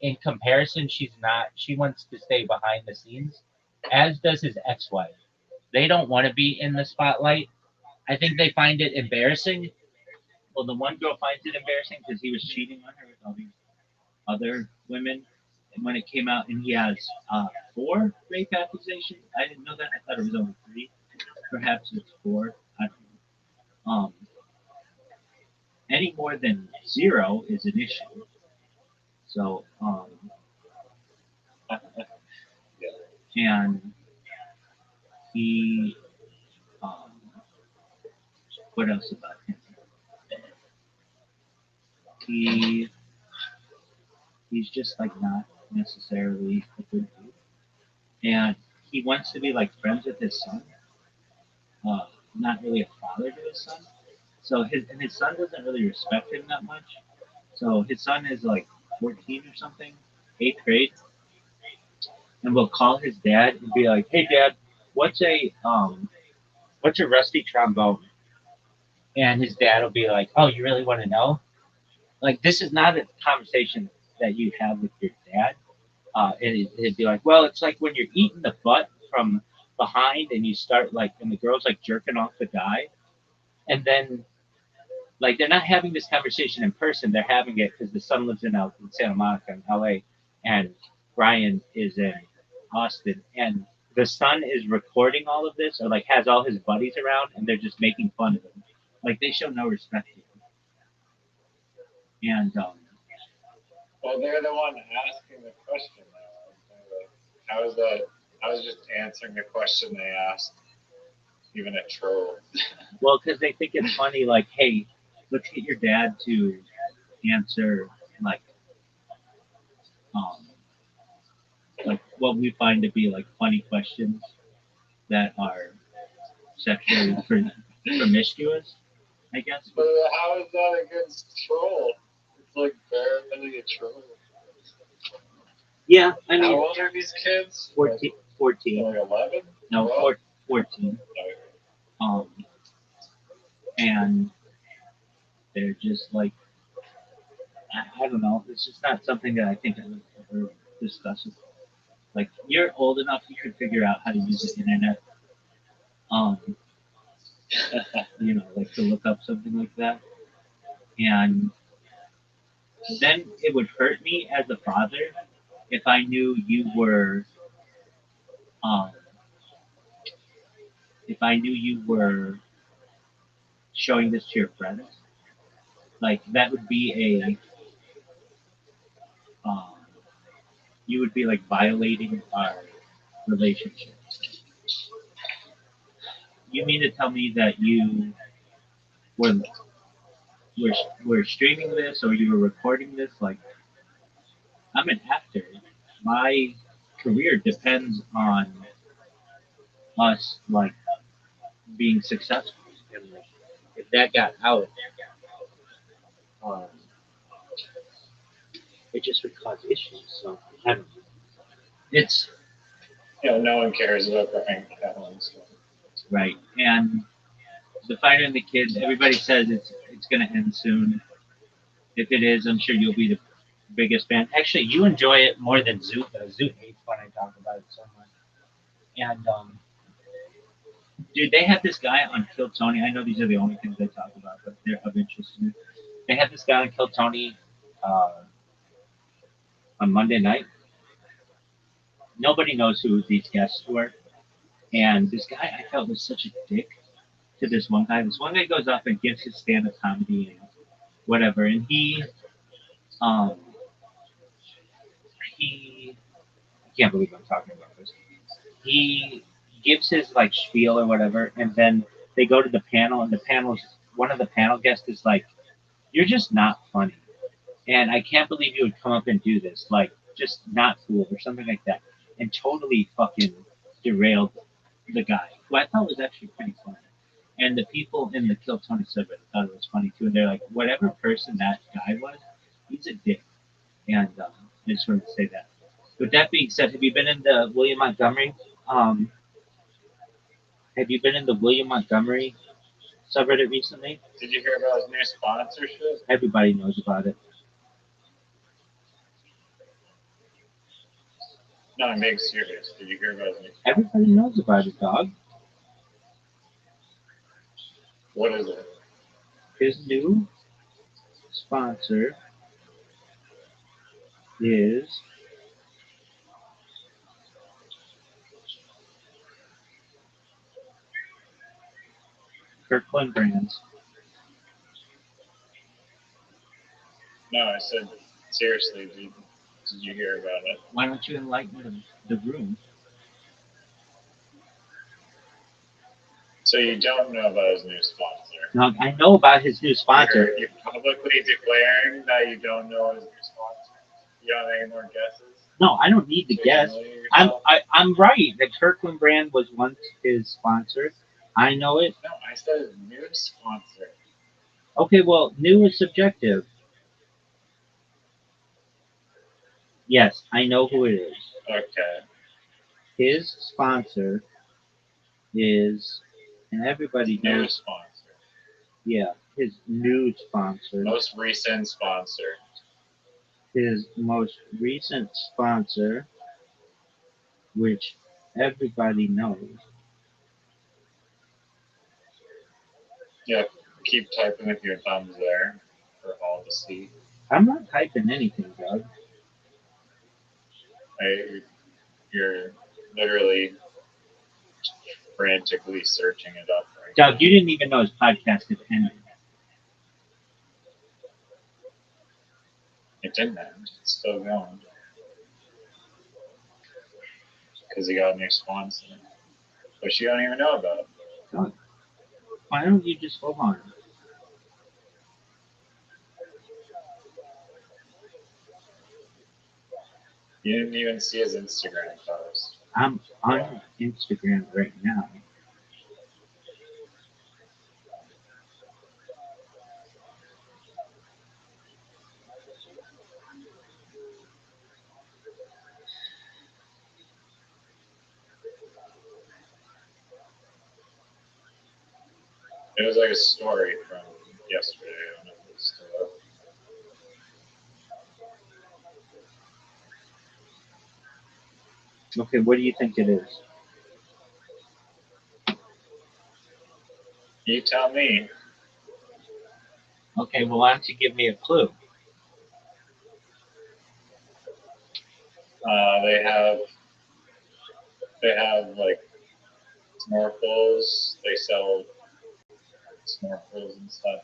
in comparison, she's not. She wants to stay behind the scenes, as does his ex-wife. They don't want to be in the spotlight. I think they find it embarrassing. Well, the one girl finds it embarrassing because he was cheating on her with all these other women. And when it came out, and he has 4 rape accusations. I didn't know that. I thought it was only 3. Perhaps it's 4. I don't know. Any more than 0 is an issue. So, and he, um, what else about him? He, he's just like not necessarily a good dude, and he wants to be like friends with his son. Uh, Not really a father to his son. So his son doesn't really respect him that much. So his son is like 14 or something, eighth grade, and will call his dad and be like, "Hey, Dad, what's what's a rusty trombone?" And his dad will be like, "Oh, you really want to know?" Like this is not a conversation that you have with your dad. It'd be like, "Well, it's like when you're eating the butt from behind and you start like, and the girl's like jerking off the guy, and then like they're not having this conversation in person. They're having it because the son lives in Santa Monica in LA, and Brian is in Austin, and the son is recording all of this, or like has all his buddies around, and they're just making fun of him. Like they show no respect to him. And Well, they're the one asking the question. How is that? I was just answering the question they asked. Even a troll. well, because they think it's funny. Like, hey, let's get your dad to answer um, like what we find to be like funny questions that are sexually promiscuous, I guess. But how is that a good troll? It's like barely a troll. Yeah, I mean, how old are these kids? 14. 14. Like 11? No, 14. And they're just like, I don't know. It's just not something that I think I would ever discuss. Like, you're old enough, you can figure out how to use the internet. Like to look up something like that. And then it would hurt me as a father if I knew you were, um, if I knew you were showing this to your friends. Like that would be um, you would be like violating our relationship. You mean to tell me that you were were streaming this or you were recording this? Like I'm an actor. My career depends on us like being successful. And like, if that got out, um, it just would cause issues. So I don't know. It's No one cares about Brian Callen. So. right. And the fighter and the kid, everybody says it's gonna end soon. If it is, I'm sure you'll be the biggest fan. Actually, you enjoy it more than Zoot does. Zoot hates when I talk about it so much. And dude, they have this guy on Kill Tony. I know these are the only things they talk about, but they're of interest to me. They have this guy on Kill Tony on Monday night. Nobody knows who these guests were, and this guy I felt was such a dick to this one guy. This one guy goes up and gives his stand-up comedy and whatever, and um he I can't believe I'm talking about this. He gives his like spiel or whatever, and then they go to the panel, and one of the panel guests is like, "You're just not funny," and I can't believe you would come up and do this, like just not cool or something like that, and totally fucking derailed the guy, who I thought was actually pretty funny. And the people in the Kill Tony subreddit thought it was funny too, and they're like, whatever person that guy was, he's a dick. And I just wanted to say that. With that being said, have you been in the William Montgomery? Um, have you been in the William Montgomery subreddit recently? Did you hear about his new sponsorship? Everybody knows about it. No, I'm being serious. Did you hear about his new sponsor? Everybody knows about it, dog. What is it? His new sponsor is Kirkland Brands. No, I said seriously. Did you hear about it? Why don't you enlighten the room? So you don't know about his new sponsor? Now, I know about his new sponsor. You're publicly declaring that you don't know his new sponsor? You don't have any more guesses? No, I don't need to guess. I'm right. The Kirkland brand was once his sponsor. I know it. No, I said his new sponsor. Okay, well, new is subjective. Yes, I know who it is. Okay. His sponsor is, and everybody New knows. sponsor. Yeah, his new sponsor. Most recent sponsor. His most recent sponsor, which everybody knows. Yeah, keep typing with your thumbs there for all to see. I'm not typing anything, Doug. You're literally frantically searching it up right Doug, you didn't even know his podcast had ended. It didn't end. It's still going. Because he got a new sponsor. Which you don't even know about. Doug, why don't you just hold on? You didn't even see his Instagram post. I'm on Instagram right now. It was like a story from yesterday. I don't know if it's still up. Okay, what do you think it is? You tell me. Okay, well, why don't you give me a clue? They have like snorkels. They sell snorkels and stuff.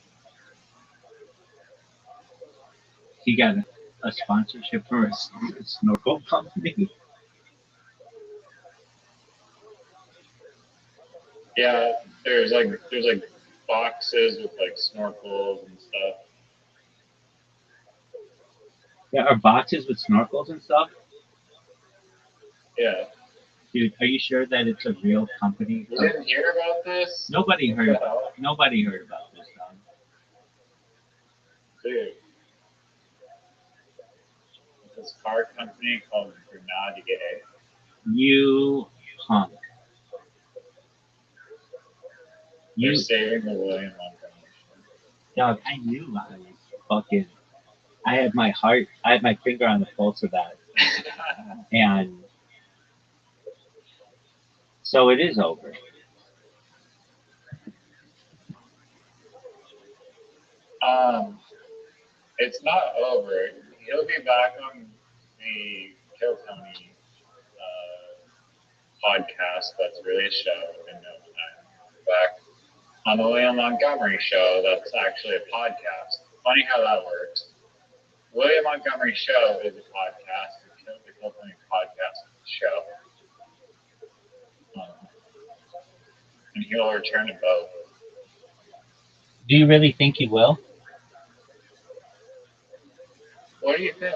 He got a sponsorship for a snorkel company. Yeah, there's like boxes with like snorkels and stuff. There are boxes with snorkels and stuff. Yeah. Dude, are you sure that it's a real company? You didn't hear about this? Nobody heard about this, Don. Dude. This car company called Grenadier. You punk. They're saving the William Montgomery show. Dog, I knew I was fucking. I had my finger on the pulse of that. And so it is over. It's not over. He'll be back on the Kill Tony podcast. That's really a show in no time. Back on the William Montgomery show. That's actually a podcast. Funny how that works. William Montgomery show is a podcast. The Kill Tony podcast show. And he'll return to both. Do you really think he will? What do you think?